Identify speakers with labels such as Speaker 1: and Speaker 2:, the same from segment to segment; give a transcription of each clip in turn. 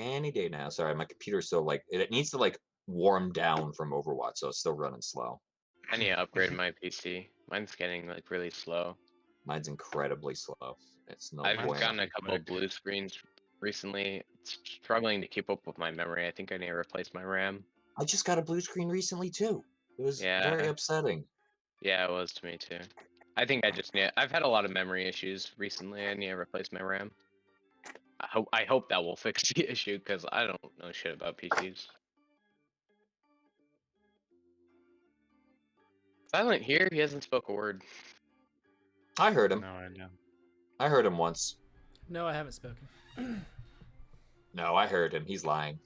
Speaker 1: any day now. Sorry, my computer's still like it needs to like warm down from Overwatch, so it's still running slow.
Speaker 2: I need to upgrade my PC. Mine's getting like really slow.
Speaker 1: Mine's incredibly slow. It's no
Speaker 2: I've
Speaker 1: bueno.
Speaker 2: gotten a couple of blue screens recently. It's struggling to keep up with my memory. I think I need to replace my RAM.
Speaker 1: I just got a blue screen recently too. It was very upsetting.
Speaker 2: Yeah, it was to me too. I think I just need. I've had a lot of memory issues recently. I need to replace my RAM. I hope that will fix the issue because I don't know shit about PCs. Silent here. He hasn't spoke a word.
Speaker 1: I heard him.
Speaker 3: No idea.
Speaker 1: I heard him once.
Speaker 4: No, I haven't spoken.
Speaker 1: No, I heard him. He's lying.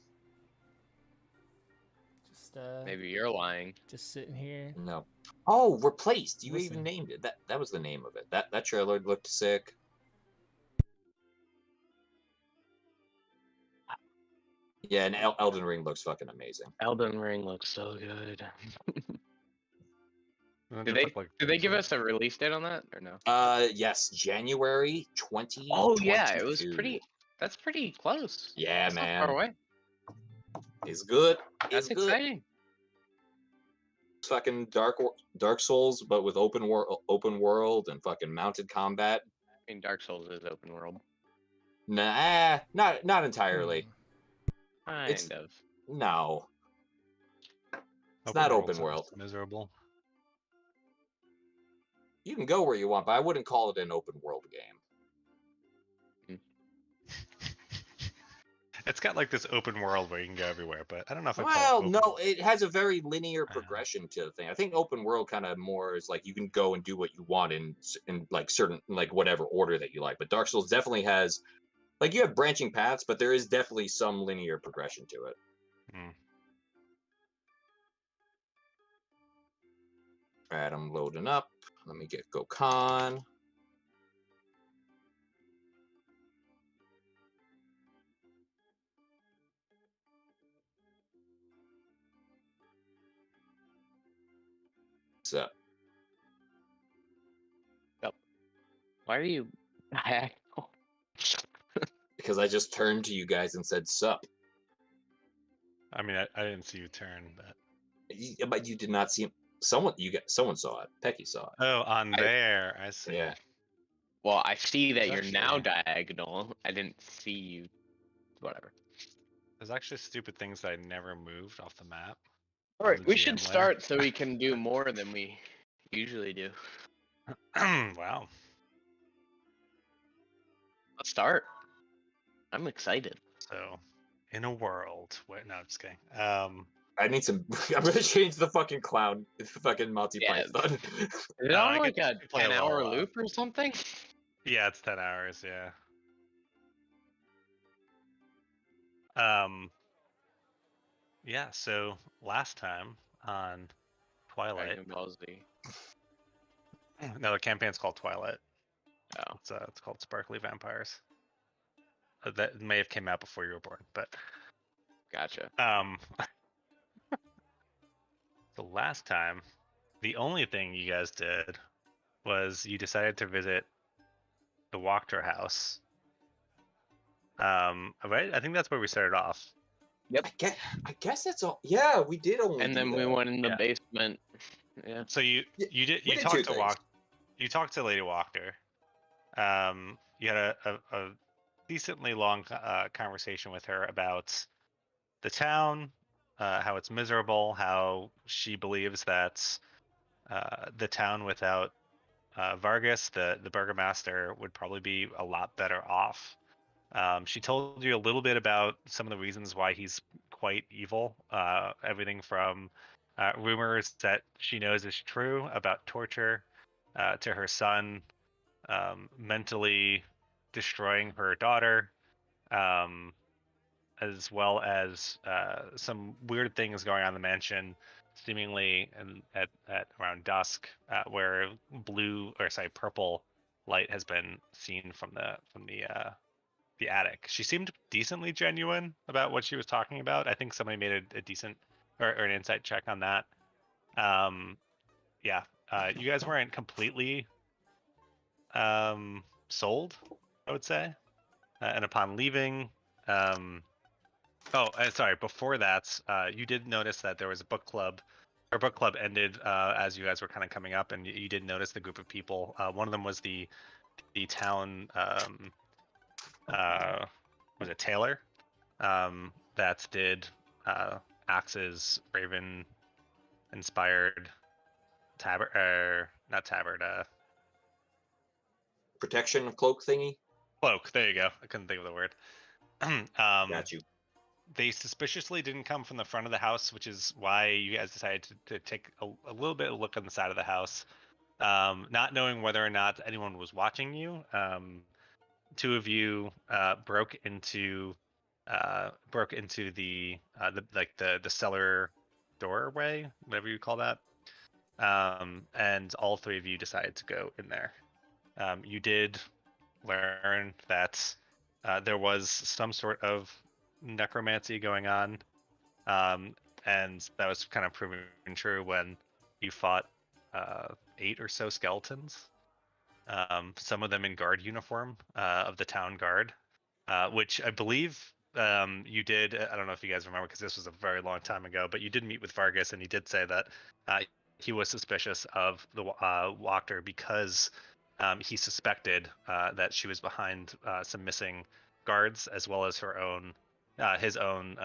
Speaker 4: Just
Speaker 2: Maybe you're lying.
Speaker 4: Just sitting here.
Speaker 1: No. Oh, Replaced. You
Speaker 4: Listen.
Speaker 1: even named it. That was the name of it. That trailer looked sick. Yeah, and Elden Ring looks fucking amazing.
Speaker 2: Elden Ring looks so good.
Speaker 3: Doesn't it look like
Speaker 2: Did they give us a release date on that or no?
Speaker 1: Yes, January 20.
Speaker 2: Oh yeah, it was pretty. That's pretty close.
Speaker 1: Yeah,
Speaker 2: That's
Speaker 1: man.
Speaker 2: not far away.
Speaker 1: It's good.
Speaker 2: That's exciting.
Speaker 1: It's fucking Dark Souls, but with open world and fucking mounted combat.
Speaker 2: I mean, Dark Souls is open world.
Speaker 1: Nah, not entirely.
Speaker 2: Kind of.
Speaker 1: No. It's not open world.
Speaker 3: Miserable.
Speaker 1: You can go where you want, but I wouldn't call it an open world game.
Speaker 3: It's got like this open world where you can go everywhere, but I don't know if I call it
Speaker 1: Well,
Speaker 3: open.
Speaker 1: no, it has a very linear progression to the thing. I think open world kind of more is like you can go and do what you want in like certain like whatever order that you like. But Dark Souls definitely has like you have branching paths, but there is definitely some linear progression to it. All right, I'm loading up. Let me get Gokhan. Sup?
Speaker 2: Yep. Why are you diagonal?
Speaker 1: Because I just turned to you guys and said sup.
Speaker 3: I mean, I didn't see you turn,
Speaker 1: but you did not see him. Someone saw it. Pecky saw it.
Speaker 3: Oh, on there. I see.
Speaker 1: Yeah.
Speaker 2: Well, I see that you're now diagonal. I didn't see you. Whatever.
Speaker 3: There's actually stupid things that I never moved off the map.
Speaker 2: All right, we should start so we can do more than we usually do.
Speaker 3: Wow.
Speaker 2: Let's start. I'm excited.
Speaker 3: So, in a world where no, I'm just kidding.
Speaker 1: I need some. I'm gonna change the fucking clown, the fucking Monty Python.
Speaker 2: Is it on like a 10-hour loop or something?
Speaker 3: Yeah, it's 10 hours. Yeah. Yeah. So last time on Twilight. No, the campaign's called Twilight.
Speaker 2: Oh,
Speaker 3: it's called Sparkly Vampires. That may have came out before you were born, but.
Speaker 2: Gotcha.
Speaker 3: The last time, the only thing you guys did was you decided to visit the Wachter house. Right? I think that's where we started off.
Speaker 2: Yep.
Speaker 1: I guess that's all. Yeah, we did only.
Speaker 2: And then we went in the basement. Yeah.
Speaker 3: So you talked to Lady Wachter. You had a decently long conversation with her about the town, how it's miserable, how she believes that the town without Vargas, the burgomaster, would probably be a lot better off. She told you a little bit about some of the reasons why he's quite evil. Everything from rumors that she knows is true about torture to her son mentally destroying her daughter, as well as some weird things going on in the mansion, seemingly at around dusk, where purple light has been seen from the attic. She seemed decently genuine about what she was talking about. I think somebody made a decent or an insight check on that. You guys weren't completely sold, I would say. And upon leaving, Oh, sorry. Before that, you did notice that there was a book club. Our book club ended as you guys were kind of coming up, and you did notice the group of people. One of them was the town. Was it Taylor? That did Axe's Raven inspired tabard, not tabard,
Speaker 1: Protection cloak thingy.
Speaker 3: cloak. There you go. I couldn't think of the word.
Speaker 1: Got you.
Speaker 3: They suspiciously didn't come from the front of the house, which is why you guys decided to take a little bit of a look on the side of the house. Not knowing whether or not anyone was watching you, two of you broke into the the cellar doorway, whatever you call that. And all three of you decided to go in there. You did learn that there was some sort of necromancy going on, and that was kind of proven true when you fought 8 or so skeletons, some of them in guard uniform of the town guard, which I believe you did. I don't know if you guys remember because this was a very long time ago, but you did meet with Vargas, and he did say that he was suspicious of the Wachter because he suspected that she was behind some missing guards as well as his own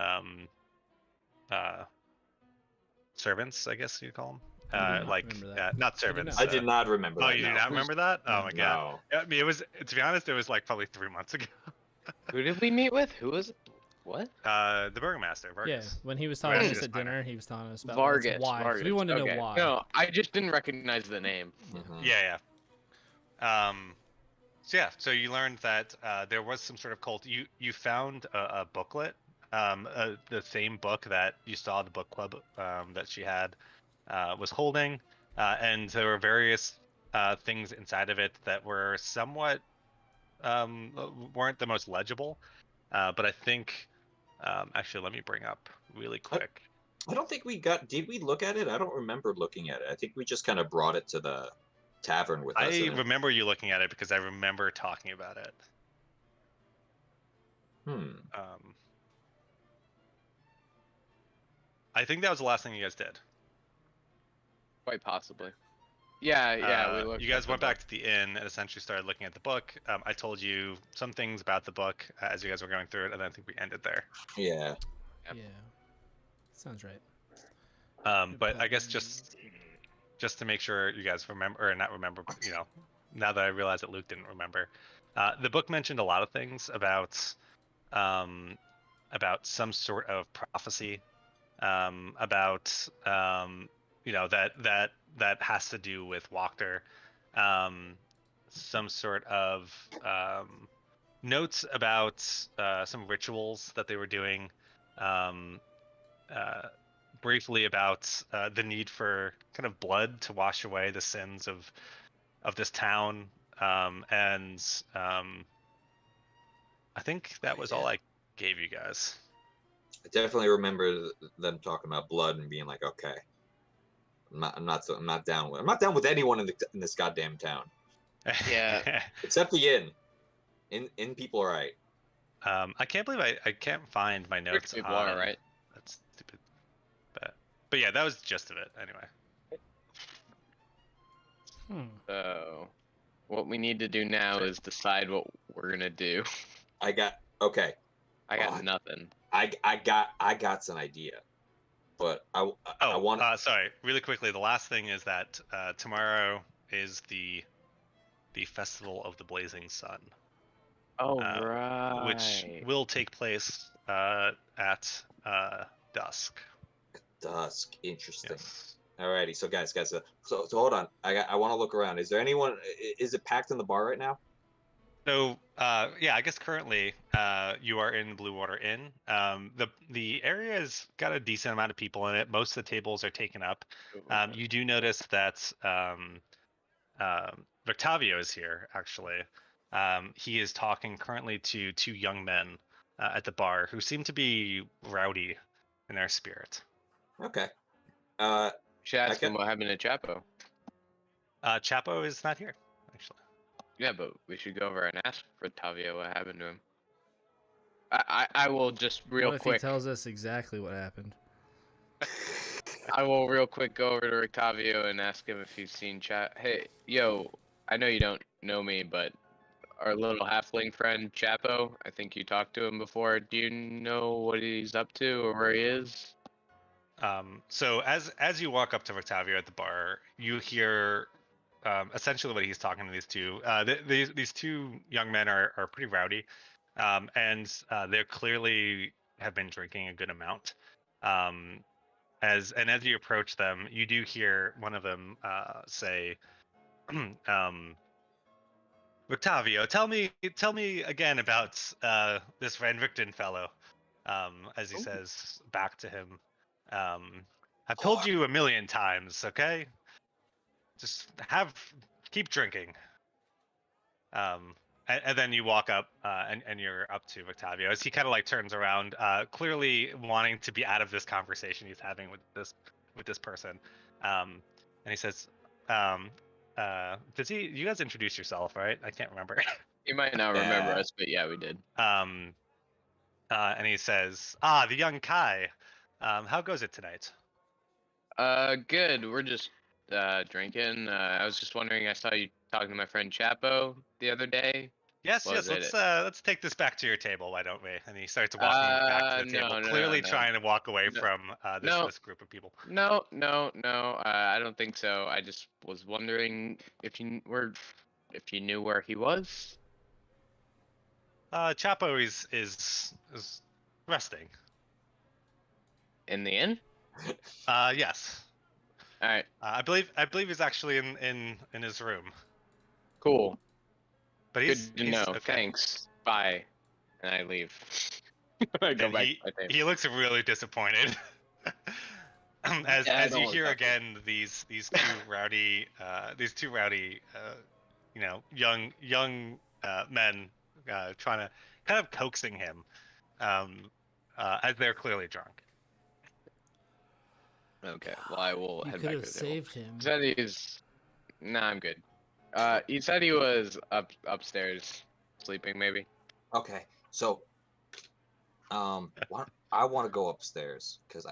Speaker 3: servants, I guess you'd call them.
Speaker 4: I do not remember that.
Speaker 3: Not servants.
Speaker 1: I did not remember.
Speaker 3: Oh,
Speaker 1: that,
Speaker 3: you
Speaker 1: no.
Speaker 3: did not remember that? Oh my god.
Speaker 1: No.
Speaker 3: Yeah, I mean, it was. To be honest, it was like probably 3 months ago.
Speaker 2: Who did we meet with? Who was it? What?
Speaker 3: The burgomaster,
Speaker 4: Yeah,
Speaker 3: Vargas.
Speaker 4: when he was talking to
Speaker 3: Vargas
Speaker 4: us at
Speaker 3: Minor.
Speaker 4: dinner, he was telling us about
Speaker 2: Vargas.
Speaker 4: why. 'cause
Speaker 2: Vargas.
Speaker 4: we wanted to
Speaker 2: okay.
Speaker 4: know why.
Speaker 2: No, I just didn't recognize the name.
Speaker 1: Mhm.
Speaker 3: Yeah. So yeah, so you learned that there was some sort of cult. You found a booklet, the same book that you saw the book club that she had was holding, and there were various things inside of it that were somewhat weren't the most legible, but I think actually let me bring up really quick.
Speaker 1: I don't think we got. Did we look at it? I don't remember looking at it. I think we just kind of brought it to the tavern with us.
Speaker 3: I
Speaker 1: and it-
Speaker 3: remember you looking at it because I remember talking about it. I think that was the last thing you guys did.
Speaker 2: Quite possibly. Yeah, we looked
Speaker 3: you
Speaker 2: at
Speaker 3: guys
Speaker 2: the
Speaker 3: went
Speaker 2: book.
Speaker 3: back to the inn and essentially started looking at the book. I told you some things about the book as you guys were going through it, and I think we ended there.
Speaker 1: Yeah.
Speaker 2: Yep.
Speaker 4: Yeah, sounds right.
Speaker 3: But I guess just to make sure you guys remember, or not remember, now that I realize that Luke didn't remember, the book mentioned a lot of things about some sort of prophecy, about that has to do with Wachter, some sort of notes about some rituals that they were doing, briefly about the need for kind of blood to wash away the sins of this town, and I think that was all I gave you guys.
Speaker 1: I definitely remember them talking about blood and being like, "Okay, I'm not down with anyone in this goddamn town,
Speaker 2: Yeah.
Speaker 1: except the inn. Inn people are right."
Speaker 3: I can't believe I can't find my notes.
Speaker 2: People are right.
Speaker 3: That's stupid. But yeah, that was the gist of it anyway.
Speaker 2: So, what we need to do now is decide what we're gonna do.
Speaker 1: I got
Speaker 2: Nothing.
Speaker 1: I got an idea, but I want.
Speaker 3: Sorry, really quickly. The last thing is that tomorrow is the Festival of the Blazing Sun.
Speaker 2: Oh, right.
Speaker 3: Which will take place at dusk.
Speaker 1: Dusk. Interesting.
Speaker 3: Yes.
Speaker 1: Alrighty, so guys, so hold on. I want to look around. Is there anyone? Is it packed in the bar right now?
Speaker 3: So yeah, I guess currently you are in Blue Water Inn. The area has got a decent amount of people in it. Most of the tables are taken up. You do notice that Octavio is here actually. He is talking currently to 2 young men at the bar who seem to be rowdy in their spirit.
Speaker 1: Okay.
Speaker 2: Should ask him what happened to Chapo.
Speaker 3: Chapo is not here, actually.
Speaker 2: Yeah, but we should go over and ask for Tavio what happened to him. I will just real
Speaker 4: What if
Speaker 2: quick.
Speaker 4: he tells us exactly what happened?
Speaker 2: I will real quick go over to Octavio and ask him if he's seen chat. Hey, yo, I know you don't know me, but our little halfling friend Chapo, I think you talked to him before. Do you know what he's up to or where he is?
Speaker 3: So as you walk up to Octavio at the bar, you hear essentially what he's talking to these two. These two young men are pretty rowdy, and they clearly have been drinking a good amount. As you approach them, you do hear one of them say, "Octavio, tell me again about this Van Richten fellow." As he says back to him, "I've told you a million times, okay? Just keep drinking." And then you walk up, and you're up to Octavio as he kind of like turns around, clearly wanting to be out of this conversation he's having with this person. And he says, "Does he? You guys introduce yourself, right? I can't remember."
Speaker 2: You might not remember us, but yeah, we did.
Speaker 3: And he says, the young Kai. How goes it tonight?"
Speaker 2: Good. We're just drinking. I was just wondering. I saw you talking to my friend Chapo the other day.
Speaker 3: Yes. Let's take this back to your table, why don't we? And he starts walking back to the table, clearly trying to walk away from this group of people.
Speaker 2: No. I don't think so. I just was wondering if you knew where he was.
Speaker 3: Chapo is resting.
Speaker 2: In the inn?
Speaker 3: Yes.
Speaker 2: All right.
Speaker 3: I believe he's actually in his room.
Speaker 2: Cool.
Speaker 3: But
Speaker 2: Good to know.
Speaker 3: okay.
Speaker 2: Thanks. Bye. And I leave. I go back to my table.
Speaker 3: He looks really disappointed. As you hear again these two rowdy young men trying to kind of coaxing him as they're clearly drunk.
Speaker 2: Okay, well I will
Speaker 4: You
Speaker 2: head
Speaker 4: could
Speaker 2: back
Speaker 4: have
Speaker 2: to the table.
Speaker 4: saved him.
Speaker 2: He said he's... Nah, I'm good. He said he was upstairs sleeping, maybe.
Speaker 1: Okay, so I want to go upstairs because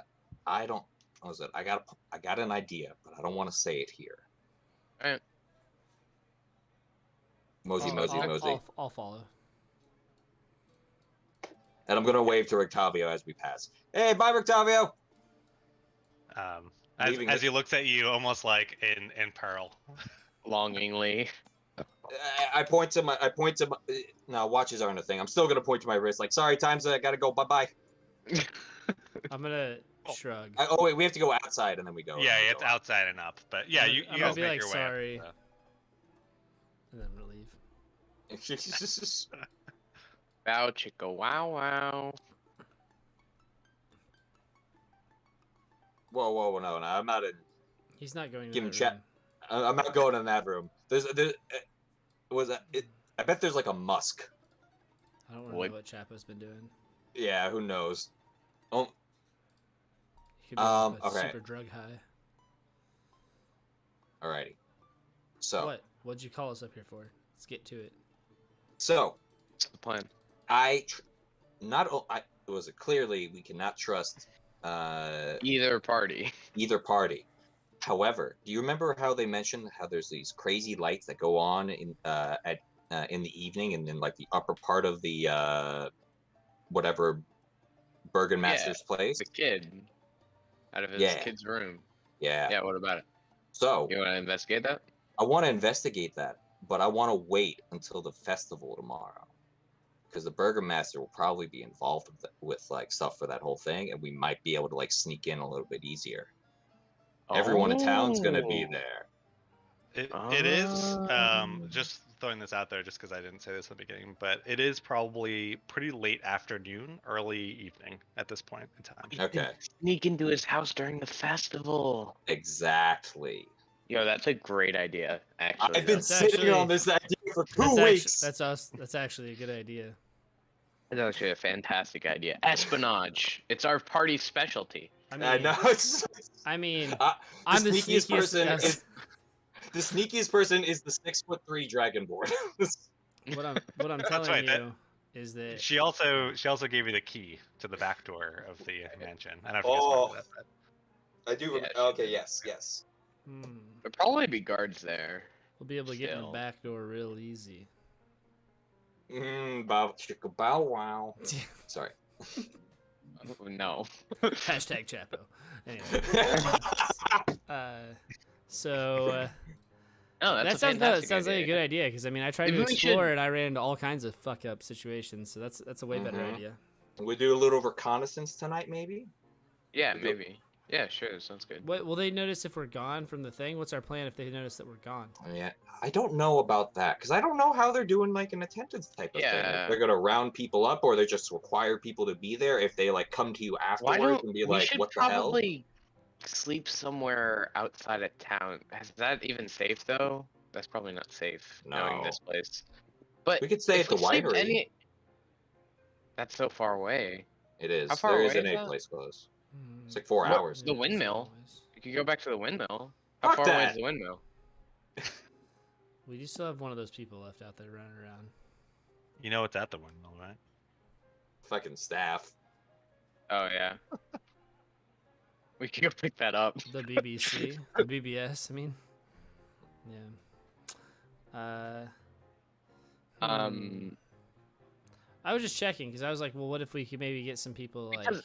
Speaker 1: I don't. What was it? I got an idea, but I don't want to say it here.
Speaker 2: All right.
Speaker 1: Mosey.
Speaker 4: I'll follow.
Speaker 1: And I'm gonna wave to Octavio as we pass. Hey, bye, Octavio.
Speaker 3: As he looks at you, almost like in peril.
Speaker 2: Longingly.
Speaker 1: I point to my. No, watches aren't a thing. I'm still gonna point to my wrist. Like, sorry, time's. I gotta go. Bye bye.
Speaker 4: I'm gonna shrug.
Speaker 1: Oh wait, we have to go outside and then we go.
Speaker 3: Yeah, it's outside and up. But yeah, you
Speaker 4: I'm
Speaker 3: guys
Speaker 4: gonna be
Speaker 3: make
Speaker 4: like
Speaker 3: your way
Speaker 4: sorry,
Speaker 3: up.
Speaker 4: and then I'm gonna leave.
Speaker 2: Bow chicka wow wow.
Speaker 1: Whoa, no, I'm not in.
Speaker 4: He's not going.
Speaker 1: Give him
Speaker 4: to
Speaker 1: chat. I'm not going in that room. I bet there's like a musk.
Speaker 4: I don't want to know what Chapo's been doing.
Speaker 1: Yeah, who knows? Oh.
Speaker 4: He could be
Speaker 1: okay.
Speaker 4: super drug high.
Speaker 1: Alrighty. So.
Speaker 4: What'd you call us up here for? Let's get to it.
Speaker 1: So.
Speaker 2: What's the plan?
Speaker 1: Was it clearly we cannot trust
Speaker 2: either party.
Speaker 1: Either party. However, do you remember how they mentioned how there's these crazy lights that go on in the evening and in like the upper part of the whatever Burgomaster's place?
Speaker 2: The kid out of his kid's room.
Speaker 1: Yeah.
Speaker 2: Yeah, what about it?
Speaker 1: So
Speaker 2: you want to investigate that?
Speaker 1: I want to investigate that, but I want to wait until the festival tomorrow. Because the Burgomaster will probably be involved with like stuff for that whole thing, and we might be able to like sneak in a little bit easier. Everyone in town's gonna be there.
Speaker 3: It is just throwing this out there, just because I didn't say this at the beginning, but it is probably pretty late afternoon, early evening at this point in time.
Speaker 1: Okay.
Speaker 2: Sneak into his house during the festival.
Speaker 1: Exactly.
Speaker 2: Yo, that's a great idea. Actually,
Speaker 1: I've been sitting on this idea for 2 weeks.
Speaker 4: That's actually a good idea.
Speaker 2: It's actually a fantastic idea. Espionage. It's our party specialty.
Speaker 1: I know.
Speaker 4: I'm the
Speaker 1: sneakiest person. The sneakiest person is the 6'3" dragonborn.
Speaker 4: What I'm telling you is that
Speaker 3: She also gave you the key to the back door of the mansion. I don't know if you guys remember that. But
Speaker 1: I do.
Speaker 2: Yeah,
Speaker 1: Okay,
Speaker 2: she-
Speaker 1: yes.
Speaker 2: There'll probably be guards there.
Speaker 4: we'll be able to get in the
Speaker 2: Still.
Speaker 4: back door real easy.
Speaker 1: Bow chicka bow wow. Sorry.
Speaker 2: No.
Speaker 4: Hashtag Chapo. Anyway, so
Speaker 2: No, that's
Speaker 4: that
Speaker 2: a
Speaker 4: sounds
Speaker 2: fantastic
Speaker 4: sounds like a
Speaker 2: idea.
Speaker 4: good idea because I mean I tried
Speaker 2: Maybe
Speaker 4: to
Speaker 2: we
Speaker 4: explore
Speaker 2: should-
Speaker 4: and I ran into all kinds of fuck up situations, so that's a way better
Speaker 1: Mhm.
Speaker 4: idea.
Speaker 1: We do a little reconnaissance tonight, maybe.
Speaker 2: Yeah,
Speaker 1: We do-
Speaker 2: maybe. Yeah, sure. Sounds good.
Speaker 4: What will they notice if we're gone from the thing? What's our plan if they notice that we're gone?
Speaker 1: Yeah, I don't know about that because I don't know how they're doing like an attendance type of thing.
Speaker 2: Yeah.
Speaker 1: If they're gonna round people up, or they just require people to be there. If they like come to you
Speaker 2: Why
Speaker 1: afterwards
Speaker 2: don't
Speaker 1: and be
Speaker 2: we
Speaker 1: like,
Speaker 2: should
Speaker 1: "What the hell?"
Speaker 2: probably sleep somewhere outside of town? Is that even safe though? That's probably not safe knowing this
Speaker 1: No.
Speaker 2: place. But
Speaker 1: We could stay
Speaker 2: if
Speaker 1: at the
Speaker 2: we sleep
Speaker 1: winery.
Speaker 2: That's so far away.
Speaker 1: It is.
Speaker 2: How far
Speaker 1: There
Speaker 2: away
Speaker 1: isn't
Speaker 2: is
Speaker 1: any
Speaker 2: that?
Speaker 1: place close. It's
Speaker 4: Hmm.
Speaker 1: like 4
Speaker 2: What-
Speaker 1: hours.
Speaker 2: The windmill.
Speaker 4: Always.
Speaker 2: You could go back to the windmill. How
Speaker 1: Fuck
Speaker 2: far away
Speaker 1: that.
Speaker 2: is the windmill?
Speaker 4: We do still have one of those people left out there running around.
Speaker 3: you know what's at the windmill, right?
Speaker 1: Fucking staff.
Speaker 2: Oh yeah. We could go pick that up.
Speaker 4: The BBC, the BBS. I mean, yeah. I was just checking because I was like, well, what if we could maybe get some people like
Speaker 2: Because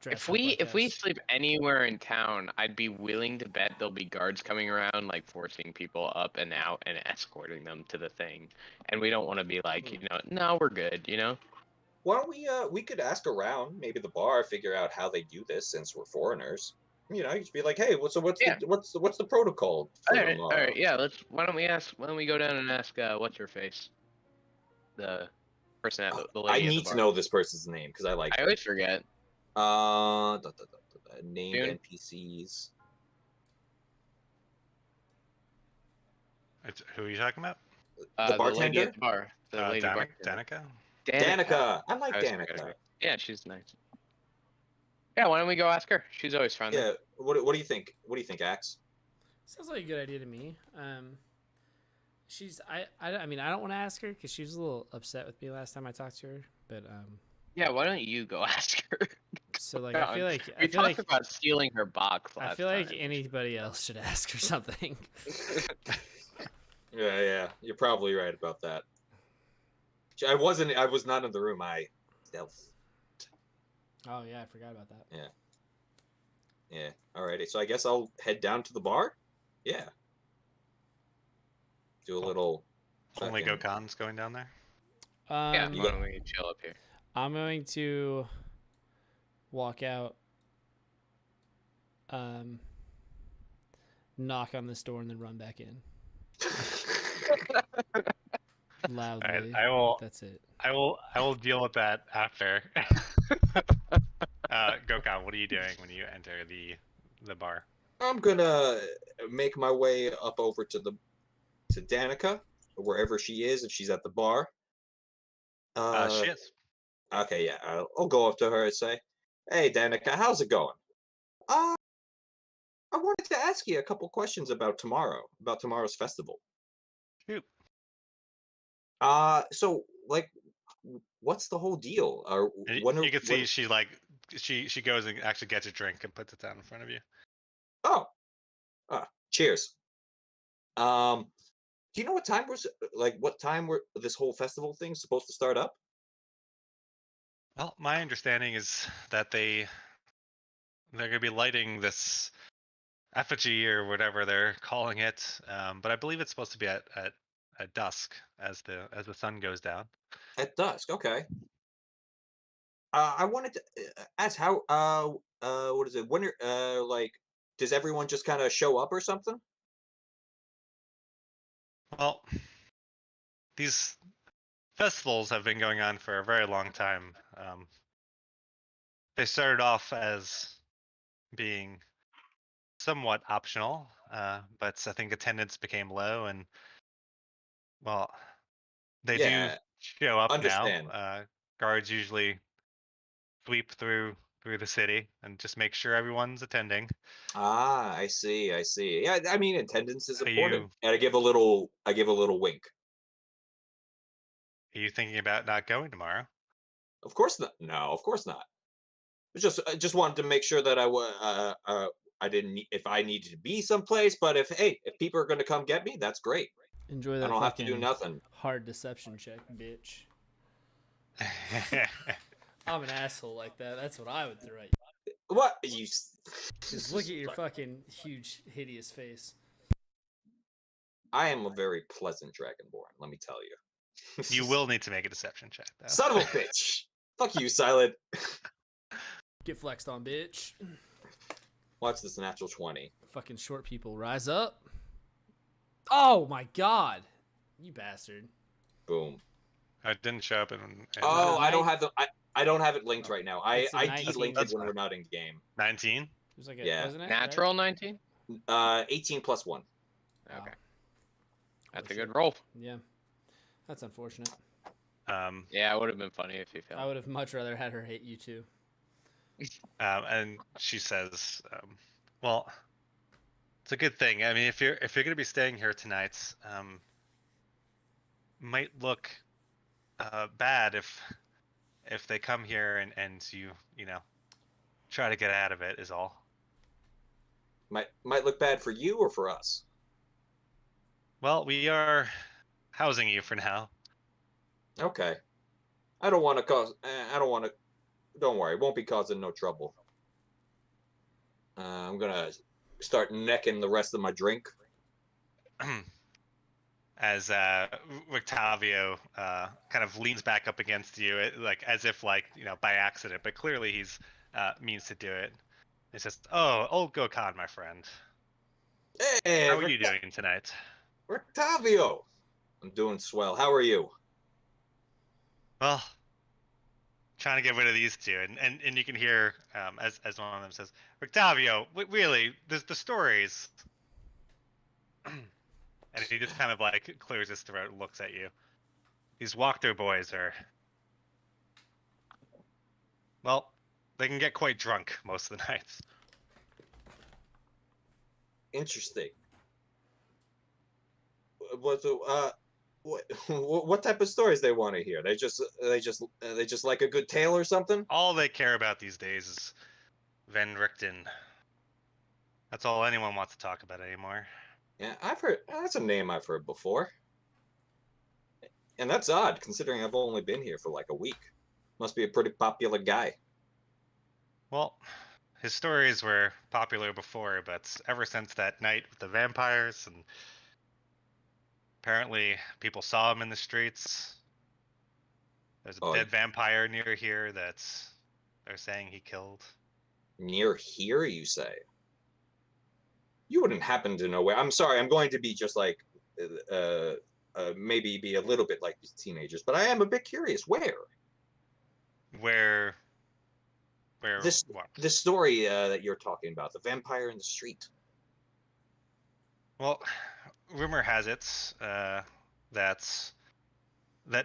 Speaker 4: dress
Speaker 2: If
Speaker 4: up
Speaker 2: we
Speaker 4: like
Speaker 2: if we
Speaker 4: us?
Speaker 2: sleep anywhere in town, I'd be willing to bet there'll be guards coming around, like forcing people up and out and escorting them to the thing. And we don't want to be like, no, we're good,
Speaker 1: Why don't we could ask around, maybe the bar, figure out how they do this since we're foreigners. You just be like, hey, what's
Speaker 2: Yeah.
Speaker 1: the protocol for
Speaker 2: All
Speaker 1: tomorrow?
Speaker 2: right, yeah. Why don't we go down and ask what's her face, the person at the
Speaker 1: I
Speaker 2: lady at the
Speaker 1: need to
Speaker 2: bar.
Speaker 1: know this person's name because I like
Speaker 2: I
Speaker 1: her.
Speaker 2: always forget.
Speaker 1: Named
Speaker 2: June?
Speaker 1: NPCs.
Speaker 3: Who are you talking about?
Speaker 1: The
Speaker 2: lady
Speaker 1: bartender?
Speaker 2: at the bar. The lady bartender.
Speaker 3: Danica?
Speaker 1: Danica. I like
Speaker 2: I always forget her
Speaker 1: Danica.
Speaker 2: name. Yeah, she's nice. Yeah, why don't we go ask her? She's always friendly.
Speaker 1: Yeah. What do you think? What do you think, Axe?
Speaker 4: Sounds like a good idea to me. I mean, I don't want to ask her because she was a little upset with me last time I talked to her. But
Speaker 2: Yeah, why don't you go ask her?
Speaker 4: so like I feel like
Speaker 2: we talked about stealing her box last
Speaker 4: I feel like
Speaker 2: time.
Speaker 4: anybody else should ask her something.
Speaker 1: Yeah. You're probably right about that. I was not in the room. I stealth.
Speaker 4: Oh yeah, I forgot about that.
Speaker 1: Yeah. Alrighty. So I guess I'll head down to the bar. Yeah. Do a little.
Speaker 3: Only
Speaker 1: fucking-
Speaker 3: Gokan's going down there?
Speaker 2: Yeah,
Speaker 4: Um,
Speaker 2: why don't we chill up here?
Speaker 4: I'm going to walk out, knock on this door, and then run back in loudly.
Speaker 3: I will
Speaker 4: That's it.
Speaker 3: I will deal with that after. Gokan, what are you doing when you enter the bar?
Speaker 1: I'm gonna make my way up over to Danica, wherever she is, if she's at the bar.
Speaker 3: She is.
Speaker 1: Okay, yeah, I'll go up to her and say, "Hey, Danica, how's it going? I wanted to ask you a couple questions about tomorrow's festival.
Speaker 3: Shoot.
Speaker 1: So like, what's the whole deal? Or
Speaker 3: And
Speaker 1: when
Speaker 3: you can see she like she goes and actually gets a drink and puts it down in front of you.
Speaker 1: Oh, cheers. Do you know what time this whole festival thing's supposed to start up?
Speaker 3: Well, my understanding is that they're going to be lighting this effigy or whatever they're calling it, but I believe it's supposed to be at dusk as the sun goes down.
Speaker 1: At dusk, okay. I wanted to ask how what is it? When like, does everyone just kind of show up or something?
Speaker 3: Well, these festivals have been going on for a very long time. They started off as being somewhat optional, but I think attendance became low, and well, they
Speaker 1: Yeah,
Speaker 3: do show up
Speaker 1: understand.
Speaker 3: now. Guards usually sweep through the city and just make sure everyone's attending.
Speaker 1: I see. Yeah, I mean attendance is
Speaker 3: Are
Speaker 1: important.
Speaker 3: you
Speaker 1: And I give a little wink.
Speaker 3: Are you thinking about not going tomorrow?
Speaker 1: Of course not. No, of course not. I just wanted to make sure that I didn't if I needed to be someplace, but if people are going to come get me, that's great.
Speaker 4: Enjoy
Speaker 1: I
Speaker 4: that
Speaker 1: don't have to do
Speaker 4: fucking
Speaker 1: nothing.
Speaker 4: hard deception check, bitch. I'm an asshole like that. That's what I would throw at you.
Speaker 1: What you?
Speaker 4: Just look at your fucking huge, hideous face.
Speaker 1: I am a very pleasant dragonborn. Let me tell you.
Speaker 3: You will need to make a deception check, though.
Speaker 1: Son of a bitch! Fuck you, Silent.
Speaker 4: Get flexed on, bitch.
Speaker 1: Watch this natural 20.
Speaker 4: Fucking short people, rise up. Oh my god. You bastard.
Speaker 1: Boom.
Speaker 3: It didn't show up in.
Speaker 1: Oh, I don't
Speaker 4: night-
Speaker 1: have the. I don't have it linked right now. I
Speaker 4: It's a 19.
Speaker 1: delink it
Speaker 3: That's
Speaker 1: when
Speaker 3: fine.
Speaker 1: we're not in game.
Speaker 3: 19.
Speaker 4: It was like a,
Speaker 1: Yeah.
Speaker 4: wasn't it?
Speaker 2: Natural 19?
Speaker 1: 18 plus 1.
Speaker 4: Right?
Speaker 2: Okay.
Speaker 4: Wow.
Speaker 2: That's a
Speaker 4: Holy
Speaker 2: good roll.
Speaker 4: Yeah. That's unfortunate.
Speaker 2: Yeah, it would have been funny if you
Speaker 4: I
Speaker 2: failed.
Speaker 4: would have much rather had her hate you too.
Speaker 3: And she says, "Well, it's a good thing. I mean, if you're gonna be staying here tonight, might look bad if they come here and you know try to get out of it is all.
Speaker 1: Might look bad for you or for us.
Speaker 3: Well, we are housing you for now.
Speaker 1: Okay. I don't want to cause. I don't want to. Don't worry. Won't be causing no trouble. I'm gonna start necking the rest of my drink.
Speaker 3: As Octavio kind of leans back up against you, like as if like by accident, but clearly he's means to do it. He says, "Oh, old Gokhan, my friend,
Speaker 1: Hey,
Speaker 3: how are you doing tonight?"
Speaker 1: Octavio. I'm doing swell. How are you?
Speaker 3: Well, trying to get rid of these two, and you can hear as one of them says, "Octavio, really, the stories." And he just kind of like clears his throat and looks at you. These Walkthrough boys are, well, they can get quite drunk most of the nights.
Speaker 1: Interesting. What type of stories they want to hear? They just like a good tale or something.
Speaker 3: All they care about these days is Van Richten. That's all anyone wants to talk about anymore.
Speaker 1: Yeah, I've heard. That's a name I've heard before. And that's odd, considering I've only been here for like a week. Must be a pretty popular guy.
Speaker 3: Well, his stories were popular before, but ever since that night with the vampires, and apparently people saw him in the streets. There's a dead vampire near here that they're saying he killed.
Speaker 1: Near here, you say? You wouldn't happen to know where? I'm sorry, I'm going to be just like, maybe be a little bit like these teenagers, but I am a bit curious. Where?
Speaker 3: Where
Speaker 1: This
Speaker 3: what?
Speaker 1: this story that you're talking about, the vampire in the street.
Speaker 3: Well, rumor has it that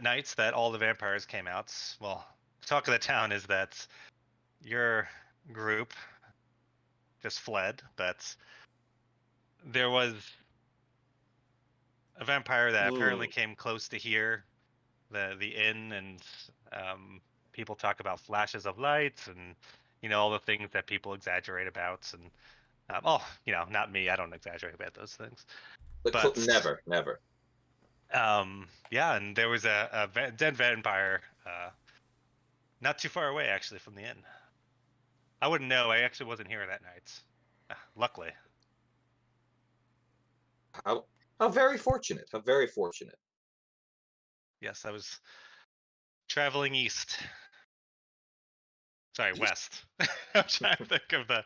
Speaker 3: night that all the vampires came out. Well, talk of the town is that your group just fled, but there was a vampire that apparently came close to here, the inn, and people talk about flashes of lights and all the things that people exaggerate about, and not me, I don't exaggerate about those things, but
Speaker 1: Never.
Speaker 3: yeah, and there was a dead vampire not too far away actually from the inn. I wouldn't know, I actually wasn't here that night, luckily.
Speaker 1: How very fortunate. How very fortunate.
Speaker 3: Yes, I was traveling east. Sorry, west. I'm trying to think of what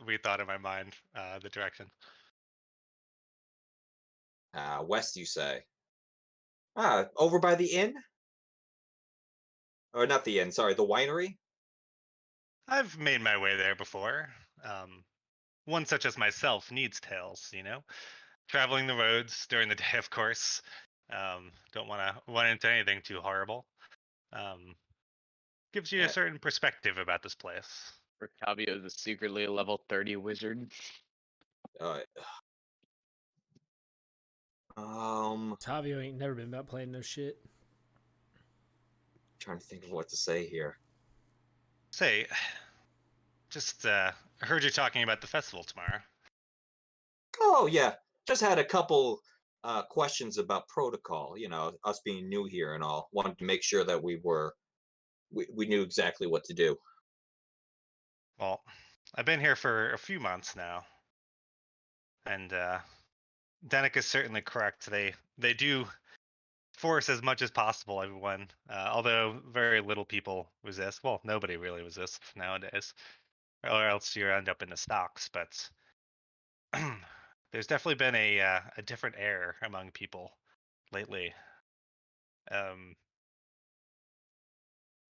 Speaker 3: we thought in my mind, the direction.
Speaker 1: West, you say? Over by the inn? Or not the inn, sorry, the winery?
Speaker 3: I've made my way there before. One such as myself needs tales, traveling the roads during the day, of course. Don't want to run into anything too horrible. Gives you a certain perspective about this place.
Speaker 2: Octavio is a secretly a level 30 wizard.
Speaker 4: Tavio ain't never been about playing no shit.
Speaker 1: trying to think of what to say here.
Speaker 3: Say, just I heard you talking about the festival tomorrow.
Speaker 1: Oh yeah, just had a couple questions about protocol. You know, us being new here and all. Wanted to make sure that we knew exactly what to do.
Speaker 3: Well, I've been here for a few months now, and Danik is certainly correct. They do force as much as possible everyone, although very little people resist. Well, nobody really resists nowadays, or else you end up in the stocks. But there's definitely been a different air among people lately.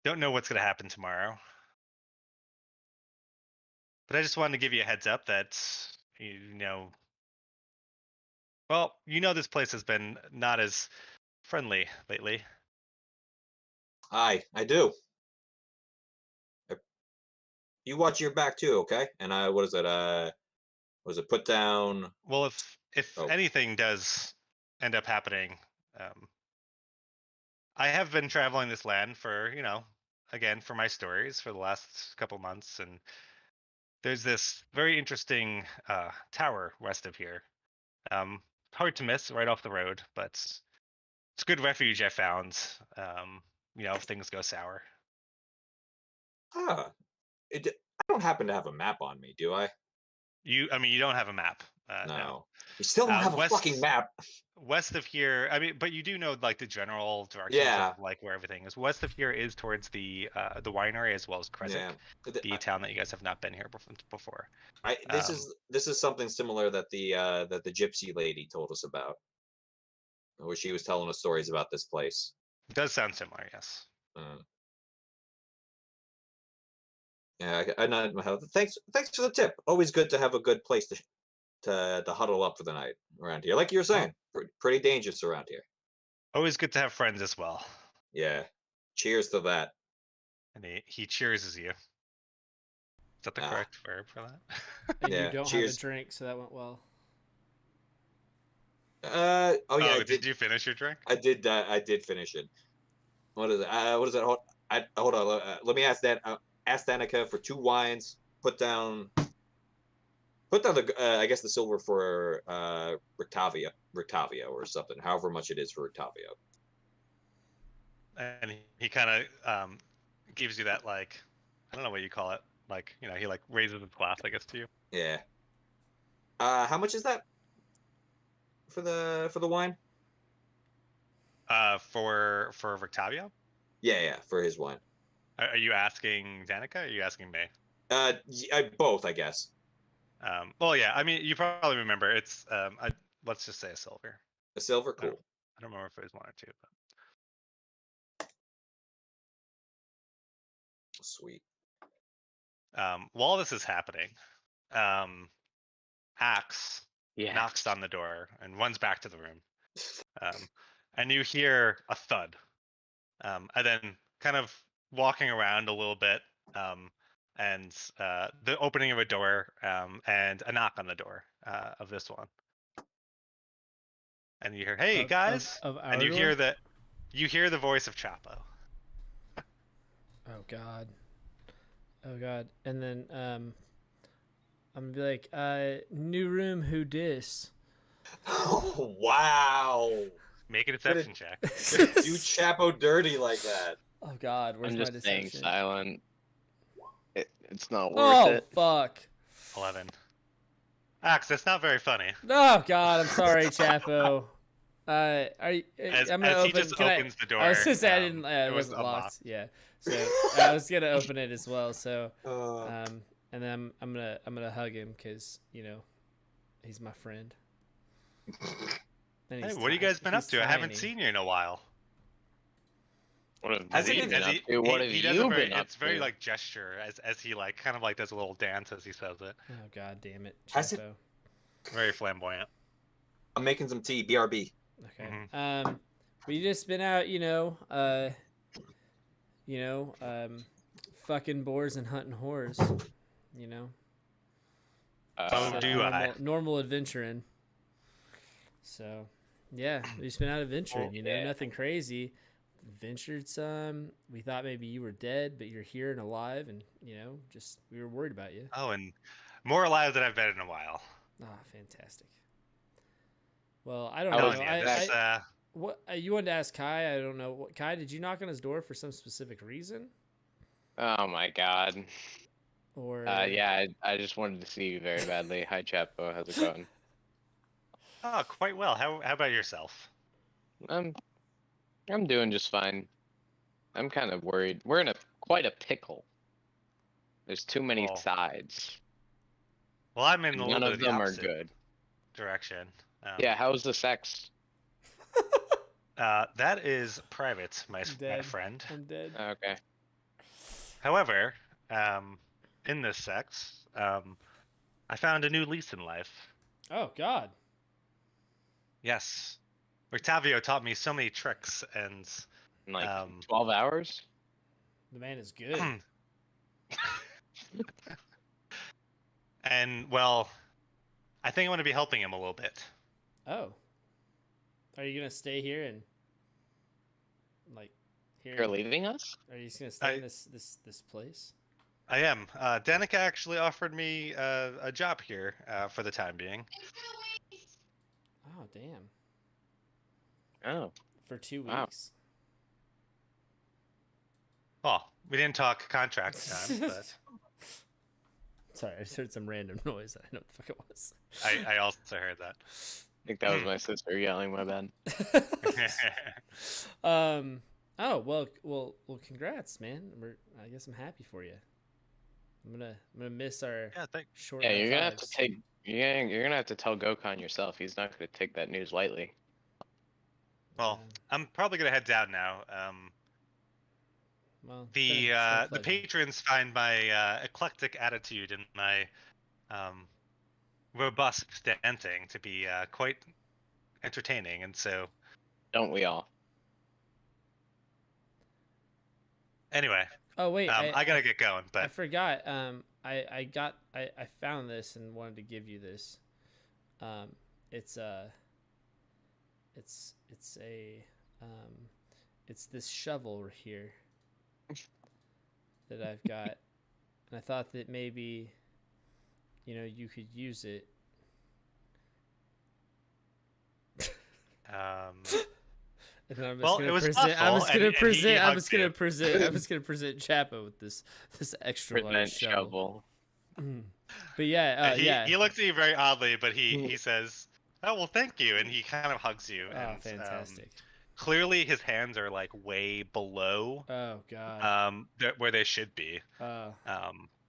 Speaker 3: Don't know what's going to happen tomorrow, but I just wanted to give you a heads up that well, this place has been not as friendly lately.
Speaker 1: I do. You watch your back too, okay? And what is it? Was it put down?
Speaker 3: Well, if
Speaker 1: Oh,
Speaker 3: anything does end up happening, I have been traveling this land for, again, for my stories for the last couple months, and there's this very interesting tower west of here. Hard to miss, right off the road, but it's good refuge I found. If things go sour.
Speaker 1: ah, I don't happen to have a map on me, do I?
Speaker 3: You don't have a map. No.
Speaker 1: No. You still don't have a fucking map.
Speaker 3: West of here, but you do know like the general directions
Speaker 1: Yeah.
Speaker 3: of like where everything is. West of here is towards the winery as well as Kresik, the town that you guys have not been here before.
Speaker 1: This is something similar that the gypsy lady told us about, where she was telling us stories about this place.
Speaker 3: It does sound similar, yes.
Speaker 1: Yeah, I know. Thanks for the tip. Always good to have a good place to huddle up for the night around here. Like you were saying, pretty dangerous around here.
Speaker 3: Always good to have friends as well.
Speaker 1: Yeah. Cheers to that.
Speaker 3: And he cheerses you. Is that the correct verb for that?
Speaker 4: And
Speaker 1: yeah,
Speaker 4: you don't
Speaker 1: cheers.
Speaker 4: have a drink, so that went well.
Speaker 1: Oh yeah.
Speaker 3: Did you finish your drink?
Speaker 1: I did. I did finish it. What is it? What is it? Hold on. Let me ask that. Ask Danica for 2 wines. Put down the I guess the silver for Rictavio or something. However much it is for Rictavio.
Speaker 3: And he kind of gives you that, like, I don't know what you call it. Like, he like raises his glass, I guess, to you.
Speaker 1: Yeah. How much is that for the wine?
Speaker 3: For Rictavio?
Speaker 1: Yeah, for his wine.
Speaker 3: Are you asking Danica? Or are you asking me?
Speaker 1: Both, I guess.
Speaker 3: Well, yeah. I mean, you probably remember. It's let's just say a silver.
Speaker 1: A silver, cool.
Speaker 3: I don't remember if it was 1 or 2. But...
Speaker 1: Sweet.
Speaker 3: While this is happening, Axe knocks on the door and runs back to the room, and you hear a thud, and then kind of walking around a little bit, and the opening of a door, and a knock on the door of this one, and you hear, "Hey guys!" and you hear the voice of Chapo.
Speaker 4: Oh god. And then I'm gonna be like, new room, who dis?
Speaker 1: Oh wow!
Speaker 3: Make a deception check.
Speaker 1: Do Chapo dirty like that.
Speaker 4: Oh god, where's
Speaker 2: I'm
Speaker 4: my
Speaker 2: just
Speaker 4: deception?
Speaker 2: staying silent. It's not worth it.
Speaker 4: Oh fuck.
Speaker 3: 11. Axe, that's not very funny.
Speaker 4: Oh god, I'm sorry, Chapo. I'm gonna
Speaker 3: he just opens the door.
Speaker 4: I was just I didn't.
Speaker 3: It
Speaker 4: It
Speaker 3: was
Speaker 4: wasn't locked.
Speaker 3: unlocked.
Speaker 4: Yeah. So I was gonna open it as well. So and then I'm gonna hug him because he's my friend.
Speaker 3: Hey, what have you guys been up to? I haven't seen you in a while.
Speaker 2: What have you been up to? What have you been up to?
Speaker 3: It's very like gesture as he like kind of like does a little dance as he says it.
Speaker 4: Oh god damn it,
Speaker 1: Has it-
Speaker 4: Chapo.
Speaker 3: Very flamboyant.
Speaker 1: I'm making some tea. BRB.
Speaker 4: Okay. We just been out, fucking boars and hunting whores,
Speaker 3: So do I.
Speaker 4: Normal adventuring. So, yeah, we just been out adventuring, nothing crazy. ventured some. We thought maybe you were dead, but you're here and alive, and just we were worried about you.
Speaker 3: Oh, and more alive than I've been in a while.
Speaker 4: Ah, fantastic. Well, I don't
Speaker 2: Telling
Speaker 4: know.
Speaker 2: you,
Speaker 4: What you wanted to ask Kai? I don't know. Kai, did you knock on his door for some specific reason?
Speaker 2: Oh my god.
Speaker 4: Or
Speaker 2: Yeah, I just wanted to see you very badly. Hi, Chapo. How's it going?
Speaker 3: Oh, quite well. How about yourself?
Speaker 2: I'm doing just fine. I'm kind of worried. We're in quite a pickle. There's too many
Speaker 3: Oh.
Speaker 2: sides.
Speaker 3: Well, I'm in
Speaker 2: And
Speaker 3: a
Speaker 2: none
Speaker 3: little bit
Speaker 2: of
Speaker 3: of the
Speaker 2: them are
Speaker 3: opposite
Speaker 2: good.
Speaker 3: direction.
Speaker 2: Yeah, how's the sex?
Speaker 3: That is private, my
Speaker 4: dead.
Speaker 3: friend.
Speaker 4: I'm dead.
Speaker 2: Okay.
Speaker 3: However, in this sex, I found a new lease in life.
Speaker 4: Oh God.
Speaker 3: Yes, Octavio taught me so many tricks, and
Speaker 2: In like 12 hours?
Speaker 4: The man is good.
Speaker 3: and well, I think I'm going to be helping him a little bit.
Speaker 4: Oh. Are you gonna stay here and here?
Speaker 2: You're leaving us?
Speaker 4: Are you just gonna stay in this place?
Speaker 3: I am. Danica actually offered me a job here for the time being.
Speaker 4: Oh damn.
Speaker 2: Oh.
Speaker 4: For 2
Speaker 2: Wow.
Speaker 4: weeks.
Speaker 3: Well, we didn't talk contract time, but
Speaker 4: Sorry, I just heard some random noise. I don't know what the fuck it was.
Speaker 3: I also heard that.
Speaker 2: I think that was my sister yelling, my bad.
Speaker 4: Oh well. Congrats, man. I guess I'm happy for you. I'm gonna miss our short.
Speaker 2: Yeah, you're gonna have to take. You're gonna have to tell Gokhan yourself. He's not gonna take that news lightly.
Speaker 3: Well, I'm probably gonna head down now.
Speaker 4: Well,
Speaker 3: the patrons find my eclectic attitude and my robust dancing to be quite entertaining, and so.
Speaker 2: Don't we all?
Speaker 3: Anyway.
Speaker 4: Oh wait,
Speaker 3: I gotta get going, but
Speaker 4: I forgot. I found this and wanted to give you this. It's this shovel here that I've got, and I thought that maybe, you could use it. And then I'm just gonna present Chapo with this extra large shovel. But yeah,
Speaker 3: he looks at you very oddly, but he says, "Oh well, thank you," and he kind of hugs you.
Speaker 4: Oh,
Speaker 3: and,
Speaker 4: fantastic!
Speaker 3: Clearly, his hands are like way below.
Speaker 4: Oh God.
Speaker 3: Where they should be.
Speaker 4: Nice.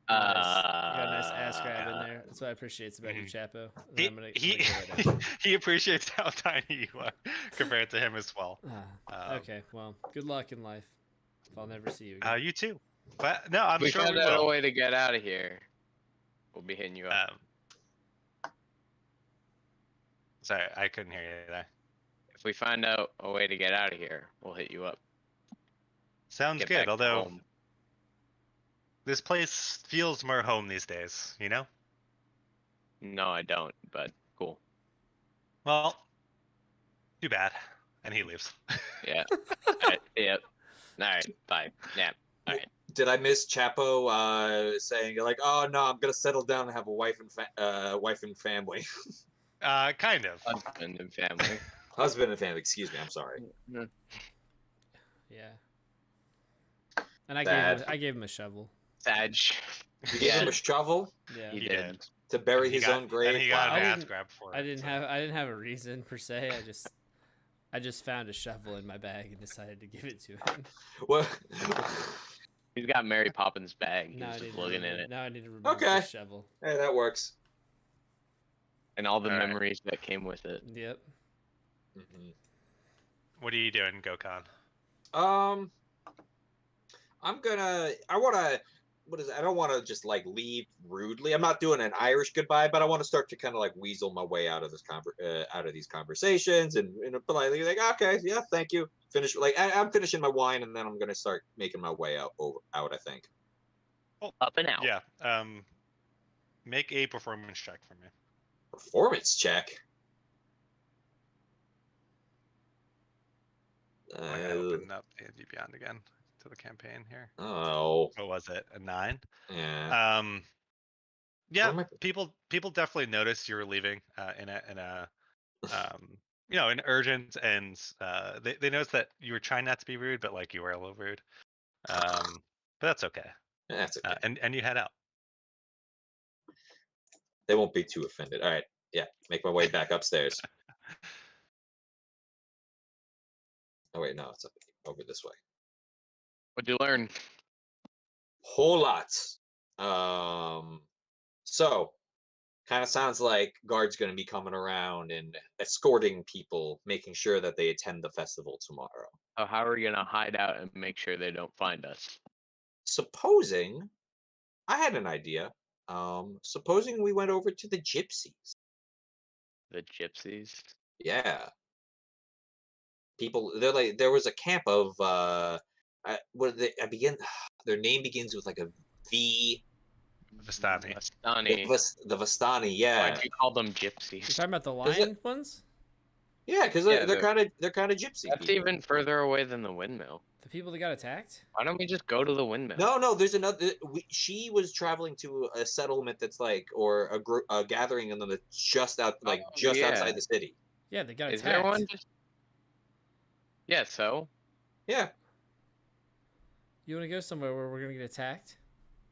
Speaker 4: You got a nice ass grab in there. That's what I appreciate about you, Chapo.
Speaker 3: He appreciates how tiny you are compared to him as well.
Speaker 4: Okay, well, good luck in life. If I'll never see you again.
Speaker 3: You too. But no, I'm sure
Speaker 2: we
Speaker 3: we
Speaker 2: found out
Speaker 3: will.
Speaker 2: a way to get out of here. We'll be hitting you up.
Speaker 3: Sorry, I couldn't hear you there.
Speaker 2: If we find out a way to get out of here, we'll hit you up.
Speaker 3: Sounds
Speaker 2: Get
Speaker 3: good.
Speaker 2: back
Speaker 3: Although
Speaker 2: home.
Speaker 3: this place feels more home these days, you know?
Speaker 2: No, I don't, but cool.
Speaker 3: Well, too bad. And he leaves.
Speaker 2: Yeah. Alright, yep. Alright, bye. Yeah. Alright.
Speaker 1: Did I miss Chapo saying like, "Oh no, I'm gonna settle down and have a wife and family"?
Speaker 3: Kind of.
Speaker 2: Husband and family.
Speaker 1: Husband and family. Excuse me. I'm sorry.
Speaker 4: Yeah. And I gave him a shovel.
Speaker 2: Sag.
Speaker 1: You gave him a shovel?
Speaker 4: Yeah.
Speaker 2: He did.
Speaker 1: To bury his own grave.
Speaker 3: And he got
Speaker 4: Wow.
Speaker 3: an ass grab for it.
Speaker 4: I didn't have a reason per se. I just found a shovel in my bag and decided to give it to him.
Speaker 1: What?
Speaker 2: He's got Mary Poppins' bag.
Speaker 4: Now
Speaker 2: He's just looking in it.
Speaker 4: Now I need to remove
Speaker 1: Okay.
Speaker 4: the shovel.
Speaker 1: Hey, that works.
Speaker 2: And all the
Speaker 3: All right.
Speaker 2: memories that came with it.
Speaker 4: Yep.
Speaker 1: Mm-hmm.
Speaker 3: What are you doing, Gokhan?
Speaker 1: I don't want to just like leave rudely. I'm not doing an Irish goodbye, but I want to start to kind of like weasel my way out of this out of these conversations and politely like, okay, yeah, thank you. Finish I'm finishing my wine and then I'm gonna start making my way out. I think.
Speaker 2: Up and out.
Speaker 3: Yeah. Make a performance check for me.
Speaker 1: Performance check.
Speaker 3: I gotta open up D&D Beyond again to the campaign here.
Speaker 1: Oh.
Speaker 3: What was it? A 9?
Speaker 1: Yeah.
Speaker 3: Yeah,
Speaker 1: Where am
Speaker 3: people definitely noticed you were leaving in a in urgent, and they noticed that you were trying not to be rude, but like you were a little rude. But that's okay.
Speaker 1: That's okay.
Speaker 3: And you head out.
Speaker 1: They won't be too offended. All right. Yeah. Make my way back upstairs. Oh wait, no, it's over this way.
Speaker 2: What'd you learn?
Speaker 1: Whole lot. So kind of sounds like guards going to be coming around and escorting people, making sure that they attend the festival tomorrow.
Speaker 2: Oh, how are we gonna hide out and make sure they don't find us?
Speaker 1: Supposing I had an idea. Supposing we went over to the gypsies.
Speaker 2: The gypsies.
Speaker 1: Yeah. People they're like there was a camp of what they I begin their name begins with like a V.
Speaker 3: Vistani.
Speaker 2: Vistani.
Speaker 1: The Vistani,
Speaker 2: Why'd
Speaker 1: yeah.
Speaker 2: you call them
Speaker 4: You're
Speaker 2: gypsies?
Speaker 4: talking about the
Speaker 1: Is it-
Speaker 4: lion ones?
Speaker 1: Yeah, because
Speaker 2: Yeah,
Speaker 1: they're kind of gypsy
Speaker 2: That's
Speaker 1: people.
Speaker 2: even further away than the windmill.
Speaker 4: The people that got attacked?
Speaker 2: Why don't we just go to the windmill?
Speaker 1: No, there's another. She was traveling to a settlement that's like, or a gathering, and then it's just just
Speaker 2: yeah.
Speaker 1: outside the city.
Speaker 4: Yeah, they got
Speaker 2: Is
Speaker 4: attacked.
Speaker 2: there one just? Yeah. So.
Speaker 1: Yeah.
Speaker 4: You want to go somewhere where we're gonna get attacked?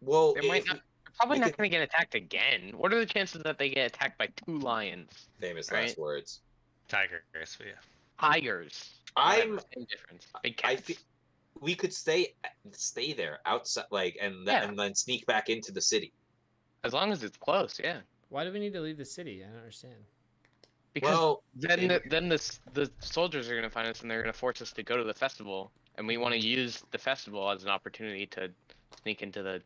Speaker 1: Well,
Speaker 2: They might not. They're probably
Speaker 1: we
Speaker 2: not
Speaker 1: could-
Speaker 2: going to get attacked again. What are the chances that they get attacked by 2 lions?
Speaker 1: famous
Speaker 2: right?
Speaker 1: last words.
Speaker 3: Tigers, but yeah.
Speaker 2: Tigers.
Speaker 1: I'm.
Speaker 2: Whatever, same difference. Big
Speaker 1: I
Speaker 2: cats.
Speaker 1: feel we could stay there outside, like, and
Speaker 2: Yeah.
Speaker 1: and then sneak back into the city.
Speaker 2: As long as it's close, yeah.
Speaker 4: Why do we need to leave the city? I don't understand.
Speaker 2: Because
Speaker 1: Well,
Speaker 2: then
Speaker 1: maybe-
Speaker 2: the soldiers are going to find us and they're going to force us to go to the festival, and we want to use the festival as an opportunity to sneak into the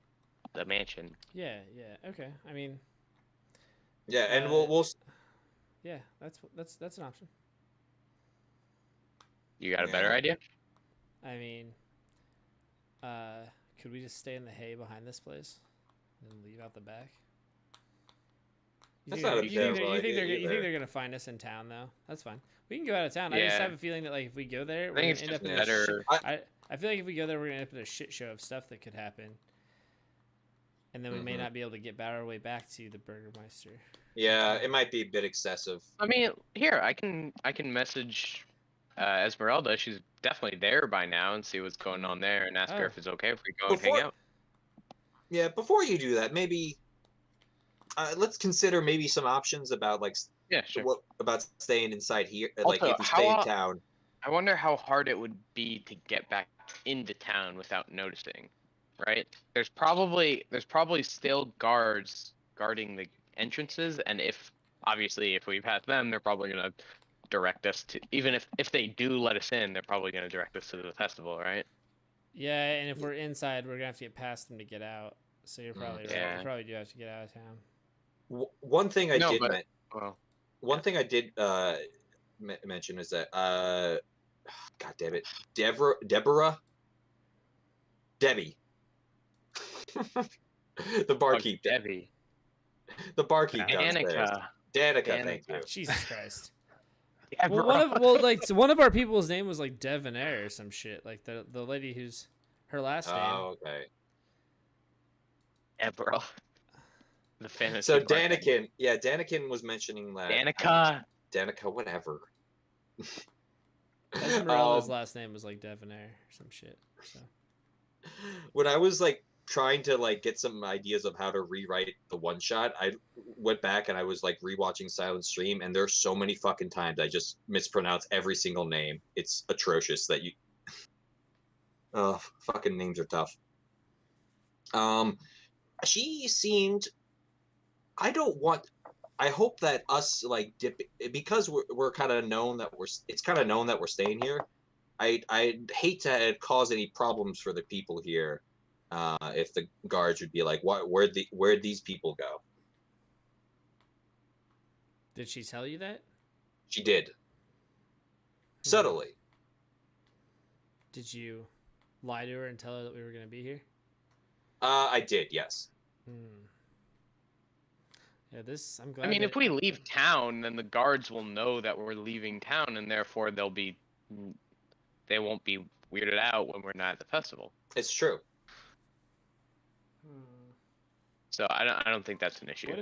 Speaker 2: mansion.
Speaker 4: Yeah, okay. I mean,
Speaker 1: yeah, and
Speaker 4: uh,
Speaker 1: we'll
Speaker 4: yeah, that's an option.
Speaker 2: You got a better
Speaker 1: Yeah.
Speaker 2: idea?
Speaker 4: I mean, could we just stay in the hay behind this place and leave out the back?
Speaker 1: That's not a terrible
Speaker 4: you think
Speaker 1: idea
Speaker 4: you think
Speaker 1: either.
Speaker 4: they're gonna find us in town though? That's fine. We can go out of town. I just
Speaker 2: Yeah.
Speaker 4: have a feeling that like if we go there,
Speaker 2: I
Speaker 4: we're
Speaker 2: think it's
Speaker 4: gonna end
Speaker 2: just
Speaker 4: up in a shit.
Speaker 2: better.
Speaker 4: I feel like if we go there, we're gonna end up in a shit show of stuff that could happen, and then we may
Speaker 1: Mhm.
Speaker 4: not be able to get our way back to the Burgermeister.
Speaker 1: yeah, it might be a bit excessive.
Speaker 2: I mean, here I can message Esmeralda. She's definitely there by now, and see what's going on there, and ask her
Speaker 4: Oh.
Speaker 2: if it's okay if we go and hang
Speaker 1: Before-
Speaker 2: out.
Speaker 1: Yeah, before you do that, maybe let's consider maybe some options about like
Speaker 2: Yeah, sure.
Speaker 1: what about staying inside here, like
Speaker 2: Also,
Speaker 1: if we stay in
Speaker 2: how-
Speaker 1: town.
Speaker 2: I wonder how hard it would be to get back into town without noticing, right? There's probably still guards guarding the entrances, and if we pass them, they're probably gonna direct us to. Even if they do let us in, they're probably gonna direct us to the festival, right?
Speaker 4: Yeah, and if we're inside, we're gonna have to get past them to get out. So you're probably right.
Speaker 2: Yeah.
Speaker 4: You probably do have to get out of town.
Speaker 1: One thing I
Speaker 2: No,
Speaker 1: did
Speaker 2: but- Well,
Speaker 1: one thing I did mention is that God damn it, Deborah, Debbie, the barkeep,
Speaker 2: Debbie,
Speaker 1: the barkeep downstairs.
Speaker 2: Danica,
Speaker 1: Danica, thank you.
Speaker 2: Danica.
Speaker 4: Jesus Christ.
Speaker 2: Deborah.
Speaker 4: One of our people's name was like Devonair or some shit. Like the lady who's her last name.
Speaker 1: Oh, okay.
Speaker 2: Deborah. The fantasy.
Speaker 1: So
Speaker 2: part name.
Speaker 1: Danikin was mentioning that.
Speaker 2: Danica.
Speaker 1: Whatever.
Speaker 4: Esmeralda's last name was like Devonair or some shit. So
Speaker 1: When I was like trying to like get some ideas of how to rewrite the one shot, I went back and I was like rewatching Silent Stream, and there's so many fucking times I just mispronounce every single name. It's atrocious that you. Oh, fucking names are tough. She seemed. I hope that us like because we're kind of known that it's kind of known that we're staying here. I'd hate to cause any problems for the people here. If the guards would be like, where'd these people go?
Speaker 4: did she tell you that?
Speaker 1: She did. Subtly.
Speaker 4: Did you lie to her and tell her that we were gonna be here?
Speaker 1: I did, yes.
Speaker 4: Yeah, I'm glad.
Speaker 2: I mean,
Speaker 4: that-
Speaker 2: if we leave town, then the guards will know that we're leaving town, and therefore they'll be they won't be weirded out when we're not at the festival.
Speaker 1: It's true.
Speaker 2: So I don't think that's an issue.
Speaker 4: What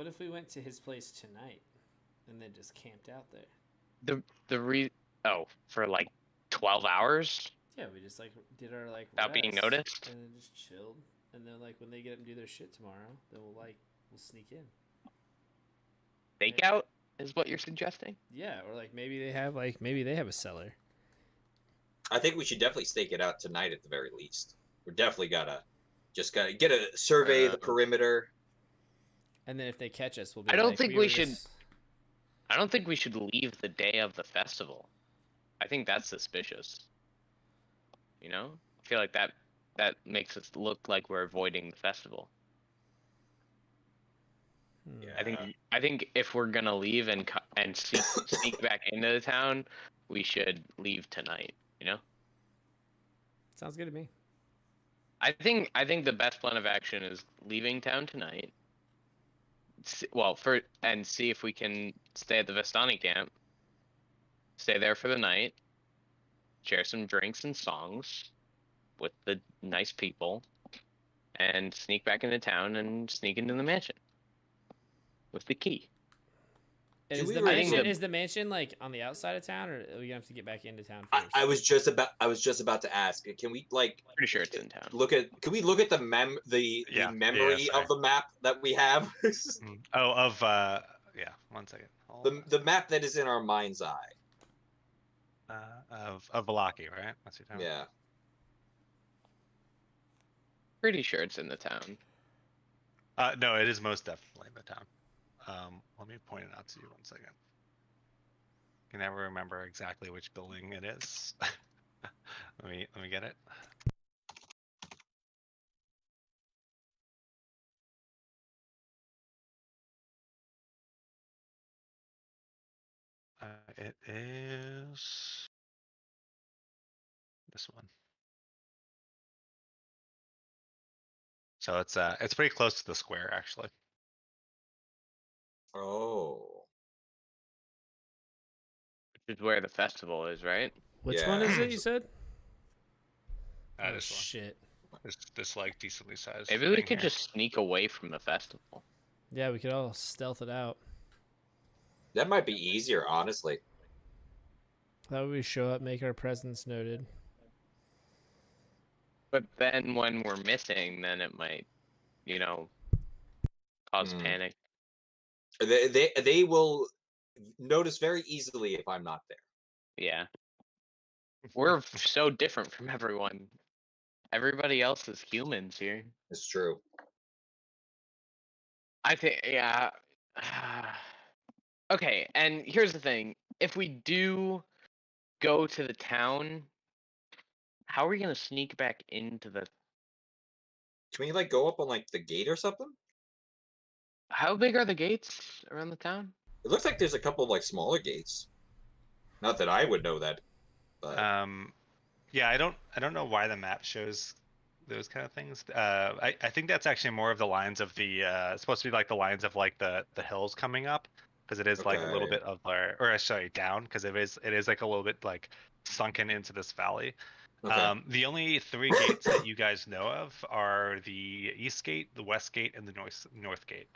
Speaker 4: if we went to his place tonight and then just camped out there?
Speaker 2: For like 12 hours
Speaker 4: Yeah, we just like did our like
Speaker 2: without being
Speaker 4: rest
Speaker 2: noticed.
Speaker 4: and then just chilled, and then like when they get up and do their shit tomorrow, then we'll sneak in.
Speaker 2: Fake out is what you're suggesting?
Speaker 4: Yeah, or like maybe they have a cellar.
Speaker 1: I think we should definitely stake it out tonight at the very least. We're definitely gotta get a survey the perimeter.
Speaker 4: And then if they catch us, we'll be
Speaker 2: I don't
Speaker 4: like,
Speaker 2: think
Speaker 4: we
Speaker 2: we
Speaker 4: were
Speaker 2: should.
Speaker 4: just-
Speaker 2: I don't think we should leave the day of the festival. I think that's suspicious. You know, I feel like that makes us look like we're avoiding the festival.
Speaker 1: Yeah.
Speaker 2: I think if we're gonna leave and sneak back into the town, we should leave tonight. You know.
Speaker 4: Sounds good to me.
Speaker 2: I think the best plan of action is leaving town tonight. And see if we can stay at the Vestani camp. Stay there for the night. Share some drinks and songs with the nice people, and sneak back into town and sneak into the mansion with the key.
Speaker 4: And
Speaker 1: Do
Speaker 4: is
Speaker 1: we
Speaker 4: the
Speaker 1: really
Speaker 4: mansion
Speaker 1: need-
Speaker 4: is the mansion like on the outside of town, or are we gonna have to get back into town first?
Speaker 1: I was just about to ask. Can we
Speaker 2: Pretty sure it's in town.
Speaker 1: Can we look at the memory
Speaker 3: sorry.
Speaker 1: of the map that we have?
Speaker 3: Yeah, 1 second. Hold on.
Speaker 1: the map that is in our mind's eye.
Speaker 3: Of Valaki, right? That's your time.
Speaker 1: Yeah.
Speaker 2: Pretty sure it's in the town.
Speaker 3: No, it is most definitely in the town. Let me point it out to you 1 second. Can never remember exactly which building it is. let me get it. It is this one. So it's pretty close to the square actually.
Speaker 1: Oh.
Speaker 2: Which is where the festival is, right?
Speaker 4: Which
Speaker 1: Yeah.
Speaker 4: one is it? You said? Oh
Speaker 3: This one.
Speaker 4: shit!
Speaker 3: This like decently sized.
Speaker 2: Maybe we
Speaker 3: thing
Speaker 2: could
Speaker 3: here.
Speaker 2: just sneak away from the festival.
Speaker 4: Yeah, we could all stealth it out.
Speaker 1: That might be easier, honestly.
Speaker 4: That way we show up, make our presence noted.
Speaker 2: But then when we're missing, then it might, cause
Speaker 1: Hmm.
Speaker 2: panic.
Speaker 1: They will notice very easily if I'm not there.
Speaker 2: Yeah. We're so different from everyone. Everybody else is humans here.
Speaker 1: It's true.
Speaker 2: I think, yeah. Okay, and here's the thing. If we do go to the town, how are we gonna sneak back into the...
Speaker 1: Can we go up on the gate or something?
Speaker 2: How big are the gates around the town?
Speaker 1: It looks like there's a couple of smaller gates. Not that I would know that, but
Speaker 3: Yeah, I don't know why the map shows those kind of things. I think that's actually more of the lines of the it's supposed to be the lines of the hills coming up, because it is a little
Speaker 1: Okay.
Speaker 3: bit of down, because it is a little bit sunken into this valley.
Speaker 1: okay.
Speaker 3: The only 3 gates that you guys know of are the east gate, the west gate, and the north gate.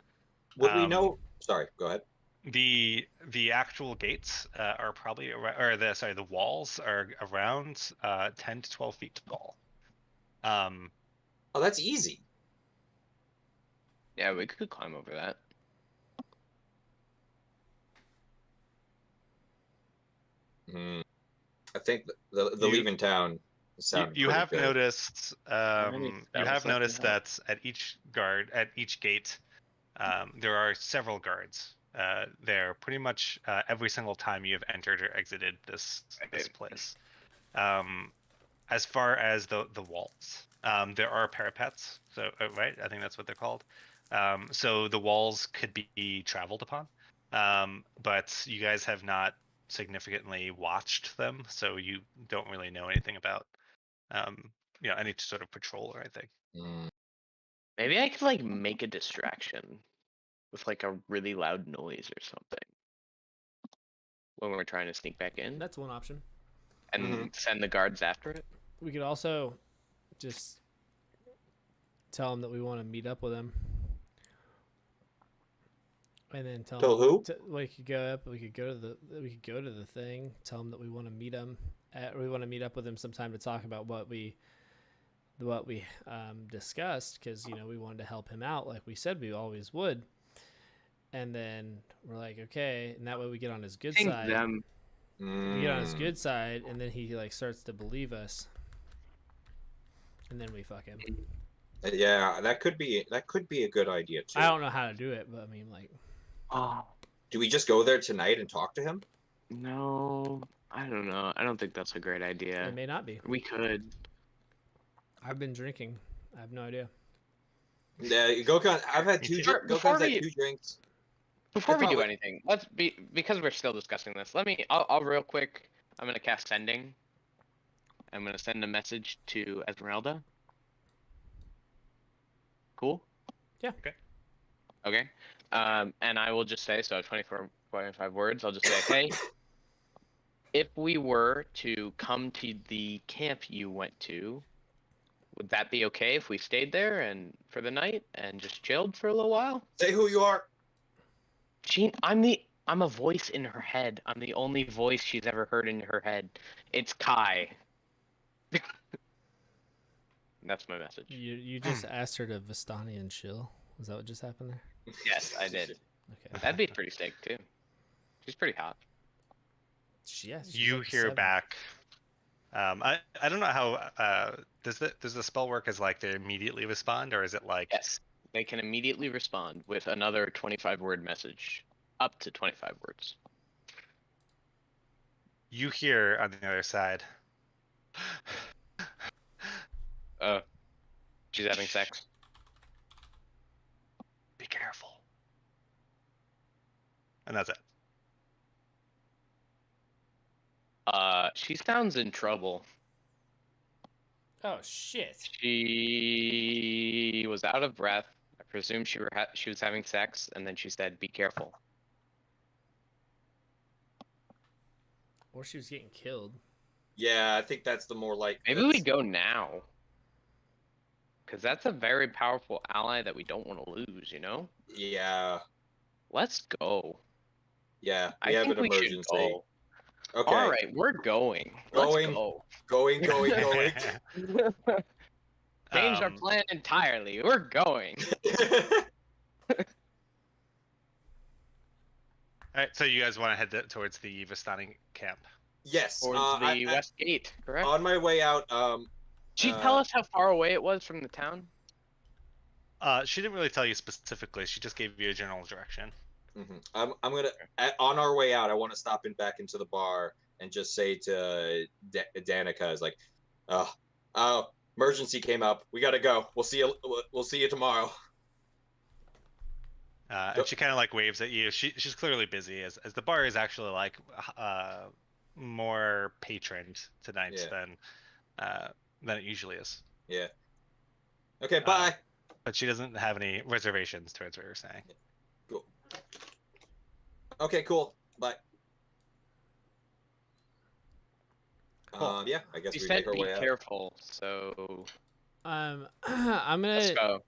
Speaker 1: Would we know? Sorry, go ahead.
Speaker 3: The actual gates are probably the walls are around 10 to 12 feet tall.
Speaker 1: Oh, that's easy.
Speaker 2: Yeah, we could climb over that.
Speaker 1: Hmm. I think the leaving town sound.
Speaker 3: You
Speaker 1: pretty
Speaker 3: have
Speaker 1: good.
Speaker 3: noticed
Speaker 2: many spells I can
Speaker 3: that at each gate there are several guards there pretty much every single time you have entered or exited this place. As far as the walls, there are parapets, so right, I think that's what they're called. So the walls could be traveled upon, but you guys have not significantly watched them, so you don't really know anything about any sort of patrol or anything.
Speaker 1: Hmm.
Speaker 2: Maybe I could make a distraction with a really loud noise or something when we're trying to sneak back in.
Speaker 4: That's one option.
Speaker 2: and send the guards after it.
Speaker 4: We could also just tell him that we want to meet up with him. And then
Speaker 1: Tell who?
Speaker 4: We could go up. We could go to the thing. Tell him that we want to meet him. We want to meet up with him sometime to talk about what we discussed, because we wanted to help him out like we said we always would. And then we're like, okay, and that way we get on his good side. We get on his good side, and then he like starts to believe us, and then we fuck him.
Speaker 1: Yeah, that could be a good idea too.
Speaker 4: I don't know how to do it, but I mean, like,
Speaker 1: do we just go there tonight and talk to him?
Speaker 2: No, I don't know. I don't think that's a great idea.
Speaker 4: it may not be.
Speaker 2: We could.
Speaker 4: I've been drinking. I have no idea.
Speaker 1: Yeah, Gokhan. I've had two. Gokhan's had 2 drinks.
Speaker 2: Before we do anything, because we're still discussing this. I'll real quick. I'm gonna cast sending. I'm gonna send a message to Esmeralda. Cool.
Speaker 4: Yeah.
Speaker 2: Okay. And I will just say, so 25 words. I'll just say, hey, if we were to come to the camp you went to, would that be okay if we stayed there and for the night and just chilled for a little while?
Speaker 1: Say who you are.
Speaker 2: I'm a voice in her head. I'm the only voice she's ever heard in her head. It's Kai. That's my message.
Speaker 4: You just asked her to Vistani and chill. Is that what just happened there?
Speaker 2: Yes, I did.
Speaker 4: Okay.
Speaker 2: That'd be pretty sick too. She's pretty hot.
Speaker 4: Yes.
Speaker 3: You
Speaker 4: like
Speaker 3: hear
Speaker 4: 7.
Speaker 3: back. I don't know how does the spell work as like they immediately respond, or is it like
Speaker 2: Yes, they can immediately respond with another 25-word message, up to 25 words.
Speaker 3: you hear on the other side?
Speaker 2: She's having sex.
Speaker 3: Be careful. And that's it.
Speaker 2: She sounds in trouble.
Speaker 4: Oh shit.
Speaker 2: She was out of breath. I presume she was having sex, and then she said, "Be careful."
Speaker 4: Or she was getting killed.
Speaker 1: Yeah, I think that's the more like.
Speaker 2: Maybe we go now. Because that's a very powerful ally that we don't want to lose,
Speaker 1: Yeah.
Speaker 2: Let's go.
Speaker 1: Yeah.
Speaker 2: I
Speaker 1: have
Speaker 2: think
Speaker 1: an
Speaker 2: we should
Speaker 1: emergency.
Speaker 2: go.
Speaker 1: Okay.
Speaker 2: All right, we're going. Let's go.
Speaker 1: Going.
Speaker 2: Changed our plan entirely. We're going.
Speaker 3: All right, so you guys want to head towards the Vistani camp?
Speaker 1: Yes.
Speaker 2: Towards the west gate, correct?
Speaker 1: On my way out,
Speaker 2: Did she tell us how far away it was from the town?
Speaker 3: She didn't really tell you specifically. She just gave you a general direction.
Speaker 1: I'm gonna on our way out. I want to stop back into the bar and just say to Danica, "Is like, oh, emergency came up. We gotta go. We'll see you tomorrow."
Speaker 3: And she kind of like waves at you. She's clearly busy, as the bar is actually like more patroned tonight than it usually is.
Speaker 1: Yeah. Okay. Bye.
Speaker 3: But she doesn't have any reservations towards what you're saying.
Speaker 1: Cool. Okay. Cool. Bye.
Speaker 3: Cool.
Speaker 1: Yeah. I guess
Speaker 2: You
Speaker 1: we
Speaker 2: said
Speaker 1: make our
Speaker 2: be
Speaker 1: way out.
Speaker 2: careful, so
Speaker 4: I'm gonna
Speaker 2: let's go.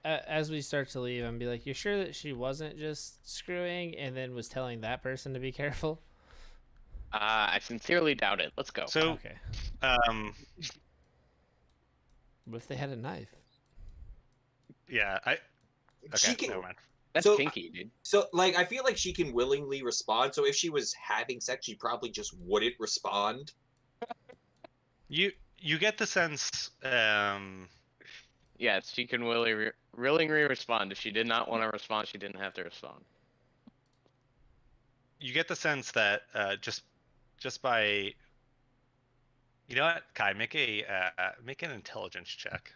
Speaker 4: as we start to leave, I'm gonna be like, "You sure that she wasn't just screwing and then was telling that person to be careful?"
Speaker 2: I sincerely doubt it. Let's go.
Speaker 3: So,
Speaker 4: Okay. What if they had a knife?
Speaker 3: yeah,
Speaker 1: She can.
Speaker 3: never mind.
Speaker 2: That's
Speaker 1: so-
Speaker 2: kinky, dude.
Speaker 1: So, like, I feel like she can willingly respond. So, if she was having sex, she probably just wouldn't respond.
Speaker 3: You get the sense.
Speaker 2: Yes, she can willingly respond. If she did not want to respond, she didn't have to respond.
Speaker 3: You get the sense that just by. You know what, Kai? Make an intelligence check.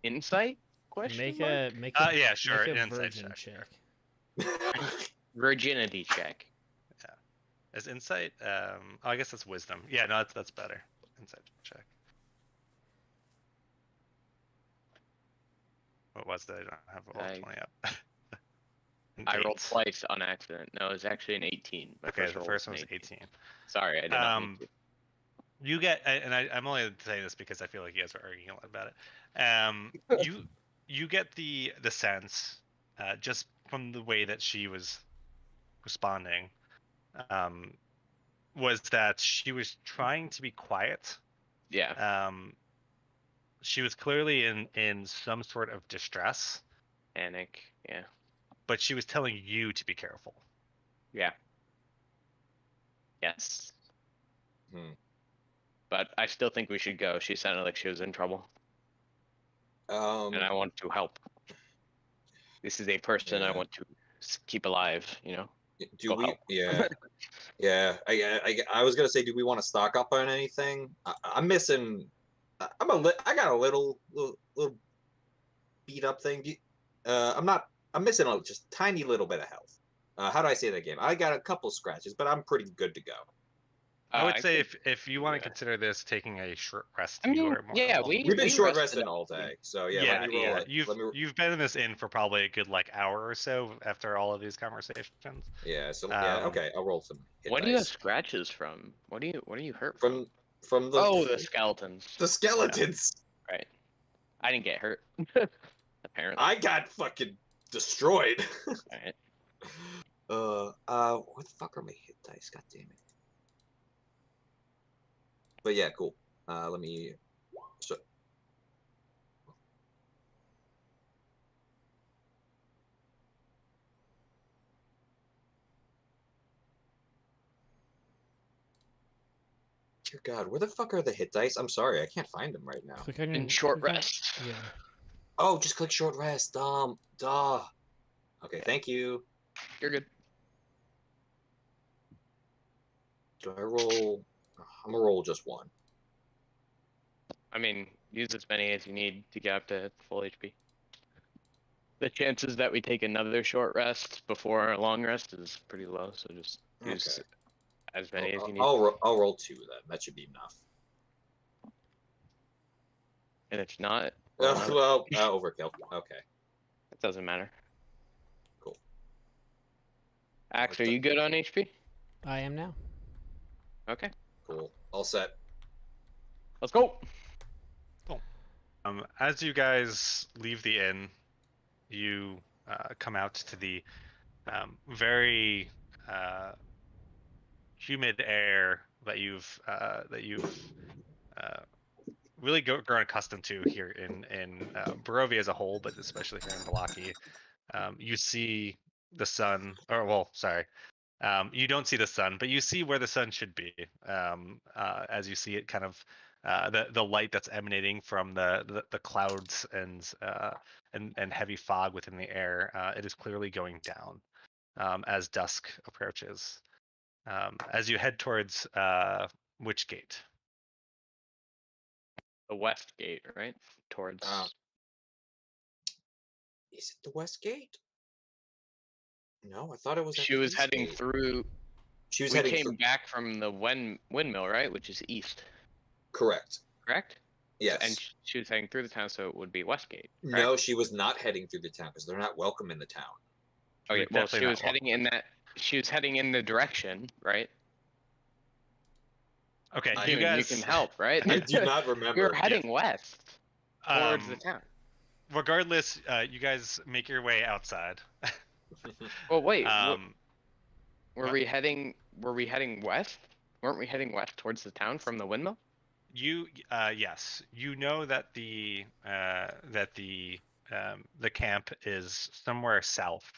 Speaker 2: Insight? Question
Speaker 4: Make
Speaker 2: mark?
Speaker 3: Yeah, sure,
Speaker 4: Make a
Speaker 3: an insight
Speaker 4: virgin
Speaker 3: check.
Speaker 2: Virginity check.
Speaker 3: As insight, I guess that's wisdom. Yeah, no, that's better. Insight check. What was that? I don't have a roll 20 up.
Speaker 2: I rolled twice on accident. No, it was actually an 18. My
Speaker 3: Okay, the
Speaker 2: roll
Speaker 3: first
Speaker 2: was
Speaker 3: one
Speaker 2: an
Speaker 3: was 18.
Speaker 2: Sorry, I did not mean to.
Speaker 3: You get, and I'm only saying this because I feel like you guys are arguing a lot about it. You get the sense, just from the way that she was responding, was that she was trying to be quiet.
Speaker 2: Yeah.
Speaker 3: She was clearly in some sort of distress.
Speaker 2: Panic. Yeah.
Speaker 3: But she was telling you to be careful.
Speaker 2: Yeah. Yes.
Speaker 1: Hmm.
Speaker 2: But I still think we should go. She sounded like she was in trouble. And I want to help. This is a person I want to keep alive, you know?
Speaker 1: Do we? Help. Yeah. Yeah. I was going to say, do we want to stock up on anything? I'm missing. I got a little beat up thing. I'm missing a just tiny little bit of health. How do I say that game? I got a couple scratches, but I'm pretty good to go.
Speaker 3: I would say if you want to consider this taking a short rest,
Speaker 2: I mean,
Speaker 3: you are more
Speaker 1: we've been short resting all day, so yeah. Let me roll it.
Speaker 3: You've been in this inn for probably a good hour or so after all of these conversations.
Speaker 1: Yeah. So okay, I'll roll some.
Speaker 2: What do you have scratches from? What do you hurt from?
Speaker 1: From the
Speaker 2: the skeletons.
Speaker 1: The skeletons.
Speaker 2: Yeah. Right. I didn't get hurt. Apparently.
Speaker 1: I got fucking destroyed.
Speaker 2: Alright.
Speaker 1: What the fuck are my hit dice? God damn it. But yeah, cool. Let me. Dear God, where the fuck are the hit dice? I'm sorry, I can't find them right now.
Speaker 4: Click on
Speaker 2: in short rest.
Speaker 4: Yeah.
Speaker 1: Oh, just click short rest. Duh. Okay, thank you.
Speaker 2: You're good.
Speaker 1: Do I roll? I'm gonna roll just one.
Speaker 2: I mean, use as many as you need to get up to full HP. The chances that we take another short rest before our long rest is pretty low, so just use as many as you need.
Speaker 1: I'll roll 2 then. That should be enough.
Speaker 2: And if not,
Speaker 1: overkill. Okay.
Speaker 2: It doesn't matter.
Speaker 1: Cool.
Speaker 2: Axe, are you good on HP?
Speaker 4: I am now.
Speaker 2: Okay.
Speaker 1: Cool. All set.
Speaker 2: Let's go.
Speaker 3: Cool. As you guys leave the inn, you come out to the very humid air that you've really grown accustomed to here in Barovia as a whole, but especially here in Balaki. You see the sun, you don't see the sun, but you see where the sun should be. As you see it kind of the light that's emanating from the clouds and heavy fog within the air, it is clearly going down as dusk approaches. As you head towards which gate?
Speaker 2: The west gate, right? Towards.
Speaker 1: Is it the west gate? No, I thought it was.
Speaker 2: She was heading
Speaker 1: gate.
Speaker 2: Through.
Speaker 1: She was
Speaker 2: we
Speaker 1: heading
Speaker 2: came back from the windmill, right? Which is east.
Speaker 1: Correct.
Speaker 2: Correct?
Speaker 1: Yes.
Speaker 2: And she was heading through the town, so it would be Westgate.
Speaker 1: Correct? No, she was not heading through the town because they're not welcome in the town.
Speaker 2: Okay, well, she was heading in that. She was heading in the direction, right?
Speaker 3: Okay,
Speaker 2: you can help, right?
Speaker 1: I do not remember.
Speaker 2: You're heading west towards the town.
Speaker 3: Regardless, you guys make your way outside.
Speaker 2: Well, wait. Were we heading west? Weren't we heading west towards the town from the windmill?
Speaker 3: Yes. You know that the camp is somewhere south.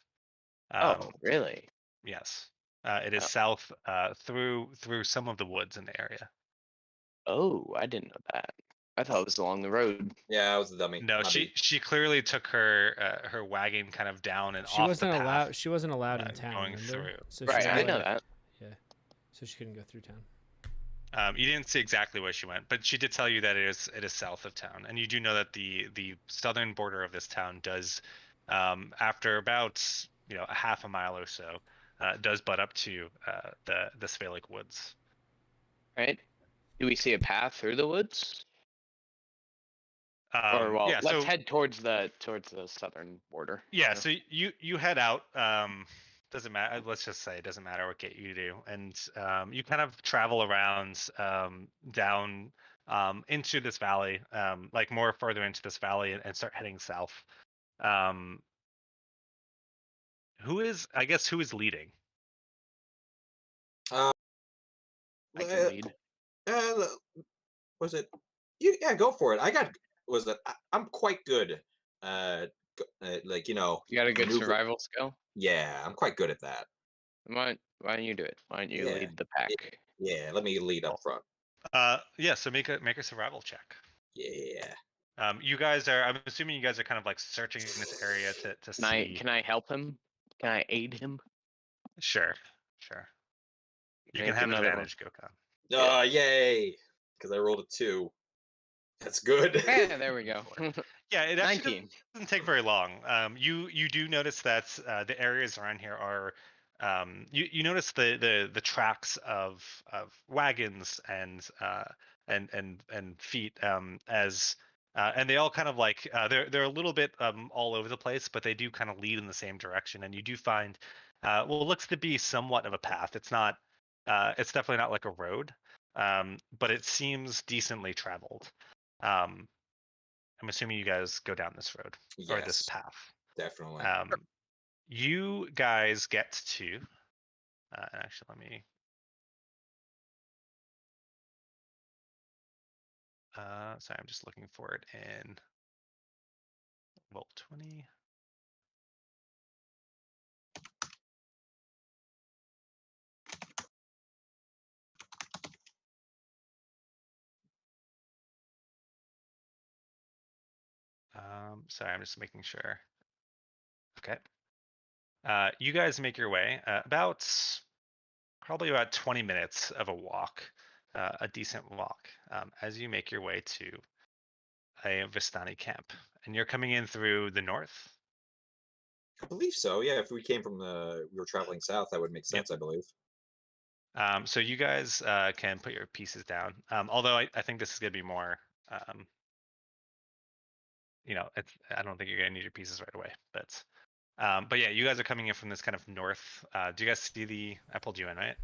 Speaker 2: Oh, really?
Speaker 3: Yes. It is south through some of the woods in the area.
Speaker 2: Oh, I didn't know that. I thought it was along the road.
Speaker 1: Yeah, I was a dummy.
Speaker 3: No, she clearly took her wagon kind of down and
Speaker 4: she
Speaker 3: off
Speaker 4: wasn't
Speaker 3: the path,
Speaker 4: allowed. She wasn't allowed in town.
Speaker 3: Going
Speaker 4: remember?
Speaker 3: through.
Speaker 4: So
Speaker 2: right, I know that.
Speaker 4: Yeah, so she couldn't go through town.
Speaker 3: You didn't see exactly where she went, but she did tell you that it is south of town, and you do know that the southern border of this town does, after about a half a mile or so, does butt up to the Sphalic woods.
Speaker 2: Right. Do we see a path through the woods? Let's head towards the southern border.
Speaker 3: Yeah. So you head out. doesn't matter. Let's just say it doesn't matter what gate you do, and you kind of travel around down into this valley, like more further into this valley, and start heading south. Who is leading?
Speaker 1: Uh,
Speaker 2: I can lead.
Speaker 1: Was it? Yeah, go for it. I'm quite good. Like
Speaker 2: You got a good
Speaker 1: maneuver.
Speaker 2: survival skill.
Speaker 1: Yeah, I'm quite good at that.
Speaker 2: Why don't you do it? Why don't you
Speaker 1: Yeah.
Speaker 2: lead the pack?
Speaker 1: Yeah, let me lead up front.
Speaker 3: Yeah. So make a survival check.
Speaker 1: Yeah.
Speaker 3: You guys are. I'm assuming you guys are kind of like searching this area to see.
Speaker 2: Can I help him? Can I aid him?
Speaker 3: Sure. You can have advantage, Gokhan.
Speaker 1: Oh, yay! Because I rolled a 2. That's good.
Speaker 2: Yeah, there we go.
Speaker 3: Yeah, it actually
Speaker 2: 19.
Speaker 3: doesn't take very long. You do notice that the areas around here are. You notice the tracks of wagons and feet as and they all kind of like they're a little bit all over the place, but they do kind of lead in the same direction. And you do find it looks to be somewhat of a path. It's not. It's definitely not like a road, but it seems decently traveled. I'm assuming you guys go down this road or this
Speaker 1: Yes,
Speaker 3: path.
Speaker 1: definitely.
Speaker 3: You guys get to. Actually, let me. Sorry, I'm just looking for it in Vault 20. Sorry, I'm just making sure. Okay. You guys make your way probably about 20 minutes of a walk, a decent walk, as you make your way to a Vistani camp, and you're coming in through the north.
Speaker 1: I believe so. Yeah, if we came from we were traveling south, that would make sense. I believe.
Speaker 3: So you guys can put your pieces down. Although I think this is gonna be more. I don't think you're gonna need your pieces right away, but yeah, you guys are coming in from this kind of north. Do you guys see I pulled you in, right?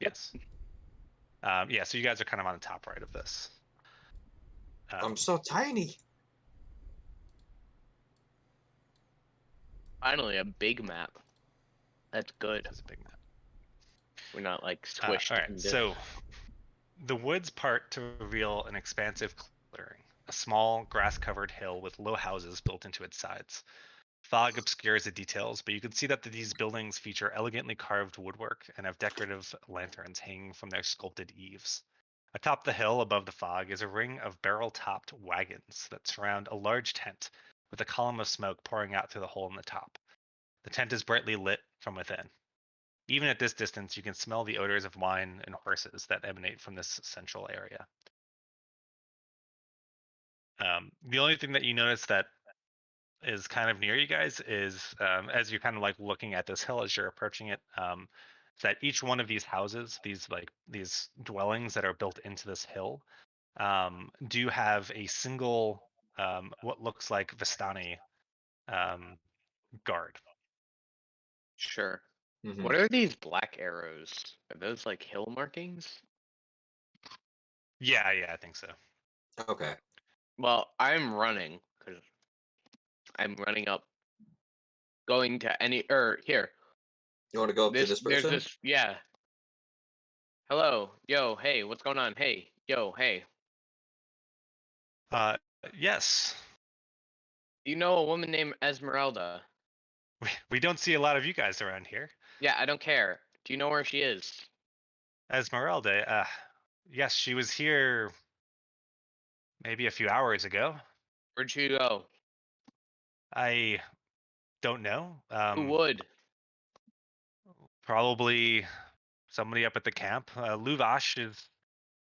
Speaker 3: Yes. Yeah, so you guys are kind of on the top right of this.
Speaker 1: I'm so tiny.
Speaker 2: Finally, a big map. That's good.
Speaker 3: It's a big map.
Speaker 2: We're not like squished.
Speaker 3: All right, so the woods part to reveal an expansive clearing, a small grass-covered hill with low houses built into its sides. Fog obscures the details, but you can see that these buildings feature elegantly carved woodwork and have decorative lanterns hanging from their sculpted eaves. Atop the hill above the fog is a ring of barrel-topped wagons that surround a large tent with a column of smoke pouring out through the hole in the top. The tent is brightly lit from within. Even at this distance, you can smell the odors of wine and horses that emanate from this central area. The only thing that you notice that is kind of near you guys is as you're kind of like looking at this hill as you're approaching it, that each one of these houses, these dwellings that are built into this hill, do have a single what looks like Vistani guard.
Speaker 2: Sure. Mm-hmm. What are these black arrows? Are those like hill markings?
Speaker 3: Yeah, I think so.
Speaker 1: Okay.
Speaker 2: Well, I'm running because I'm running up, going to here.
Speaker 1: You want to go up to this person?
Speaker 2: There's this, yeah. Hello, yo, hey, what's going on? Hey, yo, hey.
Speaker 3: Yes.
Speaker 2: You know a woman named Esmeralda?
Speaker 3: We don't see a lot of you guys around here.
Speaker 2: Yeah, I don't care. Do you know where she is?
Speaker 3: Esmeralda, yes, she was here maybe a few hours ago.
Speaker 2: Where'd she go?
Speaker 3: I don't know.
Speaker 2: Who would?
Speaker 3: Probably somebody up at the camp. Luvash is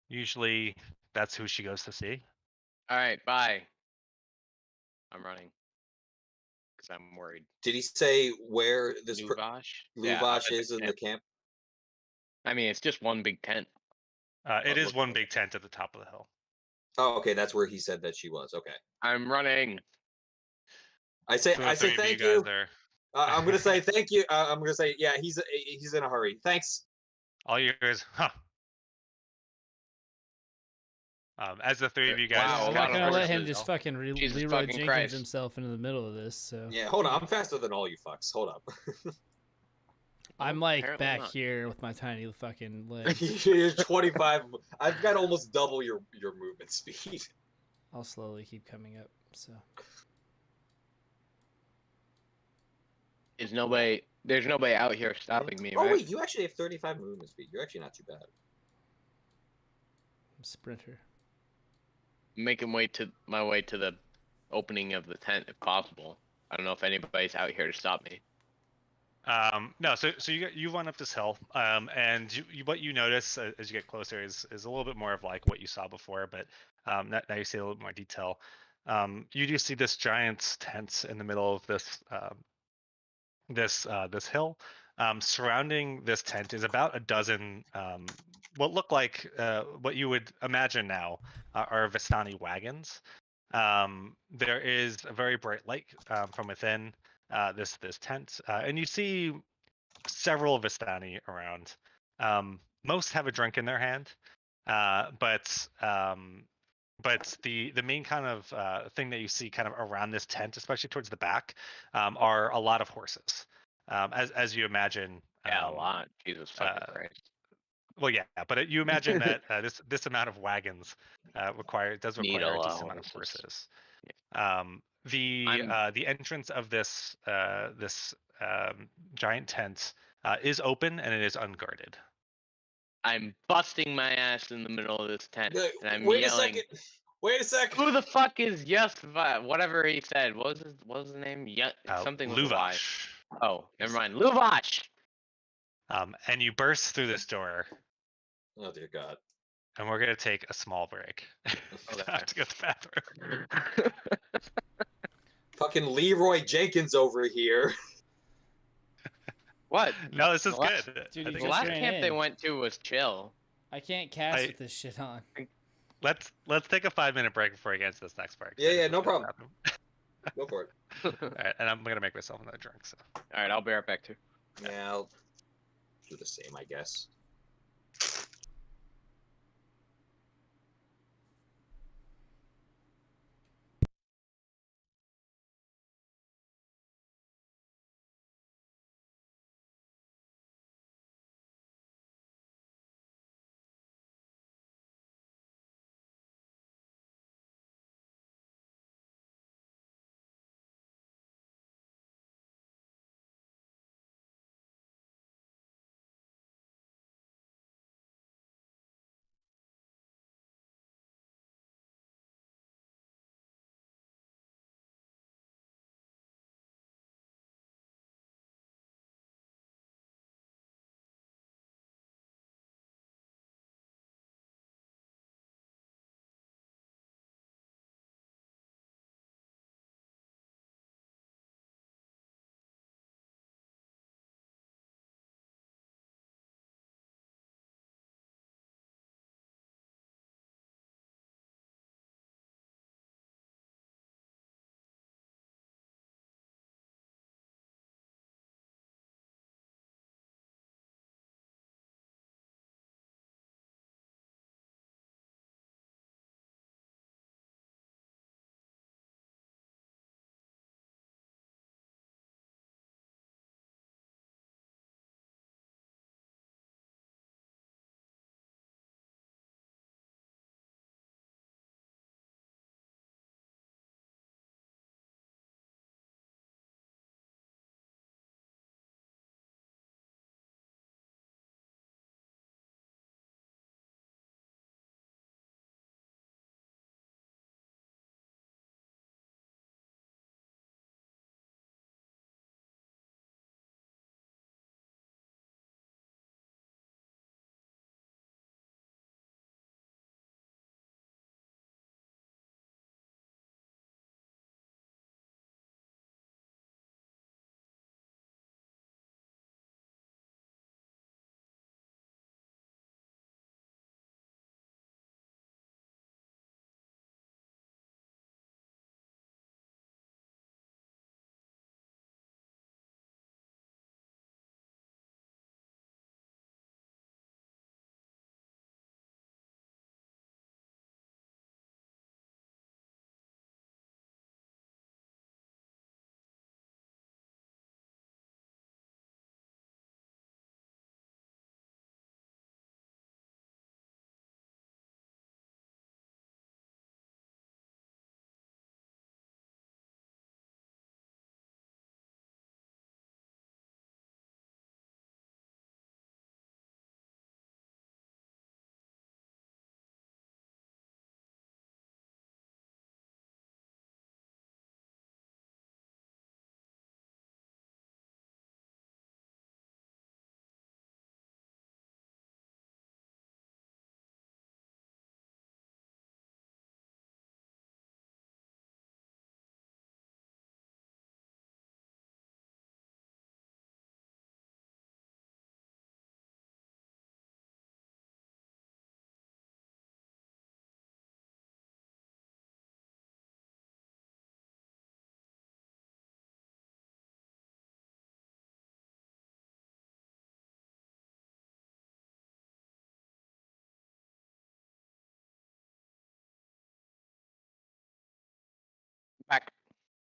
Speaker 3: usually, that's who she goes to see.
Speaker 2: All right, bye. I'm running because I'm worried.
Speaker 1: Did he say where this
Speaker 2: Luvash
Speaker 1: is in the camp?
Speaker 2: I mean, it's just one big tent.
Speaker 3: It is one big tent at the top of the hill.
Speaker 1: Oh, okay, that's where he said that she was. Okay.
Speaker 2: I'm running.
Speaker 1: I say thank you. I'm gonna say thank you. I'm gonna say yeah. He's in a hurry. Thanks.
Speaker 3: All yours, huh? As the three of you guys,
Speaker 2: Wow,
Speaker 4: I'm
Speaker 2: a
Speaker 4: not
Speaker 2: lot of
Speaker 4: gonna let him
Speaker 2: horses.
Speaker 4: just fucking
Speaker 2: Jesus
Speaker 4: Leroy
Speaker 2: fucking
Speaker 4: Jenkins
Speaker 2: Christ.
Speaker 4: himself into the middle of this. So
Speaker 1: Yeah, hold on. I'm faster than all you fucks. Hold up.
Speaker 4: I'm like
Speaker 2: apparently
Speaker 4: back
Speaker 2: not.
Speaker 4: here with my tiny fucking legs.
Speaker 1: You're 25. I've got almost double your movement speed.
Speaker 4: I'll slowly keep coming up. So
Speaker 2: There's nobody out here stopping me,
Speaker 1: Oh
Speaker 2: right?
Speaker 1: wait, you actually have 35 movement speed. You're actually not too bad.
Speaker 4: I'm a sprinter.
Speaker 2: Making my way to the opening of the tent if possible. I don't know if anybody's out here to stop me.
Speaker 3: No, so you run up this hill, and what you notice as you get closer is a little bit more of like what you saw before, but now you see a little bit more detail. You do see this giant tent in the middle of this hill. Surrounding this tent is about a dozen what look like what you would imagine now are Vistani wagons. There is a very bright light from within this tent, and you see several Vistani around. Most have a drink in their hand, but the main kind of thing that you see kind of around this tent, especially towards the back, are a lot of horses. As you imagine.
Speaker 2: Yeah, a lot. Jesus fucking
Speaker 3: uh,
Speaker 2: Christ.
Speaker 3: Well, yeah, but you imagine that this amount of wagons does
Speaker 2: Need
Speaker 3: require
Speaker 2: a
Speaker 3: a
Speaker 2: lot
Speaker 3: decent
Speaker 2: of
Speaker 3: amount of
Speaker 2: horses.
Speaker 3: horses.
Speaker 2: I'm
Speaker 3: The entrance of this giant tent is open and it is unguarded.
Speaker 2: I'm busting my ass in the middle of this tent, and I'm
Speaker 1: Wait
Speaker 2: yelling.
Speaker 1: a second. Wait a second.
Speaker 2: Who the fuck is whatever he said? What was his name? Something with a Y.
Speaker 3: Luvash.
Speaker 2: Oh, never mind. Luvash.
Speaker 3: And you burst through this door,
Speaker 1: Oh dear God.
Speaker 3: and we're gonna take a small break.
Speaker 2: Okay.
Speaker 3: I have to go to the bathroom.
Speaker 1: Fucking Leroy Jenkins over here.
Speaker 2: What?
Speaker 3: No, this is
Speaker 2: The last-
Speaker 3: good.
Speaker 4: Dude,
Speaker 3: I
Speaker 4: you
Speaker 3: think
Speaker 2: The
Speaker 4: just
Speaker 3: it's
Speaker 2: last
Speaker 3: good.
Speaker 4: ran
Speaker 2: camp
Speaker 4: in.
Speaker 2: they went to was chill.
Speaker 4: I can't cast
Speaker 3: I-
Speaker 4: with this shit on.
Speaker 3: Let's take a 5-minute break before we get into this next part. 'Cause I
Speaker 1: Yeah,
Speaker 3: just
Speaker 1: yeah,
Speaker 3: have to
Speaker 1: no
Speaker 3: go to the
Speaker 1: problem.
Speaker 3: bathroom.
Speaker 1: Go for it.
Speaker 3: All right, and I'm gonna make myself another drink. So.
Speaker 2: All right, I'll be right back too.
Speaker 1: Yeah, I'll do the same, I guess.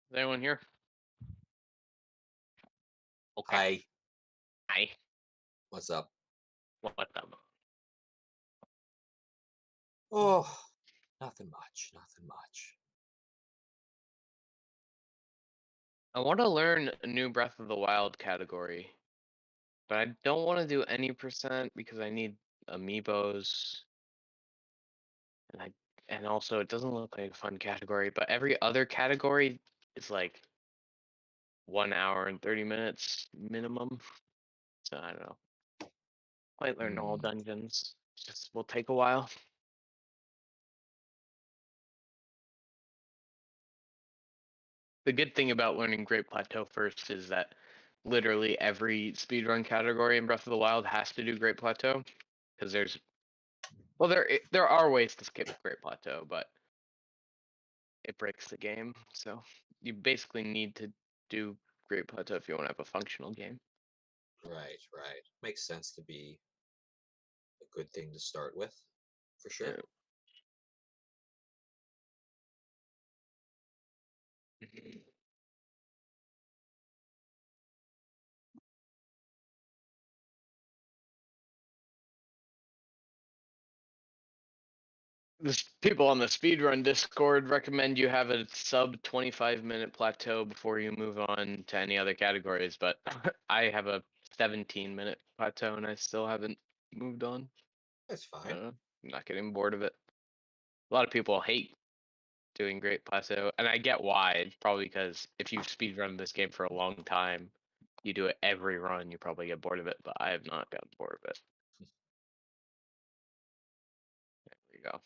Speaker 2: Is anyone here? Okay.
Speaker 1: Hi.
Speaker 2: Hi.
Speaker 1: What's up?
Speaker 2: What's up?
Speaker 1: Oh, nothing much. Nothing much.
Speaker 2: I want to learn a new Breath of the Wild category, but I don't want to do any percent because I need amiibos, and also it doesn't look like a fun category. But every other category is like 1 hour and 30 minutes minimum. So I don't know. Might learn all dungeons. Just will take a while. The good thing about learning Great Plateau first is that literally every speedrun category in Breath of the Wild has to do Great Plateau, because there are ways to skip Great Plateau, but it breaks the game. So you basically need to do Great Plateau if you want to have a functional game.
Speaker 1: Right. Makes sense to be a good thing to start with, for sure.
Speaker 2: Yeah. People on the speedrun Discord recommend you have a sub 25-minute plateau before you move on to any other categories, but I have a 17-minute plateau and I still haven't moved on.
Speaker 1: That's
Speaker 2: I
Speaker 1: fine.
Speaker 2: don't know. I'm not getting bored of it. A lot of people hate doing Great Plateau, and I get why. It's probably because if you've speedrun this game for a long time, you do it every run, you probably get bored of it, but I have not gotten bored of it. There you go.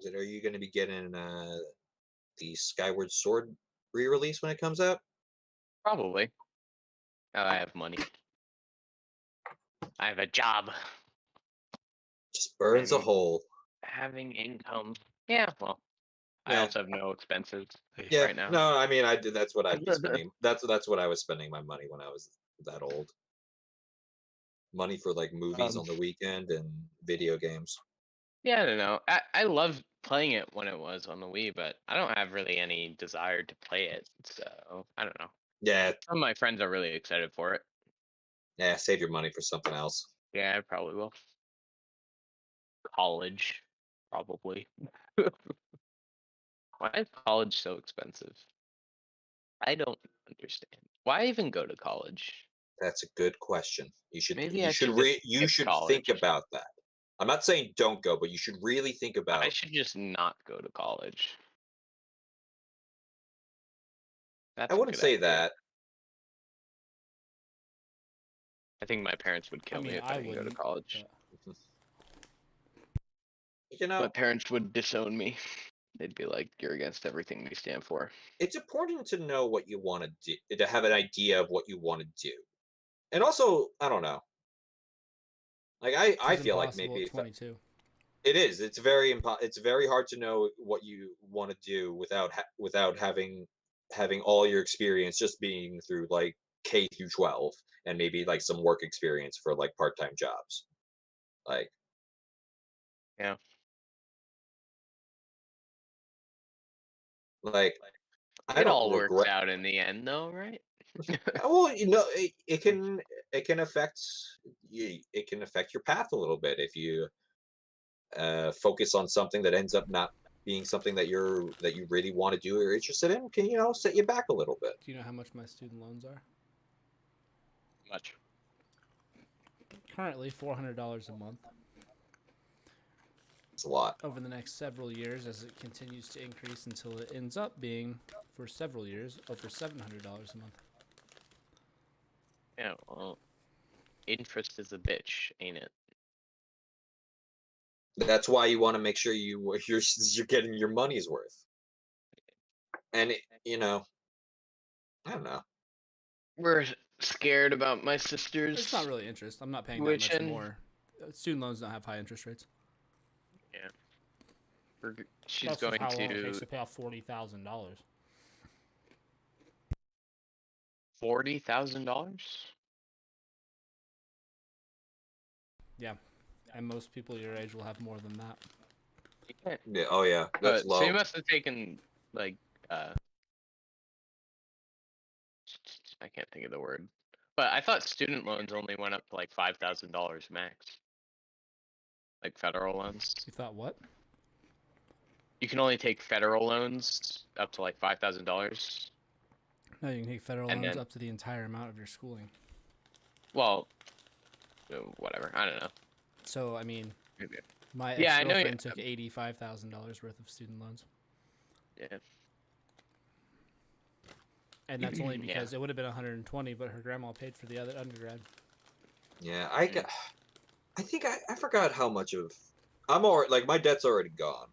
Speaker 1: Are you going to be getting the Skyward Sword re-release when it comes out?
Speaker 2: Probably. I have money. I have a job.
Speaker 1: Just burns a hole.
Speaker 2: Having income. Yeah, well, I
Speaker 1: Yeah.
Speaker 2: also have no expenses
Speaker 1: Yeah.
Speaker 2: right now.
Speaker 1: No, I mean, that's what I'd be spending. That's what I was spending my money when I was that old. Money for like movies on the weekend and video games.
Speaker 2: Yeah, I don't know. I loved playing it when it was on the Wii, but I don't have really any desire to play it, so I don't know.
Speaker 1: Yeah.
Speaker 2: Some of my friends are really excited for it.
Speaker 1: Yeah, save your money for something else.
Speaker 2: Yeah, I probably will. College, probably. Why is college so expensive? I don't understand. Why even go to college?
Speaker 1: That's a good question.
Speaker 2: Maybe I should just
Speaker 1: you
Speaker 2: skip
Speaker 1: should think
Speaker 2: college.
Speaker 1: about that. I'm not saying don't go, but you should really think
Speaker 2: I
Speaker 1: about.
Speaker 2: should just not go to college. That's
Speaker 1: I
Speaker 2: a
Speaker 1: wouldn't
Speaker 2: good
Speaker 1: say
Speaker 2: idea.
Speaker 1: that.
Speaker 2: I think my parents would kill me if I didn't go to college.
Speaker 1: But... You know,
Speaker 2: My parents would disown me. They'd be like, "You're against everything we stand for."
Speaker 1: it's important to know what you want to do, to have an idea of what you want to do, and also, I don't know. Like I feel like maybe
Speaker 4: at 22.
Speaker 1: it is. It's it's very hard to know what you want to do without having all your experience just being through like K through 12 and maybe like some work experience for like part-time jobs. Like
Speaker 2: Yeah.
Speaker 1: like I
Speaker 2: It
Speaker 1: don't
Speaker 2: all works
Speaker 1: regret.
Speaker 2: out in the end, though, right?
Speaker 1: Well, you know, it can affect it can affect your path a little bit if you focus on something that ends up not being something that you really want to do or interested in. Can set you back a little bit.
Speaker 4: Do you know how much my student loans are?
Speaker 2: Much.
Speaker 4: Currently $400 a month.
Speaker 1: It's a lot.
Speaker 4: Over the next several years, as it continues to increase until it ends up being, for several years, over $700 a month.
Speaker 2: Yeah, well, interest is a bitch, ain't it?
Speaker 1: That's why you want to make sure you're getting your money's worth. And I don't know.
Speaker 2: We're scared about my sister's.
Speaker 4: It's not really interest. I'm not paying that much more. Student loans don't have high interest rates.
Speaker 2: Yeah. She's
Speaker 4: That's
Speaker 2: going
Speaker 4: how long it
Speaker 2: to
Speaker 4: takes to pay off $40,000.
Speaker 2: $40,000.
Speaker 4: Yeah, and most people your age will have more than that.
Speaker 1: Yeah. Oh yeah, that's low.
Speaker 2: So you must have taken like I can't think of the word, but I thought student loans only went up to like $5,000 max, like federal loans.
Speaker 4: You thought what?
Speaker 2: You can only take federal loans up to like $5,000.
Speaker 4: No, you can take federal
Speaker 2: And
Speaker 4: loans
Speaker 2: then-
Speaker 4: up to the entire amount of your schooling.
Speaker 2: Well, whatever. I don't know.
Speaker 4: So I mean,
Speaker 2: Maybe.
Speaker 4: my
Speaker 2: Yeah, I know
Speaker 4: ex-girlfriend took $85,000 worth of student loans,
Speaker 2: Yeah.
Speaker 4: and that's only
Speaker 2: Yeah.
Speaker 4: because it would have been 120, but her grandma paid for the other undergrad.
Speaker 1: Yeah, I think I forgot how much of. I'm already like my debt's already gone.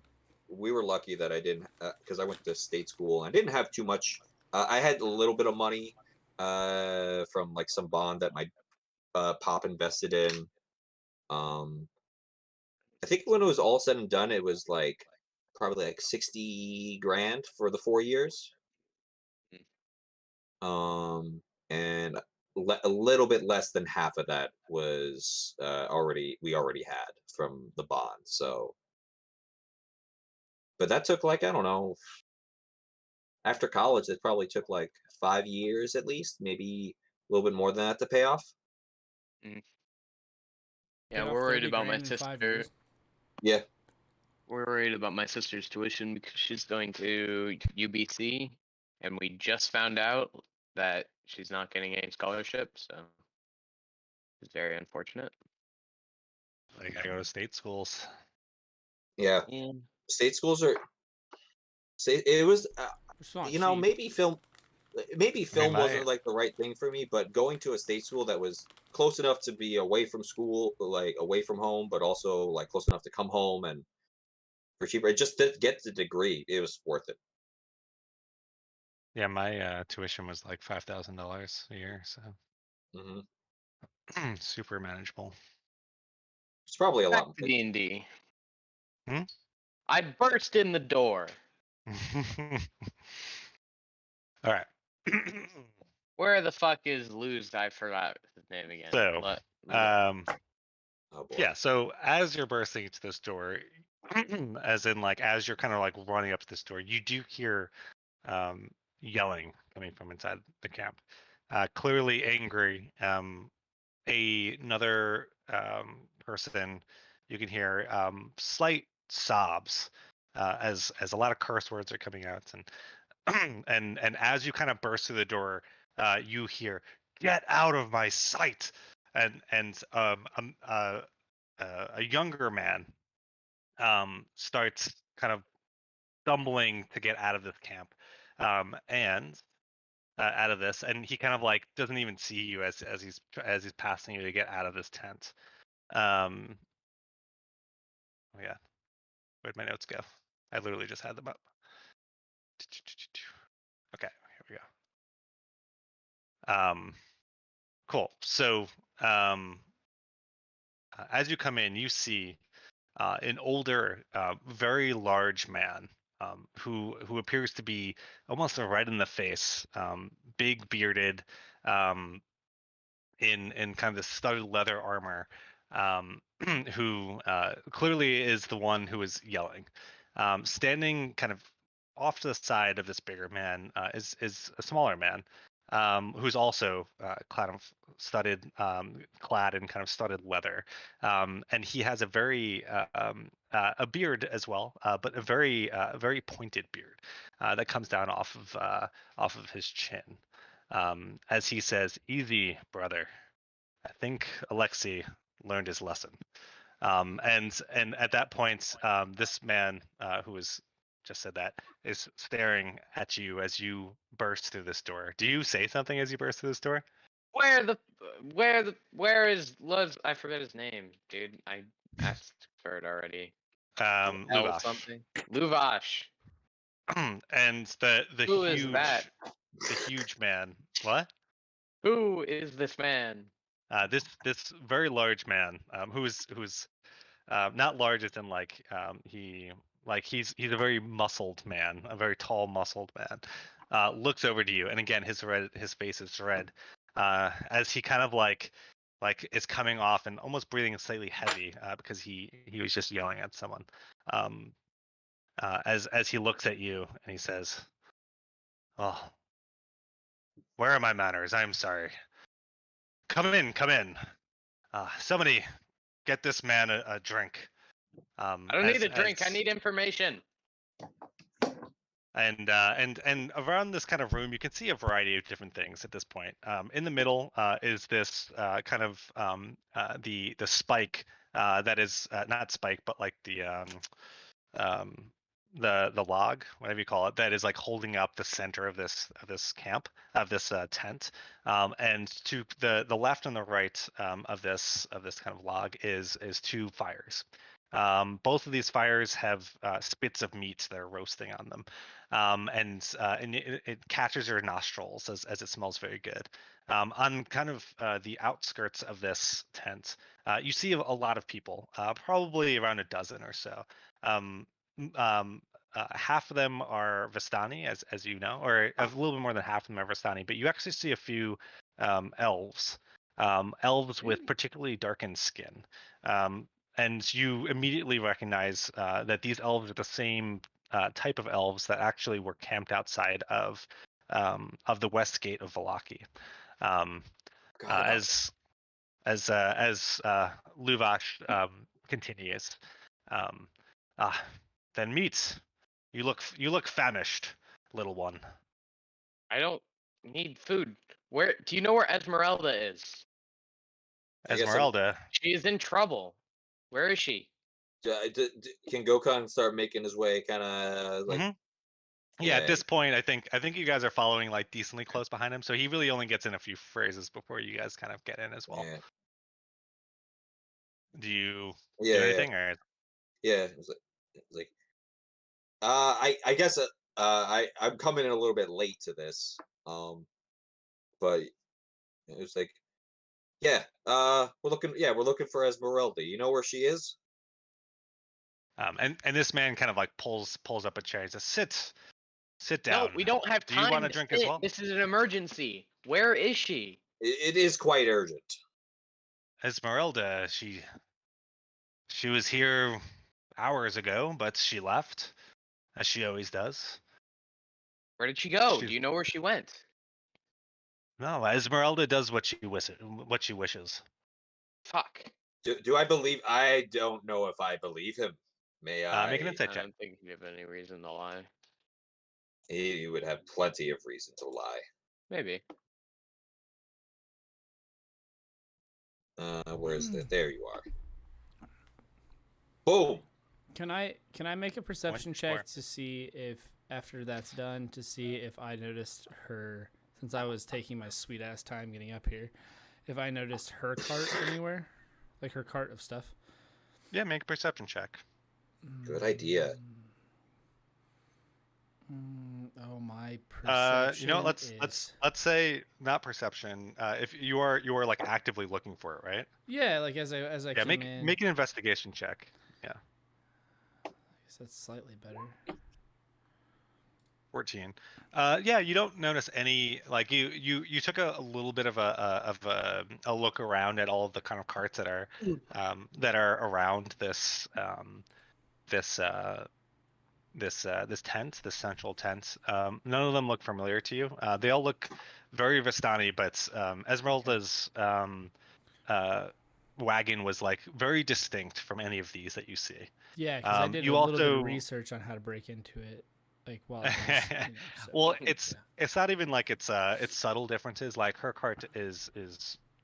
Speaker 1: We were lucky that I didn't because I went to state school and I didn't have too much. I had a little bit of money from like some bond that my pop invested in. I think when it was all said and done, it was like probably like 60 grand for the 4 years. And a little bit less than half of that was we already had from the bond. So, but that took like I don't know. After college, it probably took like 5 years at least, maybe a little bit more than that to pay off.
Speaker 2: Yeah,
Speaker 4: Paid
Speaker 2: we're
Speaker 4: off
Speaker 2: worried
Speaker 4: 30
Speaker 2: about my
Speaker 4: grand in 5
Speaker 2: sister.
Speaker 4: years.
Speaker 1: Yeah.
Speaker 2: We're worried about my sister's tuition because she's going to UBC, and we just found out that she's not getting any scholarship, so it's very unfortunate.
Speaker 3: They gotta go to state schools.
Speaker 1: Yeah.
Speaker 2: Yeah.
Speaker 1: State schools are. It was,
Speaker 4: It's not
Speaker 1: you know,
Speaker 4: cheap.
Speaker 1: maybe film
Speaker 3: my-
Speaker 1: wasn't like the right thing for me, but going to a state school that was close enough to be away from school, like away from home, but also like close enough to come home and for cheaper, just to get the degree, it was worth it.
Speaker 3: Yeah, my tuition was like $5,000 a year, so
Speaker 1: Hmm.
Speaker 3: super manageable.
Speaker 1: It's probably a
Speaker 2: Back
Speaker 1: lot.
Speaker 2: to D&D.
Speaker 3: Hmm?
Speaker 2: I burst in the door.
Speaker 3: All right.
Speaker 2: Where the fuck is Luz? I forgot his name again.
Speaker 3: So,
Speaker 1: Oh boy.
Speaker 3: yeah. So as you're bursting into this door, as in like as you're kind of like running up to this door, you do hear yelling coming from inside the camp. Clearly angry. Another person, you can hear slight sobs as a lot of curse words are coming out, and as you kind of burst through the door, you hear "Get out of my sight!" and a younger man starts kind of stumbling to get out of this camp, and out of this, and he kind of like doesn't even see you as he's passing you to get out of this tent. Oh yeah, where'd my notes go? I literally just had them up. Okay, here we go. Cool. So as you come in, you see an older, very large man who appears to be almost a red in the face, big bearded, in kind of this studded leather armor, who clearly is the one who is yelling. Standing kind of off to the side of this bigger man is a smaller man, who's also clad in kind of studded leather, and he has a very a beard as well, but a very pointed beard that comes down off of his chin. As he says, "Easy, brother. I think Alexei learned his lesson." And at that point, this man who has just said that is staring at you as you burst through this door. Do you say something as you burst through this door?
Speaker 2: Where is Luz? I forget his name, dude. I asked for it already.
Speaker 3: Luvash.
Speaker 2: Something. Luvash.
Speaker 3: And the
Speaker 2: Who is that?
Speaker 3: the huge man. What?
Speaker 2: Who is this man?
Speaker 3: This very large man, who's not large as in like he like he's a very muscled man, a very tall, muscled man, looks over to you, and again his face is red, as he kind of like is coming off and almost breathing slightly heavy, because he was just yelling at someone. As he looks at you and he says, "Oh, where are my manners? I'm sorry. Come in, come in. Somebody get this man a drink."
Speaker 2: I don't need a drink. I need information.
Speaker 3: And around this kind of room, you can see a variety of different things at this point. In the middle is this kind of the spike that is not spike, but like um, the log, whatever you call it, that is like holding up the center of this camp, of this tent. And to the left and the right of this kind of log is two fires. Both of these fires have spits of meat that are roasting on them, and it catches your nostrils as it smells very good. On kind of the outskirts of this tent, you see a lot of people, probably around a dozen or so. Um, Half of them are Vistani, as you know, or a little bit more than half of them are Vistani, but you actually see a few elves, elves with particularly darkened skin. And you immediately recognize that these elves are the same type of elves that actually were camped outside of the west gate of Valaki. As Luvash continues, then meet. You look famished, little one.
Speaker 2: I don't need food. Where do you know where Esmeralda is?
Speaker 3: Esmeralda.
Speaker 2: She is in trouble. Where is she?
Speaker 1: Can Gokhan start making his way, kind of like?
Speaker 3: Mm-hmm. Yeah, at this point, I think you guys are following like decently close behind him, so he really only gets in a few phrases before you guys kind of get in as well.
Speaker 1: Yeah.
Speaker 3: Do you do anything, or?
Speaker 1: Yeah, it's like I guess I'm coming in a little bit late to this, but it was like, yeah, we're looking for Esmeralda. You know where she is?
Speaker 3: And this man kind of like pulls up a chair. He says, "Sit down."
Speaker 2: No, we don't have time.
Speaker 3: Do you want to drink as well?
Speaker 2: This is an emergency. Where is she?
Speaker 1: It is quite urgent.
Speaker 3: Esmeralda, she was here hours ago, but she left, as she always does.
Speaker 2: Where did she go? Do you know where she went?
Speaker 3: No, Esmeralda does what she wishes.
Speaker 2: Fuck.
Speaker 1: Do I believe? I don't know if I believe him. May I?
Speaker 3: Make an insight check.
Speaker 2: I don't think you have any reason to lie.
Speaker 1: He would have plenty of reason to lie.
Speaker 2: Maybe.
Speaker 1: Where is that? There you are. Boom.
Speaker 4: Can I make a perception check to see if, after that's done, to see if I noticed her, since I was taking my sweet ass time getting up here, if I noticed her cart anywhere, like her cart of stuff?
Speaker 3: Yeah, make a perception check.
Speaker 1: Good idea.
Speaker 4: Oh, my perception.
Speaker 3: You know, let's say not perception. If you are like actively looking for it, right?
Speaker 4: Yeah, like as I came in.
Speaker 3: Make an investigation check. Yeah.
Speaker 4: I guess that's slightly better.
Speaker 3: 14. Yeah, you don't notice any, like you took a little bit of a look around at all of the kind of carts that are around this tent, this central tent. None of them look familiar to you. They all look very Vistani, but Esmeralda's wagon was like very distinct from any of these that you see.
Speaker 4: Yeah, because I did a little bit of research on how to break into it. Like, well,
Speaker 3: well, it's not even like it's subtle differences. Like her cart is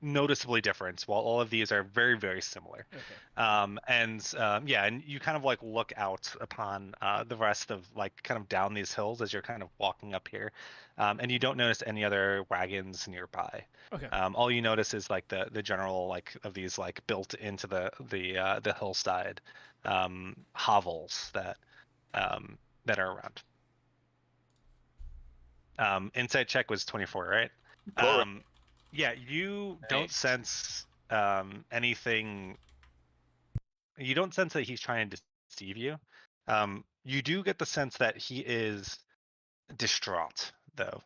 Speaker 3: noticeably different, while all of these are very, very similar. Okay. And you kind of like look out upon the rest of like kind of down these hills as you're kind of walking up here, and you don't notice any other wagons nearby.
Speaker 4: Okay.
Speaker 3: All you notice is like the general like of these like built into the hillside hovels that are around. Insight check was 24, right? Yeah, you don't sense anything. You don't sense that he's trying to deceive you. You do get the sense that he is distraught, though.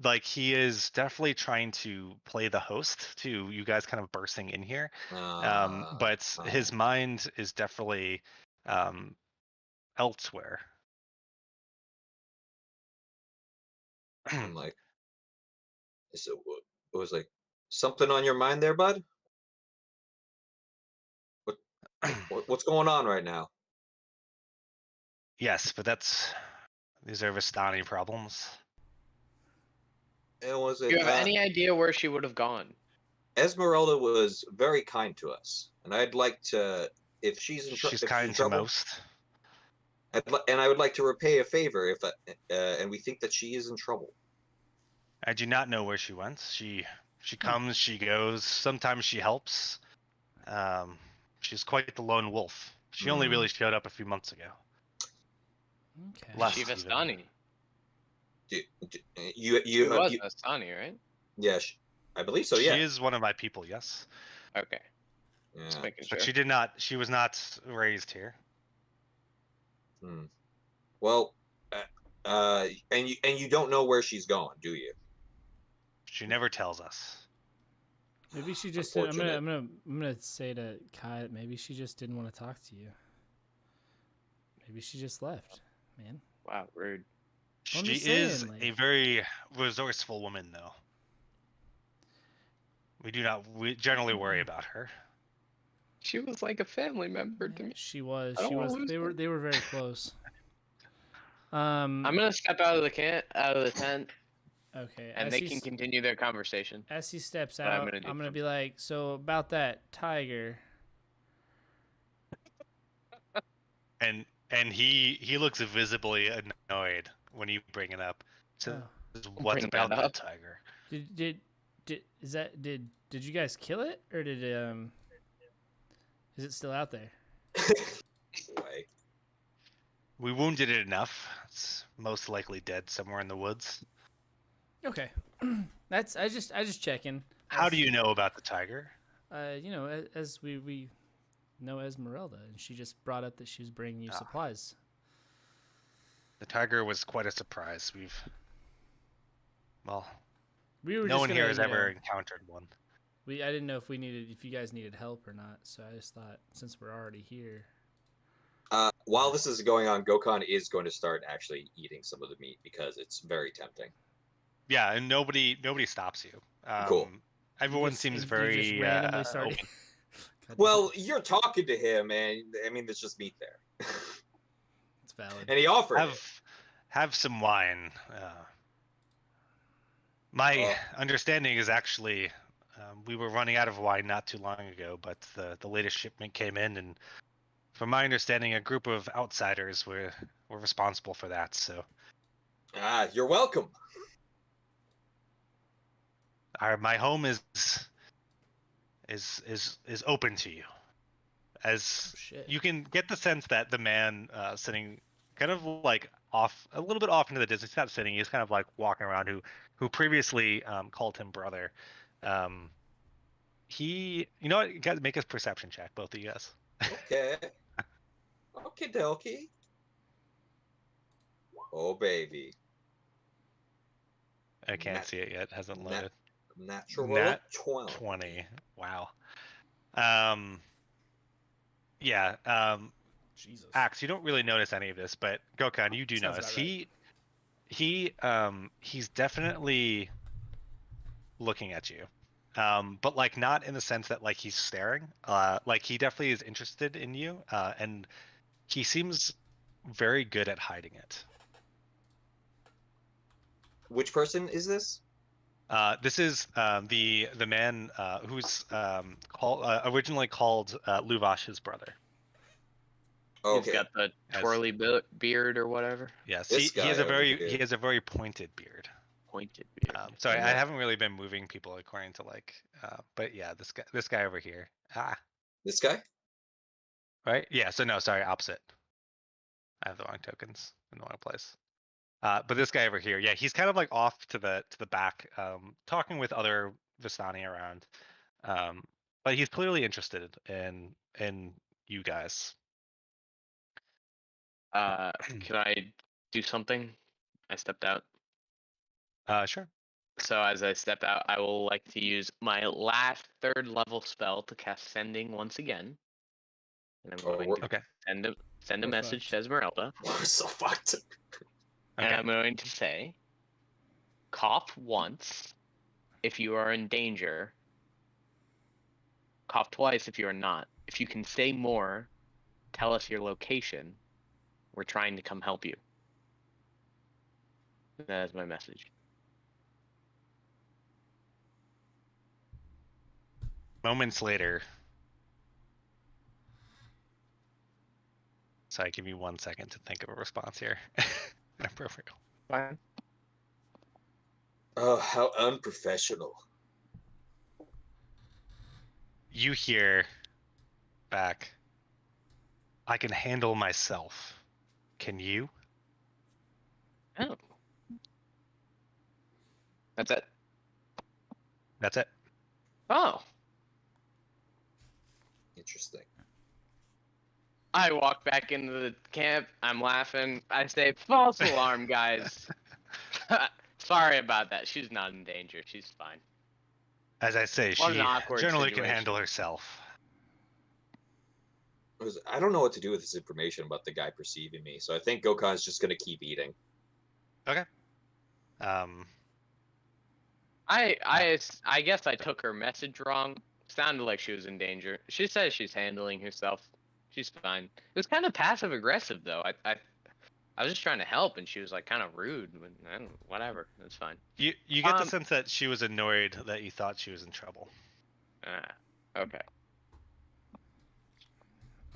Speaker 3: Like he is definitely trying to play the host to you guys kind of bursting in here. But his mind is definitely elsewhere.
Speaker 1: I'm like, so it was like something on your mind there, bud? What's going on right now?
Speaker 3: Yes, but these are Vistani problems.
Speaker 1: And was
Speaker 2: Do
Speaker 1: it?
Speaker 2: you have any idea where she would have gone?
Speaker 1: Esmeralda was very kind to us, and I'd like to, if she's in
Speaker 3: She's
Speaker 1: if she's in
Speaker 3: kind to
Speaker 1: trouble,
Speaker 3: most.
Speaker 1: and I would like to repay a favor if, and we think that she is in trouble.
Speaker 3: I do not know where she went. She comes, she goes. Sometimes she helps. She's quite the lone wolf. She only really showed up a few months ago.
Speaker 4: Okay.
Speaker 3: Less
Speaker 2: She
Speaker 3: even.
Speaker 2: Vistani.
Speaker 1: You
Speaker 2: She was Vistani, right?
Speaker 1: Yes, I believe so.
Speaker 3: She
Speaker 1: Yeah,
Speaker 3: is one of my people. Yes.
Speaker 2: Okay.
Speaker 1: yeah.
Speaker 2: Just making
Speaker 3: But
Speaker 2: sure.
Speaker 3: she was not raised here.
Speaker 1: Well, and you don't know where she's going, do you?
Speaker 3: She never tells us.
Speaker 4: Maybe she just. I'm gonna say to Kai that maybe she just didn't want to talk to you. Maybe she just left, man.
Speaker 2: Wow, rude.
Speaker 3: She is a very resourceful woman, though. We generally worry about her.
Speaker 2: She was like a family member to me.
Speaker 4: She was. They were very close.
Speaker 2: I'm gonna step out of the tent.
Speaker 4: Okay.
Speaker 2: And they can continue their conversation.
Speaker 4: As he steps out, I'm gonna be like, so about that tiger.
Speaker 3: And he looks visibly annoyed when you bring it up. So what about that tiger?
Speaker 4: Did you guys kill it, or is it still out there?
Speaker 3: We wounded it enough. It's most likely dead somewhere in the woods.
Speaker 4: Okay. That's I just checking.
Speaker 3: How do you know about the tiger?
Speaker 4: As we know Esmeralda, and she just brought up that she was bringing you supplies.
Speaker 3: The tiger was quite a surprise. No one here has ever encountered one.
Speaker 4: I didn't know if you guys needed help or not, so I just thought since we're already here.
Speaker 1: While this is going on, Gokhan is going to start actually eating some of the meat because it's very tempting.
Speaker 3: Yeah, and nobody stops you.
Speaker 1: Cool.
Speaker 3: Everyone seems very
Speaker 4: randomly starting.
Speaker 1: Well, you're talking to him, and I mean, there's just meat there.
Speaker 4: It's valid.
Speaker 1: And he offered
Speaker 3: have some wine. My understanding is actually we were running out of wine not too long ago, but the latest shipment came in, and from my understanding, a group of outsiders were responsible for that. So,
Speaker 1: you're welcome.
Speaker 3: My home is open to you. As you can get the sense that the man sitting kind of like off a little bit off into the distance, he's not sitting, he's kind of like walking around, who previously called him brother. You know what, you guys make a perception check, both of you guys.
Speaker 1: Okay. Okie dokie. Oh baby.
Speaker 3: I can't see it yet. It hasn't loaded.
Speaker 1: Natural
Speaker 3: 20. Wow. Yeah.
Speaker 4: Jesus.
Speaker 3: Axe, you don't really notice any of this, but Gokhan, you do notice. Right. He's definitely looking at you. But like not in the sense that like he's staring. Like he definitely is interested in you. And he seems very good at hiding it.
Speaker 1: Which person is this?
Speaker 3: This is the man who's originally called Luvash's brother.
Speaker 1: Okay.
Speaker 2: He's got the twirly beard or whatever.
Speaker 3: Yes, he has a very pointed beard.
Speaker 2: Pointed beard.
Speaker 3: So I haven't really been moving people according to like, but yeah, this guy over here.
Speaker 1: This guy?
Speaker 3: Right? Yeah. So no, sorry, opposite. I have the wrong tokens in the wrong place. But this guy over here, yeah, he's kind of like off to the back, talking with other Vistani around. But he's clearly interested in you guys.
Speaker 2: Can I do something? I stepped out.
Speaker 3: Sure.
Speaker 2: So as I step out, I will like to use my last 3rd level spell to cast Sending once again. And I'm going to
Speaker 3: Okay.
Speaker 2: send a
Speaker 4: We're
Speaker 2: message
Speaker 4: fucked.
Speaker 2: to Esmeralda.
Speaker 1: We're so fucked.
Speaker 2: And
Speaker 3: Okay.
Speaker 2: I'm going to say, cough once if you are in danger. Cough twice if you are not. If you can say more, tell us your location. We're trying to come help you. That is my message.
Speaker 3: Moments later. Sorry, give me 1 second to think of a response here. Inappropriate.
Speaker 2: Fine.
Speaker 1: Oh, how unprofessional.
Speaker 3: You hear back, I can handle myself. Can you?
Speaker 2: Oh. That's it.
Speaker 3: That's it.
Speaker 2: Oh.
Speaker 1: Interesting.
Speaker 2: I walk back into the camp. I'm laughing. I say, false alarm, guys. Sorry about that. She's not in danger. She's fine.
Speaker 3: As I say,
Speaker 2: What an
Speaker 3: she
Speaker 2: awkward
Speaker 3: generally
Speaker 2: situation.
Speaker 3: can handle herself.
Speaker 1: I don't know what to do with this information about the guy perceiving me, so I think Gokan's just gonna keep eating.
Speaker 3: Okay.
Speaker 2: I guess I took her message wrong. Sounded like she was in danger. She says she's handling herself. She's fine. It was kind of passive aggressive though. I was just trying to help, and she was like kind of rude. Whatever, it's fine.
Speaker 3: You get the sense that she was annoyed that you thought she was in trouble.
Speaker 2: Okay.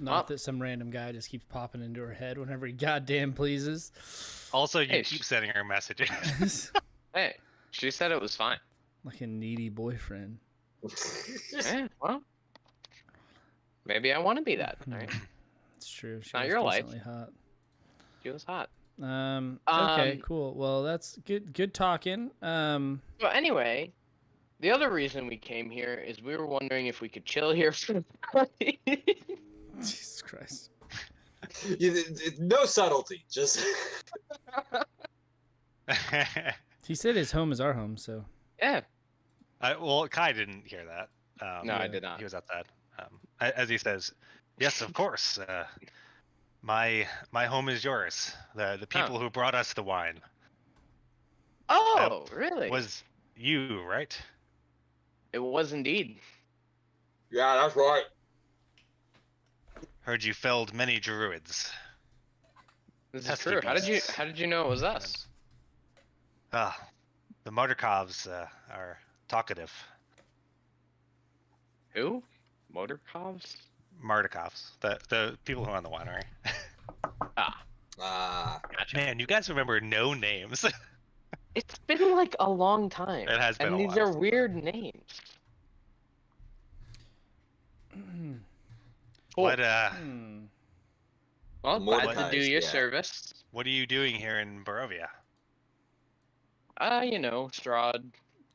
Speaker 4: Not that some random guy just keeps popping into her head whenever he goddamn pleases.
Speaker 3: Also, you
Speaker 2: Hey,
Speaker 3: keep sending her messages.
Speaker 2: Hey, she said it was fine.
Speaker 4: Like a needy boyfriend.
Speaker 2: Well, maybe I want to be that. All right.
Speaker 4: It's true. She
Speaker 2: Not
Speaker 4: was
Speaker 2: your life.
Speaker 4: decently hot.
Speaker 2: She was hot.
Speaker 4: Okay, cool. Well, that's good talking.
Speaker 2: So anyway, the other reason we came here is we were wondering if we could chill here for
Speaker 4: Jesus Christ.
Speaker 1: No subtlety, just
Speaker 4: He said his home is our home, so.
Speaker 2: Yeah.
Speaker 3: Well, Kai didn't hear that.
Speaker 2: No, I did not.
Speaker 3: He was outside. As he says, yes, of course. My home is yours. The people who brought us the wine.
Speaker 2: Oh, really?
Speaker 3: Was you, right?
Speaker 2: It was indeed.
Speaker 1: yeah, that's right.
Speaker 3: Heard you felled many druids.
Speaker 2: This is
Speaker 3: Pesky
Speaker 2: true. How
Speaker 3: beasts.
Speaker 2: did you know it was us?
Speaker 3: The Mardikovs are talkative.
Speaker 2: Who? Motorkovs?
Speaker 3: Mardikovs, the people who own the winery.
Speaker 2: Gotcha.
Speaker 3: Man, you guys remember no names.
Speaker 2: It's been like a long time.
Speaker 3: It has been
Speaker 2: and
Speaker 3: a
Speaker 2: these
Speaker 3: while
Speaker 2: are
Speaker 3: since
Speaker 2: weird names. Cool.
Speaker 3: What
Speaker 2: Well,
Speaker 1: More
Speaker 2: glad to do
Speaker 1: ties,
Speaker 2: your
Speaker 1: yeah.
Speaker 2: service.
Speaker 3: what are you doing here in Barovia?
Speaker 2: Strahd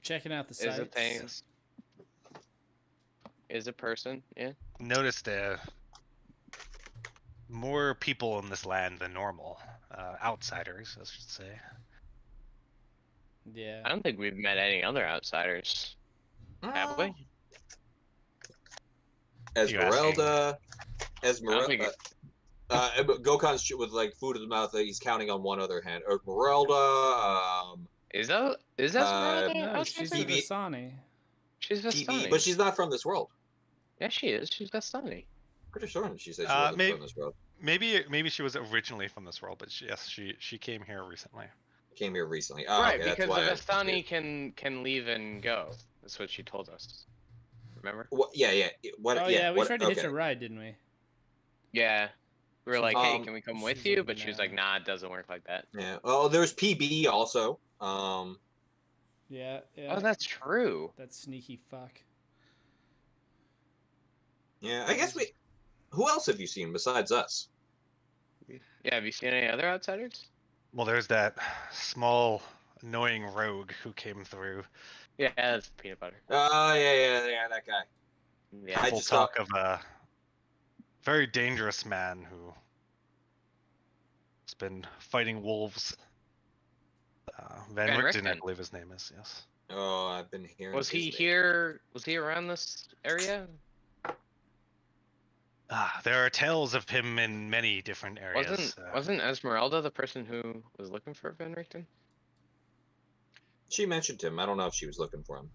Speaker 4: Checking out the sites.
Speaker 2: is a thing. Is a person, yeah.
Speaker 3: Noticed more people in this land than normal. Outsiders, I should say.
Speaker 4: Yeah.
Speaker 2: I don't think we've met any other outsiders, have we?
Speaker 1: Esmeralda.
Speaker 2: I
Speaker 1: Gokan's with like food in his mouth. He's counting on one other hand. Esmeralda.
Speaker 2: Is that Esmeralda?
Speaker 4: No, she's
Speaker 1: TV.
Speaker 4: the Vistani.
Speaker 2: She's
Speaker 1: TV,
Speaker 2: Vistani.
Speaker 1: but she's not from this world.
Speaker 2: Yeah, she is. She's Vistani.
Speaker 1: Pretty sure she said she wasn't from this world.
Speaker 3: Maybe she was originally from this world, but she came here recently.
Speaker 1: Came here recently.
Speaker 2: Right,
Speaker 1: okay,
Speaker 2: because
Speaker 1: that's why
Speaker 2: the Vistani can leave and go. That's what she told us. Remember?
Speaker 1: Yeah.
Speaker 4: We tried to hitch a ride, didn't we?
Speaker 2: Yeah. We were like, hey, can we come
Speaker 4: she's
Speaker 2: with you?
Speaker 4: like,
Speaker 2: But she was
Speaker 4: nah.
Speaker 2: like, nah, it doesn't work like that.
Speaker 1: Yeah. Oh, there's PB also.
Speaker 4: Yeah.
Speaker 2: Oh, that's true.
Speaker 4: That sneaky fuck.
Speaker 1: Yeah, I guess who else have you seen besides us?
Speaker 2: Yeah, have you seen any other outsiders?
Speaker 3: Well, there's that small, annoying rogue who came through.
Speaker 2: Yeah, that's peanut butter.
Speaker 1: Oh, yeah, that guy.
Speaker 2: Yeah.
Speaker 1: I
Speaker 3: People
Speaker 1: just
Speaker 3: talk of a very dangerous man who He's been fighting wolves. Van Richten, I believe his name is. Yes.
Speaker 1: Oh, I've been hearing.
Speaker 2: Was he here? Was he around this area?
Speaker 3: There are tales of him in many different areas.
Speaker 2: Wasn't Esmeralda the person who was looking for Van Richten?
Speaker 1: She mentioned him. I don't know if she was looking for him.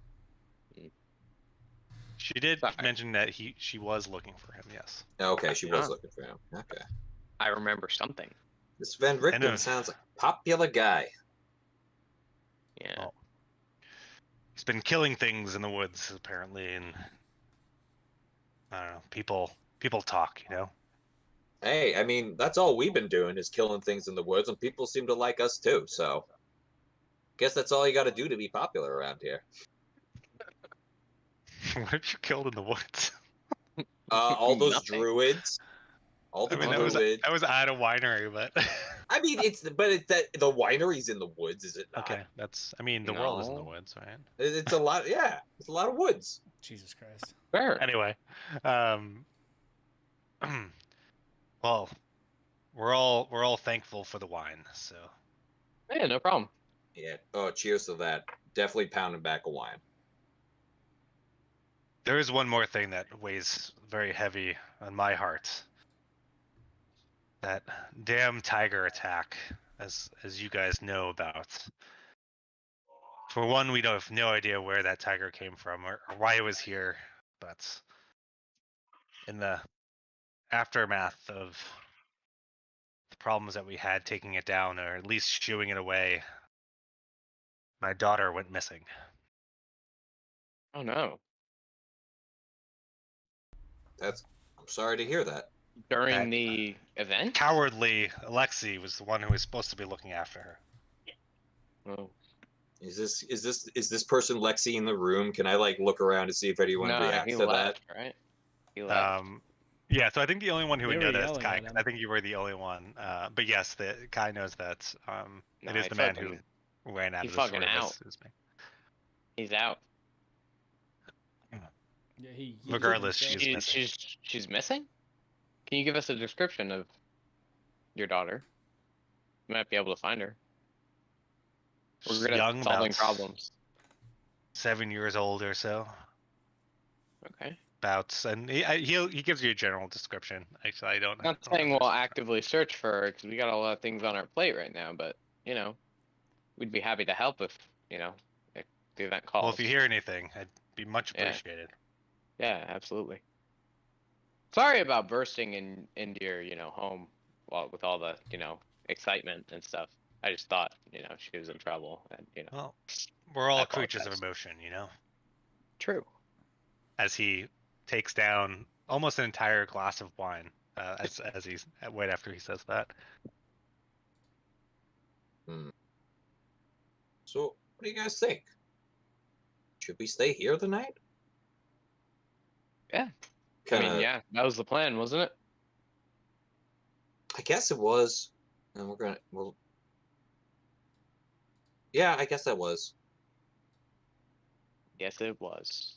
Speaker 3: She did mention that she was looking for him. Yes.
Speaker 1: Okay, she was looking for him. Okay.
Speaker 2: I remember something.
Speaker 1: This Van Richten sounds like a popular guy.
Speaker 2: Yeah.
Speaker 3: Well, he's been killing things in the woods apparently, and I don't know. People talk, you know.
Speaker 1: Hey, I mean, that's all we've been doing is killing things in the woods, and people seem to like us too. So, guess that's all you got to do to be popular around here.
Speaker 3: What have you killed in the woods?
Speaker 1: All those druids. All the druids.
Speaker 3: That was at a winery, but
Speaker 1: I mean, the winery's in the woods, is it not?
Speaker 3: Okay, that's. I mean, the world is in the woods, right?
Speaker 1: It's a lot. Yeah, it's a lot of woods.
Speaker 4: Jesus Christ.
Speaker 2: Fair.
Speaker 3: Anyway, well, we're all thankful for the wine, so.
Speaker 2: Yeah, no problem.
Speaker 1: Yeah. Oh, cheers to that. Definitely pounding back a wine.
Speaker 3: There is one more thing that weighs very heavy on my heart. That damn tiger attack, as you guys know about. For one, we don't have no idea where that tiger came from or why it was here, but in the aftermath of the problems that we had taking it down, or at least shooing it away, my daughter went missing.
Speaker 2: Oh no.
Speaker 1: I'm sorry to hear that.
Speaker 2: During the event?
Speaker 3: Cowardly Alexei was the one who was supposed to be looking after her.
Speaker 2: Oh.
Speaker 1: Is this person Lexi in the room? Can I look around to see if anyone reacts to
Speaker 2: left,
Speaker 1: that?
Speaker 2: Right? He left.
Speaker 3: Yeah, so I think the only one who would know that is Kai. I think you were the only one. But yes, Kai knows that. It is the man who ran out of the story.
Speaker 2: Out. He's out.
Speaker 4: Yeah,
Speaker 3: regardless,
Speaker 2: she's missing. Can you give us a description of your daughter? We might be able to find her. We're good at solving problems.
Speaker 3: 7 years old or so.
Speaker 2: Okay.
Speaker 3: And he gives you a general description. Actually, I don't.
Speaker 2: Not saying we'll actively search for her because we got a lot of things on our plate right now, but we'd be happy to help if the event calls.
Speaker 3: Well, if you hear anything, I'd be much appreciated.
Speaker 2: Yeah, absolutely. Sorry about bursting into your home with all the excitement and stuff. I just thought she was in trouble, and
Speaker 3: Well, we're all creatures of emotion,
Speaker 2: True.
Speaker 3: As he takes down almost an entire glass of wine, as he's right after he says that.
Speaker 1: So, what do you guys think? Should we stay here the night?
Speaker 2: Yeah. Yeah, that was the plan, wasn't it?
Speaker 1: I guess it was. And yeah, I guess that was.
Speaker 2: Yes, it was.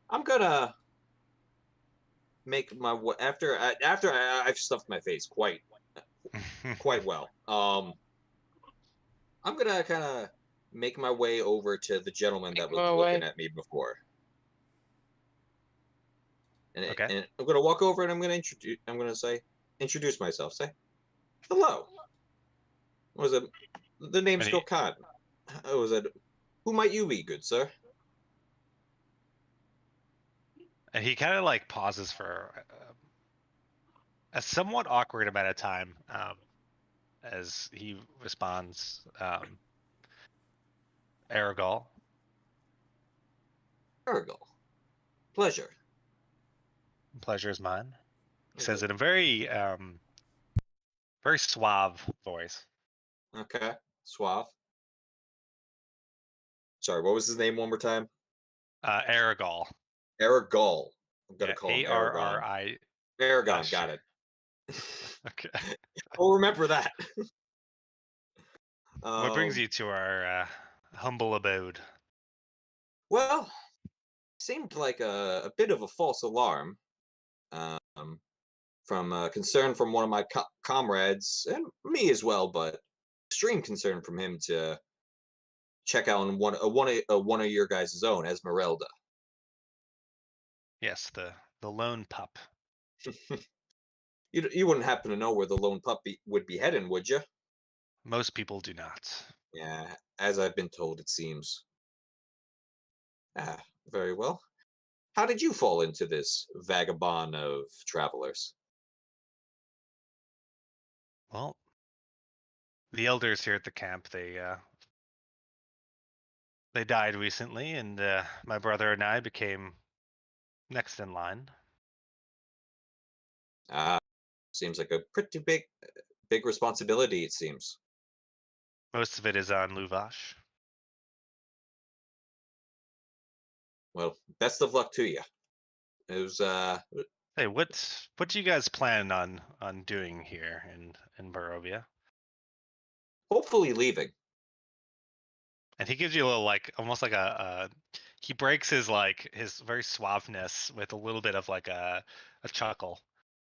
Speaker 1: I'm gonna make my after I've stuffed my face quite well. I'm gonna kind of make my way over to the gentleman that was looking at me before. And, and I'm gonna walk over and I'm gonna introduce myself. Say, hello. What was it? The name's still Khan. Was it? Who might you be, good sir?
Speaker 3: And he kind of pauses for a somewhat awkward amount of time as he responds, Aragol.
Speaker 1: Aragol. Pleasure.
Speaker 3: Pleasure is mine. He says in a very suave voice.
Speaker 1: Okay. Suave. Sorry, what was his name one more time?
Speaker 3: Aragol.
Speaker 1: Aragol. I'm gonna call him Aragon.
Speaker 3: A-R-R-I.
Speaker 1: Aragon, got it.
Speaker 3: Okay.
Speaker 1: We'll remember that.
Speaker 3: What brings you to our humble abode?
Speaker 1: Well, seemed like a bit of a false alarm. concern from one of my comrades and me as well, but extreme concern from him to check out on one of your guys' own, Esmeralda.
Speaker 3: Yes, the lone pup.
Speaker 1: You wouldn't happen to know where the lone pup would be heading, would you?
Speaker 3: Most people do not.
Speaker 1: Yeah, as I've been told, it seems. Ah, very well. How did you fall into this vagabond of travelers?
Speaker 3: Well, the elders here at the camp, they died recently, and my brother and I became next in line.
Speaker 1: Ah, seems like a pretty big responsibility, it seems.
Speaker 3: Most of it is on Luvash.
Speaker 1: Well, best of luck to you. It was
Speaker 3: Hey, what do you guys plan on doing here in Barovia?
Speaker 1: hopefully leaving.
Speaker 3: And he gives you a little, like, almost like he breaks his, like, his very suaveness with a little bit of like a chuckle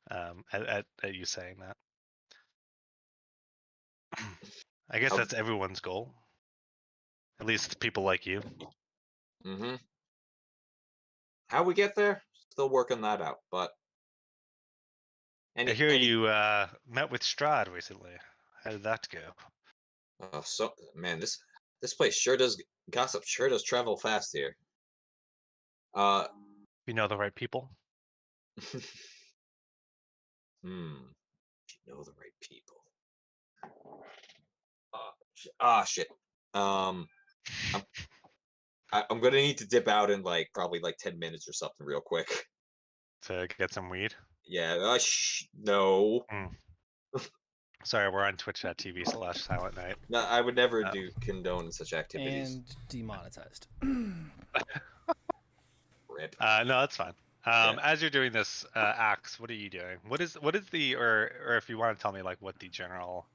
Speaker 3: at you saying that. I guess
Speaker 1: How-
Speaker 3: that's everyone's goal. At least people like you.
Speaker 1: Mm-hmm. How we get there? Still working that out, but
Speaker 3: I hear you met with Strahd recently. How did that go?
Speaker 1: so man, this place sure does gossip sure does travel fast here. Uh,
Speaker 3: You know the right people?
Speaker 1: you know the right people. Shit. I'm I'm gonna need to dip out in like probably like 10 minutes or something real quick.
Speaker 3: To get some weed?
Speaker 1: Yeah. No.
Speaker 3: Mm. Sorry, we're on twitch.tv/silent night.
Speaker 1: No, I would never do condone such activities.
Speaker 4: And demonetized.
Speaker 1: Rip.
Speaker 3: No, that's fine.
Speaker 1: Yeah.
Speaker 3: As you're doing this, Axe, what are you doing? What is the or if you want to tell me like what the general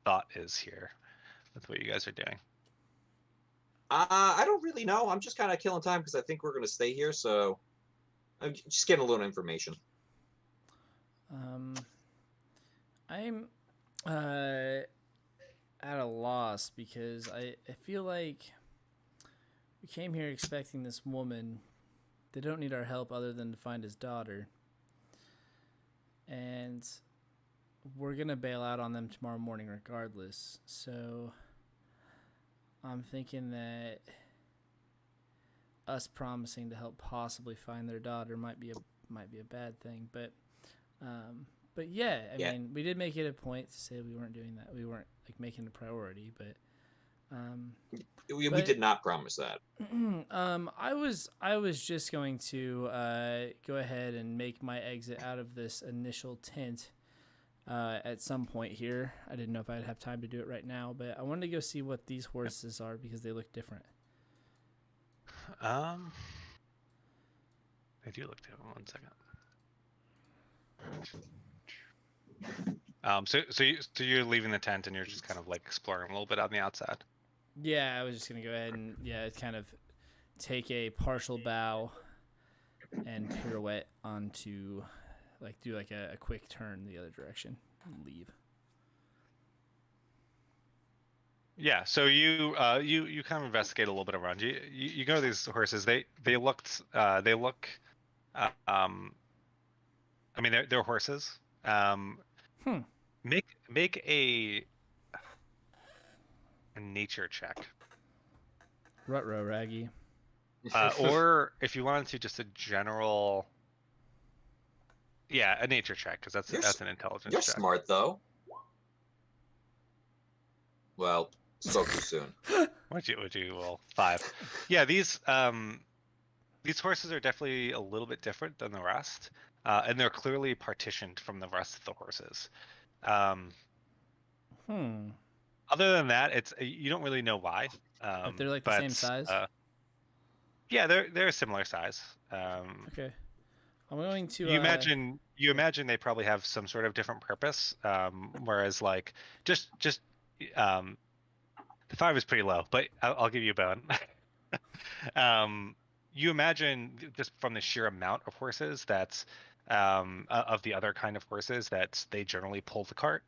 Speaker 3: thought is here with what you guys are doing?
Speaker 1: I don't really know. I'm just kind of killing time because I think we're gonna stay here. So I'm just getting a little information.
Speaker 4: I'm at a loss because I feel like we came here expecting this woman. They don't need our help other than to find his daughter. And we're going to bail out on them tomorrow morning regardless. So I'm thinking that us promising to help possibly find their daughter might be a bad thing, but yeah, I mean, we did make it a point to say we weren't doing that. We weren't like making a priority, but
Speaker 1: we did not promise that.
Speaker 4: I was just going to go ahead and make my exit out of this initial tent at some point here. I didn't know if I'd have time to do it right now, but I wanted to go see what these horses are because they look different.
Speaker 3: They do look different. 1 second. So you're leaving the tent and you're just kind of like exploring a little bit on the outside.
Speaker 4: Yeah, I was just gonna go ahead and kind of take a partial bow and pirouette onto, like, do like a quick turn the other direction and leave.
Speaker 3: Yeah, so you kind of investigate a little bit around. You go to these horses. They look. I mean, they're horses. Make a nature check.
Speaker 4: Ruh-roh, Raggy.
Speaker 3: Or if you wanted to, just a general. Yeah, a nature check because that's an intelligence.
Speaker 1: You're
Speaker 3: check.
Speaker 1: smart though. Well, spoke too soon.
Speaker 3: Would you? Well, 5. Yeah, these horses are definitely a little bit different than the rest, and they're clearly partitioned from the rest of the horses. Other than that, you don't really know why.
Speaker 4: But they're like the same size.
Speaker 3: Yeah, they're a similar size.
Speaker 4: Okay, I'm going to.
Speaker 3: You imagine they probably have some sort of different purpose. Whereas like just the 5 is pretty low, but I'll give you a bone. You imagine just from the sheer amount of horses that of the other kind of horses that they generally pull the carts.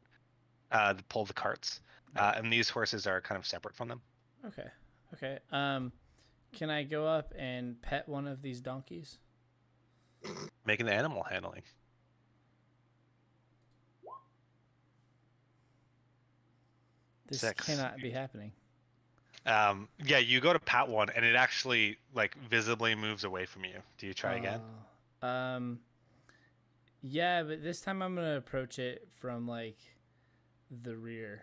Speaker 3: And these horses are kind of separate from them.
Speaker 4: Okay. Okay. Can I go up and pet one of these donkeys?
Speaker 3: Making the animal handling.
Speaker 4: This
Speaker 3: 6.
Speaker 4: cannot be happening.
Speaker 3: Yeah, you go to pat one, and it actually like visibly moves away from you. Do you try again?
Speaker 4: Yeah, but this time I'm gonna approach it from like the rear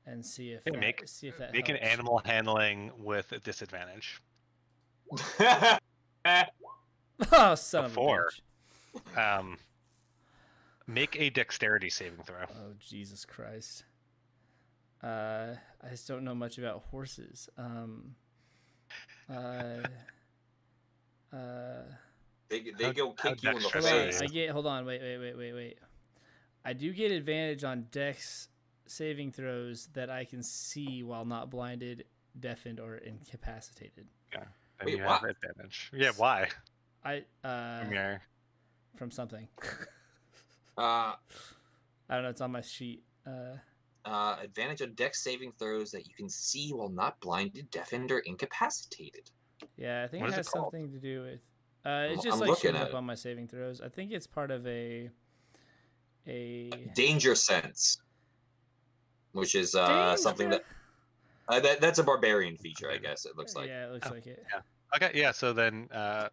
Speaker 4: and see if that
Speaker 3: make
Speaker 4: helps.
Speaker 3: an animal handling with a disadvantage.
Speaker 4: Oh, son of a bitch.
Speaker 3: Make a dexterity saving throw.
Speaker 4: Oh, Jesus Christ. I just don't know much about horses.
Speaker 1: They go kick you in the face.
Speaker 4: Hold on, wait. I do get advantage on dex saving throws that I can see while not blinded, deafened, or incapacitated.
Speaker 3: Yeah. Then you have advantage. Yeah, why?
Speaker 4: From something.
Speaker 1: I
Speaker 4: don't know, it's on my sheet.
Speaker 1: Advantage on dex saving throws that you can see while not blinded, deafened, or incapacitated.
Speaker 4: Yeah, I think it has something to do with. It's just like shows up on my saving throws. I think it's part of a
Speaker 1: danger sense, which is something that's a barbarian feature, I guess. It looks like.
Speaker 4: Yeah, it looks like it.
Speaker 3: Yeah. Okay. Yeah. So then, roll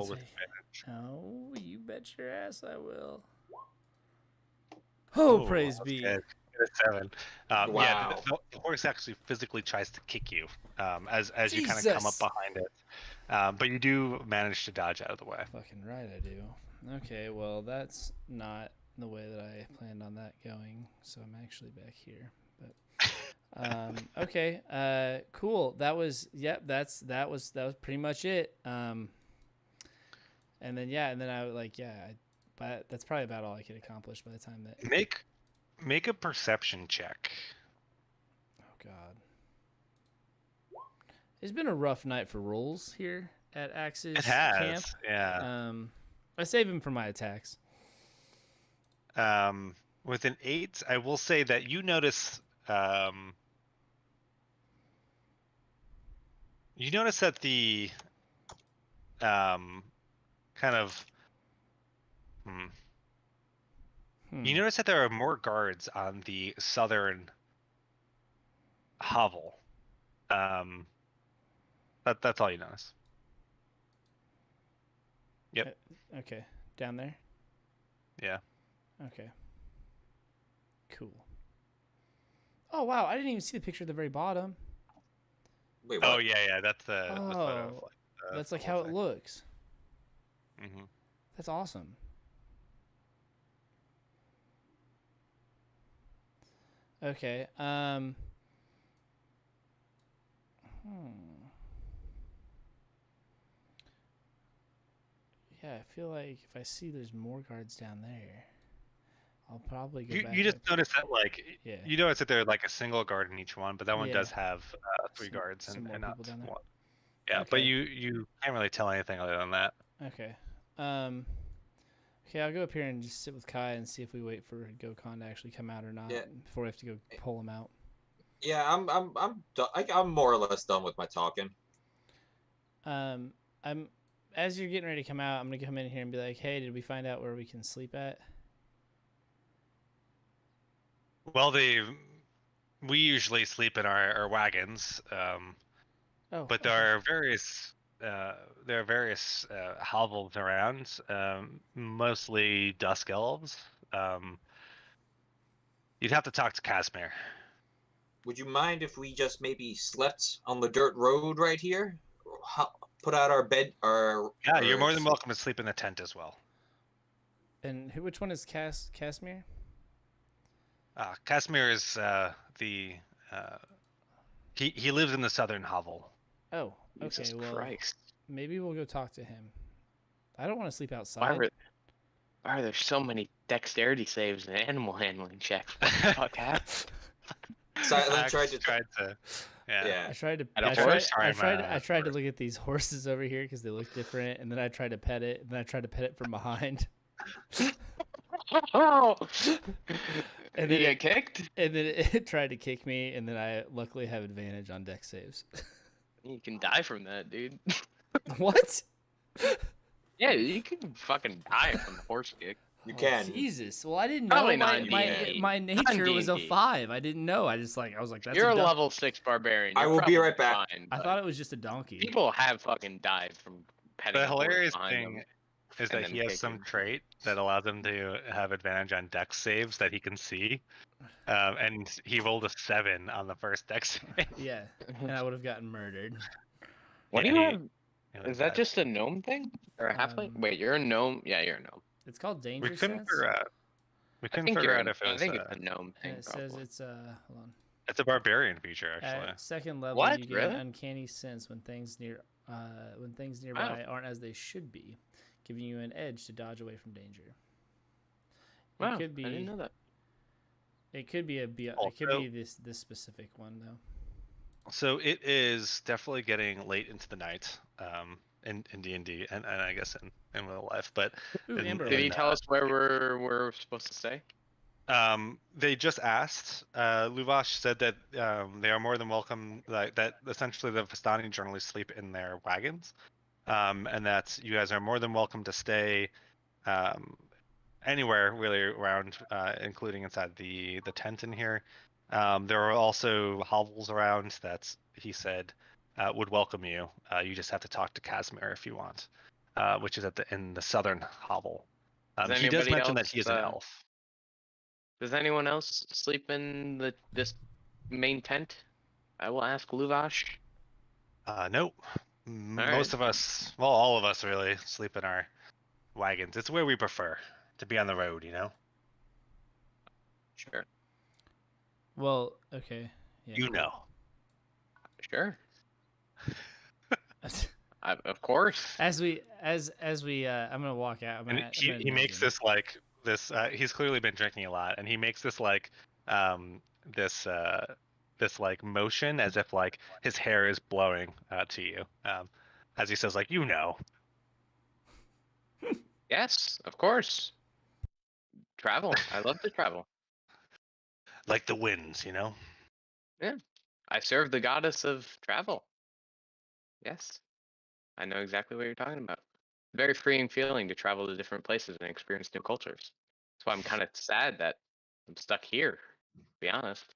Speaker 3: with advantage.
Speaker 4: Oh, you bet your ass I will. Oh, praise be.
Speaker 3: Good. 7.
Speaker 1: Wow.
Speaker 3: Yeah, the horse actually physically tries to kick you as you kind of come up behind it, but you do manage to dodge out of the way.
Speaker 4: Fucking right, I do. Okay, well that's not the way that I planned on that going, so I'm actually back here. But okay, cool. That was that was pretty much it. And then but that's probably about all I could accomplish by the time that.
Speaker 3: Make a perception check.
Speaker 4: Oh God. It's been a rough night for rolls here at Axe's camp.
Speaker 3: Yeah.
Speaker 4: I save him for my attacks.
Speaker 3: With an 8, I will say that you notice that the kind of you notice that there are more guards on the southern hovel. That's all you notice. Yep.
Speaker 4: Okay. Down there?
Speaker 3: Yeah.
Speaker 4: Okay. Cool. Oh, wow. I didn't even see the picture at the very bottom.
Speaker 1: Wait, what?
Speaker 3: Oh, yeah. That's the...
Speaker 4: that's like how it looks.
Speaker 3: Mm-hmm.
Speaker 4: That's awesome. Okay. Yeah, I feel like if I see there's more guards down there, I'll probably go back.
Speaker 3: You just notice that, you notice that there's like a single guard in each one, but that one does have 3 guards and not 1. Yeah, okay. But you can't really tell anything other than that.
Speaker 4: Okay. Okay, I'll go up here and just sit with Kai and see if we wait for Gokhan to actually come out or not before we have to go pull him out.
Speaker 1: Yeah, I'm more or less done with my talking.
Speaker 4: As you're getting ready to come out, I'm gonna come in here and be like, "Hey, did we find out where we can sleep at?"
Speaker 3: Well, we usually sleep in our wagons, but there are various hovels around, mostly dusk elves. You'd have to talk to Casimir.
Speaker 1: Would you mind if we just maybe slept on the dirt road right here? Put out our bed.
Speaker 3: You're more than welcome to sleep in the tent as well.
Speaker 4: And which one is Casimir?
Speaker 3: Casimir is he lives in the southern hovel.
Speaker 4: Oh, okay.
Speaker 2: Jesus
Speaker 4: well,
Speaker 2: Christ.
Speaker 4: Maybe we'll go talk to him. I don't want to sleep outside.
Speaker 2: Why are there so many dexterity saves and animal handling checks? What the fuck happened?
Speaker 1: Silent
Speaker 3: Yeah.
Speaker 4: I tried to.
Speaker 2: At a
Speaker 4: I
Speaker 2: horse?
Speaker 4: tried to look at these horses over here because they look different, and then I tried to pet it, and then I tried to pet it from behind.
Speaker 2: Oh!
Speaker 4: And
Speaker 2: Did
Speaker 4: then
Speaker 2: you get kicked?
Speaker 4: And then it tried to kick me, and then I luckily have advantage on deck saves.
Speaker 2: You can die from that, dude.
Speaker 4: What?
Speaker 2: Yeah, you can fucking die from a horse kick.
Speaker 1: You can.
Speaker 4: Jesus. Well, I didn't
Speaker 2: Probably
Speaker 4: know.
Speaker 2: not
Speaker 4: My nature was a
Speaker 2: D&D.
Speaker 4: 5. I didn't know. I was like, that's
Speaker 2: You're a
Speaker 4: a
Speaker 2: level 6 barbarian.
Speaker 1: I
Speaker 2: You're
Speaker 1: will be
Speaker 2: probably
Speaker 1: right back.
Speaker 2: fine,
Speaker 4: I
Speaker 2: but
Speaker 4: thought it was just a donkey.
Speaker 2: people have fucking died from petting
Speaker 3: The
Speaker 2: a horse
Speaker 3: hilarious
Speaker 2: behind
Speaker 3: thing
Speaker 2: them.
Speaker 3: is
Speaker 2: and
Speaker 3: that
Speaker 2: then
Speaker 3: he has some
Speaker 2: kicking.
Speaker 3: trait that allows him to have advantage on dex saves that he can see. And he rolled a 7 on the first dex save.
Speaker 4: Yeah, and I would have gotten murdered.
Speaker 2: What
Speaker 3: Yeah,
Speaker 2: do you
Speaker 3: he-
Speaker 2: have?
Speaker 3: It was
Speaker 2: Is that
Speaker 3: bad.
Speaker 2: just a gnome thing? Or a halfling? Wait, you're a gnome? Yeah, you're a gnome.
Speaker 4: It's called
Speaker 3: We
Speaker 4: danger
Speaker 3: couldn't
Speaker 4: sense.
Speaker 3: figure out. We
Speaker 2: I
Speaker 3: couldn't
Speaker 2: think
Speaker 3: figure
Speaker 2: you're
Speaker 3: out if it
Speaker 2: I
Speaker 3: was.
Speaker 2: think it's a gnome
Speaker 4: And
Speaker 2: thing,
Speaker 4: it says
Speaker 2: probably.
Speaker 4: it's hold on.
Speaker 3: It's a barbarian feature, actually.
Speaker 4: At second level,
Speaker 2: What?
Speaker 4: you get
Speaker 2: Really?
Speaker 4: an uncanny sense when things nearby aren't as they should be, giving you an edge to dodge away from danger.
Speaker 2: Wow,
Speaker 4: It could be.
Speaker 2: I didn't know that.
Speaker 4: It could be it could
Speaker 3: Also-
Speaker 4: be this specific one though.
Speaker 3: So it is definitely getting late into the night, in D&D, and I guess in real life. But
Speaker 4: Ooh,
Speaker 3: in-
Speaker 4: Amber
Speaker 2: Did he
Speaker 4: Lake.
Speaker 2: tell us where we're supposed to stay?
Speaker 3: they just asked. Luvash said that they are more than welcome. That essentially the Vistani generally sleep in their wagons, and that you guys are more than welcome to stay anywhere really around, including inside the tent in here. There are also hovels around that he said would welcome you. You just have to talk to Casimir if you want, which is in the southern hovel.
Speaker 2: Does
Speaker 3: He does
Speaker 2: anybody
Speaker 3: mention that
Speaker 2: else,
Speaker 3: he is an elf.
Speaker 2: Does anyone else sleep in this main tent? I will ask Luvash.
Speaker 3: Nope. Most of us, well, all of us really, sleep in our wagons. It's where we prefer to be on the road, you know?
Speaker 2: Sure.
Speaker 4: Well, okay. Yeah.
Speaker 3: You know.
Speaker 2: Sure. Of course.
Speaker 4: I'm gonna walk out.
Speaker 3: And he makes this he's clearly been drinking a lot, and he makes this this motion as if like his hair is blowing to you, as he says like, you know.
Speaker 2: Yes, of course. Travel. I love to travel.
Speaker 3: Like the winds, you know?
Speaker 2: I serve the goddess of travel. Yes. I know exactly what you're talking about. Very freeing feeling to travel to different places and experience new cultures. That's why I'm kind of sad that I'm stuck here, to be honest.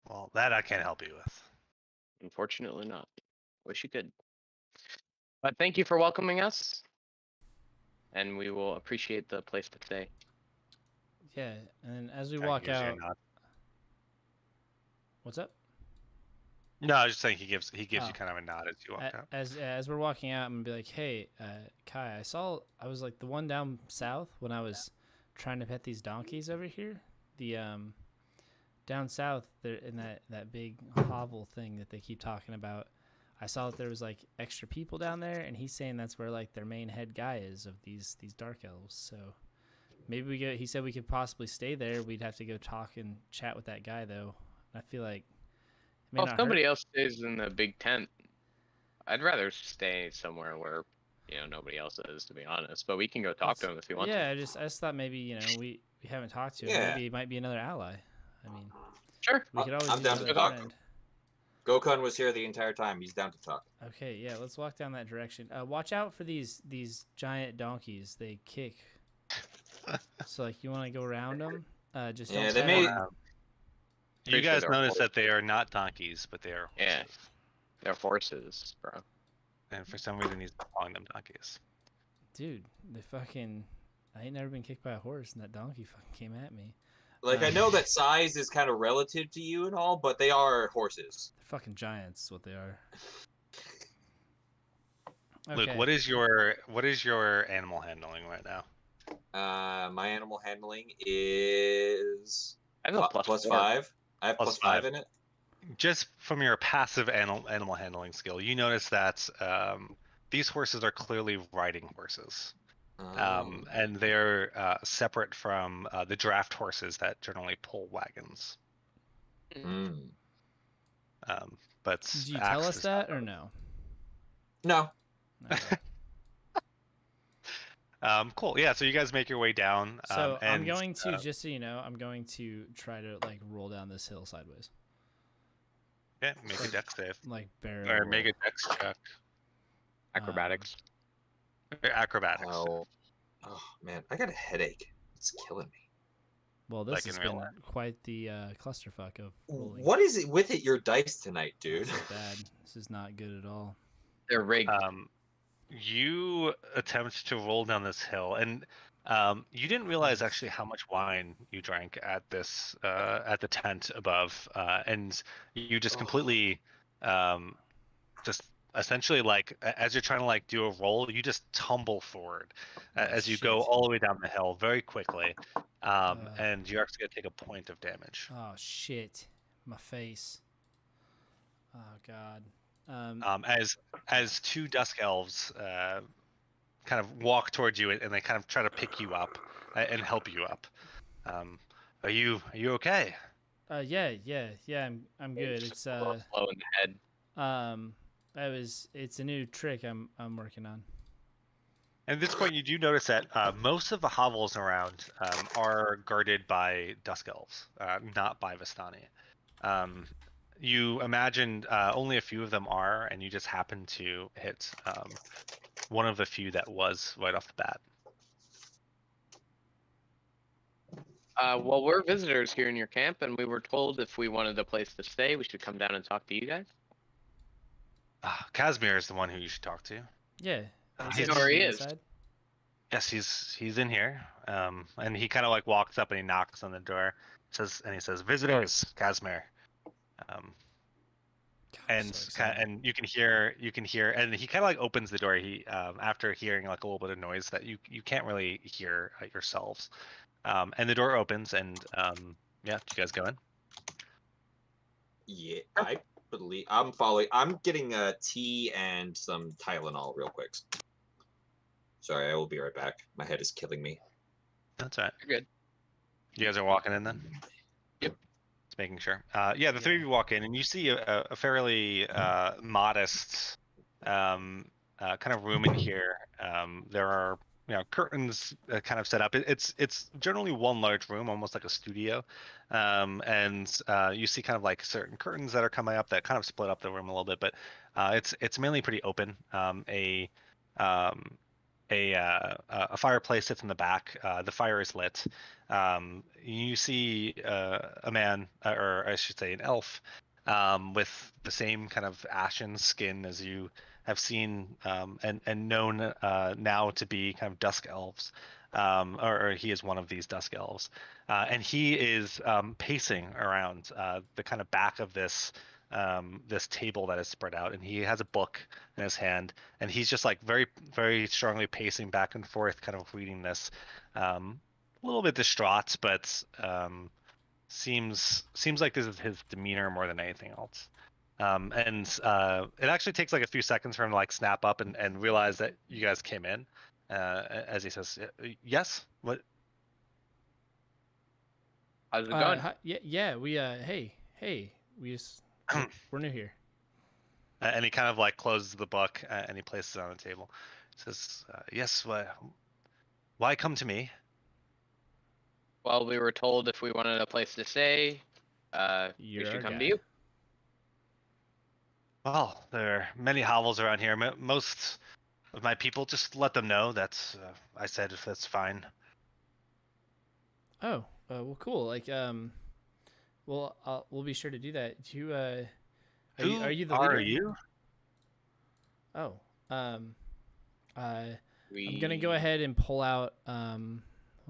Speaker 3: Well, that I can't help you with.
Speaker 2: Unfortunately not. Wish you could. But thank you for welcoming us. And we will appreciate the place to stay.
Speaker 4: Yeah, and as we
Speaker 3: I
Speaker 4: walk
Speaker 3: usually
Speaker 4: out,
Speaker 3: not.
Speaker 4: what's up?
Speaker 3: No, I was just saying he gives
Speaker 4: Oh.
Speaker 3: you kind of a nod as you walk out.
Speaker 4: As we're walking out, I'm gonna be like, "Hey, Kai, I was like the one down south when I was trying to pet these donkeys over here. The down south there in that big hovel thing that they keep talking about. I saw that there was like extra people down there, and he's saying that's where like their main head guy is of these dark elves. So maybe he said we could possibly stay there. We'd have to go talk and chat with that guy though. I feel like
Speaker 2: Well, if somebody else stays in the big tent, I'd rather stay somewhere where, nobody else is, to be honest. But we can go talk to him if you want to.
Speaker 4: Yeah, I just thought maybe, we haven't talked to him.
Speaker 1: Yeah.
Speaker 4: Maybe he might be another ally. I mean,
Speaker 2: Sure.
Speaker 4: we could always
Speaker 1: I'm
Speaker 4: use
Speaker 1: down to
Speaker 4: another
Speaker 1: talk.
Speaker 4: friend.
Speaker 1: Gokun was here the entire time. He's down to talk.
Speaker 4: Okay, yeah, let's walk down that direction. Watch out for these giant donkeys. They kick. So like, you want to go around them? Just
Speaker 1: Yeah,
Speaker 4: don't
Speaker 1: they
Speaker 4: pet
Speaker 1: may-
Speaker 4: 'em.
Speaker 3: You
Speaker 2: Pretty sure
Speaker 3: guys
Speaker 2: they're
Speaker 3: notice
Speaker 2: horses.
Speaker 3: that they are not donkeys, but they are horses.
Speaker 2: Yeah. They're horses, bro.
Speaker 3: And for some reason he's calling them donkeys.
Speaker 4: Dude, I ain't never been kicked by a horse, and that donkey fucking came at me.
Speaker 1: Like, I know that size is kind of relative to you and all, but they are horses.
Speaker 4: They're fucking giants, is what they are.
Speaker 3: Luke,
Speaker 4: Okay.
Speaker 3: what is your animal handling right now?
Speaker 1: My animal handling is
Speaker 2: I have a
Speaker 1: plus
Speaker 2: +4.
Speaker 1: 5. I have
Speaker 3: Plus
Speaker 1: plus 5
Speaker 3: 5.
Speaker 1: in it.
Speaker 3: Just from your passive animal handling skill, you notice that these horses are clearly riding horses. And they're separate from the draft horses that generally pull wagons.
Speaker 1: Mm.
Speaker 3: But
Speaker 4: Did you
Speaker 3: Axe
Speaker 4: tell us
Speaker 3: is
Speaker 4: that or no?
Speaker 1: No.
Speaker 4: Okay.
Speaker 3: Cool. Yeah. So you guys make your way down.
Speaker 4: So I'm
Speaker 3: And
Speaker 4: going to, just so you know, I'm going to try to like roll down this hill sideways,
Speaker 3: yeah, make a dex save
Speaker 4: like barrel
Speaker 3: or
Speaker 4: roll.
Speaker 3: make a dex check.
Speaker 2: Acrobatics.
Speaker 3: Or acrobatics,
Speaker 1: Oh man, I got a headache. It's killing me.
Speaker 4: Well, this
Speaker 3: like in
Speaker 4: has
Speaker 3: real
Speaker 4: been
Speaker 3: life.
Speaker 4: quite the clusterfuck of rolling.
Speaker 1: What is it with your dice tonight, dude?
Speaker 4: This is bad. This is not good at all.
Speaker 2: They're rigged.
Speaker 3: You attempt to roll down this hill, and you didn't realize actually how much wine you drank at this at the tent above, and you just completely just essentially like as you're trying to like do a roll, you just tumble forward as you go
Speaker 4: shit.
Speaker 3: all the way down the hill very quickly, and you're actually gonna take a point of damage.
Speaker 4: Oh shit, my face. Oh god.
Speaker 3: As two dusk elves kind of walk towards you and they kind of try to pick you up and help you up. Are you okay?
Speaker 4: Yeah. I'm good. It's
Speaker 2: Blow in the head.
Speaker 4: it's a new trick I'm working on.
Speaker 3: At this point, you do notice that most of the hovels around are guarded by dusk elves, not by Vistani. You imagine only a few of them are, and you just happen to hit one of the few that was right off the bat.
Speaker 2: Well, we're visitors here in your camp, and we were told if we wanted a place to stay, we should come down and talk to you guys.
Speaker 3: Casimir is the one who you should talk to.
Speaker 4: Yeah.
Speaker 2: He's where he is.
Speaker 4: Inside?
Speaker 3: Yes, he's in here. And he kind of like walks up and he knocks on the door. He says, "Visitors, Casimir." And you can hear, and he kind of like opens the door. He after hearing like a little bit of noise that you can't really hear yourselves. And the door opens, and yeah, you guys go in.
Speaker 1: Yeah, I believe I'm following. I'm getting a tea and some Tylenol real quick. Sorry, I will be right back. My head is killing me.
Speaker 3: That's all right.
Speaker 2: You're good.
Speaker 3: You guys are walking in then?
Speaker 2: Yep.
Speaker 3: Just making sure. Yeah, the three of you walk in, and you see a fairly modest kind of room in here. There are curtains kind of set up. It's generally one large room, almost like a studio, and you see kind of like certain curtains that are coming up that kind of split up the room a little bit, but it's mainly pretty open. A fireplace sits in the back. The fire is lit. You see a man, or I should say, an elf, with the same kind of ashen skin as you have seen and known now to be kind of dusk elves, or he is one of these dusk elves, and he is pacing around the kind of back of this table that is spread out, and he has a book in his hand, and he's just like very, very strongly pacing back and forth, kind of reading this, a little bit distraught, but seems like this is his demeanor more than anything else. And it actually takes like a few seconds for him to like snap up and realize that you guys came in, as he says, "Yes, what?"
Speaker 2: How's it going?
Speaker 4: Yeah. We hey, we just we're new here.
Speaker 3: And he kind of like closes the book and he places it on the table. He says, "Yes, why come to me?"
Speaker 2: Well, we were told if we wanted a place to stay, we should come to you.
Speaker 3: Well, there are many hovels around here. Most of my people just let them know that I said if that's fine.
Speaker 4: Oh, well, cool. Like, well, we'll be sure to do that. Do you, are you the leader?
Speaker 3: Are you?
Speaker 4: Oh, I'm gonna go ahead and pull out. One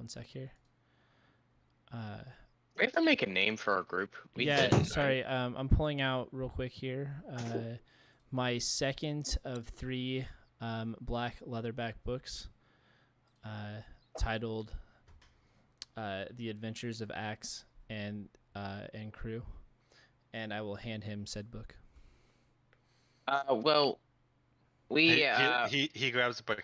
Speaker 4: sec here.
Speaker 2: We have to make a name for our group.
Speaker 4: Sorry. I'm pulling out real quick here. My second of 3 black leatherback books, titled "The Adventures of Axe and Crew," and I will hand him said book.
Speaker 2: Well, we
Speaker 3: he grabs the book.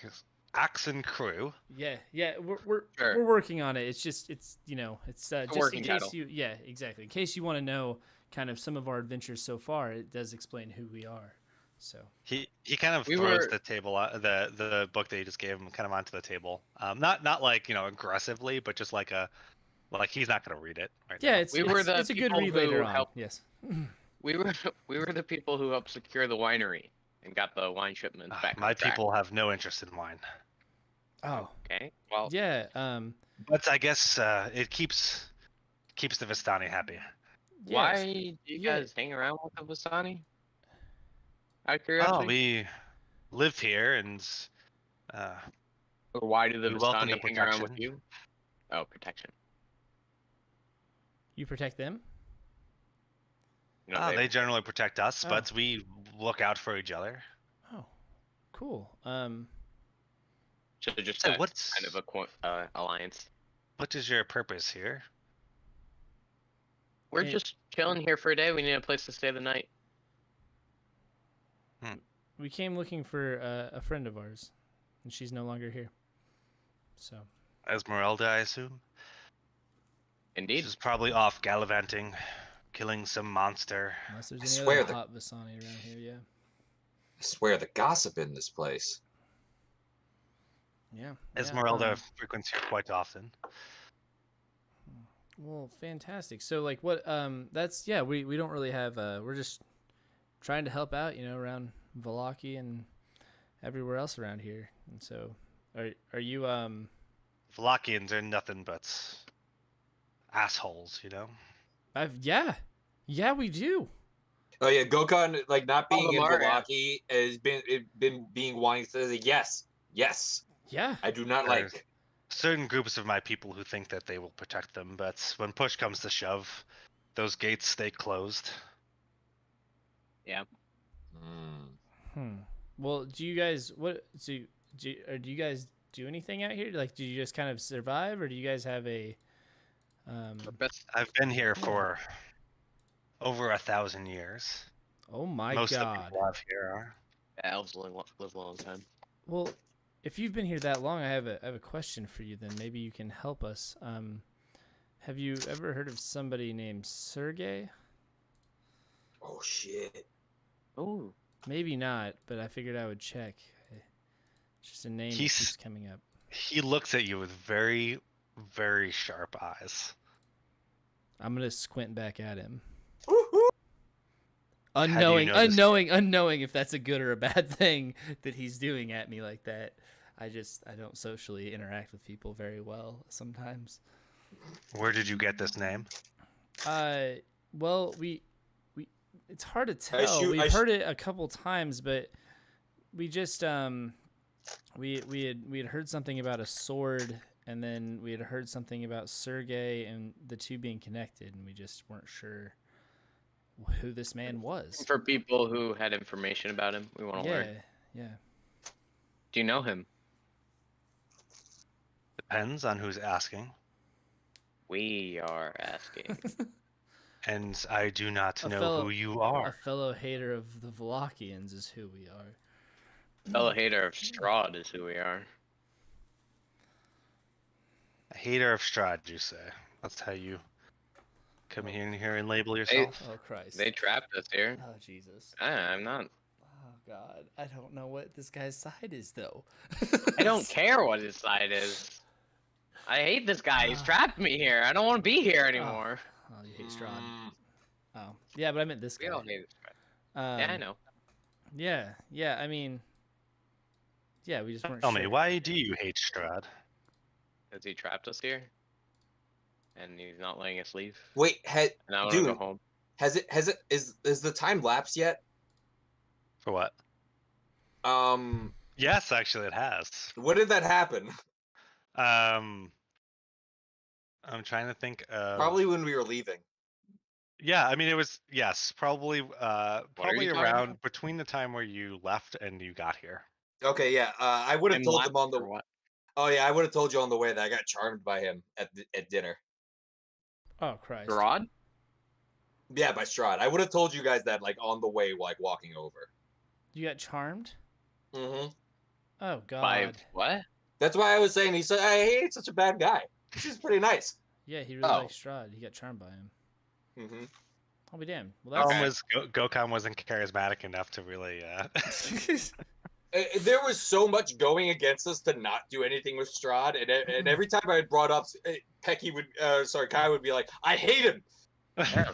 Speaker 3: axe and crew.
Speaker 4: Yeah, we're
Speaker 2: Sure.
Speaker 4: we're working on it. It's just it's just
Speaker 2: working
Speaker 4: in case
Speaker 2: title.
Speaker 4: you exactly in case you want to know kind of some of our adventures so far. It does explain who we are. So
Speaker 3: He kind of
Speaker 2: We
Speaker 3: throws
Speaker 2: were-
Speaker 3: the table, the book that you just gave him, kind of onto the table. Not like aggressively, but just like he's not gonna read it right
Speaker 4: yeah,
Speaker 3: now.
Speaker 4: it's
Speaker 2: We were the
Speaker 4: it's a good
Speaker 2: people
Speaker 4: read later
Speaker 2: who
Speaker 4: on.
Speaker 2: helped-
Speaker 4: Yes.
Speaker 2: We were the people who helped secure the winery and got the wine shipments back.
Speaker 3: My
Speaker 2: on track.
Speaker 3: people have no interest in wine,
Speaker 2: Oh, okay. Well,
Speaker 4: Yeah.
Speaker 3: but I guess it keeps the Vistani happy.
Speaker 2: why
Speaker 4: Yes.
Speaker 2: do you
Speaker 4: Yeah.
Speaker 2: guys hang around with the Vistani? Out of
Speaker 3: Oh,
Speaker 2: curiosity.
Speaker 3: we live here, and
Speaker 2: Or why do the
Speaker 3: we welcome
Speaker 2: Vistani
Speaker 3: the
Speaker 2: hang around with
Speaker 3: protection.
Speaker 2: you? Oh, protection.
Speaker 4: You protect them.
Speaker 2: You know,
Speaker 3: they generally protect us,
Speaker 4: Oh.
Speaker 3: but we look out for each other.
Speaker 4: Oh, cool.
Speaker 2: so just
Speaker 3: So
Speaker 2: that
Speaker 3: what's
Speaker 2: kind of a alliance.
Speaker 3: what is your purpose here?
Speaker 2: We're
Speaker 4: It-
Speaker 2: just chilling here for a day. We need a place to stay the night.
Speaker 4: We came looking for a friend of ours, and she's no longer here. So
Speaker 3: Esmeralda, I assume.
Speaker 2: Indeed.
Speaker 3: She's probably off gallivanting, killing some monster.
Speaker 4: unless there's
Speaker 1: I
Speaker 4: any
Speaker 1: swear
Speaker 4: other
Speaker 1: that-
Speaker 4: hot Vasani around here, yeah.
Speaker 1: I swear the gossip in this place.
Speaker 4: Yeah.
Speaker 3: Esmeralda frequents here quite often.
Speaker 4: Well, fantastic. So like what that's we don't really have we're just trying to help out, around Valaki and everywhere else around here. And so are you
Speaker 3: Valakians are nothing but assholes,
Speaker 4: yeah, we do.
Speaker 1: Oh yeah, Gokon like not being in
Speaker 2: Lamar, yeah.
Speaker 1: Valaki has been being whining. Says yes,
Speaker 4: Yeah.
Speaker 1: I do not
Speaker 3: There's-
Speaker 1: like.
Speaker 3: certain groups of my people who think that they will protect them, but when push comes to shove, those gates stay closed.
Speaker 2: Yeah.
Speaker 4: Well, do you guys do you guys do anything out here? Like, do you just kind of survive, or do you guys have a
Speaker 2: Our best
Speaker 3: I've been here for over 1,000 years.
Speaker 4: oh my
Speaker 3: Most of the
Speaker 4: god.
Speaker 3: people I have here are.
Speaker 2: elves live a long time.
Speaker 4: Well, if you've been here that long, I have a question for you. Then maybe you can help us. Have you ever heard of somebody named Sergey?
Speaker 1: Oh shit.
Speaker 2: Oh.
Speaker 4: Maybe not, but I figured I would check. It's just a name that
Speaker 3: He's-
Speaker 4: keeps coming up.
Speaker 3: He looks at you with very, very sharp eyes.
Speaker 4: I'm gonna squint back at him,
Speaker 1: Woo-hoo.
Speaker 3: do you
Speaker 4: unknowing,
Speaker 3: know this
Speaker 4: unknowing if that's a good or a bad thing that he's doing at me like that. I don't socially interact with people very well sometimes.
Speaker 3: Where did you get this name?
Speaker 4: Well, we it's hard to tell.
Speaker 1: shoot-
Speaker 4: We've
Speaker 1: I sh-
Speaker 4: heard it a couple times, but we just we had heard something about a sword, and then we had heard something about Sergey and the two being connected, and we just weren't sure who this man was.
Speaker 2: For people who had information about him, we want to learn.
Speaker 4: Yeah.
Speaker 2: Do you know him?
Speaker 3: Depends on who's asking.
Speaker 2: We are asking.
Speaker 3: And I do not
Speaker 4: A
Speaker 3: know
Speaker 4: fellow-
Speaker 3: who you
Speaker 4: A
Speaker 3: are.
Speaker 4: fellow hater of the Valakians is who we are.
Speaker 2: Fellow hater of Strahd is who we are.
Speaker 3: A hater of Strahd, you say. That's how you come in here and label yourself?
Speaker 4: Oh Christ.
Speaker 2: They trapped us here.
Speaker 4: Oh Jesus.
Speaker 2: I'm not.
Speaker 4: Oh God. I don't know what this guy's side is though.
Speaker 2: I don't care what his side is. I hate this guy. He's trapped me here. I don't want to be here anymore.
Speaker 4: Oh, you hate Strahd. Oh, yeah, but I meant this guy.
Speaker 2: We all hate this guy. Yeah, I know.
Speaker 4: Yeah. I mean, yeah, we just weren't
Speaker 3: Tell
Speaker 4: sure.
Speaker 3: me, why do you hate Strahd?
Speaker 2: Because he trapped us here. And he's not letting us leave.
Speaker 1: Wait,
Speaker 2: And I want to go
Speaker 1: dude,
Speaker 2: home.
Speaker 1: is the time lapsed yet?
Speaker 3: For what? Yes, actually, it has.
Speaker 1: When did that happen?
Speaker 3: I'm trying to think.
Speaker 1: Probably when we were leaving.
Speaker 3: Yeah, I mean, it was probably
Speaker 2: are
Speaker 3: probably
Speaker 2: you talking
Speaker 3: around
Speaker 2: about?
Speaker 3: between the time where you left and you got here.
Speaker 1: Okay, yeah. I would have
Speaker 2: And
Speaker 1: told
Speaker 2: last
Speaker 1: them on the.
Speaker 2: or what?
Speaker 1: Oh yeah, I would have told you on the way that I got charmed by him at dinner.
Speaker 4: Oh Christ.
Speaker 2: Strahd?
Speaker 1: Yeah, by Strahd. I would have told you guys that like on the way, like walking over.
Speaker 4: You got charmed?
Speaker 1: Mm-hmm.
Speaker 4: Oh God.
Speaker 2: By what?
Speaker 1: That's why I was saying he ain't such a bad guy. He's pretty nice.
Speaker 4: Yeah, he really likes Strahd. He got charmed by him.
Speaker 1: Mm-hmm.
Speaker 4: I'll be damned. Well,
Speaker 3: Problem
Speaker 4: that's...
Speaker 3: was Gokhan wasn't charismatic enough to really.
Speaker 1: There was so much going against us to not do anything with Strahd, and every time I had brought up, Kai would be like, "I hate him."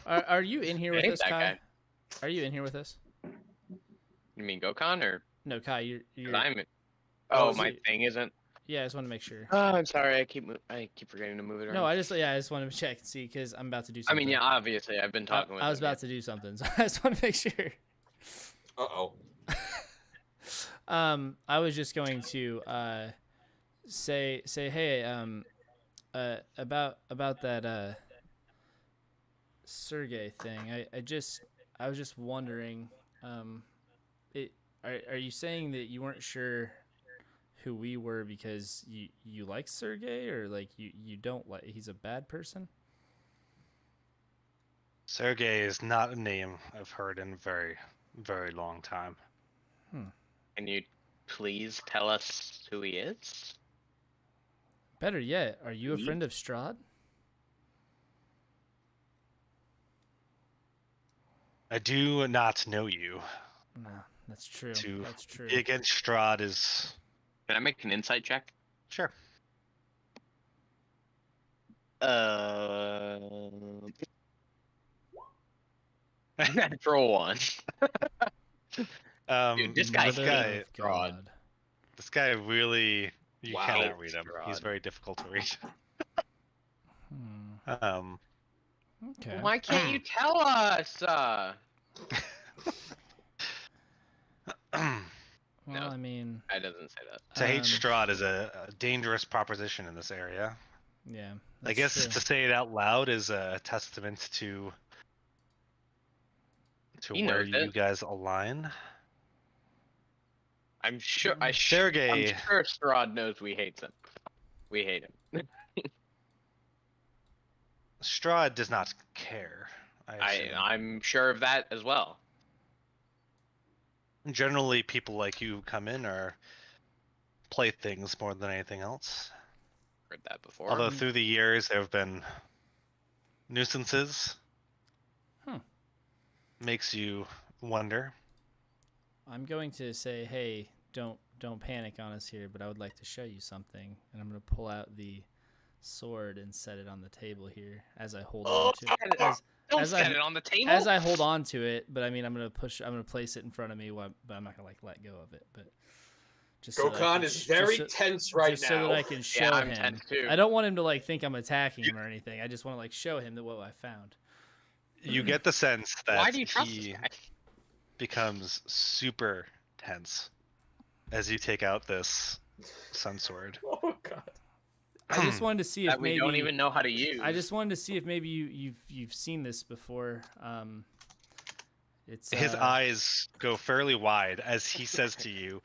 Speaker 4: Are you in here with us, Kai?
Speaker 2: Guy.
Speaker 4: Are you in here with us?
Speaker 2: You mean Gokhan or?
Speaker 4: No, Kai. You're...
Speaker 2: I'm. Oh, my thing isn't.
Speaker 4: Yeah, I just want to make sure.
Speaker 2: Oh, I'm sorry. I keep forgetting to move it around.
Speaker 4: No, I just want to check and see because I'm about to do something.
Speaker 2: I mean, yeah, obviously I've been talking with.
Speaker 4: I was about to do something, so I just want to make sure.
Speaker 1: Uh-oh.
Speaker 4: I was just going to say hey about that Sergey thing. I was just wondering, are you saying that you weren't sure who we were because you like Sergey, or like you don't like, he's a bad person?
Speaker 3: Sergey is not a name I've heard in a very, very long time.
Speaker 2: Can you please tell us who he is?
Speaker 4: Better yet, are you a friend of Strahd?
Speaker 3: I do not know you.
Speaker 4: No, that's true. That's true.
Speaker 3: Be against Strahd is...
Speaker 2: Can I make an insight check?
Speaker 3: Sure.
Speaker 2: Natural one. Dude, this guy,
Speaker 3: this guy really, you cannot read him.
Speaker 2: Strahd.
Speaker 3: He's very difficult to read.
Speaker 4: Okay.
Speaker 2: Why can't you tell us?
Speaker 4: Well, I mean,
Speaker 2: I doesn't say that.
Speaker 3: To hate Strahd is a dangerous proposition in this area.
Speaker 4: Yeah.
Speaker 3: I guess to say it out loud is a testament to where you guys align.
Speaker 2: I'm sure.
Speaker 3: Sergey.
Speaker 2: I'm sure Strahd knows we hate him. We hate him.
Speaker 3: Strahd does not care.
Speaker 2: I'm sure of that as well.
Speaker 3: Generally, people like you come in are playthings more than anything else.
Speaker 2: Heard that before.
Speaker 3: Although through the years there have been nuisances. Makes you wonder.
Speaker 4: I'm going to say, hey, don't panic on us here, but I would like to show you something, and I'm going to pull out the sword and set it on the table here as I hold on to it.
Speaker 2: Don't set it on the table.
Speaker 4: As I hold on to it, but I mean, I'm going to place it in front of me, but I'm not going to let go of it. But just
Speaker 1: Gokhan is very tense right now.
Speaker 4: So that I can show
Speaker 2: I'm
Speaker 4: him.
Speaker 2: tense too.
Speaker 4: I don't want him to think I'm attacking him or anything. I just want to show him what I found.
Speaker 3: You get the sense that
Speaker 2: Why do you trust
Speaker 3: he
Speaker 2: this guy?
Speaker 3: becomes super tense as you take out this sun sword.
Speaker 1: Oh God.
Speaker 4: I just wanted to see if
Speaker 2: we
Speaker 4: maybe
Speaker 2: don't even know how to use.
Speaker 4: I just wanted to see if maybe you've seen this before. It's
Speaker 3: his eyes go fairly wide as he says to you,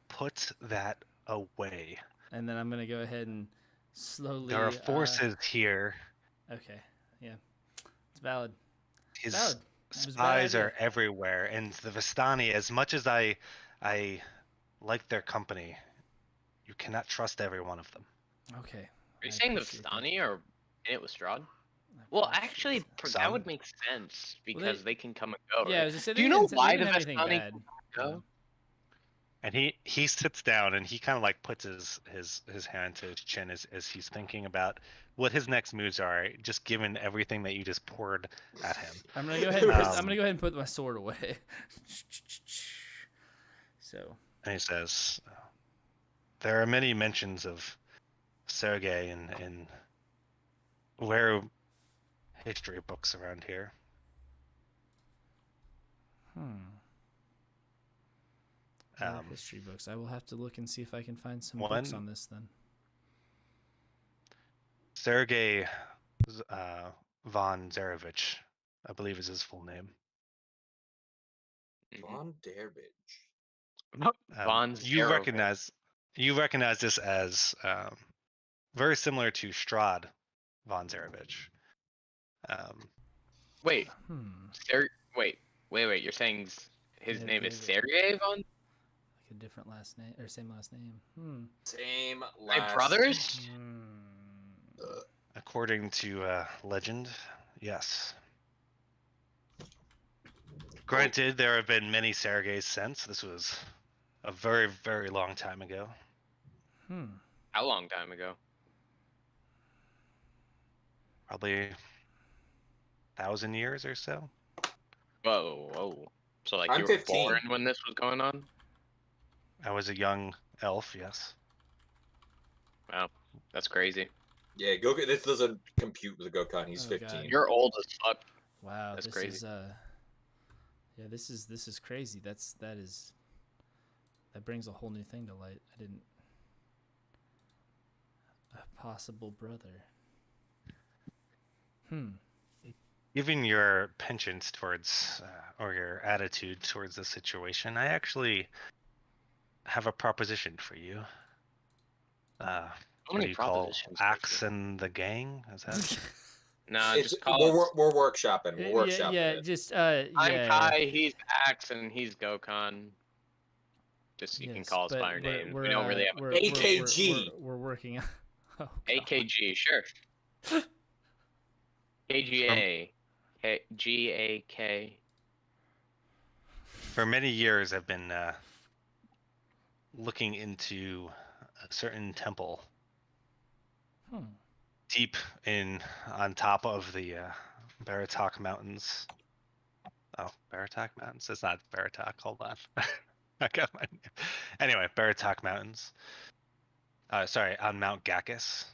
Speaker 3: "Put that away."
Speaker 4: And then I'm gonna go ahead and slowly.
Speaker 3: There are forces here.
Speaker 4: Okay, yeah, it's valid.
Speaker 3: His spies are everywhere, and the Vistani, as much as I like their company, you cannot trust every one of them.
Speaker 4: Okay.
Speaker 2: Are you saying the Vistani or it was Strahd? Well, actually, that would make sense because they can come and go.
Speaker 4: Yeah,
Speaker 2: right? Do you know why the Vistani go?
Speaker 3: And he sits down and he kind of puts his hand to his chin as he's thinking about what his next moves are, just given everything that you just poured at him.
Speaker 4: I'm gonna go ahead and put my sword away. So.
Speaker 3: And he says, "There are many mentions of Sergey in rare history books around here."
Speaker 4: History books. I will have to look and see if I can find some books on this then.
Speaker 3: Sergey von Zarevich, I believe is his full name.
Speaker 1: Von Zarevich.
Speaker 3: You recognize this as very similar to Strahd von Zarevich.
Speaker 2: Wait. Wait. You're saying his name is Sergey von?
Speaker 4: a different last name or same last name.
Speaker 1: Same
Speaker 2: Hey,
Speaker 1: last.
Speaker 2: brothers?
Speaker 3: According to legend, yes. Granted, there have been many Sergeys since. This was a very, very long time ago.
Speaker 2: How long time ago?
Speaker 3: Probably 1,000 years or so.
Speaker 2: Whoa. So like
Speaker 1: I'm
Speaker 2: you were
Speaker 1: 15.
Speaker 2: born when this was going on?
Speaker 3: I was a young elf, yes.
Speaker 2: Wow, that's crazy.
Speaker 1: Yeah, Goku. This doesn't compute with Gokhan. He's
Speaker 4: Oh,
Speaker 1: 15.
Speaker 4: God.
Speaker 2: You're old as fuck.
Speaker 4: Wow,
Speaker 2: That's
Speaker 4: this
Speaker 2: crazy.
Speaker 4: is yeah, this is crazy. That brings a whole new thing to light. I didn't. A possible brother.
Speaker 3: Given your penchant towards, or your attitude towards the situation, I actually have a proposition for you. What do you call Axe and the Gang? Is that?
Speaker 2: Nah,
Speaker 1: It's,
Speaker 2: just call
Speaker 1: we're workshopping. We're workshopping
Speaker 4: yeah,
Speaker 1: it.
Speaker 4: just
Speaker 2: I'm
Speaker 4: yeah.
Speaker 2: Kai, he's Axe, and he's Gokhan. Just you can call us by our names. We don't really have a
Speaker 1: AKG.
Speaker 4: We're working on
Speaker 2: AKG, sure. KGA. GAK.
Speaker 3: For many years, I've been looking into a certain temple deep on top of the Baratok Mountains. Oh, Baratok Mountains? It's not Baratok. Hold on. I got my name. Anyway, Baratok Mountains. Sorry, on Mount Gakis.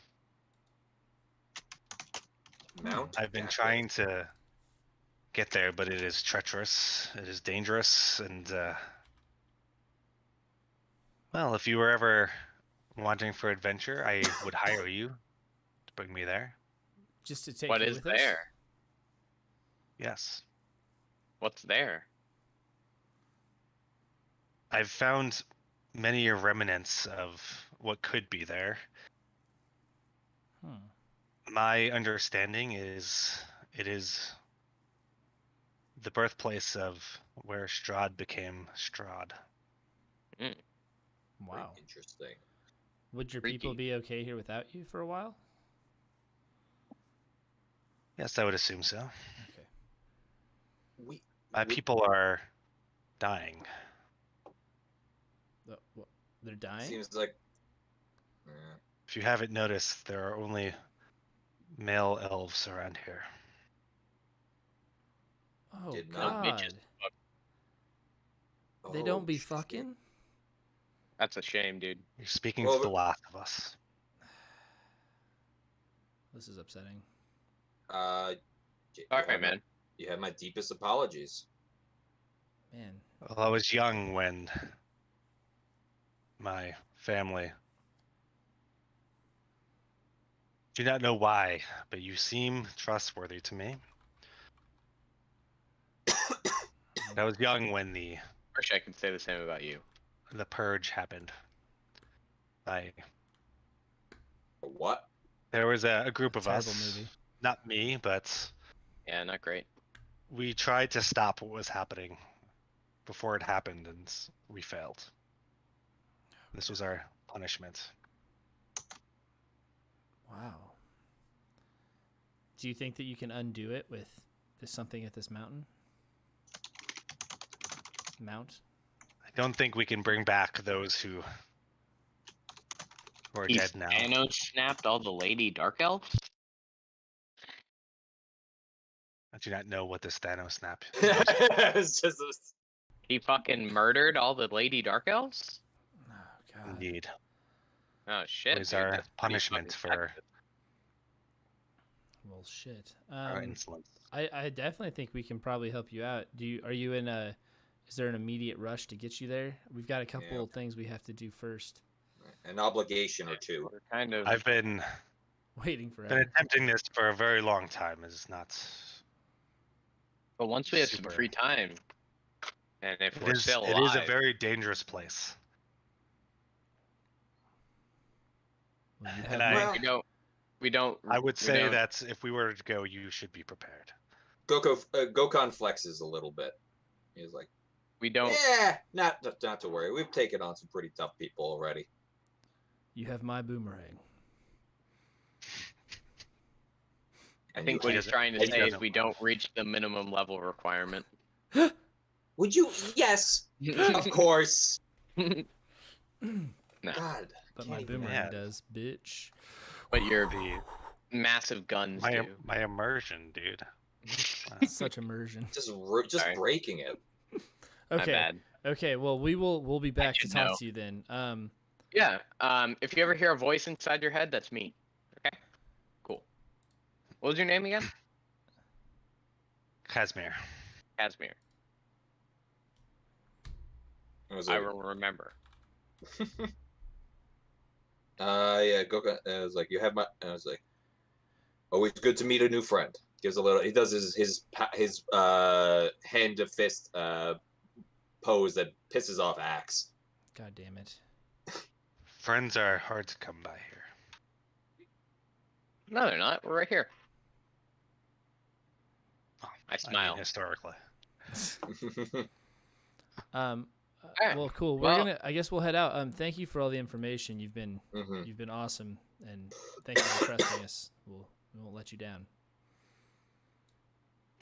Speaker 3: I've been trying to get there, but it is treacherous. It is dangerous, and well, if you were ever wanting for adventure, I would hire you to bring me there.
Speaker 4: Just to take
Speaker 2: What
Speaker 4: you
Speaker 2: is
Speaker 4: with us?
Speaker 2: there?
Speaker 3: Yes.
Speaker 2: What's there?
Speaker 3: I've found many remnants of what could be there. My understanding is it is the birthplace of where Strahd became Strahd.
Speaker 4: Wow.
Speaker 1: Very interesting.
Speaker 4: Would your
Speaker 2: Freaky.
Speaker 4: people be okay here without you for a while?
Speaker 3: Yes, I would assume so.
Speaker 4: Okay.
Speaker 3: My people are dying.
Speaker 4: They're dying?
Speaker 1: Seems like.
Speaker 3: If you haven't noticed, there are only male elves around here.
Speaker 4: Oh,
Speaker 1: Did
Speaker 4: God.
Speaker 1: not.
Speaker 4: They don't be fucking?
Speaker 2: That's a shame, dude.
Speaker 3: You're speaking to the last of us.
Speaker 4: This is upsetting.
Speaker 2: All right, man.
Speaker 1: You have my deepest apologies.
Speaker 4: Man.
Speaker 3: Well, I was young when my family. Do not know why, but you seem trustworthy to me. I was young when the
Speaker 2: Wish I could say the same about you.
Speaker 3: The purge happened.
Speaker 1: What?
Speaker 3: There was a group of
Speaker 4: Terrible
Speaker 3: us,
Speaker 4: movie.
Speaker 3: not me, but
Speaker 2: Yeah, not great.
Speaker 3: we tried to stop what was happening before it happened, and we failed. This was our punishment.
Speaker 4: Wow. Do you think that you can undo it with something at this mountain? Mount?
Speaker 3: I don't think we can bring back those who are dead now.
Speaker 2: Thanos snapped all the Lady Dark Elves?
Speaker 3: I do not know what this Thanos snap is.
Speaker 1: It's just.
Speaker 2: He fucking murdered all the Lady Dark Elves?
Speaker 4: Oh, God.
Speaker 3: Indeed.
Speaker 2: Oh, shit.
Speaker 3: It was
Speaker 2: dude,
Speaker 3: our
Speaker 2: that's pretty
Speaker 3: punishment
Speaker 2: fucking
Speaker 3: for
Speaker 2: sexist.
Speaker 4: Well, shit.
Speaker 3: our insolence.
Speaker 4: I definitely think we can probably help you out. Are you in a? Is there an immediate rush to get you there? We've got a couple of things we have to do first.
Speaker 1: An obligation or two.
Speaker 2: We're kind of.
Speaker 3: I've been
Speaker 4: Waiting forever.
Speaker 3: been attempting this for a very long time. It's not.
Speaker 2: But once we have some free time, and if we're still alive,
Speaker 3: it is a very dangerous place.
Speaker 4: Well, you
Speaker 3: And
Speaker 4: have
Speaker 2: we don't.
Speaker 3: I would say that if we were to go, you should be prepared.
Speaker 1: Gokhan flexes a little bit. He's like,
Speaker 2: We don't.
Speaker 1: Yeah, not to worry. We've taken on some pretty tough people already.
Speaker 4: You have my boomerang.
Speaker 2: I think what he's trying to say is we don't reach the minimum level requirement.
Speaker 1: Would you? Yes, of course.
Speaker 2: No.
Speaker 1: God,
Speaker 4: But my boomerang does, bitch.
Speaker 2: But your massive guns do.
Speaker 3: My immersion, dude.
Speaker 4: Such immersion.
Speaker 1: Just breaking it.
Speaker 4: Okay.
Speaker 2: Bad.
Speaker 4: Okay. Well, we'll be back to talk to you then.
Speaker 2: Yeah. If you ever hear a voice inside your head, that's me. Okay. Cool. What was your name again?
Speaker 3: Casimir.
Speaker 2: Casimir. I will remember.
Speaker 1: Yeah, Goka. I was like, you have my. I was like, always good to meet a new friend. Gives a little. He does his hand to fist pose that pisses off Axe.
Speaker 4: God damn it.
Speaker 3: Friends are hard to come by here.
Speaker 2: No, they're not. We're right here.
Speaker 3: Oh,
Speaker 2: I smile.
Speaker 3: mean, historically.
Speaker 4: Well, cool. We're gonna. I guess we'll head out. Thank you for all the information. You've been awesome, and thank you for trusting us. We won't let you down.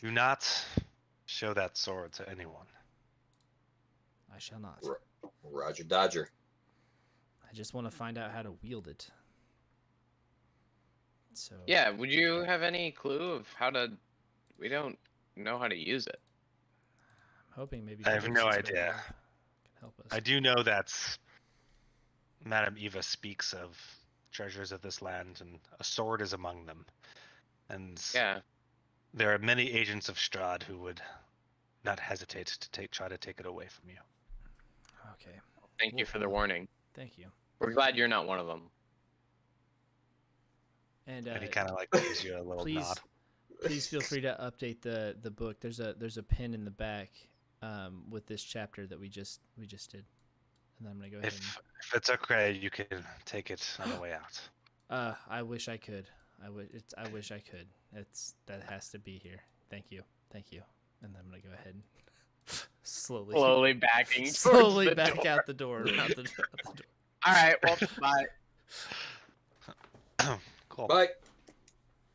Speaker 3: Do not show that sword to anyone.
Speaker 4: I shall not.
Speaker 1: Roger Dodger.
Speaker 4: I just want to find out how to wield it. So.
Speaker 2: Yeah. Would you have any clue of how to? We don't know how to use it.
Speaker 4: I'm hoping maybe.
Speaker 3: I have no idea.
Speaker 4: Can help us.
Speaker 3: I do know that Madame Eva speaks of treasures of this land, and a sword is among them. And
Speaker 2: yeah,
Speaker 3: there are many agents of Strahd who would not hesitate to try to take it away from you.
Speaker 4: Okay.
Speaker 2: Thank you for the warning.
Speaker 4: Thank you.
Speaker 2: We're glad you're not one of them.
Speaker 4: And
Speaker 3: he kind of like gives you a little nod.
Speaker 4: Please feel free to update the book. There's a pin in the back with this chapter that we just did, and then I'm gonna go ahead.
Speaker 3: If it's okay, you can take it on the way out.
Speaker 4: I wish I could. I wish I could. That has to be here. Thank you. And then I'm gonna go ahead and slowly
Speaker 2: backing,
Speaker 4: back
Speaker 2: door.
Speaker 4: out the door. Out the door.
Speaker 2: All right. Well, bye.
Speaker 3: Cool.
Speaker 1: Bye.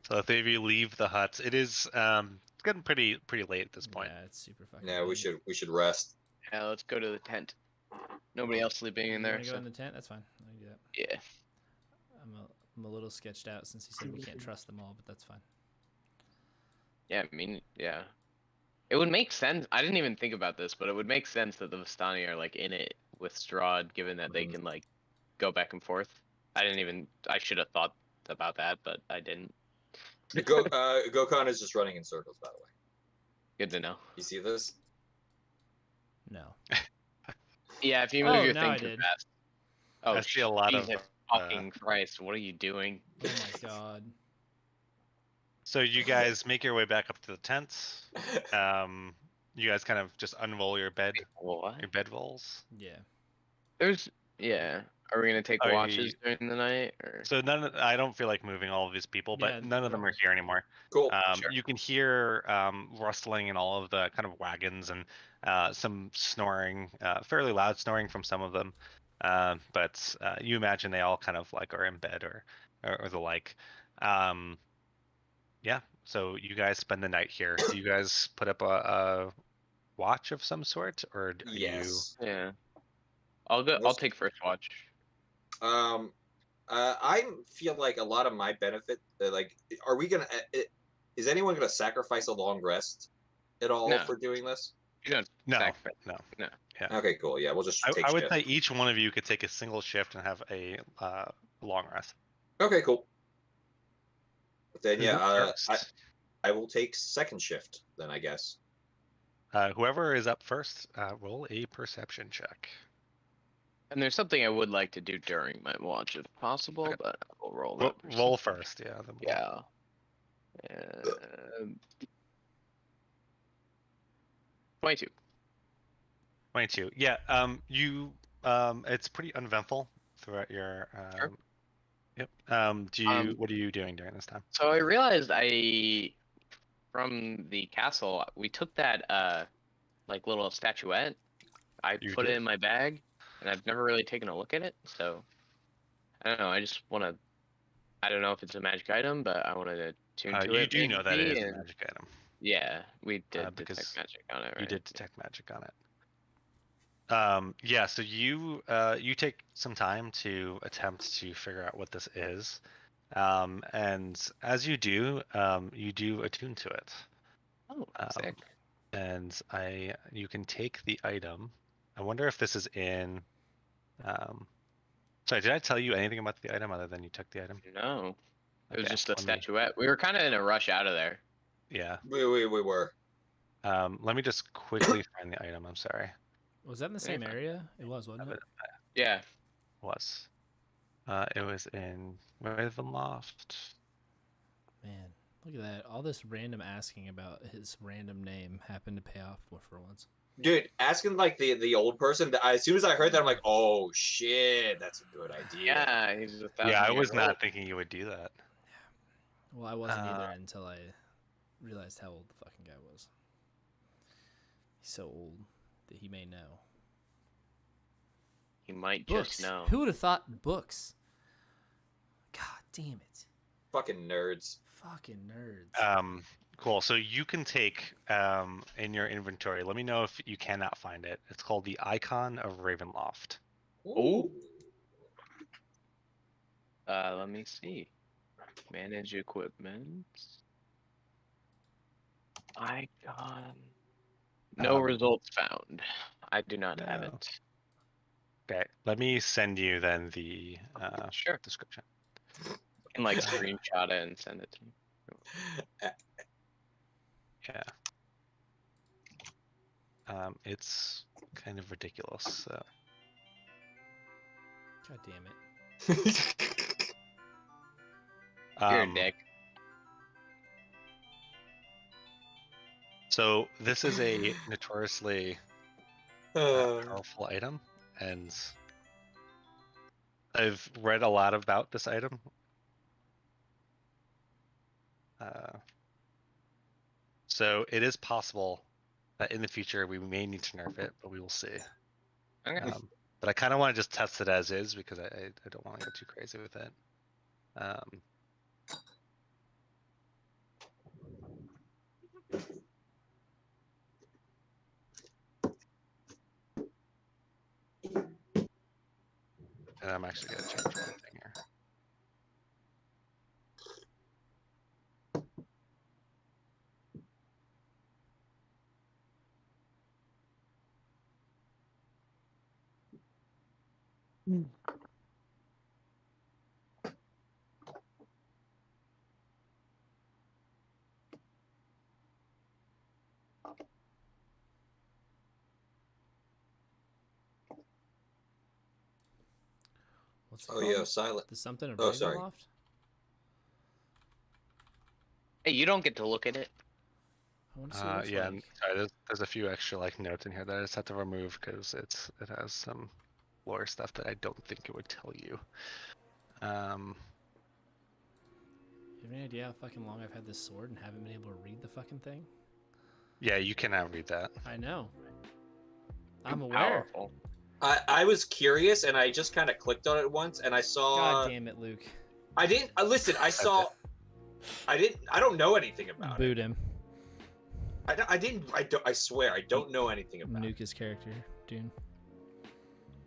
Speaker 3: So the three of you leave the hut. It is it's getting pretty late at this point.
Speaker 4: Yeah, it's super fucking.
Speaker 1: Yeah, we should rest.
Speaker 2: Yeah, let's go to the tent. Nobody else sleeping in there.
Speaker 4: Go in the tent. That's fine. I can do that.
Speaker 2: Yeah.
Speaker 4: I'm a little sketched out since he said we can't trust them all, but that's fine.
Speaker 2: Yeah, I mean, yeah. It would make sense. I didn't even think about this, but it would make sense that the Vistani are like in it with Strahd, given that they can like go back and forth. I should have thought about that, but I didn't.
Speaker 1: Gokhan is just running in circles, by the way.
Speaker 2: Good to know.
Speaker 1: You see this?
Speaker 4: No.
Speaker 2: Yeah, if you move your
Speaker 4: now
Speaker 2: thing
Speaker 4: I
Speaker 2: too fast. Oh,
Speaker 3: I see a lot of
Speaker 2: fucking Christ! What are you doing?
Speaker 4: Oh my god.
Speaker 3: So you guys make your way back up to the tent. You guys kind of just unroll your bed,
Speaker 2: What?
Speaker 3: your bed rolls.
Speaker 4: Yeah.
Speaker 2: Yeah. Are we gonna take watches during the night? Or?
Speaker 3: So I don't feel like moving all of these people, but none of them are here anymore.
Speaker 1: Cool.
Speaker 2: Sure.
Speaker 3: You can hear rustling in all of the kind of wagons and some snoring, fairly loud snoring from some of them. But you imagine they all kind of like are in bed or the like. Yeah. So you guys spend the night here. Do you guys put up a watch of some sort, or do
Speaker 1: yes.
Speaker 2: you? Yeah. I'll take first watch.
Speaker 1: I feel like a lot of my benefit, like, are we gonna? Is anyone gonna sacrifice a long rest at all for doing this?
Speaker 2: You don't.
Speaker 3: No.
Speaker 2: No.
Speaker 3: Yeah.
Speaker 1: Okay, cool. Yeah, we'll just.
Speaker 3: I would say each one of you could take a single shift and have a long rest.
Speaker 1: Okay, cool. Then yeah,
Speaker 3: First.
Speaker 1: I will take second shift. Then I guess.
Speaker 3: Whoever is up first, roll a perception check.
Speaker 2: And there's something I would like to do during my watch if possible,
Speaker 3: Okay.
Speaker 2: but I'll roll that.
Speaker 3: Roll first, yeah.
Speaker 2: Yeah. 22.
Speaker 3: 22. Yeah. You. It's pretty uneventful throughout your.
Speaker 2: Sure.
Speaker 3: Yep. What are you doing during this time?
Speaker 2: So I realized from the castle, we took that like little statuette I put it in my bag, and I've never really taken a look at it. So I don't know. I just want to. I don't know if it's a magic item, but I wanted to tune to it.
Speaker 3: You do know that it is
Speaker 2: and
Speaker 3: a magic item.
Speaker 2: yeah, we did
Speaker 3: because
Speaker 2: detect magic on it, right?
Speaker 3: You did detect magic on it. Yeah, so you take some time to attempt to figure out what this is, and as you do attune to it.
Speaker 2: Oh, sick.
Speaker 3: And you can take the item. I wonder if this is in. Sorry, did I tell you anything about the item other than you took the item?
Speaker 2: No, it was
Speaker 3: Okay,
Speaker 2: just a statuette. We were kind of in a rush out of there.
Speaker 3: Yeah.
Speaker 1: We were.
Speaker 3: Let me just quickly find the item. I'm sorry.
Speaker 4: Was that in the same area? It was, wasn't it?
Speaker 2: Yeah.
Speaker 3: It was. It was in Ravenloft.
Speaker 4: Man, look at that. All this random asking about his random name happened to pay off for once.
Speaker 1: Dude, asking like the old person, as soon as I heard that, I'm like, oh shit, that's a good idea.
Speaker 2: Yeah, he's 1,000
Speaker 3: Yeah, I
Speaker 2: years
Speaker 3: was not
Speaker 2: old.
Speaker 3: thinking you would do that.
Speaker 4: Well, I wasn't either until I realized how old the fucking guy was. He's so old that he may know.
Speaker 2: He might
Speaker 4: Books.
Speaker 2: just know.
Speaker 4: Who would have thought books? God damn it.
Speaker 1: Fucking nerds.
Speaker 4: Fucking nerds.
Speaker 3: Cool. So you can take in your inventory. Let me know if you cannot find it. It's called the Icon of Ravenloft.
Speaker 2: Ooh. Let me see. Manage equipment. Icon. No results found. I do not have it.
Speaker 3: Okay. Let me send you then the
Speaker 2: Sure.
Speaker 3: description.
Speaker 2: And like screenshot it and send it to me.
Speaker 3: Yeah. It's kind of ridiculous. So.
Speaker 4: God damn it.
Speaker 2: You're a dick.
Speaker 3: So this is a notoriously powerful item, and I've read a lot about this item. So it is possible that in the future we may need to nerf it, but we will see.
Speaker 2: Okay.
Speaker 3: But I kind of want to just test it as is because I don't want to go too crazy with it. And I'm actually going to change one thing here.
Speaker 4: What's it
Speaker 1: Oh
Speaker 4: called?
Speaker 1: yeah, silent.
Speaker 4: There's something of
Speaker 1: Oh, sorry.
Speaker 4: Ravenloft?
Speaker 2: Hey, you don't get to look at it.
Speaker 4: I want to see what it's like.
Speaker 3: Sorry, there's a few extra like notes in here that I just have to remove because it has some lore stuff that I don't think it would tell you.
Speaker 4: You have any idea how fucking long I've had this sword and haven't been able to read the fucking thing?
Speaker 3: Yeah, you cannot read that.
Speaker 4: I know. I'm aware.
Speaker 2: Powerful.
Speaker 1: I was curious and I just kind of clicked on it once and I saw.
Speaker 4: God damn it, Luke.
Speaker 1: I didn't listen. I saw. I don't know anything about
Speaker 4: Boot him.
Speaker 1: I swear I don't know anything about
Speaker 4: Nuke his character, dude.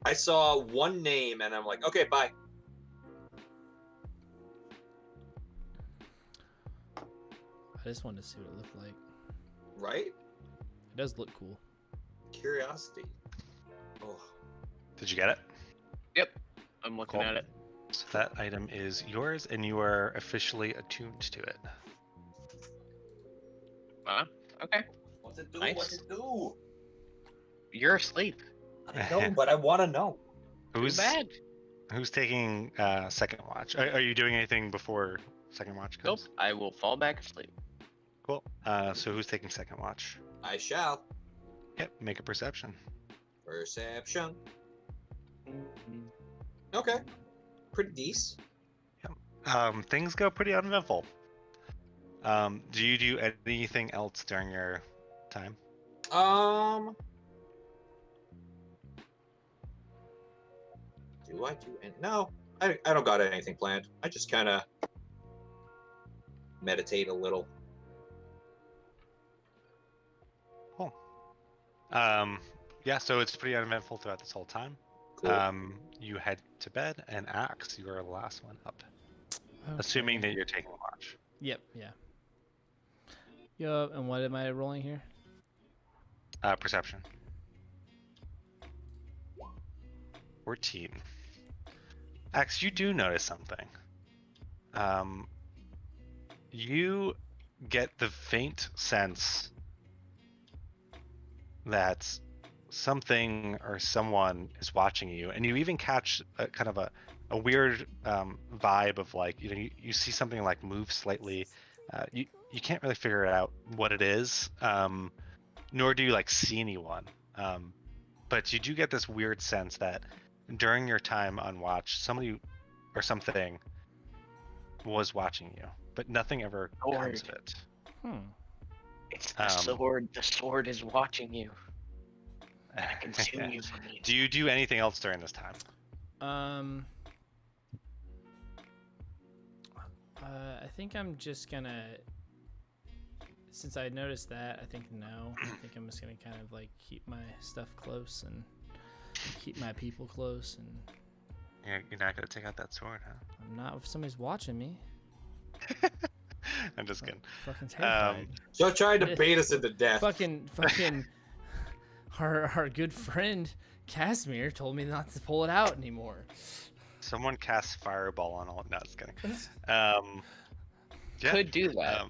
Speaker 1: I saw one name and I'm like, okay, bye.
Speaker 4: I just wanted to see what it looked like.
Speaker 1: Right?
Speaker 4: It does look cool.
Speaker 1: Curiosity. Oh.
Speaker 3: Did you get it?
Speaker 2: Yep. I'm looking at it.
Speaker 3: So that item is yours, and you are officially attuned to it.
Speaker 2: Okay.
Speaker 1: What's it do?
Speaker 2: Nice.
Speaker 1: What's it do?
Speaker 2: You're asleep.
Speaker 1: I know, but I want to know.
Speaker 3: Who's
Speaker 2: Too bad.
Speaker 3: Who's taking second watch? Are you doing anything before second watch
Speaker 2: Nope.
Speaker 3: comes?
Speaker 2: I will fall back asleep.
Speaker 3: Cool. So who's taking second watch?
Speaker 1: I shall.
Speaker 3: Yep. Make a perception.
Speaker 1: Perception. Okay. Pretty decent.
Speaker 3: Things go pretty uneventful. Do you do anything else during your time?
Speaker 1: Do I do any? No, I don't got anything planned. I just kind of meditate a little.
Speaker 3: Cool. Yeah, so it's pretty uneventful throughout this whole time.
Speaker 1: Cool.
Speaker 3: You head to bed, and Axe, you are the last one up. Okay. Assuming that you're taking watch.
Speaker 4: Yep, yeah. Yo, and what am I rolling here?
Speaker 3: Perception. 14. Axe, you do notice something. You get the faint sense that something or someone is watching you, and you even catch a kind of a weird vibe of like, you know, you see something like move slightly. You can't really figure out what it is, nor do you like see anyone. But you do get this weird sense that during your time on watch, somebody or something was watching you, but nothing ever comes of it.
Speaker 2: It's the sword. The sword is watching you. I can see you from me.
Speaker 3: Do you do anything else during this time?
Speaker 4: I think I'm just gonna, since I noticed that, I think no. I think I'm just gonna kind of like keep my stuff close and keep my people close, and
Speaker 3: You're not gonna take out that sword, huh?
Speaker 4: I'm not if somebody's watching me.
Speaker 3: I'm just kidding.
Speaker 4: Fucking terrified.
Speaker 1: So trying to bait us into death.
Speaker 4: Fucking our good friend Casimir told me not to pull it out anymore.
Speaker 3: Someone casts fireball on all. No, just kidding.
Speaker 2: Could do that.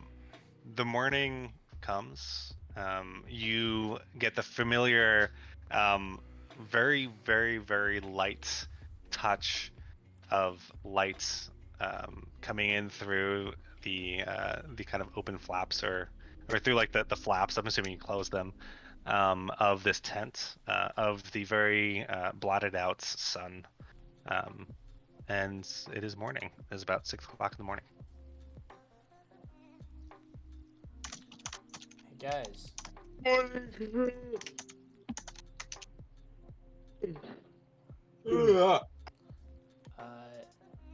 Speaker 3: The morning comes. You get the familiar, very, very, very light touch of lights coming in through the kind of open flaps or through like the flaps. I'm assuming you close them. Of this tent, of the very blotted out sun. And it is morning. It's about 6 o'clock in the morning.
Speaker 4: Hey guys.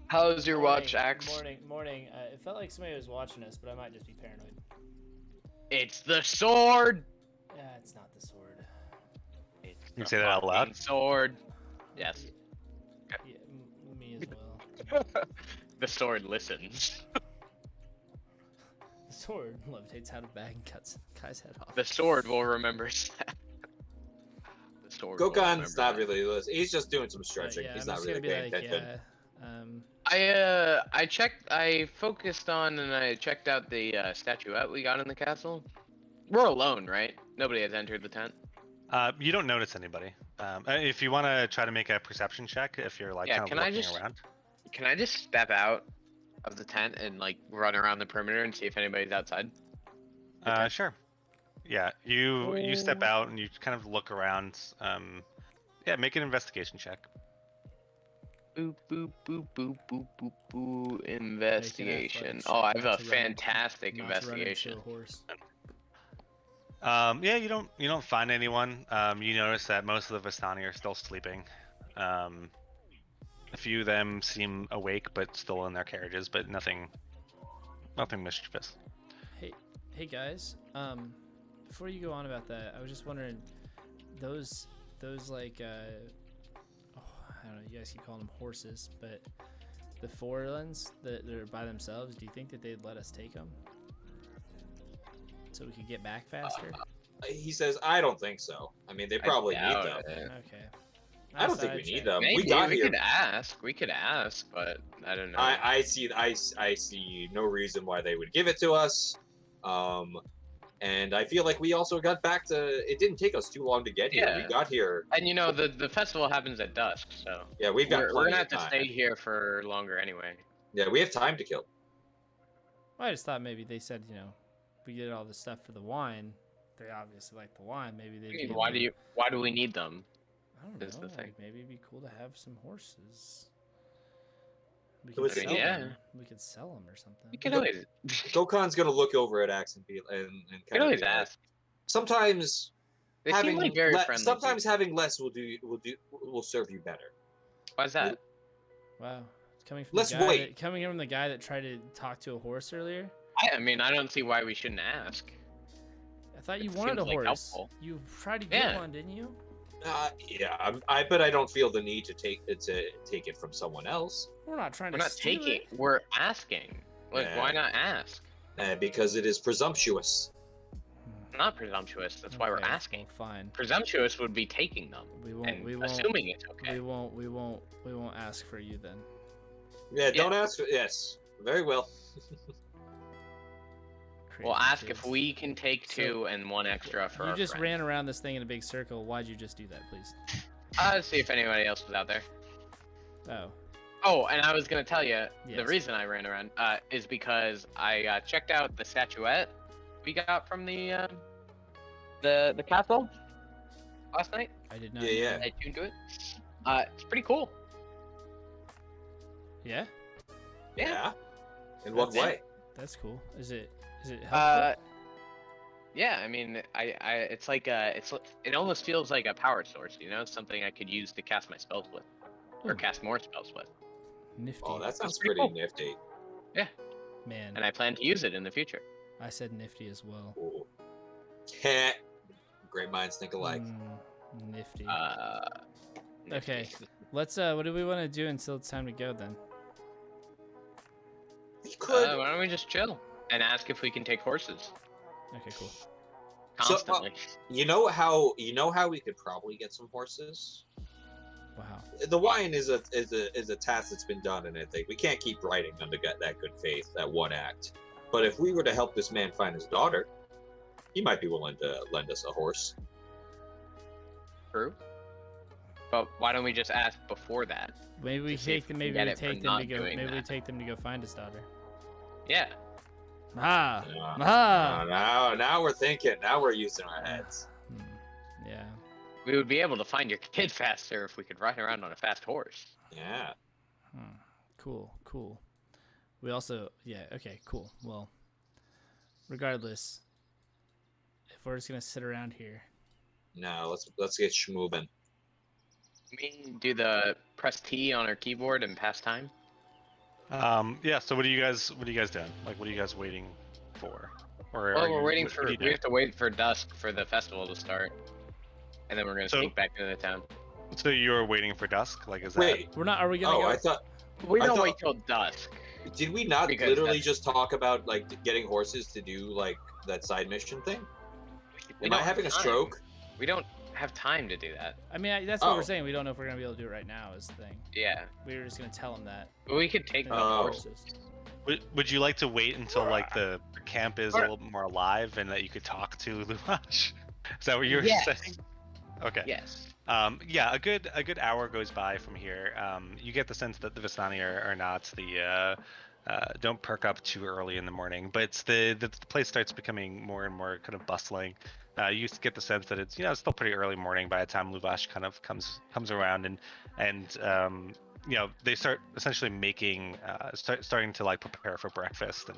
Speaker 2: How's your watch, Axe?
Speaker 4: Morning. It felt like somebody was watching us, but I might just be paranoid.
Speaker 2: It's the sword.
Speaker 4: Yeah, it's not the sword.
Speaker 2: It's
Speaker 3: You say that out loud?
Speaker 2: Sword. Yes.
Speaker 4: Yeah, me as well.
Speaker 2: The sword listens.
Speaker 4: The sword levitates out of bag and cuts Kai's head off.
Speaker 2: The sword will remember that. The sword.
Speaker 1: Gokan's not really listening. He's just doing some stretching.
Speaker 4: Yeah,
Speaker 1: He's
Speaker 4: I'm
Speaker 1: not
Speaker 4: just
Speaker 1: really
Speaker 4: gonna
Speaker 1: paying
Speaker 4: be like,
Speaker 1: attention.
Speaker 2: I checked. I focused on and I checked out the statuette we got in the castle. We're alone, right? Nobody has entered the tent.
Speaker 3: You don't notice anybody. If you want to try to make a perception check, if you're like kind of looking around.
Speaker 2: Can I just step out of the tent and like run around the perimeter and see if anybody's outside?
Speaker 3: Sure. Yeah, you step out and you kind of look around. Yeah, make an investigation check.
Speaker 2: Boop boop boop boop boop boop boop. Investigation. Oh, I have a fantastic investigation.
Speaker 3: Yeah, you don't find anyone. You notice that most of the Vistani are still sleeping. A few of them seem awake but still in their carriages, but nothing mischievous.
Speaker 4: Hey guys. Before you go on about that, I was just wondering, those like I don't know, you guys keep calling them horses, but the Forlands that are by themselves, do you think that they'd let us take them so we could get back faster?
Speaker 1: He says, I don't think so. I mean, they probably need them.
Speaker 4: Okay.
Speaker 1: I don't think we need them.
Speaker 2: Maybe,
Speaker 1: we got
Speaker 2: we
Speaker 1: here.
Speaker 2: could ask. We could ask, but I don't know.
Speaker 1: I see no reason why they would give it to us. And I feel like we also got back to. It didn't take us too long to get here.
Speaker 2: Yeah.
Speaker 1: We got here.
Speaker 2: And you know the festival happens at dusk, so
Speaker 1: yeah, we're
Speaker 2: gonna have to stay here for longer anyway.
Speaker 1: Yeah, we have time to kill.
Speaker 4: Well, I just thought maybe they said, you know, we did all this stuff for the wine. They obviously like the wine. Maybe they.
Speaker 2: Why do we need them?
Speaker 4: I don't
Speaker 2: That's
Speaker 4: know.
Speaker 2: the thing.
Speaker 4: Like maybe it'd be cool to have some horses. We
Speaker 1: So
Speaker 4: could
Speaker 1: it's-
Speaker 4: sell
Speaker 2: yeah.
Speaker 4: them. We could sell them or something.
Speaker 2: We can always.
Speaker 1: Gokan's gonna look over at Axe and be and
Speaker 2: We
Speaker 1: kind
Speaker 2: can
Speaker 1: of
Speaker 2: always
Speaker 1: be like,
Speaker 2: ask.
Speaker 1: Sometimes
Speaker 2: They
Speaker 1: having
Speaker 2: seem like very friendly.
Speaker 1: sometimes
Speaker 2: people.
Speaker 1: having less will serve you better.
Speaker 2: Why's that?
Speaker 4: Wow, it's coming from
Speaker 1: Let's
Speaker 4: the guy
Speaker 1: wait.
Speaker 4: coming from the guy that tried to talk to a horse earlier.
Speaker 2: I mean, I don't see why we shouldn't ask.
Speaker 4: I thought you
Speaker 2: It
Speaker 4: wanted a
Speaker 2: seems, like,
Speaker 4: horse.
Speaker 2: helpful.
Speaker 4: You tried to get
Speaker 2: Yeah.
Speaker 4: one, didn't you?
Speaker 1: Yeah, but I don't feel the need to take it from someone else.
Speaker 4: We're not trying
Speaker 2: We're
Speaker 4: to
Speaker 2: not
Speaker 4: steal
Speaker 2: taking.
Speaker 4: it.
Speaker 2: We're asking. Like,
Speaker 1: Yeah.
Speaker 2: why not ask?
Speaker 1: Because it is presumptuous.
Speaker 2: Not presumptuous. That's why we're
Speaker 4: Okay,
Speaker 2: asking.
Speaker 4: well, fine.
Speaker 2: Presumptuous would be taking them
Speaker 4: We won't.
Speaker 2: and
Speaker 4: We won't.
Speaker 2: assuming it's okay.
Speaker 4: We won't. We won't. We won't ask for you then.
Speaker 1: Yeah, don't ask. Yes, very well.
Speaker 2: We'll
Speaker 4: Crazy
Speaker 2: ask
Speaker 4: kids.
Speaker 2: if we can take two and one extra for
Speaker 4: You
Speaker 2: our
Speaker 4: just
Speaker 2: friend.
Speaker 4: ran around this thing in a big circle. Why'd you just do that, please?
Speaker 2: See if anybody else was out there.
Speaker 4: Oh.
Speaker 2: Oh, and I was gonna tell you the
Speaker 4: Yes.
Speaker 2: reason I ran around is because I checked out the statuette we got from the castle last night.
Speaker 4: I did not.
Speaker 1: Yeah,
Speaker 4: know.
Speaker 1: yeah.
Speaker 2: I tuned to it. It's pretty cool.
Speaker 4: Yeah.
Speaker 2: Yeah.
Speaker 1: In what
Speaker 4: That's-
Speaker 1: way?
Speaker 4: That's cool. Is it helpful?
Speaker 2: Yeah. I mean, it's like it almost feels like a power source. You know, something I could use to cast my spells with, or
Speaker 4: Ooh.
Speaker 2: cast more spells with.
Speaker 4: Nifty.
Speaker 1: Oh, that sounds
Speaker 2: pretty
Speaker 1: pretty
Speaker 2: cool.
Speaker 1: nifty.
Speaker 4: Man.
Speaker 2: And I plan to use it in the future.
Speaker 4: I said nifty as well.
Speaker 1: Cool. Great minds think alike.
Speaker 4: Nifty.
Speaker 2: Nifty.
Speaker 4: Okay. Let's. What do we want to do until it's time to go then?
Speaker 1: We could.
Speaker 2: Why don't we just chill and ask if we can take horses
Speaker 4: Okay. Cool.
Speaker 2: constantly?
Speaker 1: You know how we could probably get some horses.
Speaker 4: Wow.
Speaker 1: The wine is a task that's been done, and I think we can't keep writing under that good faith, that one act. But if we were to help this man find his daughter, he might be willing to lend us a horse.
Speaker 2: True. But why don't we just ask before that?
Speaker 4: Maybe we
Speaker 2: To see if
Speaker 4: take them.
Speaker 2: we
Speaker 4: Maybe
Speaker 2: can
Speaker 4: we
Speaker 2: get it for
Speaker 4: take them to
Speaker 2: not
Speaker 4: go.
Speaker 2: doing
Speaker 4: Maybe we
Speaker 2: that.
Speaker 4: take them to go find his daughter.
Speaker 2: Yeah.
Speaker 4: Ah.
Speaker 1: Yeah.
Speaker 4: Ah.
Speaker 1: Now we're thinking. Now we're using our heads.
Speaker 4: Yeah.
Speaker 2: We would be able to find your kid faster if we could ride around on a fast horse.
Speaker 1: Yeah.
Speaker 4: Cool. Cool. We also. Yeah. Okay. Cool. Well. Regardless. If we're just gonna sit around here.
Speaker 1: No, let's get schmoobin'.
Speaker 2: We do the press T on our keyboard and pass time.
Speaker 3: Yeah. So what are you guys doing? Like, what are you guys waiting for? Or
Speaker 2: Well,
Speaker 3: are
Speaker 2: we're
Speaker 3: you-
Speaker 2: waiting
Speaker 3: what
Speaker 2: for.
Speaker 3: are you
Speaker 2: We
Speaker 3: doing?
Speaker 2: have to wait for dusk for the festival to start, and then we're gonna
Speaker 3: So-
Speaker 2: sneak back into the town.
Speaker 3: So you're waiting for dusk? Like, is that?
Speaker 1: Wait.
Speaker 4: We're not. Are we gonna
Speaker 1: Oh,
Speaker 4: go?
Speaker 1: I thought.
Speaker 2: We
Speaker 1: I
Speaker 2: don't
Speaker 1: thought-
Speaker 2: wait till dusk.
Speaker 1: Did we not
Speaker 2: Because
Speaker 1: literally
Speaker 2: that's-
Speaker 1: just talk about like getting horses to do like that side mission thing?
Speaker 2: We
Speaker 1: Am
Speaker 2: don't
Speaker 1: I having a
Speaker 2: have time.
Speaker 1: stroke?
Speaker 2: We don't have time to do that.
Speaker 4: I mean, that's what
Speaker 1: Oh.
Speaker 4: we're saying. We don't know if we're gonna be able to do it right now. Is the thing.
Speaker 2: Yeah.
Speaker 4: We were just gonna tell him that.
Speaker 2: But we could take the
Speaker 1: Oh.
Speaker 2: horses.
Speaker 3: Would you like to wait until like the camp is a
Speaker 2: Alright.
Speaker 3: little bit more alive and that you could talk to Lumash? Is that what you were
Speaker 2: Yes.
Speaker 3: saying? Okay.
Speaker 2: Yes.
Speaker 3: Yeah, a good hour goes by from here. You get the sense that the Vistani are not the don't perk up too early in the morning, but it's the place starts becoming more and more kind of bustling. You get the sense that it's it's still pretty early morning by the time Luvash kind of comes around and they start essentially making starting to like prepare for breakfast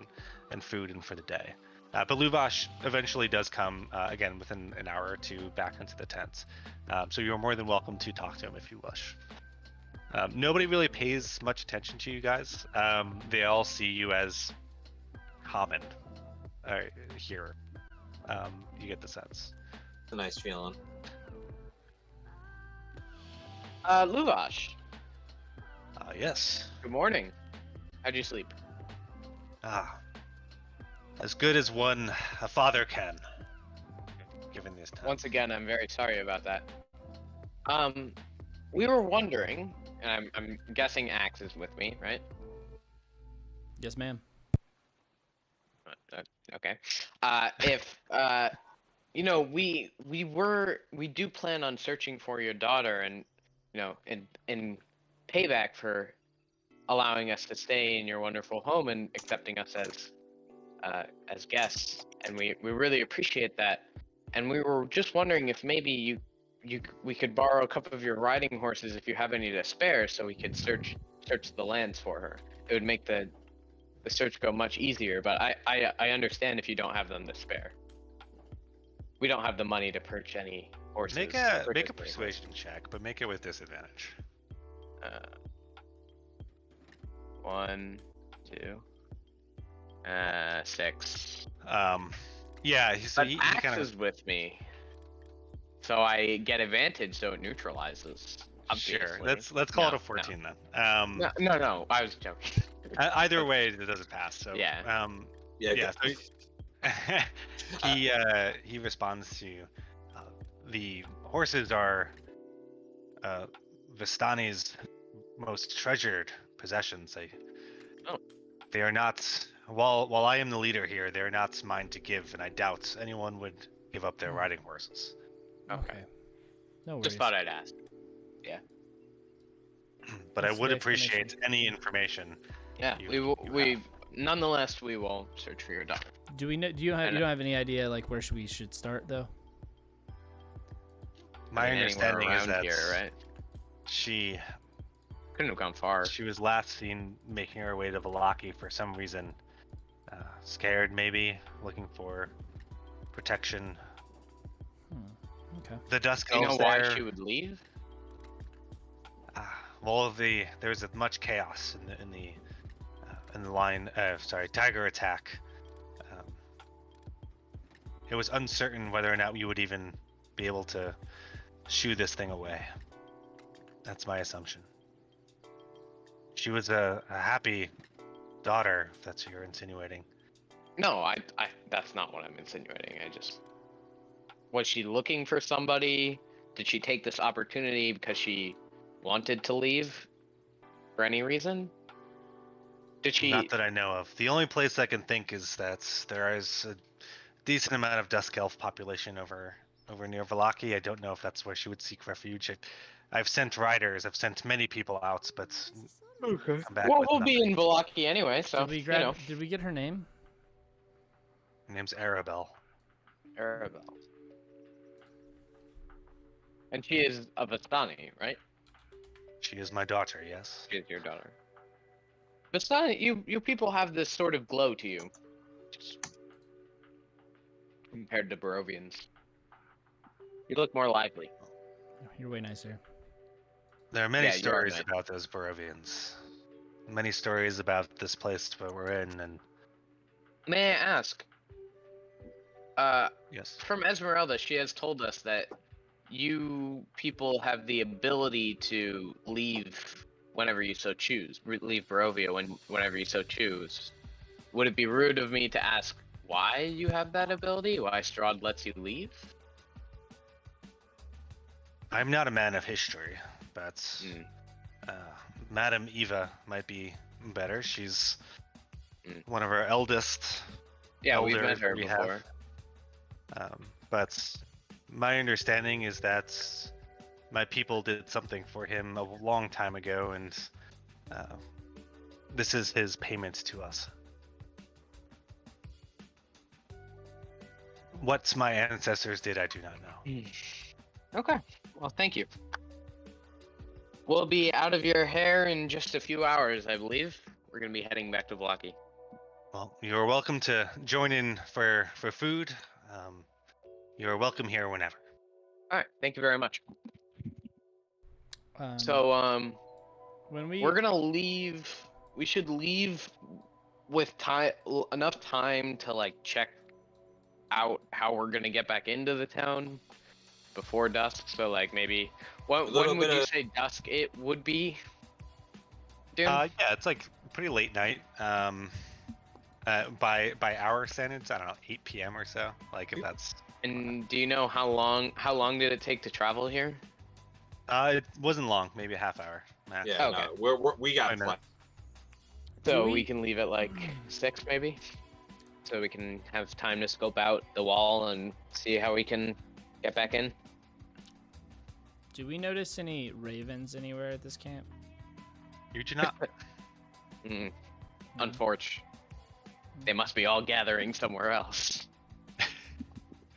Speaker 3: and food and for the day. But Luvash eventually does come again within an hour or two back into the tent. So you're more than welcome to talk to him if you wish. Nobody really pays much attention to you guys. They all see you as common here. You get the sense.
Speaker 1: It's a nice feeling.
Speaker 2: Luvash,
Speaker 3: Yes.
Speaker 2: good morning. How'd you sleep?
Speaker 3: As good as a father can, given this time.
Speaker 2: Once again, I'm very sorry about that. We were wondering, and I'm guessing Axe is with me, right?
Speaker 4: Yes, ma'am.
Speaker 2: Okay. If we do plan on searching for your daughter, and in payback for allowing us to stay in your wonderful home and accepting us as guests, and we really appreciate that. And we were just wondering if maybe we could borrow a couple of your riding horses if you have any to spare, so we could search the lands for her. It would make the search go much easier, but I understand if you don't have them to spare. We don't have the money to purchase any horses.
Speaker 3: Make a persuasion check, but make it with disadvantage.
Speaker 2: 1, 2, 6.
Speaker 3: Yeah, so
Speaker 2: But
Speaker 3: he
Speaker 2: Axe
Speaker 3: kind
Speaker 2: is with me, so I get advantage, so it neutralizes. Obviously.
Speaker 3: Sure. Let's call it a 14 then.
Speaker 2: No, I was joking.
Speaker 3: Either way, it doesn't pass. So
Speaker 2: Yeah.
Speaker 3: yeah. So he responds to the horses are Vistani's most treasured possessions. They are not. While I am the leader here, they are not mine to give, and I doubt anyone would give up their riding horses.
Speaker 2: Okay.
Speaker 4: No worries.
Speaker 2: Just thought I'd ask. Yeah.
Speaker 3: But
Speaker 4: That's
Speaker 3: I would
Speaker 4: the
Speaker 3: appreciate
Speaker 4: explanation.
Speaker 3: any information.
Speaker 2: Yeah.
Speaker 3: you
Speaker 2: We
Speaker 3: have.
Speaker 2: nonetheless we will search for your daughter.
Speaker 4: Do we know? You don't have any idea like where we should start though?
Speaker 3: My
Speaker 2: I mean,
Speaker 3: understanding
Speaker 2: anywhere
Speaker 3: is
Speaker 2: around
Speaker 3: that
Speaker 2: here, right?
Speaker 3: she
Speaker 2: Couldn't have gone far.
Speaker 3: She was last seen making her way to Valaki for some reason. Scared, maybe, looking for protection.
Speaker 4: Okay.
Speaker 3: The Dusk
Speaker 2: Do you know
Speaker 3: Elves
Speaker 2: why
Speaker 3: there.
Speaker 2: she would leave?
Speaker 3: Well, there's much chaos in the line. Tiger attack. It was uncertain whether or not we would even be able to shoo this thing away. That's my assumption. She was a happy daughter, if that's what you're insinuating.
Speaker 2: No, I that's not what I'm insinuating. Was she looking for somebody? Did she take this opportunity because she wanted to leave for any reason? Did she?
Speaker 3: Not that I know of. The only place I can think is that there is a decent amount of Dusk Elf population over near Valaki. I don't know if that's where she would seek refuge. I've sent riders. I've sent many people out, but
Speaker 2: Okay.
Speaker 3: come back
Speaker 2: Well,
Speaker 3: with
Speaker 2: we'll be
Speaker 3: nothing.
Speaker 2: in Valaki anyway, so
Speaker 4: Did we get her name?
Speaker 3: Her name's Arabelle.
Speaker 2: Arabelle. And she is a Vistani, right?
Speaker 3: She is my daughter, yes.
Speaker 2: She is your daughter. Vistani, you people have this sort of glow to you. Compared to Barovians. You look more lively.
Speaker 4: You're way nicer.
Speaker 3: There are many
Speaker 2: Yeah, you are
Speaker 3: stories
Speaker 2: nice.
Speaker 3: about those Barovians. Many stories about this place where we're in, and
Speaker 2: May I ask?
Speaker 3: yes.
Speaker 2: From Esmeralda, she has told us that you people have the ability to leave whenever you so choose. Leave Barovia whenever you so choose. Would it be rude of me to ask why you have that ability? Why Strahd lets you leave?
Speaker 3: I'm not a man of history, but Madame Eva might be better. She's one of our eldest.
Speaker 2: Yeah, we've
Speaker 3: elders
Speaker 2: met her
Speaker 3: we
Speaker 2: before.
Speaker 3: have. But my understanding is that my people did something for him a long time ago, and this is his payment to us. What my ancestors did, I do not know.
Speaker 2: Okay. Well, thank you. We'll be out of your hair in just a few hours, I believe. We're gonna be heading back to Vlaki.
Speaker 3: Well, you're welcome to join in for food. You're welcome here whenever.
Speaker 2: All right. Thank you very much.
Speaker 4: When
Speaker 2: We're gonna leave. We should leave with enough time to like check out how we're gonna get back into the town before dusk. So like maybe when would you say dusk it would be? Dune?
Speaker 3: Yeah, it's like pretty late night. By our standards, I don't know, 8 p.m. or so. Like if that's.
Speaker 2: And do you know how long did it take to travel here?
Speaker 3: It wasn't long, maybe a half hour. Max.
Speaker 1: Yeah,
Speaker 2: Okay.
Speaker 1: no, we got
Speaker 3: know.
Speaker 1: plenty.
Speaker 2: So we can leave at like 6 maybe? So we can have time to scope out the wall and see how we can get back in?
Speaker 4: Do we notice any ravens anywhere at this camp?
Speaker 3: You do not.
Speaker 2: Unfortunate. They must be all gathering somewhere else.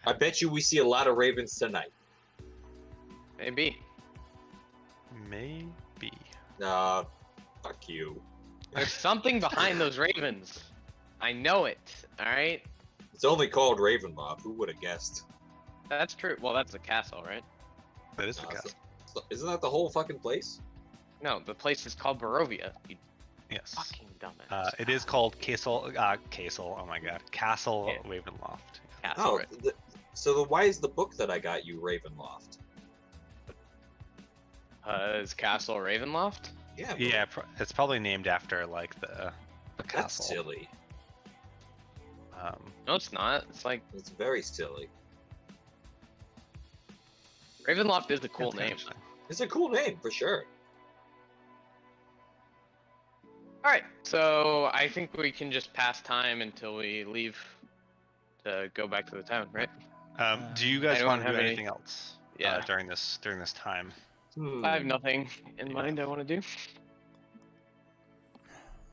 Speaker 1: I bet you we see a lot of ravens tonight.
Speaker 2: Maybe.
Speaker 3: Maybe.
Speaker 1: Nah, fuck you.
Speaker 2: There's something behind those ravens. I know it, alright?
Speaker 1: It's only called Ravenloft. Who would have guessed?
Speaker 2: That's true. Well, that's the castle, right?
Speaker 3: That is the
Speaker 1: Uh,
Speaker 3: castle.
Speaker 1: Isn't that the whole fucking place?
Speaker 2: No, the place is called Barovia. You
Speaker 3: Yes.
Speaker 2: fucking dumbass.
Speaker 3: It is called Castle. Castle. Oh my God, Castle
Speaker 2: Yeah.
Speaker 3: Ravenloft.
Speaker 2: Castle,
Speaker 1: Oh,
Speaker 2: right?
Speaker 1: so why is the book that I got you Ravenloft?
Speaker 2: Is Castle Ravenloft?
Speaker 1: Yeah,
Speaker 3: Yeah, it's probably named after like the
Speaker 1: that's
Speaker 3: castle.
Speaker 1: silly.
Speaker 2: No, it's not. It's like
Speaker 1: It's very silly.
Speaker 2: Ravenloft is a cool
Speaker 3: it's
Speaker 2: name.
Speaker 3: actually-
Speaker 1: It's a cool name for sure.
Speaker 2: All right, so I think we can just pass time until we leave to go back to the town, right?
Speaker 3: Do you guys
Speaker 2: Anyone
Speaker 3: want to do
Speaker 2: have any-
Speaker 3: anything else?
Speaker 2: Yeah.
Speaker 3: During this time.
Speaker 2: I have nothing in mind I want to do.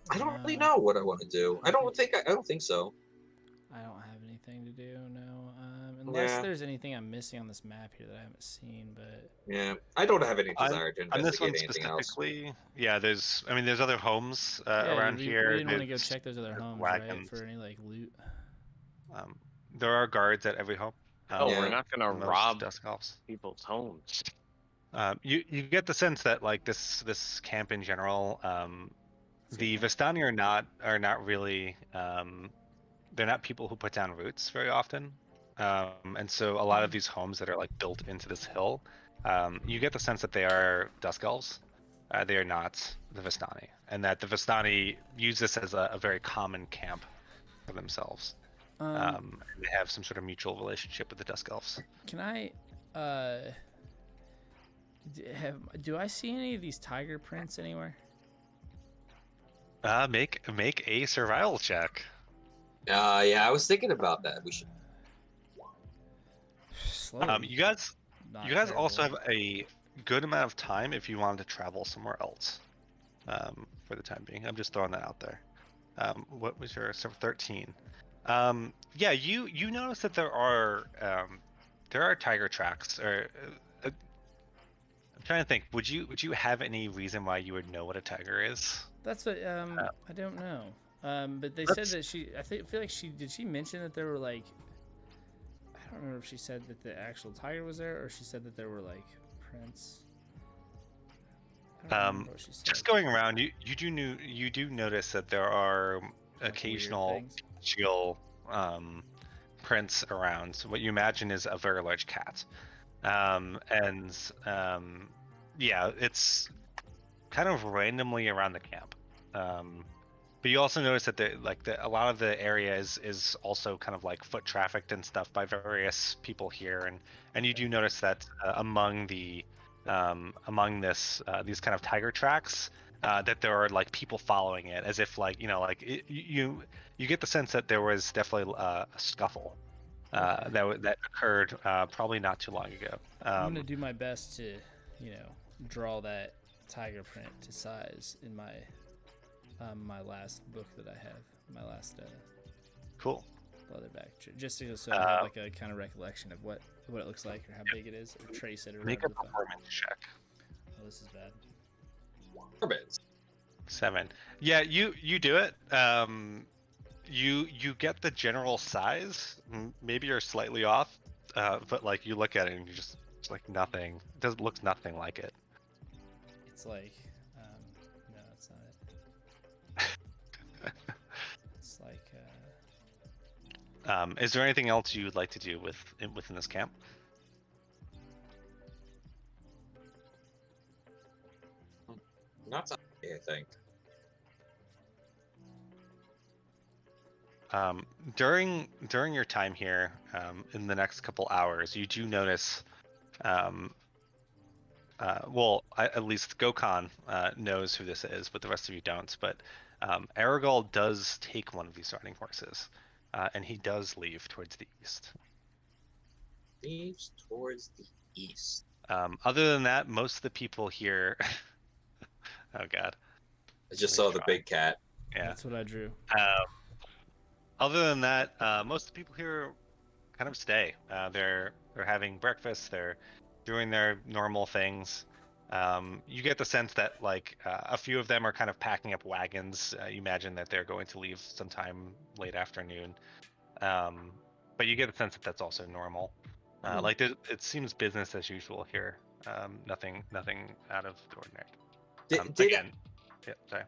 Speaker 1: I don't really know what I want to do. I don't think so.
Speaker 4: I don't have anything to do, no. Unless
Speaker 1: Yeah.
Speaker 4: there's anything I'm missing on this map here that I haven't seen, but
Speaker 1: Yeah, I don't have any desire to
Speaker 3: On this one
Speaker 1: investigate anything else.
Speaker 3: specifically, yeah. There's other homes
Speaker 4: yeah,
Speaker 3: around
Speaker 4: we
Speaker 3: here.
Speaker 4: didn't want to go
Speaker 3: There's
Speaker 4: check those other homes, right?
Speaker 3: wagons.
Speaker 4: For any like loot.
Speaker 3: There are guards at every home.
Speaker 2: Oh,
Speaker 1: Yeah.
Speaker 2: we're not gonna
Speaker 3: most
Speaker 2: rob
Speaker 3: dusk elves.
Speaker 2: people's homes.
Speaker 3: You get the sense that like this camp in general, the Vistani are not really they're not people who put down roots very often, and so a lot of these homes that are like built into this hill, you get the sense that they are dusk elves. They are not the Vistani, and that the Vistani use this as a very common camp for themselves. And they have some sort of mutual relationship with the dusk elves.
Speaker 4: Can I do I see any of these tiger prints anywhere?
Speaker 3: Make a survival check.
Speaker 1: Yeah, I was thinking about that. We should.
Speaker 4: Slowly,
Speaker 3: You guys
Speaker 4: not
Speaker 3: You guys also
Speaker 4: terribly.
Speaker 3: have a good amount of time if you wanted to travel somewhere else. For the time being, I'm just throwing that out there. What was your 13? Yeah, you notice that there are tiger tracks. Or I'm trying to think. Would you have any reason why you would know what a tiger is?
Speaker 4: That's what I don't know. But they said that feel like she mention that there were like, I don't remember if she said that the actual tiger was there or she said that there were like prints. I don't remember what she said.
Speaker 3: Just going around, you do notice that there are
Speaker 4: Like
Speaker 3: occasional
Speaker 4: weird things.
Speaker 3: facial prints around. So what you imagine is a very large cat, yeah, it's kind of randomly around the camp. But you also notice that a lot of the area is also kind of like foot trafficked and stuff by various people here, and you do notice that among these kind of tiger tracks, that there are like people following it as if like you get the sense that there was definitely a scuffle that occurred probably not too long ago.
Speaker 4: I'm gonna do my best to, draw that tiger print to size in my my last book that I have, my last
Speaker 3: Cool.
Speaker 4: leatherback, just so I have like a kind of recollection of what it looks like or how big it is, or trace it or
Speaker 3: Make a
Speaker 4: whatever.
Speaker 3: performance check.
Speaker 4: Oh, this is bad.
Speaker 1: Orbits.
Speaker 3: 7. Yeah, you do it. You get the general size. Maybe you're slightly off, but like you look at it and it's like nothing. It looks nothing like it.
Speaker 4: It's like, no, it's not it. It's like,
Speaker 3: Is there anything else you would like to do within this camp?
Speaker 1: Not something, I think.
Speaker 3: During your time here, in the next couple hours, you do notice, at least Gokhan knows who this is, but the rest of you don't. But Aragol does take one of these riding horses, and he does leave towards the east.
Speaker 1: Leaves towards the east.
Speaker 3: Other than that, most of the people here. Oh God.
Speaker 1: I just saw the big cat.
Speaker 3: Yeah.
Speaker 4: that's what I drew.
Speaker 3: Other than that, most of the people here kind of stay. They're having breakfast. They're doing their normal things. You get the sense that like a few of them are kind of packing up wagons. You imagine that they're going to leave sometime late afternoon. But you get the sense that that's also normal. Like it seems business as usual here. Nothing out of the ordinary. Again, yeah, sorry.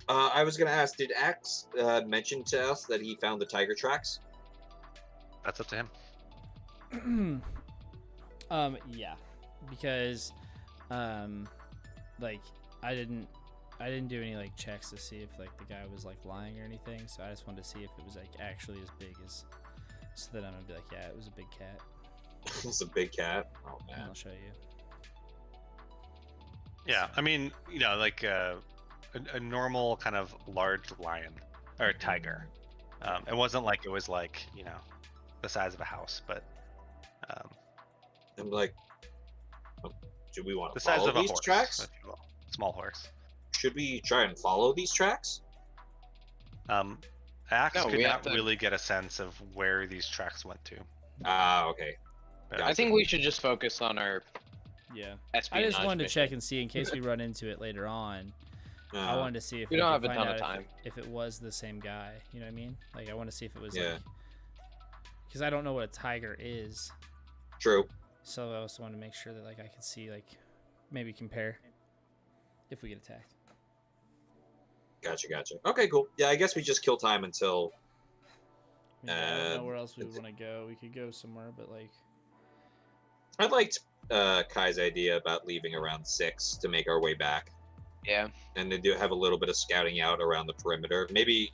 Speaker 1: I was gonna ask, did Axe mention to us that he found the tiger tracks?
Speaker 3: That's up to him.
Speaker 4: Yeah, because, like, I didn't do any like checks to see if like the guy was like lying or anything. So I just wanted to see if it was like actually as big as, so that I'm gonna be like, yeah, it was a big cat.
Speaker 1: It's a big cat. Oh man.
Speaker 4: And I'll show you.
Speaker 3: Yeah, I mean, like a normal kind of large lion or tiger. It wasn't like it was like the size of a house, but
Speaker 1: I'm like, do we want
Speaker 3: the
Speaker 1: to
Speaker 3: size
Speaker 1: follow
Speaker 3: of a
Speaker 1: these
Speaker 3: horse,
Speaker 1: tracks?
Speaker 3: if you will. Small horse.
Speaker 1: Should we try and follow these tracks?
Speaker 3: Axe
Speaker 2: No,
Speaker 3: could
Speaker 2: we
Speaker 3: not
Speaker 2: have to-
Speaker 3: really get a sense of where these tracks went to.
Speaker 1: Ah, okay.
Speaker 2: I think we should just focus on our
Speaker 4: Yeah.
Speaker 2: espionage
Speaker 4: I just wanted to
Speaker 2: mission.
Speaker 4: check and see in case we run into it later on. I wanted to see if
Speaker 2: we don't
Speaker 4: could
Speaker 2: have a
Speaker 4: find
Speaker 2: ton of
Speaker 4: out
Speaker 2: time.
Speaker 4: if it was the same guy. You know what I mean? Like, I want to see if it was
Speaker 1: Yeah.
Speaker 4: like, because I don't know what a tiger is.
Speaker 1: True.
Speaker 4: So I also want to make sure that like I can see like maybe compare if we get attacked.
Speaker 1: Gotcha. Okay, cool. Yeah, I guess we just kill time until.
Speaker 4: I don't know where else we would want to go. We could go somewhere, but like.
Speaker 1: I liked Kai's idea about leaving around 6 to make our way back.
Speaker 2: Yeah.
Speaker 1: And then do have a little bit of scouting out around the perimeter. Maybe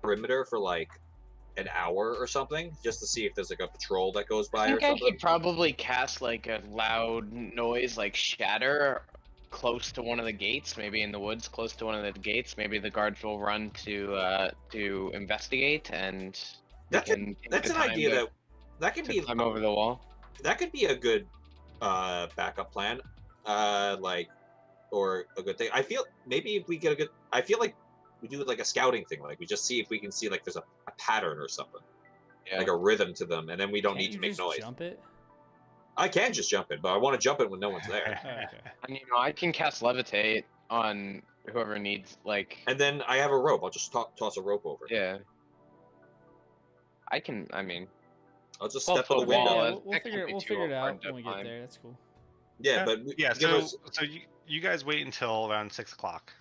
Speaker 1: perimeter for like an hour or something, just to see if there's like a patrol that goes by
Speaker 2: I think
Speaker 1: or
Speaker 2: I
Speaker 1: something.
Speaker 2: could probably cast like a loud noise like shatter close to one of the gates, maybe in the woods close to one of the gates. Maybe the guards will run to investigate, and
Speaker 1: That's an idea that can be
Speaker 2: climb over the wall.
Speaker 1: That could be a good backup plan. Or a good thing. I feel maybe if we get a good, I feel like we do like a scouting thing. Like we just see if we can see like there's a pattern or something, like a rhythm to them, and then we don't need to make noise.
Speaker 4: Jump it.
Speaker 1: I can just jump it, but I want to jump it when no one's there.
Speaker 4: Oh, okay.
Speaker 2: And I can cast levitate on whoever needs like.
Speaker 1: And then I have a rope. I'll just toss a rope over.
Speaker 2: Yeah. I can. I mean.
Speaker 1: I'll just
Speaker 2: Well,
Speaker 1: step on the
Speaker 2: for the wall,
Speaker 1: window.
Speaker 4: Yeah,
Speaker 2: that
Speaker 4: we'll
Speaker 2: can't be
Speaker 4: figure it
Speaker 2: too
Speaker 4: out
Speaker 2: hard to
Speaker 4: when we get
Speaker 2: climb.
Speaker 4: there. That's cool.
Speaker 1: Yeah, but
Speaker 3: So you guys wait until around 6 o'clock,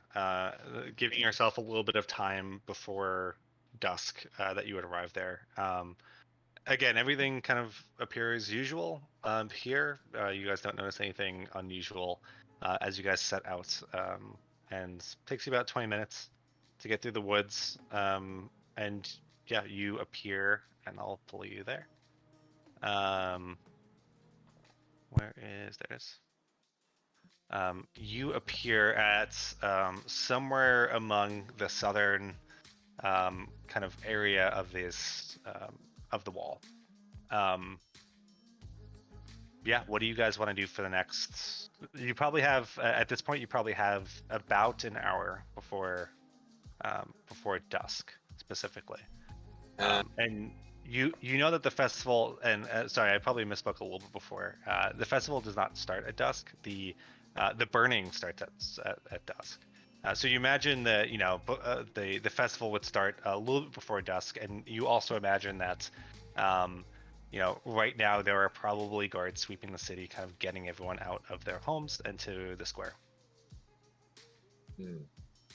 Speaker 3: giving yourself a little bit of time before dusk that you would arrive there. Again, everything kind of appears usual here. You guys don't notice anything unusual as you guys set out, and it takes you about 20 minutes to get through the woods. And yeah, you appear, and I'll pull you there. Where is this? You appear at somewhere among the southern kind of area of this of the wall. Yeah, what do you guys want to do for the next? You probably have at this point. You probably have about an hour before dusk, specifically. And you know that the festival, and sorry, I probably misspoke a little bit before. The festival does not start at dusk. The burning starts at dusk. So you imagine that the festival would start a little bit before dusk, and you also imagine that right now there are probably guards sweeping the city, kind of getting everyone out of their homes into the square.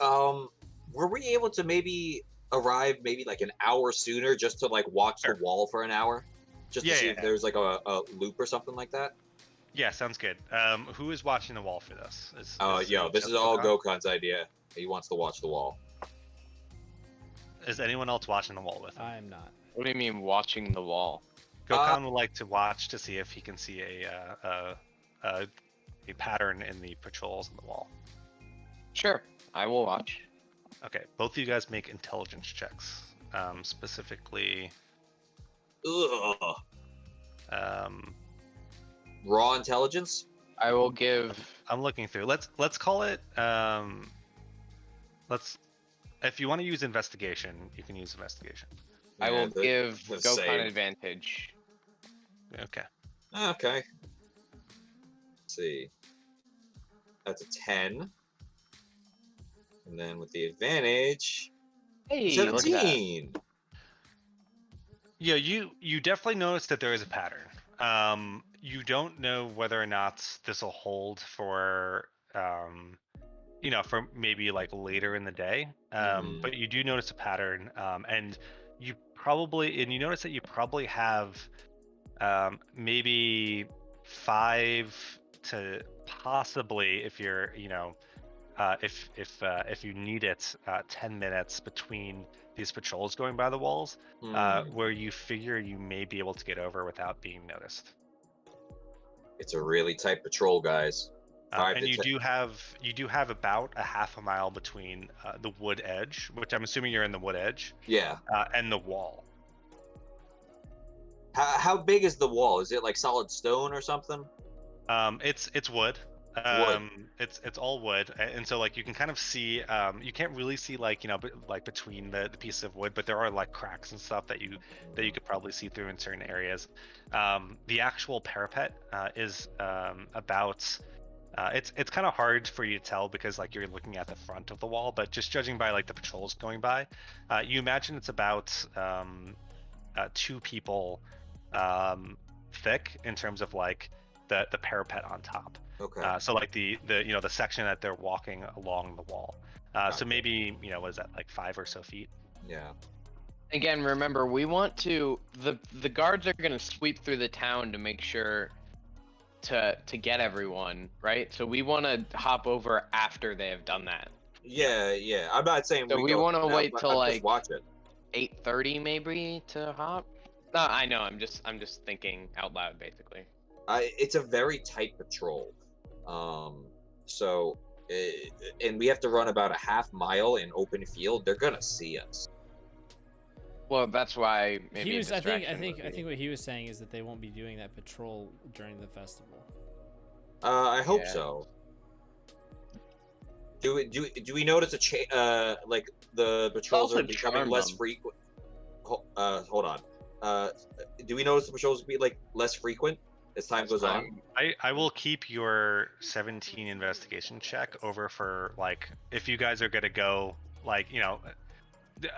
Speaker 1: Were we able to maybe arrive like an hour sooner, just to like watch the wall for an hour, just to see if there's like a loop or something like that?
Speaker 3: Yeah, sounds good. Who is watching the wall for this?
Speaker 1: This is all Gokan's idea. He wants to watch the wall.
Speaker 3: Is anyone else watching the wall with him?
Speaker 4: I am not.
Speaker 2: What do you mean watching the wall?
Speaker 3: Gokan would like to watch to see if he can see a pattern in the patrols on the wall.
Speaker 2: Sure, I will watch.
Speaker 3: Okay, both of you guys make intelligence checks. Specifically.
Speaker 1: Ugh. Raw intelligence.
Speaker 2: I will give.
Speaker 3: I'm looking through. Let's call it. If you want to use investigation, you can use investigation.
Speaker 2: I will give Gokan advantage.
Speaker 3: Okay.
Speaker 1: Okay. Let's see. That's a 10. And then with the advantage,
Speaker 2: hey,
Speaker 1: 17.
Speaker 3: Yeah, you definitely notice that there is a pattern. You don't know whether or not this will hold for for maybe like later in the day. But you do notice a pattern, and you notice that you probably have maybe 5 to possibly, if you're, if you need it, 10 minutes between these patrols going by the walls, where you figure you may be able to get over without being noticed.
Speaker 1: It's a really tight patrol, guys.
Speaker 3: And you do have about a half a mile between the wood edge, which I'm assuming you're in the wood edge.
Speaker 1: Yeah.
Speaker 3: And the wall.
Speaker 1: How big is the wall? Is it like solid stone or something?
Speaker 3: It's wood. It's all wood, and so like you can kind of see. You can't really see like like between the pieces of wood, but there are like cracks and stuff that you could probably see through in certain areas. The actual parapet is about. It's kind of hard for you to tell because like you're looking at the front of the wall, but just judging by like the patrols going by, you imagine it's about 2 people thick in terms of like the parapet on top.
Speaker 1: Okay.
Speaker 3: So like the section that they're walking along the wall. So maybe what is that, like 5 or so feet?
Speaker 1: Yeah.
Speaker 2: Again, remember, we want to the guards are going to sweep through the town to make sure to get everyone, right? So we want to hop over after they have done that.
Speaker 1: Yeah. I'm not saying
Speaker 2: so we want to wait till like
Speaker 1: watch it.
Speaker 2: 8:30 maybe to hop. No, I know. I'm just thinking out loud, basically.
Speaker 1: It's a very tight patrol, and we have to run about a half mile in open field. They're gonna see us.
Speaker 2: Well, that's why maybe
Speaker 4: I think what he was saying is that they won't be doing that patrol during the festival.
Speaker 1: I hope so. Do we notice like the patrols are becoming less frequent? Hold on. Do we notice the patrols will be like less frequent as time goes on?
Speaker 3: I will keep your 17 investigation check over for like if you guys are gonna go like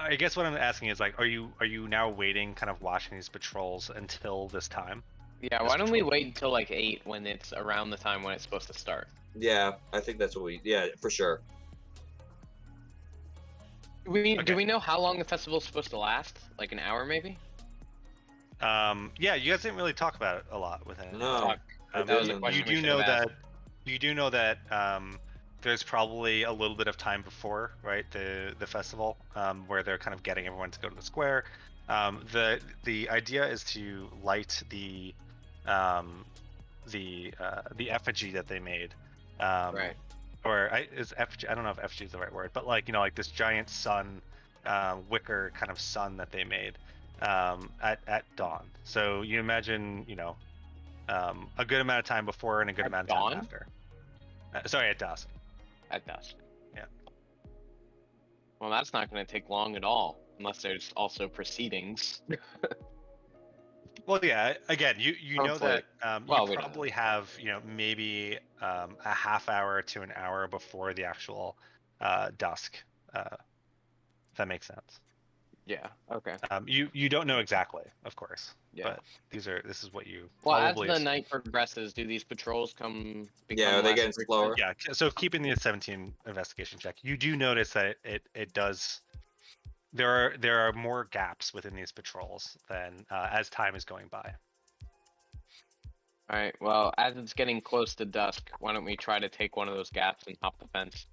Speaker 3: I guess what I'm asking is like are you now waiting, kind of watching these patrols until this time?
Speaker 2: Yeah, why don't we wait until like 8 when it's around the time when it's supposed to start?
Speaker 1: Yeah, I think that's what for sure.
Speaker 2: Do we know how long the festival's supposed to last? Like an hour maybe?
Speaker 3: Yeah, you guys didn't really talk about it a lot with it.
Speaker 1: No.
Speaker 3: You do know that there's probably a little bit of time before, right, the festival, where they're kind of getting everyone to go to the square. The idea is to light the effigy that they made.
Speaker 2: Right.
Speaker 3: Or is effigy? I don't know if effigy is the right word, but like like this giant sun, wicker kind of sun that they made at dawn. So you imagine a good amount of time before and a good amount of time after. Sorry, at dusk.
Speaker 2: At dusk.
Speaker 3: Yeah.
Speaker 2: Well, that's not going to take long at all, unless there's also proceedings.
Speaker 3: Well, yeah. Again, you know that you probably have maybe a half hour to an hour before the actual dusk. If that makes sense.
Speaker 2: Yeah. Okay.
Speaker 3: You don't know exactly, of course.
Speaker 2: Yeah.
Speaker 3: But this is what you.
Speaker 2: Well, as the night progresses, do these patrols become?
Speaker 1: Yeah, are they getting slower?
Speaker 3: Yeah. So keeping the 17 investigation check, you do notice that it does. There are more gaps within these patrols than as time is going by.
Speaker 2: All right. Well, as it's getting close to dusk, why don't we try to take one of those gaps and hop the fence?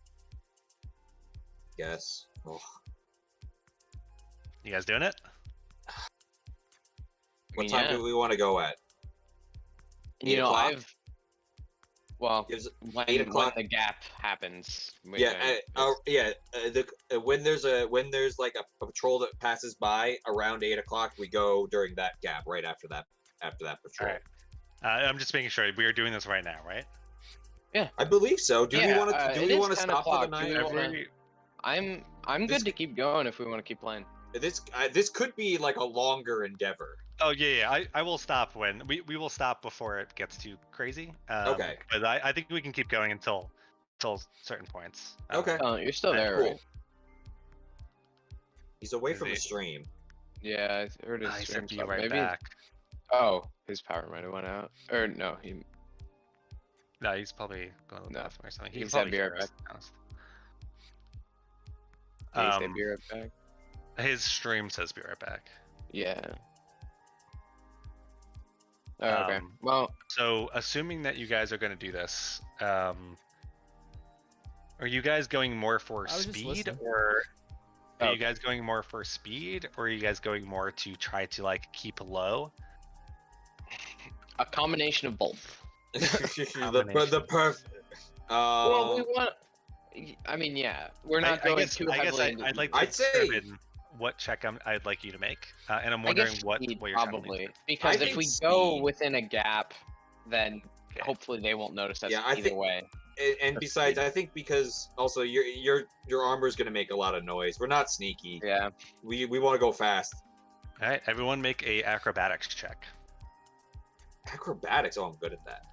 Speaker 1: Yes. Oh.
Speaker 3: You guys doing it?
Speaker 1: What time do we want to go at? 8 o'clock?
Speaker 2: When the gap happens.
Speaker 1: When there's like a patrol that passes by around 8 o'clock, we go during that gap right after that patrol.
Speaker 3: All right. I'm just making sure we are doing this right now, right?
Speaker 2: Yeah,
Speaker 1: I believe so. Do we want to stop for the night?
Speaker 2: I'm good to keep going if we want to keep playing.
Speaker 1: This could be like a longer endeavor.
Speaker 3: Oh yeah. I will stop when we will stop before it gets too crazy.
Speaker 1: Okay.
Speaker 3: But I think we can keep going until certain points.
Speaker 1: Okay.
Speaker 2: Oh, you're still there, cool. Right?
Speaker 1: He's away from the stream.
Speaker 2: Yeah, I heard his stream.
Speaker 3: Right back.
Speaker 2: Oh, his power might have went out. Or no, he.
Speaker 3: No, he's probably going to the
Speaker 2: No.
Speaker 3: bathroom or something. He
Speaker 2: He
Speaker 3: can
Speaker 2: said
Speaker 3: probably
Speaker 2: be
Speaker 3: hear
Speaker 2: right
Speaker 3: us, to be honest.
Speaker 2: Can you say be right back?
Speaker 3: His stream says be right back.
Speaker 2: Yeah. Oh, okay. Well,
Speaker 3: So, assuming that you guys are going to do this, are you guys going more for
Speaker 4: I was just
Speaker 3: speed,
Speaker 4: listening.
Speaker 3: or are you
Speaker 2: Okay.
Speaker 3: guys going more for speed, or are you guys going more to try to like keep low?
Speaker 2: a combination of both.
Speaker 1: the perfect.
Speaker 2: Well, we want. I mean, yeah, we're not going too heavily.
Speaker 3: I'd like to
Speaker 1: I'd say-
Speaker 3: determine what check I'd like you to make, and I'm
Speaker 2: I
Speaker 3: wondering
Speaker 2: guess
Speaker 3: what
Speaker 2: speed,
Speaker 3: you're trying to
Speaker 2: probably
Speaker 3: lead
Speaker 2: because
Speaker 1: I
Speaker 2: if we
Speaker 1: think
Speaker 2: go
Speaker 1: speed.
Speaker 2: within a gap, then
Speaker 3: Okay.
Speaker 2: hopefully they won't notice us
Speaker 1: Yeah, I
Speaker 2: either
Speaker 1: think-
Speaker 2: way.
Speaker 1: And besides, I think because also your armor is gonna make a lot of noise. We're not sneaky.
Speaker 2: Yeah.
Speaker 1: We want to go fast.
Speaker 3: All right, everyone make a acrobatics check.
Speaker 1: Acrobatics. Oh, I'm good at that.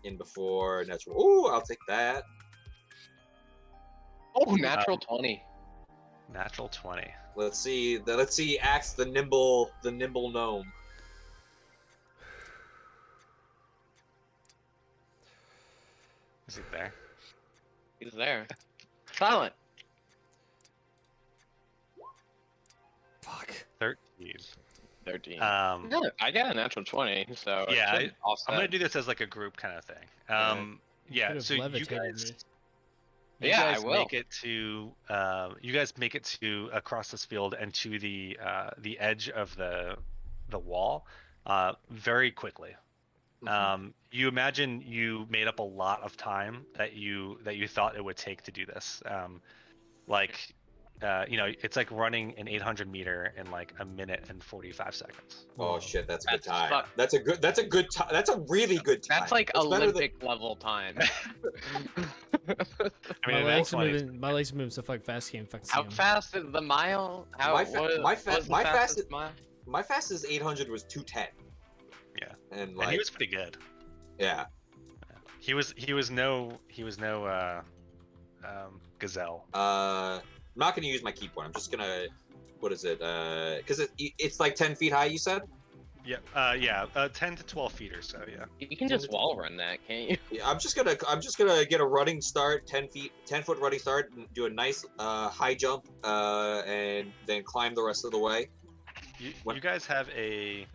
Speaker 1: In before natural. Ooh, I'll take that.
Speaker 2: Oh, natural 20.
Speaker 3: Natural 20.
Speaker 1: Let's see. Let's see. Axe the nimble gnome.
Speaker 3: Is he there?
Speaker 2: He's there. Silent.
Speaker 4: Fuck.
Speaker 3: 13.
Speaker 2: 13.
Speaker 3: Yeah,
Speaker 2: I got a natural 20, so it
Speaker 3: Yeah,
Speaker 2: should offset.
Speaker 3: I'm gonna do this as like a group kind of thing. Yeah,
Speaker 4: Could've
Speaker 3: so you
Speaker 4: levitated
Speaker 3: guys,
Speaker 4: me.
Speaker 2: Yeah, I
Speaker 3: guys
Speaker 2: will.
Speaker 3: make it to you guys make it to across this field and to the edge of the wall very quickly. You imagine you made up a lot of time that you thought it would take to do this. It's like running an 800 meter in like a minute and 45 seconds.
Speaker 1: Oh shit, that's a good
Speaker 2: That's
Speaker 1: time.
Speaker 2: fuck-
Speaker 1: That's a good time. That's a really good time.
Speaker 2: That's like
Speaker 1: It's better than-
Speaker 2: Olympic level time.
Speaker 3: I mean,
Speaker 4: My
Speaker 3: in
Speaker 4: legs are
Speaker 3: L20
Speaker 4: moving. My legs are moving so fucking fast. Can't fucking see
Speaker 2: How
Speaker 4: 'em.
Speaker 2: fast is the mile? How
Speaker 1: My
Speaker 2: what
Speaker 1: my
Speaker 2: was the
Speaker 1: my
Speaker 2: fastest mile?
Speaker 1: My fastest 800 was 210.
Speaker 3: Yeah.
Speaker 1: And
Speaker 3: and
Speaker 1: like
Speaker 3: he was pretty good.
Speaker 1: yeah.
Speaker 3: He was no gazelle.
Speaker 1: I'm not gonna use my key point. I'm just gonna. What is it? Because it's like 10 feet high. You said.
Speaker 3: Yeah, 10 to 12 feet or so. Yeah.
Speaker 2: You can just wall run that, can't you?
Speaker 1: Yeah, I'm just gonna get a running start, 10-foot running start, and do a nice high jump, and then climb the rest of the way.
Speaker 3: You guys have a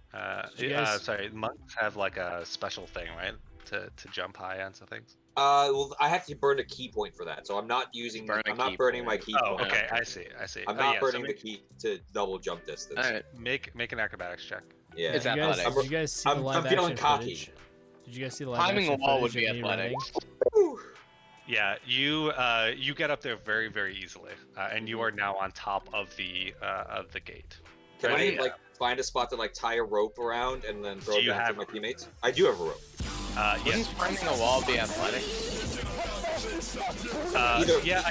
Speaker 3: monks have like a special thing, right? To jump high onto things.
Speaker 1: Well, I have to burn a key point for that, so I'm not using. I'm not burning my key
Speaker 3: Oh,
Speaker 1: point.
Speaker 3: okay, I see.
Speaker 1: I'm not burning the key to double jump distance.
Speaker 2: All right.
Speaker 3: Make an acrobatics check.
Speaker 1: Yeah.
Speaker 2: It's
Speaker 4: Did you guys,
Speaker 2: athletics.
Speaker 4: did you guys see the
Speaker 1: I'm
Speaker 4: live
Speaker 1: feeling
Speaker 4: action
Speaker 1: cocky.
Speaker 4: footage? Did you guys see the live
Speaker 2: Climbing
Speaker 4: action
Speaker 2: a wall would
Speaker 4: footage
Speaker 2: be
Speaker 4: of me running?
Speaker 2: athletics.
Speaker 1: Whew.
Speaker 3: Yeah, you get up there very very easily, and you are now on top of the gate.
Speaker 1: Can
Speaker 3: Right.
Speaker 1: I like find a spot to like tie a rope around and then throw
Speaker 3: Do
Speaker 1: it
Speaker 3: you
Speaker 1: down to
Speaker 3: have-
Speaker 1: my teammates? I do have a rope.
Speaker 2: Wouldn't
Speaker 3: Yes.
Speaker 2: climbing a wall be athletics?
Speaker 1: Either-
Speaker 3: Yeah,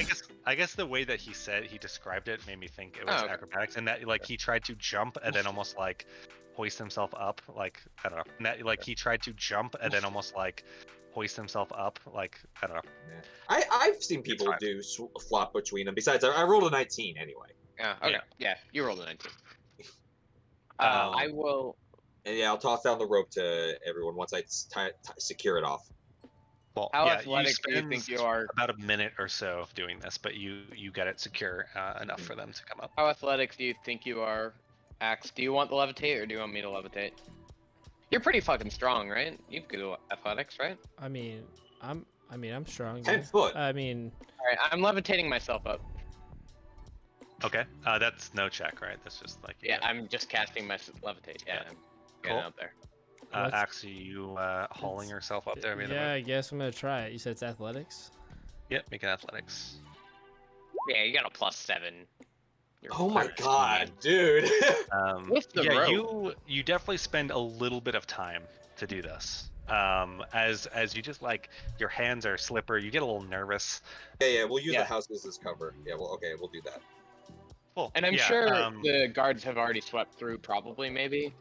Speaker 3: I guess the way that he described it made me think it was
Speaker 2: Oh, okay.
Speaker 3: acrobatics, and that like he tried to jump and then almost like hoist himself up, like I don't know. And that like he tried to jump and then almost like hoist himself up, like I don't know.
Speaker 1: I've seen people
Speaker 3: fine.
Speaker 1: do flop between them. Besides, I rolled a 19 anyway.
Speaker 2: Yeah. Okay.
Speaker 3: Yeah.
Speaker 2: Yeah. You rolled a 19.
Speaker 3: Um,
Speaker 2: I will.
Speaker 1: And yeah, I'll toss down the rope to everyone once I secure it off.
Speaker 3: Well,
Speaker 2: How
Speaker 3: yeah,
Speaker 2: athletic do you
Speaker 3: spend
Speaker 2: think you are?
Speaker 3: about a minute or so of doing this, but you got it secure enough for them to come up.
Speaker 2: How athletic do you think you are, Axe? Do you want the levitate or do you want me to levitate? You're pretty fucking strong, right? You've good athletics, right?
Speaker 4: I mean, I'm strong.
Speaker 1: 10
Speaker 4: yeah.
Speaker 1: foot.
Speaker 4: I mean,
Speaker 2: All right. I'm levitating myself up.
Speaker 3: Okay, that's no check, right? That's just like
Speaker 2: Yeah. I'm just casting my levitate. Yeah.
Speaker 3: Yeah.
Speaker 2: I'm getting
Speaker 3: Cool.
Speaker 2: out there.
Speaker 4: What's-
Speaker 3: Axe, are you hauling yourself up there?
Speaker 4: yeah, I guess I'm gonna try it. You said it's athletics.
Speaker 3: Yep, make an athletics.
Speaker 2: Yeah. You got a +7. You're
Speaker 1: Oh my
Speaker 2: 13.
Speaker 1: god, dude!
Speaker 2: With the
Speaker 3: yeah,
Speaker 2: rope.
Speaker 3: you definitely spend a little bit of time to do this. As you just like your hands are slippery, you get a little nervous.
Speaker 1: yeah, we'll use
Speaker 2: Yeah.
Speaker 1: the houses as cover. Yeah, well, okay, we'll do that.
Speaker 3: Cool.
Speaker 2: And I'm
Speaker 3: yeah,
Speaker 2: sure the guards have already swept through, probably, maybe.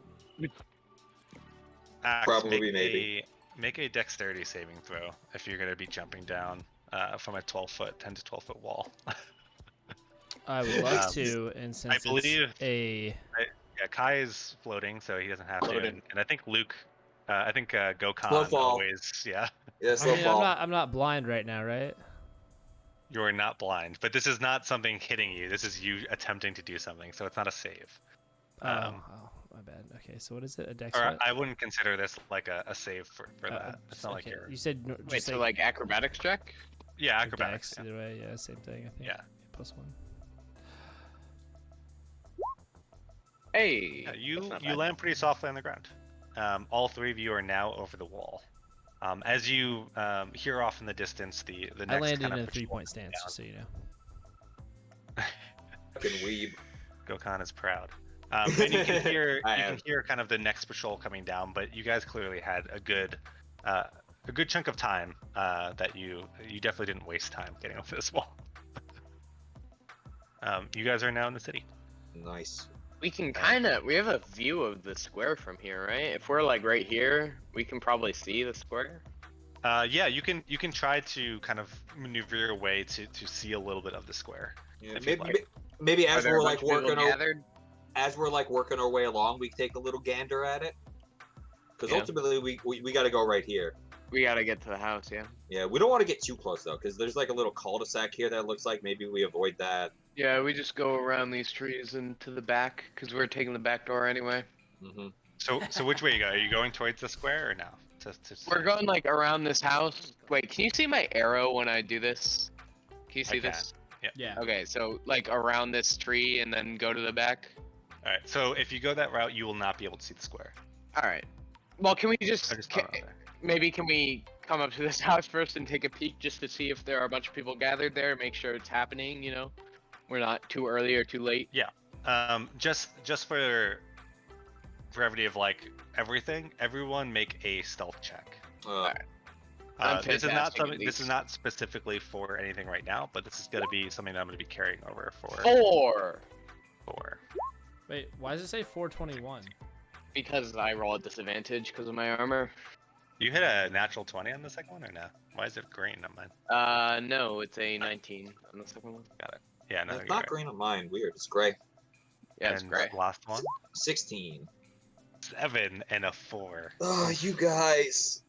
Speaker 3: Axe,
Speaker 1: Probably
Speaker 3: make
Speaker 1: maybe.
Speaker 3: make a dexterity saving throw if you're gonna be jumping down from a 10 to 12 foot wall.
Speaker 4: I would love to, and since
Speaker 3: believe-
Speaker 4: it's a
Speaker 3: Yeah, Kai is floating, so he doesn't have to,
Speaker 2: Floating.
Speaker 3: and I think Luke I think Gokhan
Speaker 1: Slow fall.
Speaker 3: always, yeah.
Speaker 1: Yeah, slow fall.
Speaker 4: I'm not blind right now, right?
Speaker 3: You're not blind, but this is not something hitting you. This is you attempting to do something, so it's not a save.
Speaker 4: Oh, my bad. Okay, so what is it? A dex
Speaker 3: Or
Speaker 4: what?
Speaker 3: I wouldn't consider this like a save for that. It's not like you're.
Speaker 4: You said no,
Speaker 2: Wait, so like acrobatics check?
Speaker 3: Yeah,
Speaker 4: or
Speaker 3: acrobatics.
Speaker 4: dex, either way, yeah, same thing. I think.
Speaker 3: Yeah.
Speaker 4: +1.
Speaker 2: Hey.
Speaker 3: Yeah, you
Speaker 2: bad.
Speaker 3: land pretty softly on the ground. All three of you are now over the wall. As you hear off in the distance, the next
Speaker 4: I landed
Speaker 3: kind
Speaker 4: in
Speaker 3: of
Speaker 4: a 3-point stance, just so you know.
Speaker 1: Fucking weeb.
Speaker 3: Gokhan is proud. And you can hear kind of the next patrol coming down, but you guys clearly had a good chunk of time that you definitely didn't waste time getting over this wall. You guys are now in the city.
Speaker 1: Nice.
Speaker 2: We can we have a view of the square from here, right? If we're like right here, we can probably see the square.
Speaker 3: Yeah, you can try to kind of maneuver your way to see a little bit of the square.
Speaker 1: Yeah, maybe as we're like working our way along, we take a little gander at it. Because ultimately, we got to go right here.
Speaker 2: We got to get to the house, yeah.
Speaker 1: Yeah, we don't want to get too close though, because there's like a little cul-de-sac here that looks like maybe we avoid that.
Speaker 2: Yeah, we just go around these trees and to the back, because we're taking the back door anyway.
Speaker 1: Mm-hmm.
Speaker 3: So which way you go? Are you going towards the square or no?
Speaker 2: We're going like around this house. Wait, can you see my arrow when I do this? Can you see this?
Speaker 3: Yeah.
Speaker 2: Okay, so like around this tree and then go to the back.
Speaker 3: All right. So if you go that route, you will not be able to see the square.
Speaker 2: All right. Well, can we just
Speaker 3: maybe
Speaker 2: can we come up to this house first and take a peek just to see if there are a bunch of people gathered there? Make sure it's happening. You know, we're not too early or too late.
Speaker 3: Yeah. Just for brevity of like everything, everyone make a stealth check. This is not something. This is not specifically for anything right now, but this is going to be something that I'm going to be carrying over for. 4.
Speaker 4: Wait, why does it say 421?
Speaker 2: Because I roll at disadvantage because of my armor.
Speaker 3: You hit a natural 20 on the second one or no? Why is it green on mine?
Speaker 2: No, it's a 19 on the second one.
Speaker 3: Got it. Yeah, no,
Speaker 1: it's not green on mine. Weird. It's gray.
Speaker 2: Yeah, it's gray.
Speaker 3: Last one.
Speaker 1: 16.
Speaker 3: 7 and a 4.
Speaker 1: Oh, you guys.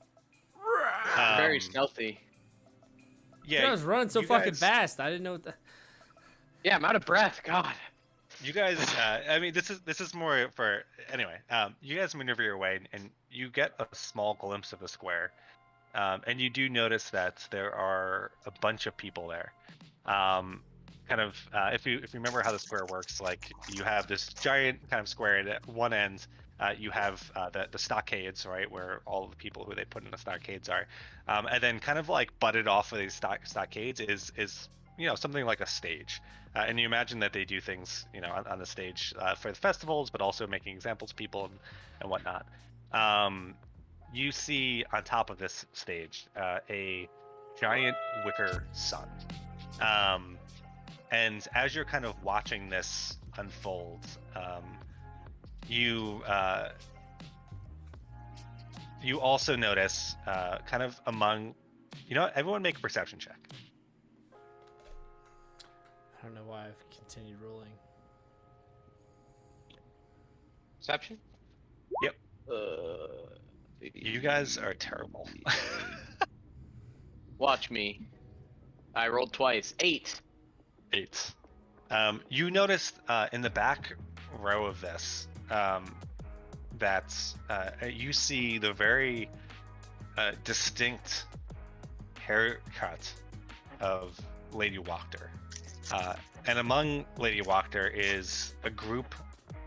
Speaker 2: Very stealthy.
Speaker 4: Yeah, I was running so fucking fast. I didn't know what the...
Speaker 2: Yeah, I'm out of breath. God.
Speaker 3: You guys, I mean, this is more for anyway. You guys maneuver your way, and you get a small glimpse of the square, and you do notice that there are a bunch of people there. If you remember how the square works, like you have this giant kind of square, and at one end, you have the stockades, right, where all of the people who they put in the stockades are, and then kind of like butted off of these stockades is something like a stage. And you imagine that they do things, on the stage for the festivals, but also making examples of people and whatnot. You see on top of this stage a giant wicker sun. And as you're kind of watching this unfold, you also notice kind of among, everyone make a perception check.
Speaker 4: I don't know why I've continued rolling.
Speaker 2: Perception?
Speaker 3: Yep. You guys are terrible.
Speaker 2: Watch me. I rolled twice. 8.
Speaker 3: 8. You noticed in the back row of this that you see the very distinct haircut of Lady Wachter. And among Lady Wachter is a group,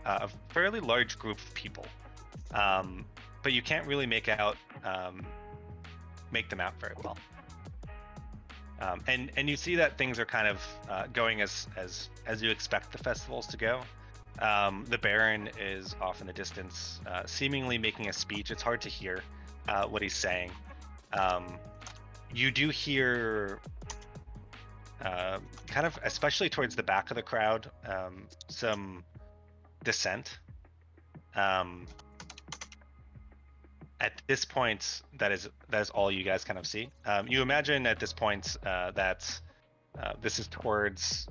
Speaker 3: a fairly large group of people, but you can't really make them out very well. And you see that things are kind of going as you expect the festivals to go. The Baron is off in the distance, seemingly making a speech. It's hard to hear what he's saying. You do hear. Kind of, especially towards the back of the crowd, some dissent. At this point, that is all you guys kind of see. You imagine at this point that this is towards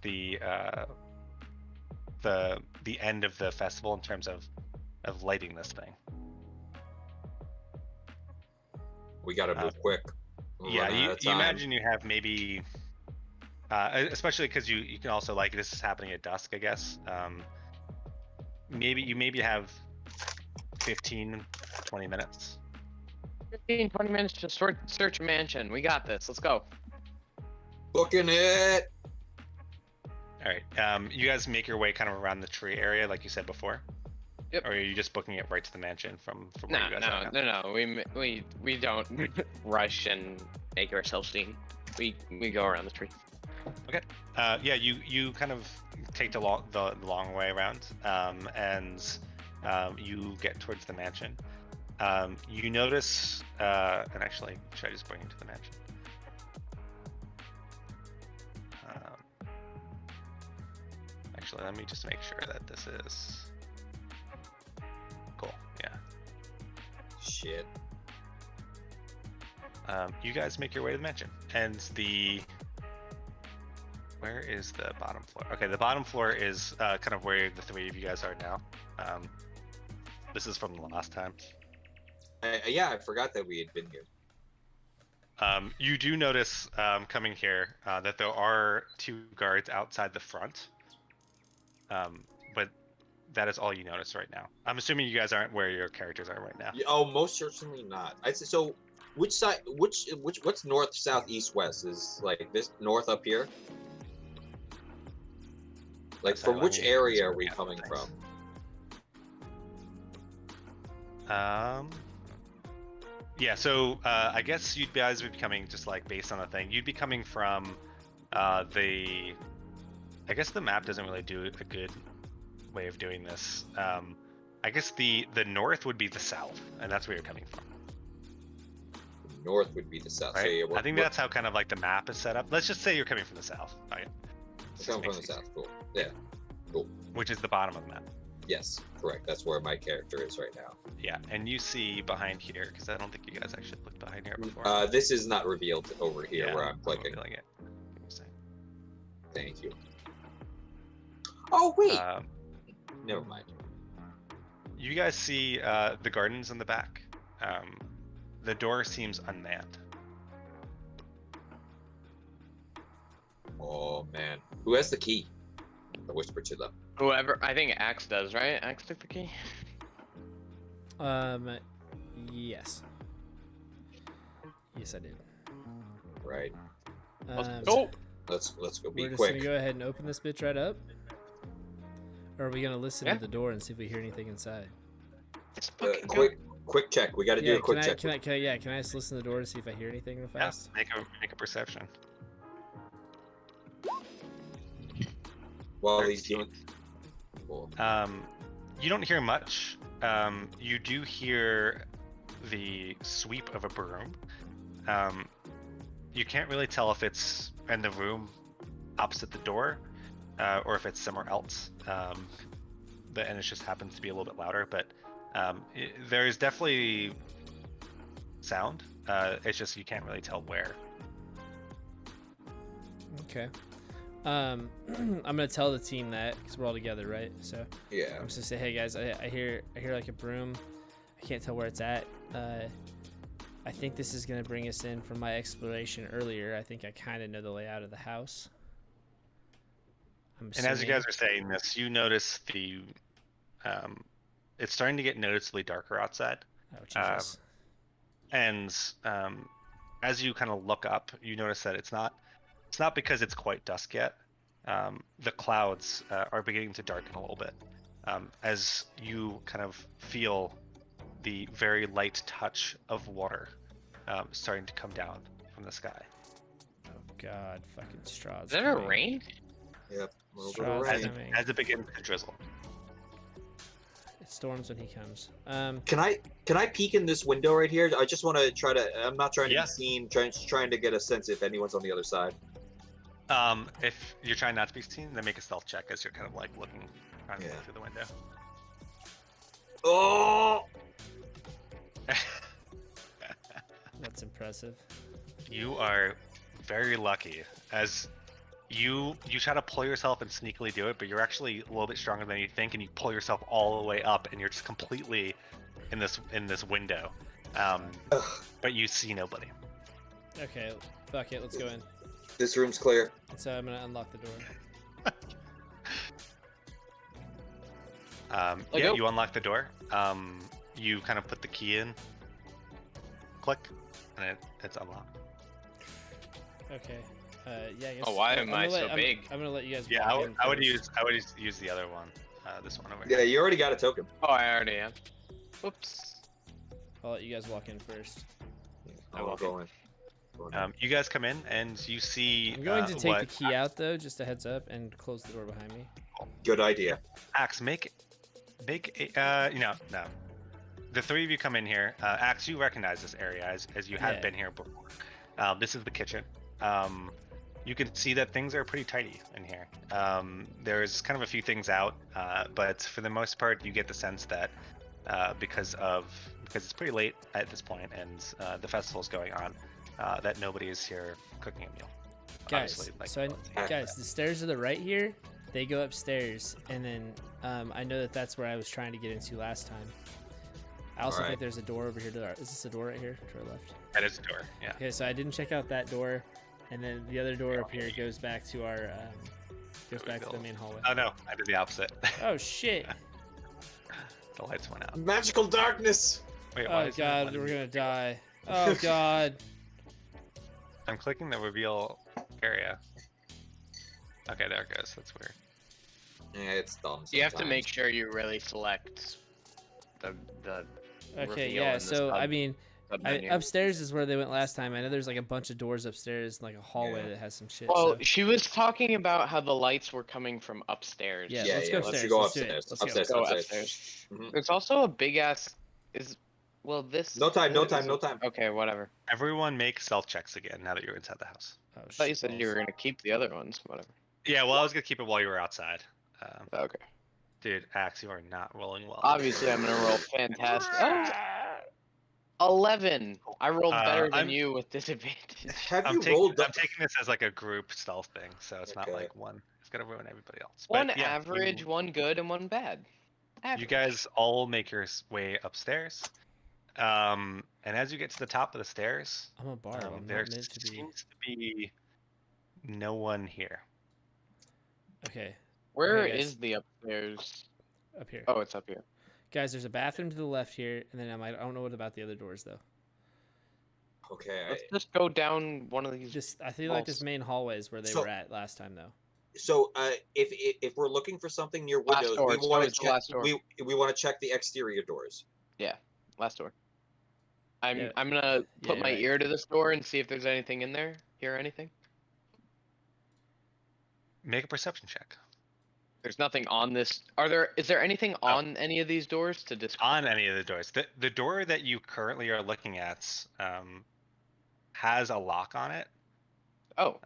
Speaker 3: the end of the festival in terms of lighting this thing.
Speaker 1: We gotta move quick.
Speaker 3: Yeah, you imagine you have maybe, especially because you can also, like, this is happening at dusk, I guess. Maybe have 15, 20 minutes.
Speaker 2: 15, 20 minutes to search a mansion. We got this. Let's go.
Speaker 1: Booking it.
Speaker 3: All right. You guys make your way kind of around the tree area, like you said before.
Speaker 2: Yep.
Speaker 3: Or are you just booking it right to the mansion from where you guys are?
Speaker 2: No. We don't rush and make ourselves seen. We go around the tree.
Speaker 3: Okay. Yeah, you kind of take the long way around, and you get towards the mansion. You notice, and actually, should I just bring you to the mansion? Actually, let me just make sure that this is cool. Yeah.
Speaker 1: Shit.
Speaker 3: You guys make your way to the mansion, and where is the bottom floor? Okay, the bottom floor is kind of where the three of you guys are now. This is from the last time.
Speaker 1: Yeah, I forgot that we had been here.
Speaker 3: You do notice coming here that there are 2 guards outside the front, but that is all you notice right now. I'm assuming you guys aren't where your characters are right now.
Speaker 1: Oh, most certainly not. I'd say so. Which side? What's north, south, east, west? Is like this north up here? Like, from which area are we coming from?
Speaker 3: Yeah, so I guess you guys would be coming just like based on the thing. You'd be coming from I guess the map doesn't really do a good way of doing this. I guess the north would be the south, and that's where you're coming from.
Speaker 1: North would be the south.
Speaker 3: Right?
Speaker 1: So yeah,
Speaker 3: I think that's how kind of like the map is set up. Let's just say you're coming from the south. Okay.
Speaker 1: Coming from the south. Cool. Yeah. Cool.
Speaker 3: Which is the bottom of the map.
Speaker 1: Yes, correct. That's where my character is right now.
Speaker 3: Yeah, and you see behind here, because I don't think you guys actually looked behind here before.
Speaker 1: This is not revealed over here where I'm clicking.
Speaker 3: It.
Speaker 1: Thank you. Oh wait. Never mind.
Speaker 3: You guys see the gardens in the back. The door seems unmanned.
Speaker 1: Oh man, who has the key? I whisper to them.
Speaker 2: Whoever, I think Axe does, right? Axe took the key.
Speaker 4: Yes. Yes, I did.
Speaker 1: Right.
Speaker 2: Let's go.
Speaker 1: Let's go. Be
Speaker 4: we're just
Speaker 1: quick.
Speaker 4: gonna go ahead and open this bitch right up. Or are we gonna listen to the door and see if we hear anything inside?
Speaker 1: Quick check. We got to do a quick check.
Speaker 4: Can I just listen to the door to see if I hear anything real fast?
Speaker 3: Yeah, make a perception.
Speaker 1: While he's doing.
Speaker 3: Cool. You don't hear much. You do hear the sweep of a broom. You can't really tell if it's in the room opposite the door, or if it's somewhere else. And it just happens to be a little bit louder, but there is definitely sound. It's just you can't really tell where.
Speaker 4: Okay. I'm gonna tell the team that because we're all together, right? So
Speaker 1: yeah,
Speaker 4: I'm just gonna say, hey guys, I hear like a broom. I can't tell where it's at. I think this is gonna bring us in from my exploration earlier. I think I kind of know the layout of the house.
Speaker 3: And as you guys are saying this, you notice it's starting to get noticeably darker outside.
Speaker 4: Oh Jesus!
Speaker 3: And as you kind of look up, you notice that it's not because it's quite dusk yet. The clouds are beginning to darken a little bit as you kind of feel the very light touch of water starting to come down from the sky.
Speaker 4: Oh God, fucking Strahd.
Speaker 2: Is there a rain?
Speaker 1: Yep.
Speaker 3: As it begins to drizzle.
Speaker 4: It storms when he comes.
Speaker 1: Can I peek in this window right here? I just want to try to. I'm not trying to be seen. Trying to get a sense if anyone's on the other side.
Speaker 3: If you're trying not to be seen, then make a stealth check as you're kind of like looking through the window.
Speaker 1: Oh!
Speaker 4: That's impressive.
Speaker 3: You are very lucky as you try to pull yourself and sneakily do it, but you're actually a little bit stronger than you think, and you pull yourself all the way up, and you're just completely in this window. But you see nobody.
Speaker 4: Okay, fuck it, let's go in.
Speaker 1: This room's clear.
Speaker 4: So I'm gonna unlock the door.
Speaker 3: Yeah, you unlock the door. You kind of put the key in, click, and it's unlocked.
Speaker 4: Okay. Yeah. I guess,
Speaker 2: Oh, why am I so big?
Speaker 4: I'm gonna let you guys.
Speaker 3: Yeah,
Speaker 4: walk in
Speaker 3: I would
Speaker 4: first.
Speaker 3: use the other one. This one over
Speaker 1: Yeah,
Speaker 3: here.
Speaker 1: you already got a token.
Speaker 2: Oh, I already am. Oops.
Speaker 4: I'll let you guys walk in first.
Speaker 1: I'll go in.
Speaker 3: You guys come in and you see.
Speaker 4: I'm going to take the key out though, just a heads up, and close the door behind me.
Speaker 1: Good idea.
Speaker 3: Axe, make no. The three of you come in here. Axe, you recognize this area as you have been here before. This is the kitchen. You can see that things are pretty tidy in here. There's kind of a few things out, but for the most part, you get the sense that because it's pretty late at this point and the festival's going on, that nobody is here cooking a meal.
Speaker 4: Guys, guys, the stairs to the right here, they go upstairs, and then I know that's where I was trying to get into last time. I also think there's a door over here to our. Is this a door right here to our left?
Speaker 3: That is a door. Yeah.
Speaker 4: Okay, so I didn't check out that door, and then the other door up here goes back to our to the main hallway.
Speaker 3: Oh no, I did the opposite.
Speaker 4: Oh shit!
Speaker 3: The lights went out.
Speaker 1: Magical darkness.
Speaker 3: Wait,
Speaker 4: oh god, we're gonna die. Oh god.
Speaker 3: I'm clicking the reveal area. Okay, there it goes. That's weird.
Speaker 1: Yeah, it's dumb. Sometimes.
Speaker 2: You have to make sure you really select the.
Speaker 4: Okay, yeah. So I mean, upstairs is where they went last time. I know there's like a bunch of doors upstairs, like a hallway that has some shit.
Speaker 2: Well, she was talking about how the lights were coming from upstairs.
Speaker 4: Yeah, let's go upstairs.
Speaker 1: Go
Speaker 4: let's
Speaker 1: upstairs.
Speaker 4: Do it.
Speaker 1: Let's
Speaker 2: go
Speaker 1: upstairs.
Speaker 2: upstairs. There's also a big ass. This.
Speaker 1: No time.
Speaker 2: Okay, whatever.
Speaker 3: Everyone make stealth checks again now that you're inside the house.
Speaker 4: Oh,
Speaker 2: I thought you said you were gonna keep the other ones. Whatever.
Speaker 3: Yeah, well, I was gonna keep it while you were outside.
Speaker 2: Okay.
Speaker 3: Dude, Axe, you are not rolling well.
Speaker 2: Obviously, I'm gonna roll fantastic. Oh, 11. I rolled better than you with disadvantage.
Speaker 1: Have you rolled?
Speaker 3: I'm taking this as like a group stealth thing, so it's not like one. It's gonna ruin everybody else.
Speaker 2: One
Speaker 3: But, yeah,
Speaker 2: average, one good, and one bad.
Speaker 3: You guys all make your way upstairs. And as you get to the top of the stairs,
Speaker 4: I'm a bard. I'm
Speaker 3: there
Speaker 4: not meant to be.
Speaker 3: seems to be no one here.
Speaker 4: Okay.
Speaker 2: Where is the upstairs?
Speaker 4: Up here.
Speaker 2: Oh, it's up here.
Speaker 4: Guys, there's a bathroom to the left here, and then I don't know what about the other doors though.
Speaker 1: Okay.
Speaker 2: Let's just go down one of these.
Speaker 4: I feel like this main hallway is where they were at last time though.
Speaker 1: So, if we're looking for something near windows, we want to check. We want to check the exterior doors.
Speaker 2: Yeah, last door. I'm gonna put my ear to this door and see if there's anything in there. Hear anything?
Speaker 3: Make a perception check.
Speaker 2: There's nothing on this. Is there anything on any of these doors to describe?
Speaker 3: On any of the doors. The door that you currently are looking at has a lock on it.
Speaker 2: Oh.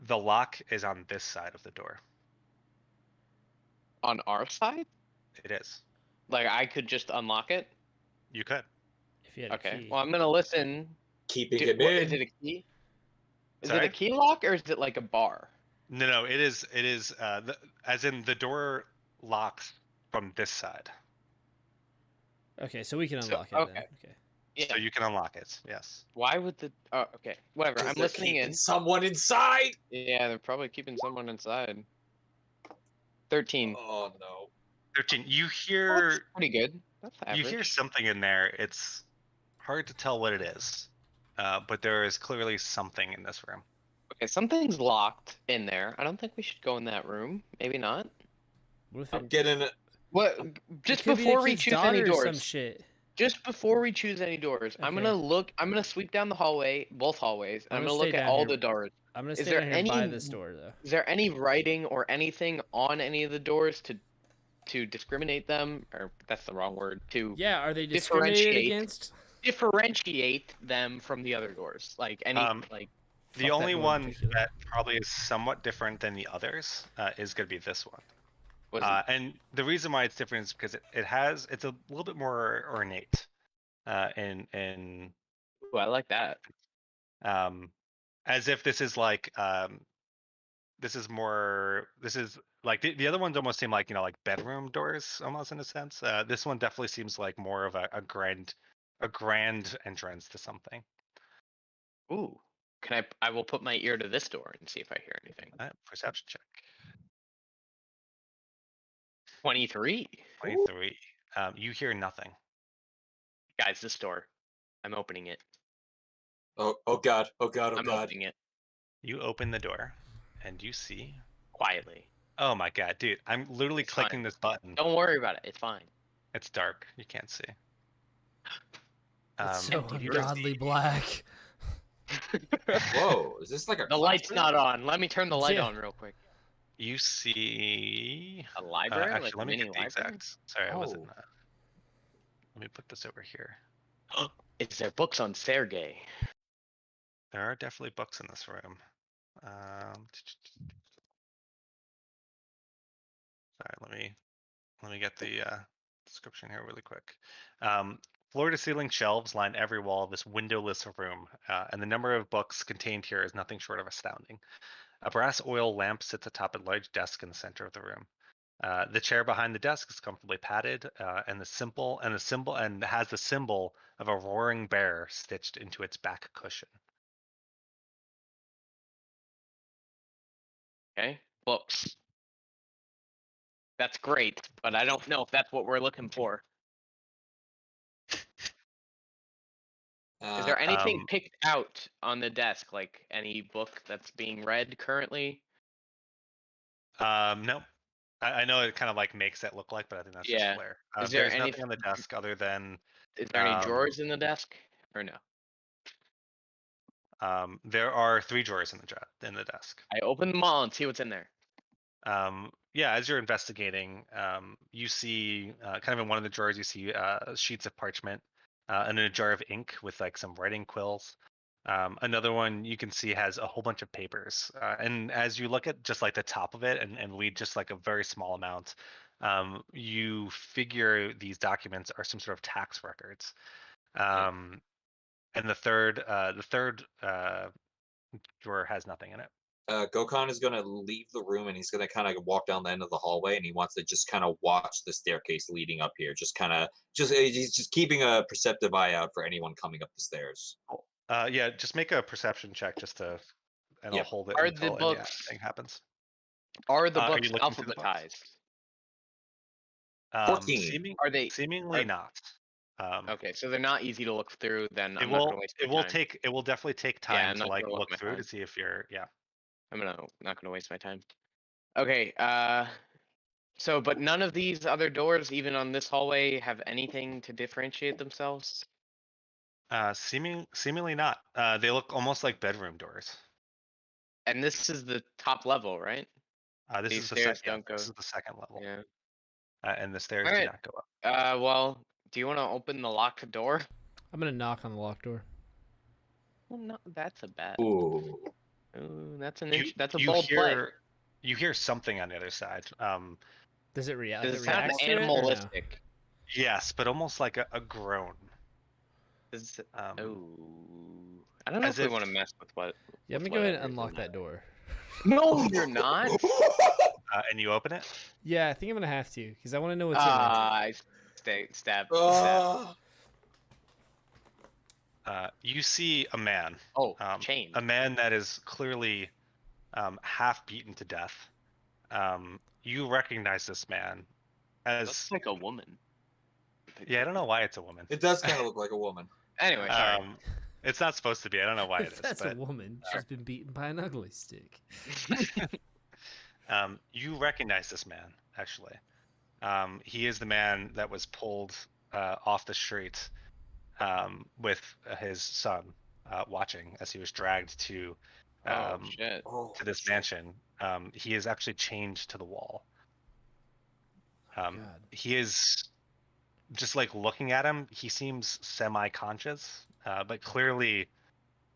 Speaker 3: The lock is on this side of the door.
Speaker 2: On our side?
Speaker 3: It is.
Speaker 2: Like I could just unlock it?
Speaker 3: You could.
Speaker 4: If you had a key.
Speaker 2: Well, I'm gonna listen.
Speaker 1: Keeping it in.
Speaker 2: Is it a key? Is it a key lock or is it like a bar?
Speaker 3: No, it is. As in the door locks from this side.
Speaker 4: Okay, so we can unlock it.
Speaker 2: Okay.
Speaker 4: Then. Okay.
Speaker 2: Yeah.
Speaker 3: So you can unlock it. Yes.
Speaker 2: Why would the? Oh, okay. Whatever. I'm listening in.
Speaker 1: Someone inside.
Speaker 2: Yeah, they're probably keeping someone inside. 13.
Speaker 1: Oh no.
Speaker 3: 13. You hear.
Speaker 2: That's pretty good. That's average.
Speaker 3: You hear something in there. It's hard to tell what it is, but there is clearly something in this room.
Speaker 2: Okay, something's locked in there. I don't think we should go in that room. Maybe not.
Speaker 4: What if
Speaker 1: I'm getting it.
Speaker 2: What? Just before we choose any doors.
Speaker 4: Some shit.
Speaker 2: Just before we choose any doors,
Speaker 4: Okay.
Speaker 2: I'm gonna sweep down the hallway, both hallways. And I'm gonna look at all the doors.
Speaker 4: I'm gonna stay down here by this door though.
Speaker 2: Is there any writing or anything on any of the doors to discriminate them? Or that's the wrong word.
Speaker 4: Are they discriminated against?
Speaker 2: Differentiate them from the other doors. Like any
Speaker 3: The only one that probably is somewhat different than the others is going to be this one. And the reason why it's different is because it's a little bit more ornate.
Speaker 2: Ooh, I like that.
Speaker 3: As if this is like the other ones almost seem like like bedroom doors almost in a sense. This one definitely seems like more of a grand a grand entrance to something.
Speaker 2: Ooh. I will put my ear to this door and see if I hear anything.
Speaker 3: Perception check.
Speaker 2: 23.
Speaker 3: 23. You hear nothing.
Speaker 2: Guys, this door. I'm opening it.
Speaker 1: Oh god. Oh god. Oh
Speaker 2: I'm
Speaker 1: god.
Speaker 2: opening it
Speaker 3: You open the door, and you see.
Speaker 2: quietly.
Speaker 3: Oh my god, dude! I'm literally
Speaker 2: It's
Speaker 3: clicking
Speaker 2: fine.
Speaker 3: this button.
Speaker 2: Don't worry about it. It's fine.
Speaker 3: It's dark. You can't see.
Speaker 4: It's so
Speaker 3: you
Speaker 4: ungodly black.
Speaker 1: Whoa, is this like a
Speaker 2: The light's
Speaker 1: classroom?
Speaker 2: not on. Let me turn the light
Speaker 4: Yeah.
Speaker 2: on real quick.
Speaker 3: You see
Speaker 2: A library?
Speaker 3: actually,
Speaker 2: Like a
Speaker 3: let me
Speaker 2: mini
Speaker 3: get the
Speaker 2: library?
Speaker 3: exact. Sorry, I wasn't.
Speaker 1: Oh.
Speaker 3: Let me put this over here.
Speaker 2: Is there books on Sergey?
Speaker 3: There are definitely books in this room. Sorry, let me get the description here really quick. Floor-to-ceiling shelves line every wall of this windowless room, and the number of books contained here is nothing short of astounding. A brass oil lamp sits atop a large desk in the center of the room. The chair behind the desk is comfortably padded, and has the symbol of a roaring bear stitched into its back cushion.
Speaker 2: Okay. Books. That's great, but I don't know if that's what we're looking for. Is there anything picked out on the desk, like any book that's being read currently?
Speaker 3: No. I know it kind of like makes it look like, but I think that's just flair.
Speaker 2: Is there
Speaker 3: There's nothing on the desk other than.
Speaker 2: Is there any drawers in the desk, or no?
Speaker 3: There are 3 drawers in the desk.
Speaker 2: I open them all and see what's in there.
Speaker 3: Yeah, as you're investigating, you see kind of in one of the drawers, you see sheets of parchment and a jar of ink with like some writing quills. Another one you can see has a whole bunch of papers. And as you look at just like the top of it and read just like a very small amount, you figure these documents are some sort of tax records. And the third drawer has nothing in it.
Speaker 1: Gokhan is going to leave the room and he's going to kind of walk down the end of the hallway and he wants to just kind of watch the staircase leading up here. He's just keeping a perceptive eye out for anyone coming up the stairs.
Speaker 3: Yeah, just make a perception check and I'll hold it
Speaker 2: Are
Speaker 3: until
Speaker 2: the books
Speaker 3: anything happens.
Speaker 2: Are the
Speaker 3: Are
Speaker 2: books
Speaker 3: you looking through the books?
Speaker 2: alphabetized?
Speaker 1: 14.
Speaker 2: Are they
Speaker 3: Seemingly not.
Speaker 2: Okay, so they're not easy to look through. Then
Speaker 3: it
Speaker 2: I'm
Speaker 3: will.
Speaker 2: not gonna waste my time.
Speaker 3: It will definitely take
Speaker 2: Yeah,
Speaker 3: time
Speaker 2: I'm
Speaker 3: to
Speaker 2: not
Speaker 3: like
Speaker 2: gonna
Speaker 3: look
Speaker 2: waste my
Speaker 3: through to
Speaker 2: time.
Speaker 3: see if you're. Yeah.
Speaker 2: I'm not gonna waste my time. Okay. So, but none of these other doors, even on this hallway, have anything to differentiate themselves.
Speaker 3: Seemingly not. They look almost like bedroom doors.
Speaker 2: And this is the top level, right?
Speaker 3: This
Speaker 2: These
Speaker 3: is the
Speaker 2: stairs
Speaker 3: second.
Speaker 2: don't go.
Speaker 3: This is the second level.
Speaker 2: Yeah.
Speaker 3: And the stairs
Speaker 2: All
Speaker 3: do
Speaker 2: right.
Speaker 3: not go up.
Speaker 2: Well, do you want to open the locked door?
Speaker 4: I'm gonna knock on the locked door.
Speaker 2: Well, no, that's a bad.
Speaker 1: Ooh.
Speaker 2: Ooh, that's a bold play.
Speaker 3: You hear something on the other side.
Speaker 4: Does it react?
Speaker 2: Does it sound
Speaker 4: reacts to it, or no?
Speaker 2: animalistic?
Speaker 3: Yes, but almost like a groan.
Speaker 2: I don't know if we want to mess with what.
Speaker 4: Yeah, I'm gonna go ahead and unlock that door.
Speaker 2: No, you're not.
Speaker 3: And you open it?
Speaker 4: Yeah, I think I'm gonna have to because I want to know what's in there.
Speaker 2: Stab.
Speaker 3: You see a man.
Speaker 2: Chain.
Speaker 3: A man that is clearly half beaten to death. You recognize this man as.
Speaker 2: Looks like a woman.
Speaker 3: Yeah, I don't know why it's a woman.
Speaker 1: It does kind of look like a woman.
Speaker 2: Anyway, sorry.
Speaker 3: It's not supposed to be. I don't know why it is.
Speaker 4: That's
Speaker 3: but,
Speaker 4: a woman. She's been beaten by an ugly stick.
Speaker 3: You recognize this man, actually. He is the man that was pulled off the street with his son watching as he was dragged to this mansion. He is actually chained to the wall. He is just like looking at him. He seems semi-conscious, but clearly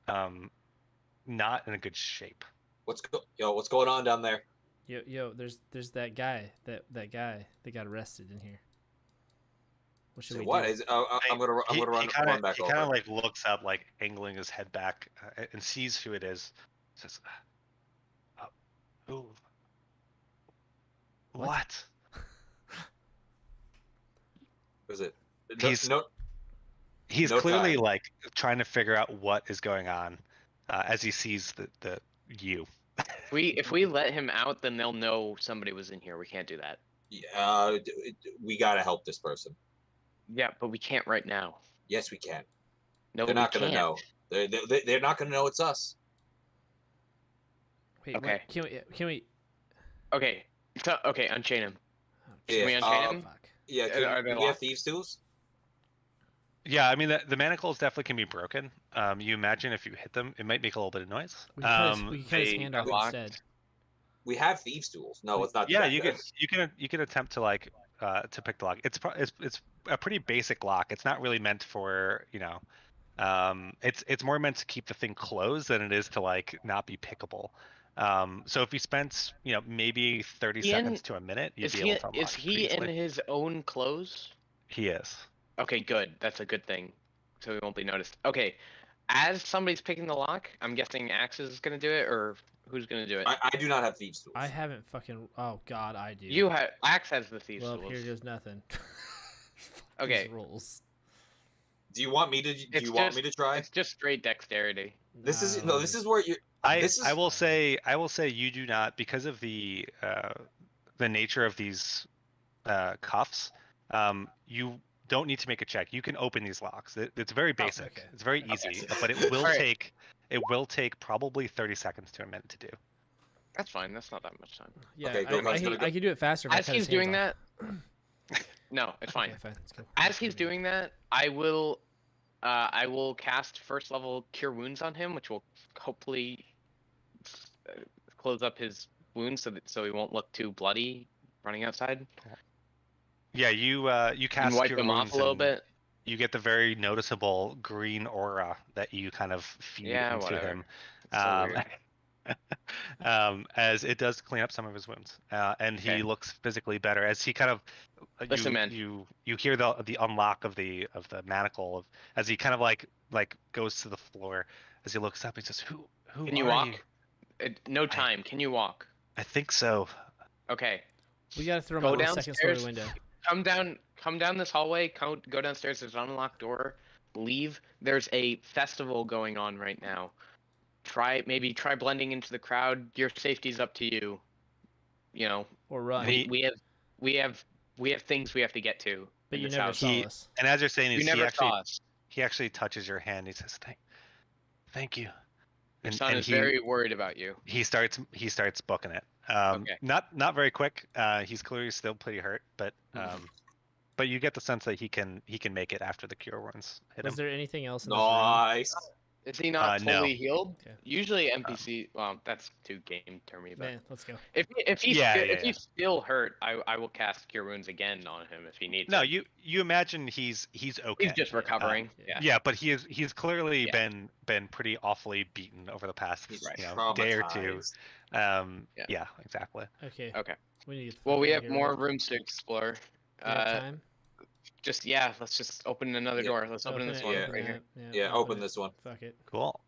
Speaker 3: not in a good shape.
Speaker 1: What's going on down there?
Speaker 4: Yo, there's that guy that guy that got arrested in here. What should we do?
Speaker 1: I'm gonna run back over.
Speaker 3: He kind of like looks up, like angling his head back, and sees who it is. Says, "Who? What?
Speaker 1: Was it?
Speaker 3: He's He's
Speaker 1: No
Speaker 3: clearly
Speaker 1: time.
Speaker 3: like trying to figure out what is going on as he sees the you.
Speaker 2: If we let him out, then they'll know somebody was in here. We can't do that.
Speaker 1: We gotta help this person.
Speaker 2: Yeah, but we can't right now.
Speaker 1: Yes, we can.
Speaker 2: No,
Speaker 1: They're
Speaker 2: we
Speaker 1: not gonna
Speaker 2: can't.
Speaker 1: know. They're not gonna know it's us.
Speaker 4: Wait,
Speaker 2: Okay.
Speaker 4: what? Can we?
Speaker 2: Okay. Okay, unchain him.
Speaker 4: Oh,
Speaker 2: Can we unchain him?
Speaker 4: fuck.
Speaker 1: Yeah,
Speaker 2: Are they
Speaker 1: can we have
Speaker 2: locked?
Speaker 1: thieves' tools?
Speaker 3: Yeah, I mean the manacles definitely can be broken. You imagine if you hit them, it might make a little bit of noise.
Speaker 4: We can cut his
Speaker 2: They
Speaker 4: hand
Speaker 2: are
Speaker 4: off
Speaker 2: locked.
Speaker 4: instead.
Speaker 1: We have thieves' tools. No, it's not.
Speaker 3: Yeah,
Speaker 1: that
Speaker 3: you
Speaker 1: good.
Speaker 3: can attempt to like to pick the lock. It's a pretty basic lock. It's not really meant for it's more meant to keep the thing closed than it is to like not be pickable. So if you spent maybe 30 seconds to a minute, you'd be able to unlock
Speaker 2: Is
Speaker 3: it pretty
Speaker 2: he in
Speaker 3: easily.
Speaker 2: his own clothes?
Speaker 3: He is.
Speaker 2: Okay, good. That's a good thing. So he won't be noticed. Okay. As somebody's picking the lock, I'm guessing Axe is gonna do it, or who's gonna do it?
Speaker 1: I do not have thieves' tools.
Speaker 4: I haven't fucking. Oh God, I do.
Speaker 2: You have Axe has the thieves'
Speaker 4: Well,
Speaker 2: tools.
Speaker 4: here goes nothing.
Speaker 2: Okay.
Speaker 4: These rules.
Speaker 1: Do you want me to? Do you want me to try?
Speaker 2: It's just straight dexterity.
Speaker 1: This is no. This is where you.
Speaker 3: I will say you do not, because of the nature of these cuffs. You don't need to make a check. You can open these locks. It's very basic.
Speaker 4: okay.
Speaker 3: It's very easy, but it will
Speaker 2: Alright.
Speaker 3: take probably 30 seconds to a minute to do.
Speaker 2: That's fine. That's not that much time.
Speaker 4: Yeah,
Speaker 1: Okay, go, guys,
Speaker 4: I can do it faster. If I
Speaker 2: As
Speaker 4: cut
Speaker 2: he's
Speaker 4: his hands
Speaker 2: doing
Speaker 4: off.
Speaker 2: that, no, it's fine.
Speaker 4: Okay, fine. Let's go.
Speaker 2: As he's doing that, I will cast first level Cure Wounds on him, which will hopefully close up his wounds so he won't look too bloody running outside.
Speaker 3: Yeah, you cast
Speaker 2: And wipe
Speaker 3: Cure
Speaker 2: them off
Speaker 3: Wounds
Speaker 2: a little
Speaker 3: and
Speaker 2: bit.
Speaker 3: You get the very noticeable green aura that you kind of feed
Speaker 2: Yeah,
Speaker 3: into
Speaker 2: whatever.
Speaker 3: him.
Speaker 2: It's so weird.
Speaker 3: As it does clean up some of his wounds, and he
Speaker 2: Okay.
Speaker 3: looks physically better as he kind of
Speaker 2: Listen, man.
Speaker 3: you hear the unlock of the manacle as he kind of like goes to the floor as he looks up. He says, "Who
Speaker 2: Can you
Speaker 3: are
Speaker 2: walk? No time. Can you walk?
Speaker 3: I think so."
Speaker 2: Okay.
Speaker 4: We gotta throw him
Speaker 2: Go
Speaker 4: out the second story
Speaker 2: downstairs.
Speaker 4: window.
Speaker 2: Come down this hallway. Go downstairs. There's an unlocked door. Leave. There's a festival going on right now. Try blending into the crowd. Your safety's up to you. You know,
Speaker 4: Or run.
Speaker 2: we have things we have to get to.
Speaker 4: But
Speaker 2: in
Speaker 4: you
Speaker 2: this
Speaker 4: never
Speaker 2: house.
Speaker 4: saw us.
Speaker 3: And as you're saying,
Speaker 2: You
Speaker 3: he
Speaker 2: never
Speaker 3: actually
Speaker 2: saw us.
Speaker 3: he actually touches your hand. He says, "Thank you."
Speaker 2: Your son is very worried about you.
Speaker 3: He starts booking it.
Speaker 2: Okay.
Speaker 3: Not very quick. He's clearly still pretty hurt, but you get the sense that he can make it after the cure wounds hit him.
Speaker 4: Was there anything else in this
Speaker 1: Nice.
Speaker 2: Is he not
Speaker 3: no.
Speaker 2: fully healed?
Speaker 4: Okay.
Speaker 2: Usually NPC. Well, that's too game termy. But
Speaker 4: room? Man, let's go.
Speaker 2: if he's
Speaker 3: Yeah,
Speaker 2: he's still hurt, I will cast Cure Wounds again on him if he needs.
Speaker 3: No,
Speaker 2: it.
Speaker 3: you imagine he's okay.
Speaker 2: He's just recovering. Yeah.
Speaker 3: Yeah, but he's clearly
Speaker 2: Yeah.
Speaker 3: been pretty awfully beaten over the past
Speaker 1: He's
Speaker 3: day or two.
Speaker 1: traumatized.
Speaker 3: Yeah, exactly.
Speaker 4: Okay.
Speaker 2: Okay.
Speaker 4: We need to get the
Speaker 2: Well,
Speaker 4: fuck
Speaker 2: we
Speaker 4: out
Speaker 2: have
Speaker 4: of here,
Speaker 2: more
Speaker 4: right?
Speaker 2: rooms to explore.
Speaker 4: Do we have time?
Speaker 2: Let's just open another
Speaker 1: Yeah.
Speaker 2: door. Let's open this
Speaker 4: it,
Speaker 2: one
Speaker 1: Yeah.
Speaker 2: right here.
Speaker 1: Yeah, open this one.
Speaker 4: Fuck it.
Speaker 3: Cool.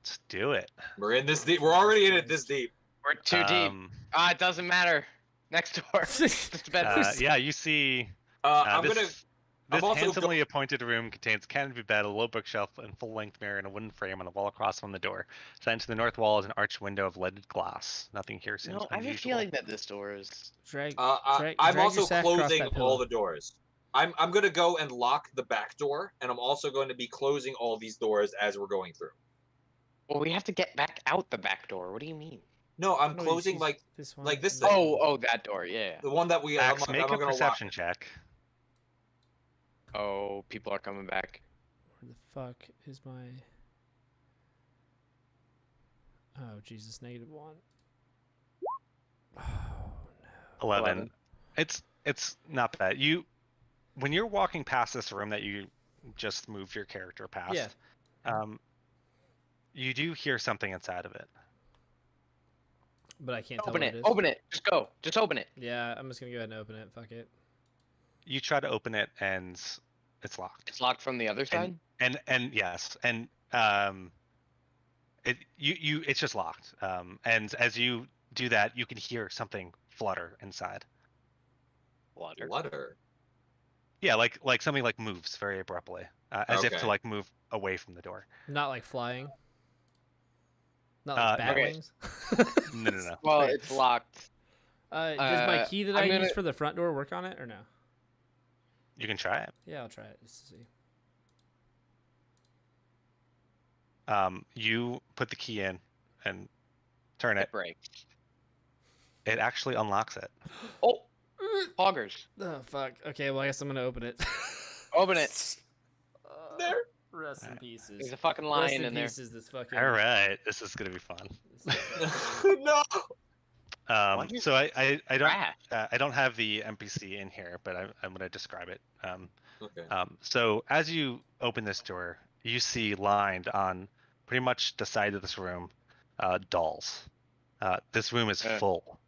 Speaker 3: Let's do it.
Speaker 1: We're in this deep. We're already in it this deep.
Speaker 2: We're too deep. It doesn't matter. Next door. Just better.
Speaker 3: Yeah, you see.
Speaker 1: I'm
Speaker 3: this,
Speaker 1: gonna.
Speaker 3: This
Speaker 1: I'm also
Speaker 3: handsomely appointed room contains a canopy bed, a low bookshelf, and full-length mirror, and a wooden frame on the wall across from the door. Set into the north wall is an arched window of leaded glass. Nothing here seems
Speaker 2: No, I have a
Speaker 3: unusual.
Speaker 2: feeling that this door is.
Speaker 4: Drag.
Speaker 1: I'm
Speaker 4: drag
Speaker 1: also
Speaker 4: your sack across
Speaker 1: closing
Speaker 4: that
Speaker 1: all
Speaker 4: pillow.
Speaker 1: the doors. I'm gonna go and lock the back door, and I'm also going to be closing all these doors as we're going through.
Speaker 2: Well, we have to get back out the back door. What do you mean?
Speaker 1: No, I'm
Speaker 4: No,
Speaker 1: closing
Speaker 4: he's-
Speaker 1: like
Speaker 4: this one.
Speaker 1: like this
Speaker 4: and
Speaker 1: thing.
Speaker 2: Oh, that door. Yeah.
Speaker 1: the one that we.
Speaker 3: Max,
Speaker 1: I'm
Speaker 3: make
Speaker 1: not
Speaker 3: a
Speaker 1: gonna
Speaker 3: perception
Speaker 1: lock.
Speaker 3: check.
Speaker 2: Oh, people are coming back.
Speaker 4: Where the fuck is my? Oh Jesus, -1. Oh no.
Speaker 3: 11. It's not bad. When you're walking past this room that you just moved your character past,
Speaker 4: Yeah.
Speaker 3: You do hear something inside of it.
Speaker 4: But I can't tell
Speaker 2: Open
Speaker 4: what
Speaker 2: it.
Speaker 4: it is.
Speaker 2: Open it. Just go. Just open it.
Speaker 4: Yeah, I'm just gonna go ahead and open it. Fuck it.
Speaker 3: You try to open it and it's locked.
Speaker 2: It's locked from the other side.
Speaker 3: And yes, and it's just locked. And as you do that, you can hear something flutter inside.
Speaker 2: Water.
Speaker 1: Flutter.
Speaker 3: Yeah, like something like moves very abruptly, as if to
Speaker 1: Okay.
Speaker 3: like move away from the door.
Speaker 4: Not like flying. Not like bat
Speaker 3: No.
Speaker 4: wings.
Speaker 3: No.
Speaker 2: Well,
Speaker 4: Okay.
Speaker 2: it's locked.
Speaker 4: Does my key that I
Speaker 2: I'm gonna...
Speaker 4: use for the front door work on it or no?
Speaker 3: You can try it.
Speaker 4: Yeah, I'll try it just to see.
Speaker 3: You put the key in and turn it.
Speaker 2: It breaks.
Speaker 3: It actually unlocks it.
Speaker 2: Oh, poggers.
Speaker 4: Oh fuck. Okay, well I guess I'm gonna open it.
Speaker 2: Open it.
Speaker 1: There.
Speaker 4: Rest in pieces.
Speaker 2: There's a fucking
Speaker 4: Rest
Speaker 2: lion in there.
Speaker 4: pieces. This fucking.
Speaker 3: All right, this is gonna be fun.
Speaker 1: No.
Speaker 3: So I don't
Speaker 2: Trash.
Speaker 3: I don't have the NPC in here, but I'm gonna describe it.
Speaker 1: Okay.
Speaker 3: So as you open this door, you see lined on pretty much the side of this room, dolls. This room is full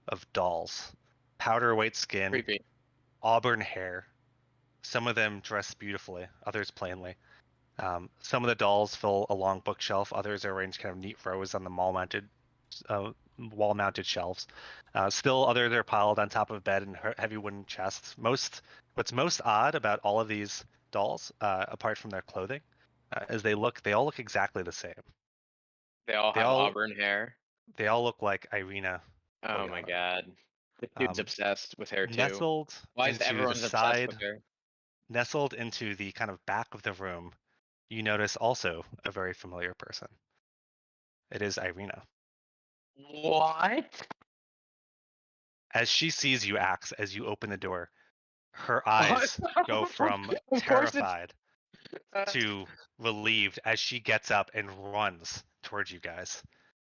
Speaker 3: of dolls. Powder white skin,
Speaker 2: Creepy.
Speaker 3: auburn hair. Some of them dressed beautifully, others plainly. Some of the dolls fill a long bookshelf. Others are arranged kind of neat rows on the wall-mounted shelves. Still, others are piled on top of bed in heavy wooden chests. What's most odd about all of these dolls, apart from their clothing, is they all look exactly the same.
Speaker 2: They all have auburn hair.
Speaker 3: They all look like Irina.
Speaker 2: Oh my god. This dude's obsessed with hair too.
Speaker 3: Nestled
Speaker 2: Why is
Speaker 3: into
Speaker 2: everyone's
Speaker 3: the
Speaker 2: obsessed
Speaker 3: side,
Speaker 2: with her?
Speaker 3: nestled into the kind of back of the room, you notice also a very familiar person. It is Irina.
Speaker 2: What?
Speaker 3: As she sees you, Axe, as you open the door, her eyes go from
Speaker 2: Of course
Speaker 3: terrified to relieved as she gets up and runs towards you guys.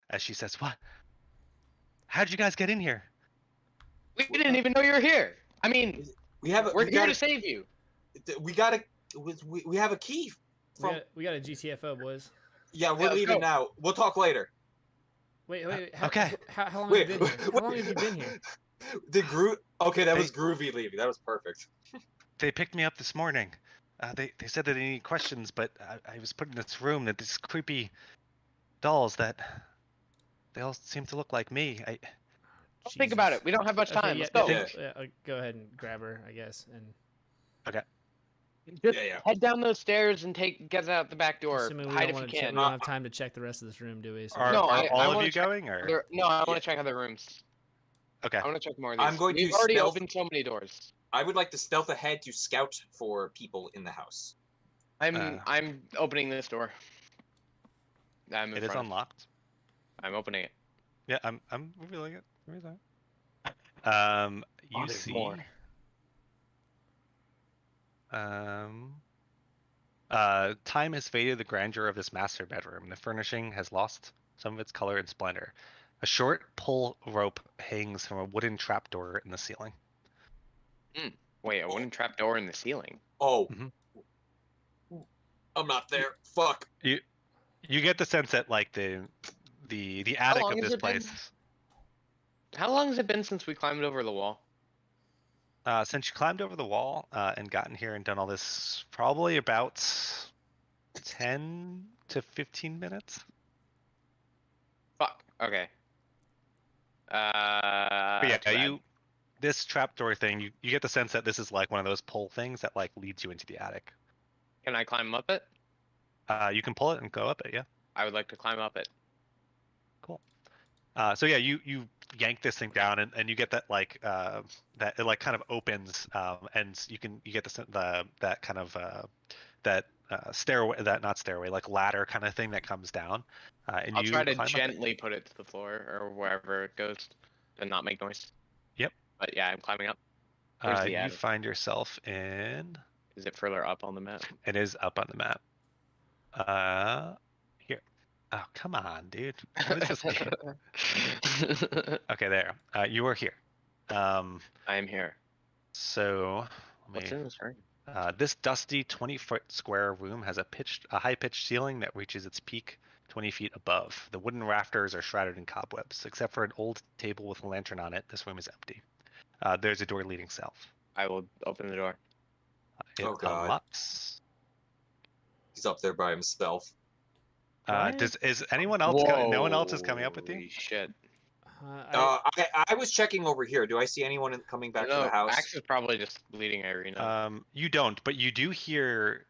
Speaker 3: As she says, "What? How did you guys get in here?"
Speaker 2: We didn't even know you were here. I mean, we're here to save you.
Speaker 1: We have a key.
Speaker 4: We got a GTFO, boys.
Speaker 1: Yeah, we're leaving now. We'll talk later.
Speaker 4: Wait.
Speaker 3: Okay.
Speaker 4: How long have you been here? How long have you been here?
Speaker 1: Okay, that was Groovy leaving. That was perfect.
Speaker 3: They picked me up this morning. They said that they need questions, but I was put in this room that these creepy dolls that they all seem to look like me.
Speaker 2: Think about it. We don't have much time. Let's go.
Speaker 4: Go ahead and grab her, I guess. And
Speaker 3: okay.
Speaker 2: Just head down those stairs and get out the back door. Hide if you can.
Speaker 4: We don't have time to check the rest of this room, do we? So
Speaker 3: Are all of you going? Or?
Speaker 2: No, I want to check other rooms.
Speaker 3: Okay.
Speaker 2: I want to check more of these. We've already opened so many doors.
Speaker 1: I would like to stealth ahead to scout for people in the house.
Speaker 2: I'm opening this door.
Speaker 3: It is unlocked.
Speaker 2: I'm opening it.
Speaker 3: Yeah, I'm revealing it. You see
Speaker 2: more.
Speaker 3: Time has faded the grandeur of this master bedroom. The furnishing has lost some of its color and splendor. A short pull rope hangs from a wooden trapdoor in the ceiling.
Speaker 2: Wait, a wooden trapdoor in the ceiling?
Speaker 1: Oh. Mm-hmm. I'm not there. Fuck.
Speaker 3: You get the sense that like the attic of this place.
Speaker 2: How long has it been since we climbed over the wall?
Speaker 3: Since you climbed over the wall and gotten here and done all this, probably about 10 to 15 minutes.
Speaker 2: Fuck. Okay.
Speaker 3: But yeah, this trapdoor thing, you get the sense that this is like one of those pull things that like leads you into the attic.
Speaker 2: Can I climb up it?
Speaker 3: You can pull it and go up it, yeah.
Speaker 2: I would like to climb up it.
Speaker 3: Cool. So yeah, you yank this thing down and you get that like that it like kind of opens and you get that kind of stairway, that not stairway, like ladder kind of thing that comes down. And
Speaker 2: I'll try to gently put it to the floor or wherever it goes and not make noise.
Speaker 3: Yep.
Speaker 2: But yeah, I'm climbing up. Where's the attic?
Speaker 3: You find yourself in.
Speaker 2: Is it further up on the map?
Speaker 3: It is up on the map. Here. Oh, come on, dude. What is this game? Okay, there. You are here.
Speaker 2: I am here.
Speaker 3: So,
Speaker 2: what's in this room?
Speaker 3: This dusty 20-foot square room has a high-pitched ceiling that reaches its peak 20 feet above. The wooden rafters are shrouded in cobwebs. Except for an old table with a lantern on it, this room is empty. There's a door leading south.
Speaker 2: I will open the door.
Speaker 3: It unlocks.
Speaker 1: He's up there by himself.
Speaker 3: Is anyone else? No one else is coming up with you?
Speaker 2: Holy shit!
Speaker 1: I was checking over here. Do I see anyone coming back to the house?
Speaker 2: Axe is probably just leading Irina.
Speaker 3: You don't, but you do hear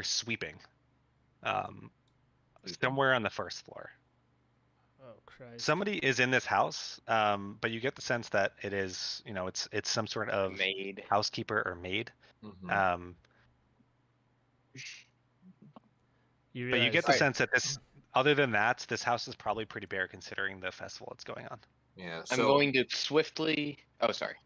Speaker 3: sweeping. Somewhere on the first floor.
Speaker 4: Oh Christ!
Speaker 3: Somebody is in this house, but you get the sense that it is, it's some sort of
Speaker 2: maid,
Speaker 3: housekeeper or maid.
Speaker 1: Mm-hmm.
Speaker 3: But you get the sense that this, other than that, this house is probably pretty bare considering the festival that's going on.
Speaker 1: Yeah.
Speaker 2: I'm going to swiftly. Oh, sorry.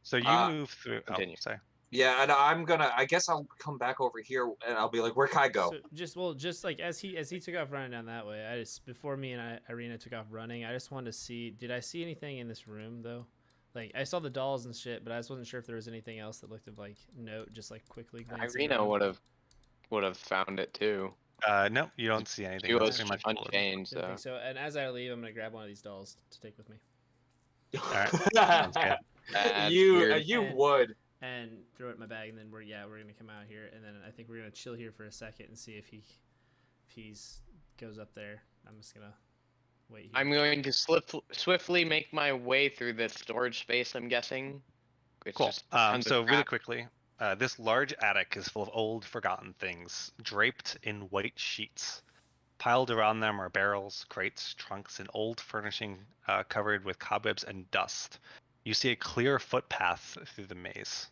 Speaker 3: So you move through.
Speaker 2: Continue.
Speaker 3: Oh, sorry.
Speaker 1: Yeah, and I guess I'll come back over here and I'll be like, where can I go?
Speaker 4: So just like as he took off running down that way, before me and Irina took off running, I just wanted to see, did I see anything in this room though? Like I saw the dolls and shit, but I just wasn't sure if there was anything else that looked of like note, just like quickly glancing
Speaker 2: Irina would have found it too.
Speaker 3: No, you don't see anything.
Speaker 2: She was unchained, so.
Speaker 4: Think so. And as I leave, I'm gonna grab one of these dolls to take with me.
Speaker 3: All right. Sounds good.
Speaker 1: You would.
Speaker 4: And throw it in my bag, and then we're gonna come out here, and then I think we're gonna chill here for a second and see if he's goes up there. I'm just gonna wait here.
Speaker 2: I'm going to swiftly make my way through this storage space. I'm guessing.
Speaker 3: Cool. So really quickly, this large attic is full of old, forgotten things, draped in white sheets. Piled around them are barrels, crates, trunks, and old furnishing covered with cobwebs and dust. You see a clear footpath through the maze.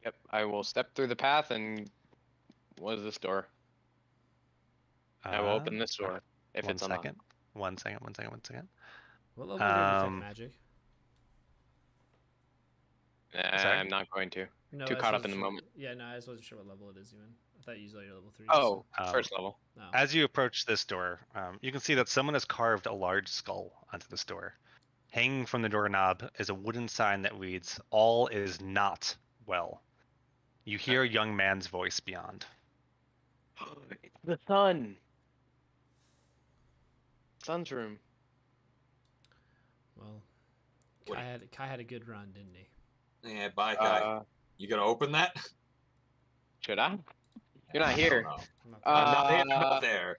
Speaker 2: Yep, I will step through the path and... What is this door? I will open this door if it's unlocked.
Speaker 3: One second.
Speaker 4: What level are you detect magic?
Speaker 2: I'm not going to.
Speaker 4: No,
Speaker 2: Too caught up in the moment.
Speaker 4: Yeah, no, I just wasn't sure what level it is even. I thought usually you're level 3.
Speaker 2: Oh, first level.
Speaker 4: No.
Speaker 3: As you approach this door, you can see that someone has carved a large skull onto this door. Hanging from the doorknob is a wooden sign that reads, "All is not well." You hear a young man's voice beyond.
Speaker 2: It's the sun. Sun's room.
Speaker 4: Well, Kai had a good run, didn't he?
Speaker 1: Yeah, bye, Kai. You gonna open that?
Speaker 2: Should I? You're not here.
Speaker 1: I'm not there.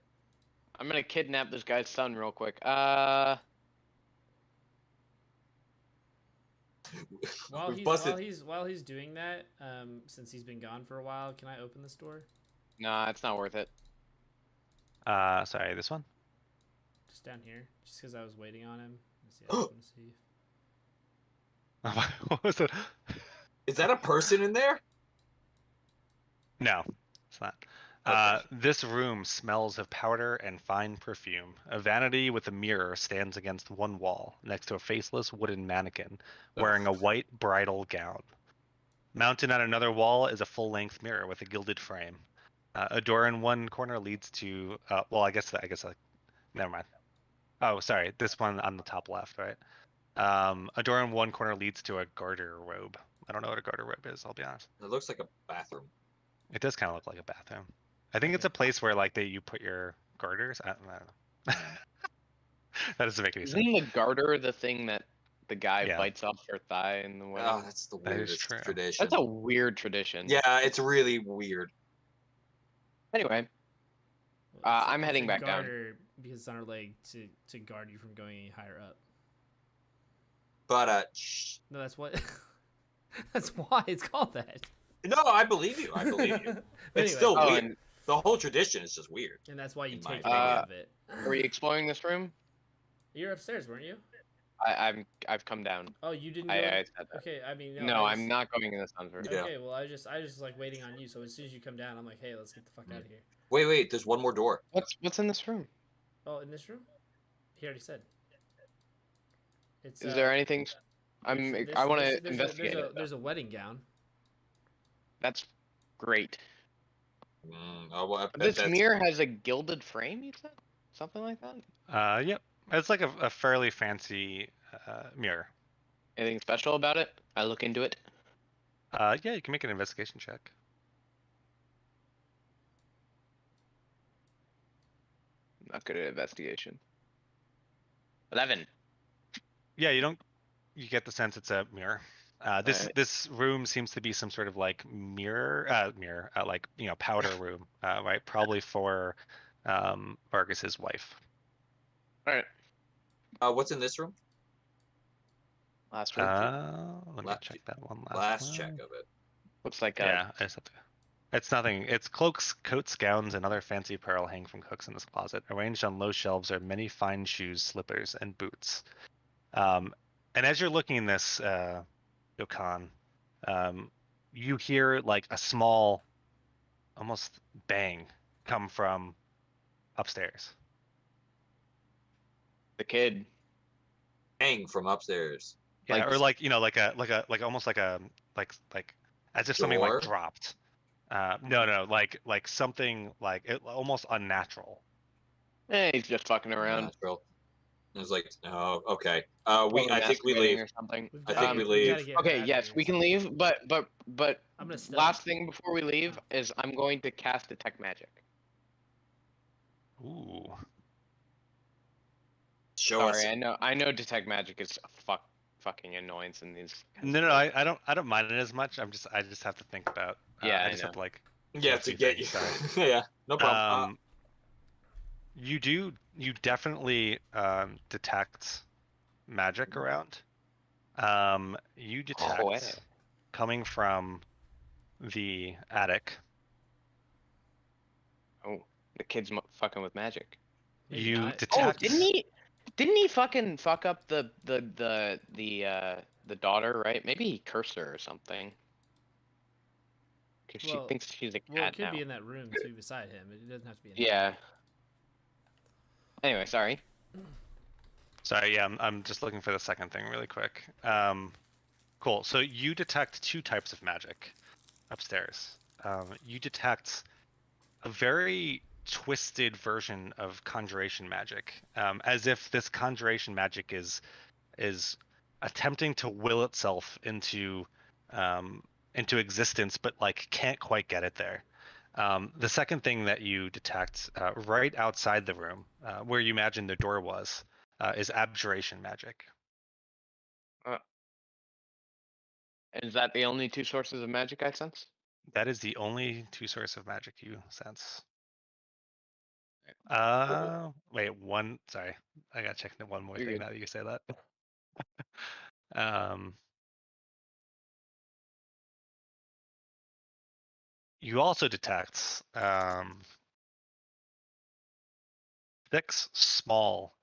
Speaker 2: I'm gonna kidnap this guy's son real quick.
Speaker 4: While he's doing that, since he's been gone for a while, can I open this door?
Speaker 2: Nah, it's not worth it.
Speaker 3: Sorry, this one?
Speaker 4: Just down here, just because I was waiting on him. Let's see.
Speaker 3: What was it?
Speaker 1: Is that a person in there?
Speaker 3: No, it's not.
Speaker 1: Okay.
Speaker 3: This room smells of powder and fine perfume. A vanity with a mirror stands against one wall, next to a faceless wooden mannequin wearing a white bridal gown. Mounted on another wall is a full-length mirror with a gilded frame. A door in one corner leads to. Never mind. Oh, sorry. This one on the top left, right? A door in one corner leads to a garter robe. I don't know what a garter robe is. I'll be honest.
Speaker 1: It looks like a bathroom.
Speaker 3: It does kind of look like a bathroom. I think it's a place where like you put your garters. I don't know. That doesn't make any sense.
Speaker 2: Isn't the garter the thing that the guy bites off her thigh in the wedding?
Speaker 1: Oh, that's the weirdest tradition.
Speaker 2: That's a weird tradition.
Speaker 1: Yeah, it's really weird.
Speaker 2: Anyway, I'm heading back down.
Speaker 4: Because it's on her leg to guard you from going any higher up.
Speaker 1: But shh.
Speaker 4: No, that's what. That's why it's called that.
Speaker 1: No, I believe you. It's
Speaker 4: anyway,
Speaker 1: still weird. The whole tradition is just weird.
Speaker 4: And that's why you take any of it.
Speaker 2: Are we exploring this room?
Speaker 4: You're upstairs, weren't you?
Speaker 2: I've come down.
Speaker 4: Oh, you didn't.
Speaker 2: I said that.
Speaker 4: Okay, I mean.
Speaker 2: No, I'm not going in the sun's room.
Speaker 1: Yeah.
Speaker 4: Okay, well, I just like waiting on you. So as soon as you come down, I'm like, hey, let's get the fuck out of here.
Speaker 1: Wait. There's one more door.
Speaker 2: What's in this room?
Speaker 4: Oh, in this room? He already said.
Speaker 2: Is there anything? I want to investigate it.
Speaker 4: There's a wedding gown.
Speaker 2: That's great.
Speaker 1: Well,
Speaker 2: this mirror has a gilded frame, you said? Something like that?
Speaker 3: Yep. It's like a fairly fancy mirror.
Speaker 2: Anything special about it? I look into it.
Speaker 3: Yeah, you can make an investigation check.
Speaker 2: I'm not good at investigation. 11.
Speaker 3: Yeah, you get the sense it's a mirror. This room seems to be some sort of like powder room, right? Probably for Vargas's wife.
Speaker 2: All right.
Speaker 1: What's in this room?
Speaker 2: Last room.
Speaker 3: Let me check that one
Speaker 1: last check of it.
Speaker 2: Looks like
Speaker 3: yeah, I just have to. It's nothing. It's cloaks, coats, gowns, and other fancy apparel hang from hooks in this closet. Arranged on low shelves are many fine shoes, slippers, and boots. And as you're looking in this, Yokan, you hear like a small, almost bang come from upstairs.
Speaker 2: the kid.
Speaker 1: Bang from upstairs.
Speaker 3: Yeah,
Speaker 2: Like-
Speaker 3: or like almost like as if something
Speaker 1: Door?
Speaker 3: like dropped. No, like something like it, almost unnatural.
Speaker 2: He's just fucking around.
Speaker 1: Natural. It was like, oh, okay.
Speaker 2: Probably
Speaker 1: I think we
Speaker 2: masturbating
Speaker 1: leave.
Speaker 2: or something.
Speaker 1: I think we leave.
Speaker 2: Okay, yes, we can leave, but
Speaker 4: I'm gonna stealth.
Speaker 2: last thing before we leave is I'm going to cast Detect Magic.
Speaker 3: Ooh.
Speaker 1: Show us.
Speaker 2: Sorry, I know Detect Magic is a fucking annoyance in these.
Speaker 3: No, I don't mind it as much. I just have to think about.
Speaker 2: Yeah,
Speaker 3: I
Speaker 2: I
Speaker 3: just
Speaker 2: know.
Speaker 3: have to like.
Speaker 1: Yeah, to get you. Yeah, no problem.
Speaker 3: You definitely detect magic around. You detect coming from the attic.
Speaker 2: Oh, the kid's fucking with magic.
Speaker 4: Maybe
Speaker 3: You
Speaker 4: not.
Speaker 3: detect.
Speaker 2: Oh, didn't he fucking fuck up the daughter, right? Maybe he cursed her or something. Because she thinks she's a cat
Speaker 4: Well, it could
Speaker 2: now.
Speaker 4: be in that room too, beside him. It doesn't have to be in.
Speaker 2: Yeah. Anyway, sorry.
Speaker 3: Sorry, yeah, I'm just looking for the second thing really quick. Cool. So you detect two types of magic upstairs. You detect a very twisted version of conjuration magic, as if this conjuration magic is attempting to will itself into existence, but like can't quite get it there. The second thing that you detect right outside the room, where you imagine the door was, is abjuration magic.
Speaker 2: Is that the only two sources of magic I sense?
Speaker 3: That is the only two sources of magic you sense. Wait, one. Sorry, I gotta check one more
Speaker 2: You're
Speaker 3: thing
Speaker 2: good.
Speaker 3: now that you say that. You also detect 6 small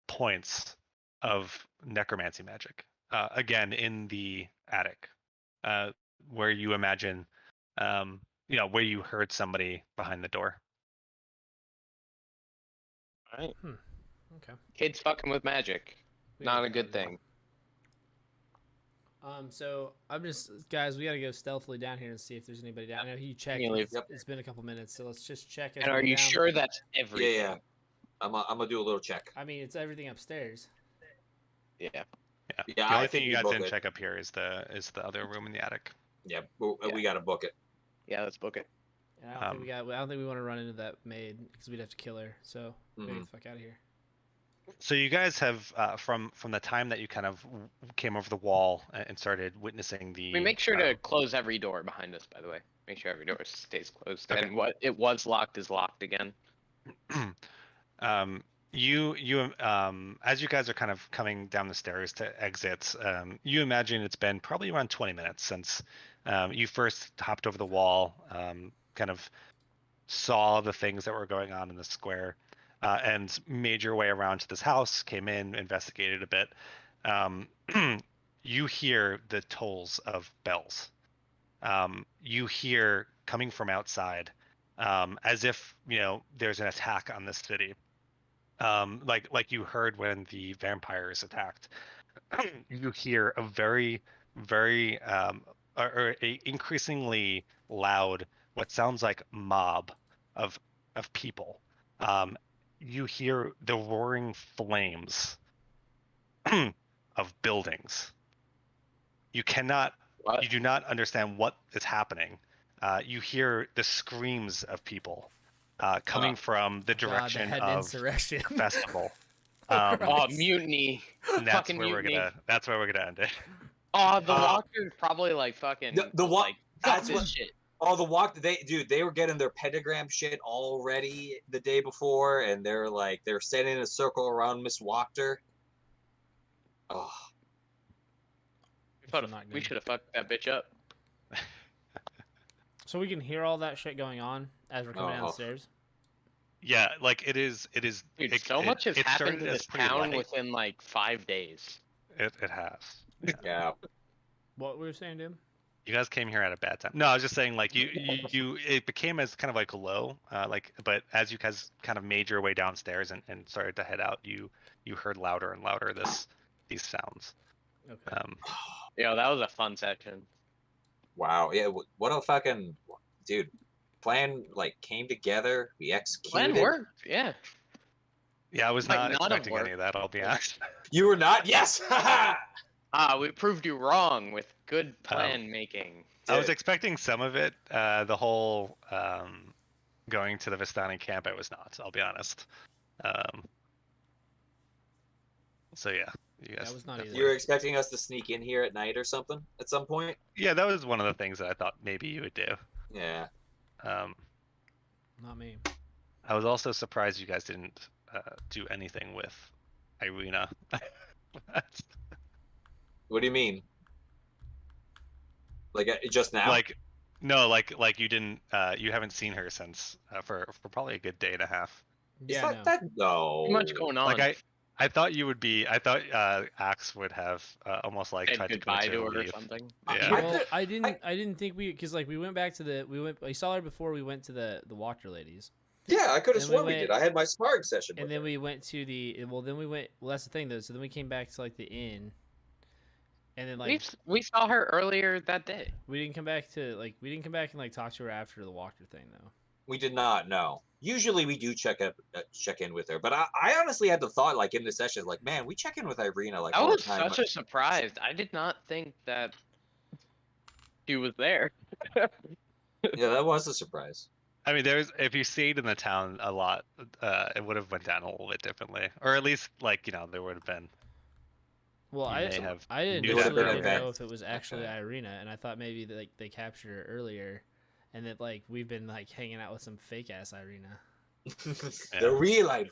Speaker 3: points of necromancy magic. Again, in the attic, where you imagine, where you heard somebody behind the door.
Speaker 2: Alright.
Speaker 4: Okay.
Speaker 2: Kids fucking with magic. Not a good thing.
Speaker 4: So I'm just, guys, we gotta go stealthily down here and see if there's anybody down. I know you checked. It's been a couple minutes, so let's just check.
Speaker 2: And are you sure that's everything?
Speaker 1: Yeah. I'm gonna do a little check.
Speaker 4: I mean, it's everything upstairs.
Speaker 2: Yeah.
Speaker 3: The only thing you guys didn't check up here is the other room in the attic.
Speaker 1: Yeah, we gotta book it.
Speaker 2: Yeah, let's book it.
Speaker 4: And I don't think we want to run into that maid because we'd have to kill her. So get the fuck out of here.
Speaker 3: So you guys have from the time that you kind of came over the wall and started witnessing the.
Speaker 2: We make sure to close every door behind us. By the way, make sure every door stays closed.
Speaker 3: Okay.
Speaker 2: And what it was locked is locked again.
Speaker 3: As you guys are kind of coming down the stairs to exit, you imagine it's been probably around 20 minutes since you first hopped over the wall, kind of saw the things that were going on in the square, and made your way around to this house, came in, investigated a bit. You hear the tolls of bells. You hear coming from outside, as if there's an attack on this city. Like you heard when the vampires attacked. You hear a very, very or a increasingly loud, what sounds like mob of people. You hear the roaring flames of buildings. You do not understand what is happening. You hear the screams of people coming from the direction of
Speaker 4: insurrection.
Speaker 3: the festival.
Speaker 2: Mutiny.
Speaker 3: That's where we're gonna end it.
Speaker 2: Oh, the walker's probably like fucking.
Speaker 1: The walk. That's what.
Speaker 2: Shit.
Speaker 1: Oh, they were getting their pentagram shit already the day before, and they're standing in a circle around Miss Wachter. Oh,
Speaker 2: We should have fucked that bitch up.
Speaker 4: So we can hear all that shit going on as we're coming downstairs.
Speaker 3: Yeah, like it is.
Speaker 2: Dude, so much has happened to this town
Speaker 3: light.
Speaker 2: within like 5 days.
Speaker 3: It has.
Speaker 1: yeah.
Speaker 4: What were you saying, dude?
Speaker 3: You guys came here at a bad time. No, I was just saying, like you it became as kind of like low, but as you guys kind of made your way downstairs and started to head out, you heard louder and louder these sounds.
Speaker 4: Okay.
Speaker 2: Yo, that was a fun section.
Speaker 1: Wow. Yeah. What a fucking dude. Plan came together. We executed.
Speaker 2: Plan worked. Yeah.
Speaker 3: Yeah, I was not expecting any of that. I'll be honest.
Speaker 1: You were not. Yes.
Speaker 2: We proved you wrong with good plan making.
Speaker 3: I was expecting some of it. The whole going to the Vistani camp, I was not. I'll be honest. So yeah, you guys.
Speaker 4: That was not either.
Speaker 1: You were expecting us to sneak in here at night or something at some point?
Speaker 3: Yeah, that was one of the things that I thought maybe you would do.
Speaker 1: Yeah.
Speaker 4: Not me.
Speaker 3: I was also surprised you guys didn't do anything with Irina.
Speaker 1: What do you mean? Just now?
Speaker 3: No, you didn't. You haven't seen her since for probably a good day and a half.
Speaker 4: Yeah,
Speaker 1: no.
Speaker 2: Too much going on.
Speaker 3: I thought you would be. I thought Axe would have almost tried to
Speaker 2: goodbye to her or something.
Speaker 3: Yeah.
Speaker 4: Well, I didn't think because we went back to we saw her before we went to the Walker ladies.
Speaker 1: Yeah, I could have sworn we did. I had my sparring session.
Speaker 4: And then we went to well, that's the thing though. So then we came back to the inn, and then
Speaker 2: we saw her earlier that day.
Speaker 4: We didn't come back and talk to her after the Walker thing though.
Speaker 1: We did not. No. Usually we do check in with her, but I honestly had the thought in the session man, we check in with Irina
Speaker 2: I was such a surprise. I did not think that she was there.
Speaker 1: Yeah, that was a surprise.
Speaker 3: I mean, if you stayed in the town a lot, it would have went down a little bit differently, or at least there would have been.
Speaker 4: Well, I didn't know if it was actually Irina, and I thought maybe they captured her earlier. And that we've been hanging out with some fake ass Irina.
Speaker 1: The real Irina.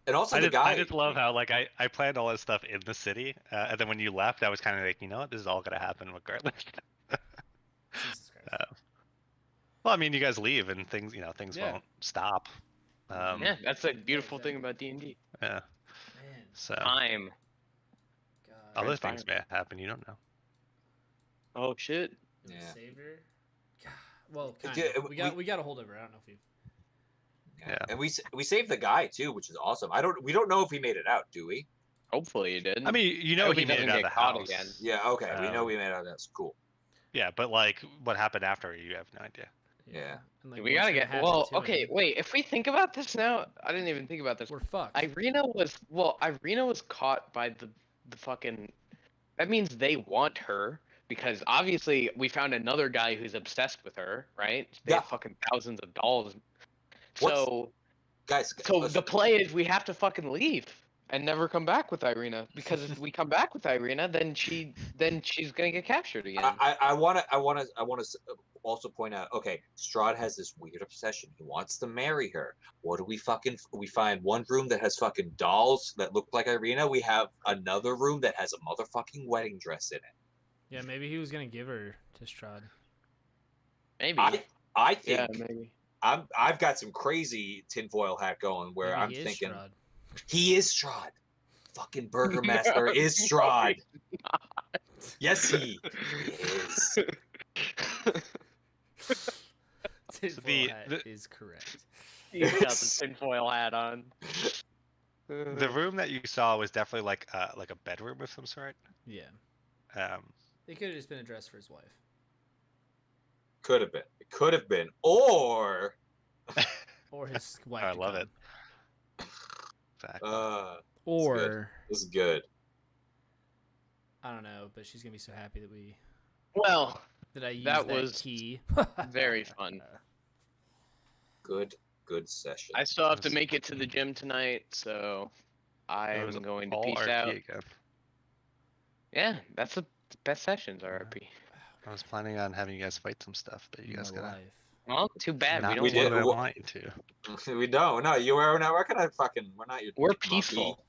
Speaker 1: And also I
Speaker 3: just love how I planned all this stuff in the city, and then when you left, I was kind of you know what, this is all gonna happen regardless.
Speaker 4: Jesus Christ.
Speaker 3: Well, I mean, you guys leave and things won't stop.
Speaker 2: Yeah, that's the beautiful thing about D&D.
Speaker 3: Yeah.
Speaker 4: Man.
Speaker 3: So
Speaker 2: time.
Speaker 4: God.
Speaker 3: Other things may happen. You don't know.
Speaker 2: Oh shit.
Speaker 1: Yeah.
Speaker 4: Savior. Well, we got a hold of her. I don't know if we've.
Speaker 3: Yeah.
Speaker 1: And we saved the guy too, which is awesome. We don't know if he made it out, do we?
Speaker 2: Hopefully he did.
Speaker 3: I mean, he made it out of the house
Speaker 2: again.
Speaker 1: Yeah. Okay. We know we made it out of the house. Cool.
Speaker 3: Yeah, but what happened after, you have no idea.
Speaker 1: Yeah.
Speaker 4: And,
Speaker 2: we gotta get. Well, okay. Wait. If we think about this now, I didn't even think about this.
Speaker 4: We're fucked.
Speaker 2: Irina was caught by the fucking. That means they want her. Because obviously we found another guy who's obsessed with her, right? They have fucking thousands of dolls. So,
Speaker 1: guys,
Speaker 2: the play is we have to fucking leave and never come back with Irina. Because if we come back with Irina, then she's gonna get captured again.
Speaker 1: I wanna also point out. Okay, Strahd has this weird obsession. He wants to marry her. What do we find one room that has fucking dolls that look like Irina. We have another room that has a motherfucking wedding dress in it.
Speaker 4: Yeah, maybe he was gonna give her to Strahd.
Speaker 2: Maybe.
Speaker 1: I think.
Speaker 2: Yeah, maybe.
Speaker 1: I've got some crazy tinfoil hat going where
Speaker 4: maybe
Speaker 1: I'm thinking
Speaker 4: Strahd.
Speaker 1: He is Strahd. Fucking Burgermaster is Strahd. Yes, he is.
Speaker 4: Tinfoil hat is correct.
Speaker 2: He's got the tinfoil hat on.
Speaker 3: The room that you saw was definitely like a bedroom of some sort.
Speaker 4: Yeah.
Speaker 3: It
Speaker 4: could have just been a dress for his wife.
Speaker 1: Could have been. It could have been. Or
Speaker 4: his wife.
Speaker 3: I love it. Exactly.
Speaker 4: Or
Speaker 1: this is good.
Speaker 4: I don't know, but she's gonna be so happy that we.
Speaker 2: Well,
Speaker 4: that I used that key.
Speaker 2: Very fun.
Speaker 1: Good session.
Speaker 2: I still have to make it to the gym tonight, so I'm going to peace out.
Speaker 3: Again.
Speaker 2: Yeah, that's the best sessions, RP.
Speaker 3: I was planning on having you guys fight some stuff, but you guys
Speaker 4: My
Speaker 3: gotta
Speaker 4: life.
Speaker 2: Well, too bad.
Speaker 3: not
Speaker 2: We
Speaker 3: do
Speaker 2: don't.
Speaker 3: what I want you to.
Speaker 1: We don't. No, you are not. We're gonna fucking. We're not your.
Speaker 2: We're
Speaker 1: monkey.
Speaker 2: peaceful.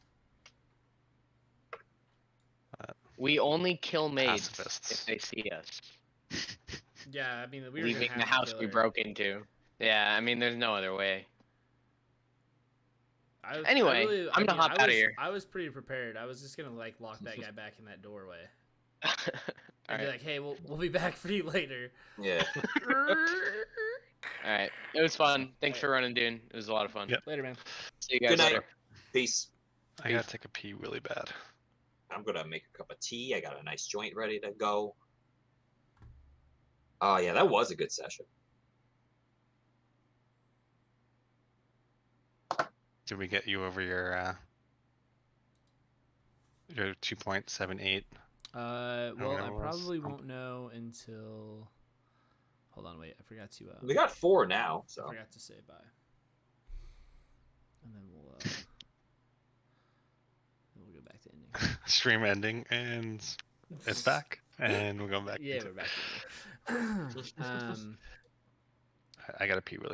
Speaker 2: We only kill maids
Speaker 3: Pacifists.
Speaker 2: if they see us.
Speaker 4: Yeah, I mean, we were
Speaker 2: Leaving
Speaker 4: gonna
Speaker 2: the
Speaker 4: have to
Speaker 2: house
Speaker 4: kill
Speaker 2: we
Speaker 4: her.
Speaker 2: broke into. Yeah, I mean, there's no other way. Anyway, I'm gonna hop out of here.
Speaker 4: I was pretty prepared. I was just gonna like lock that guy back in that doorway
Speaker 2: All
Speaker 4: and be
Speaker 2: right.
Speaker 4: like, "Hey, we'll be back for you later."
Speaker 1: Yeah.
Speaker 2: All right. It was fun. Thanks for running, dude. It was a lot of fun.
Speaker 3: Yep.
Speaker 4: Later, man.
Speaker 2: See you guys
Speaker 1: Good night.
Speaker 2: later.
Speaker 1: Peace.
Speaker 3: I gotta take a pee really bad.
Speaker 1: I'm gonna make a cup of tea. I got a nice joint ready to go. Oh yeah, that was a good session.
Speaker 3: Did we get you over your 2.78?
Speaker 4: Well,
Speaker 3: whatever
Speaker 4: I
Speaker 3: it was.
Speaker 4: probably won't know until. Hold on, wait. I forgot to.
Speaker 1: We got 4 now,
Speaker 4: I
Speaker 1: so
Speaker 4: forgot to say bye. And then we'll go back to ending.
Speaker 3: Stream ending, and it's back, and we're going back.
Speaker 4: Yeah,
Speaker 3: into
Speaker 4: we're back to ending.
Speaker 3: I gotta pee really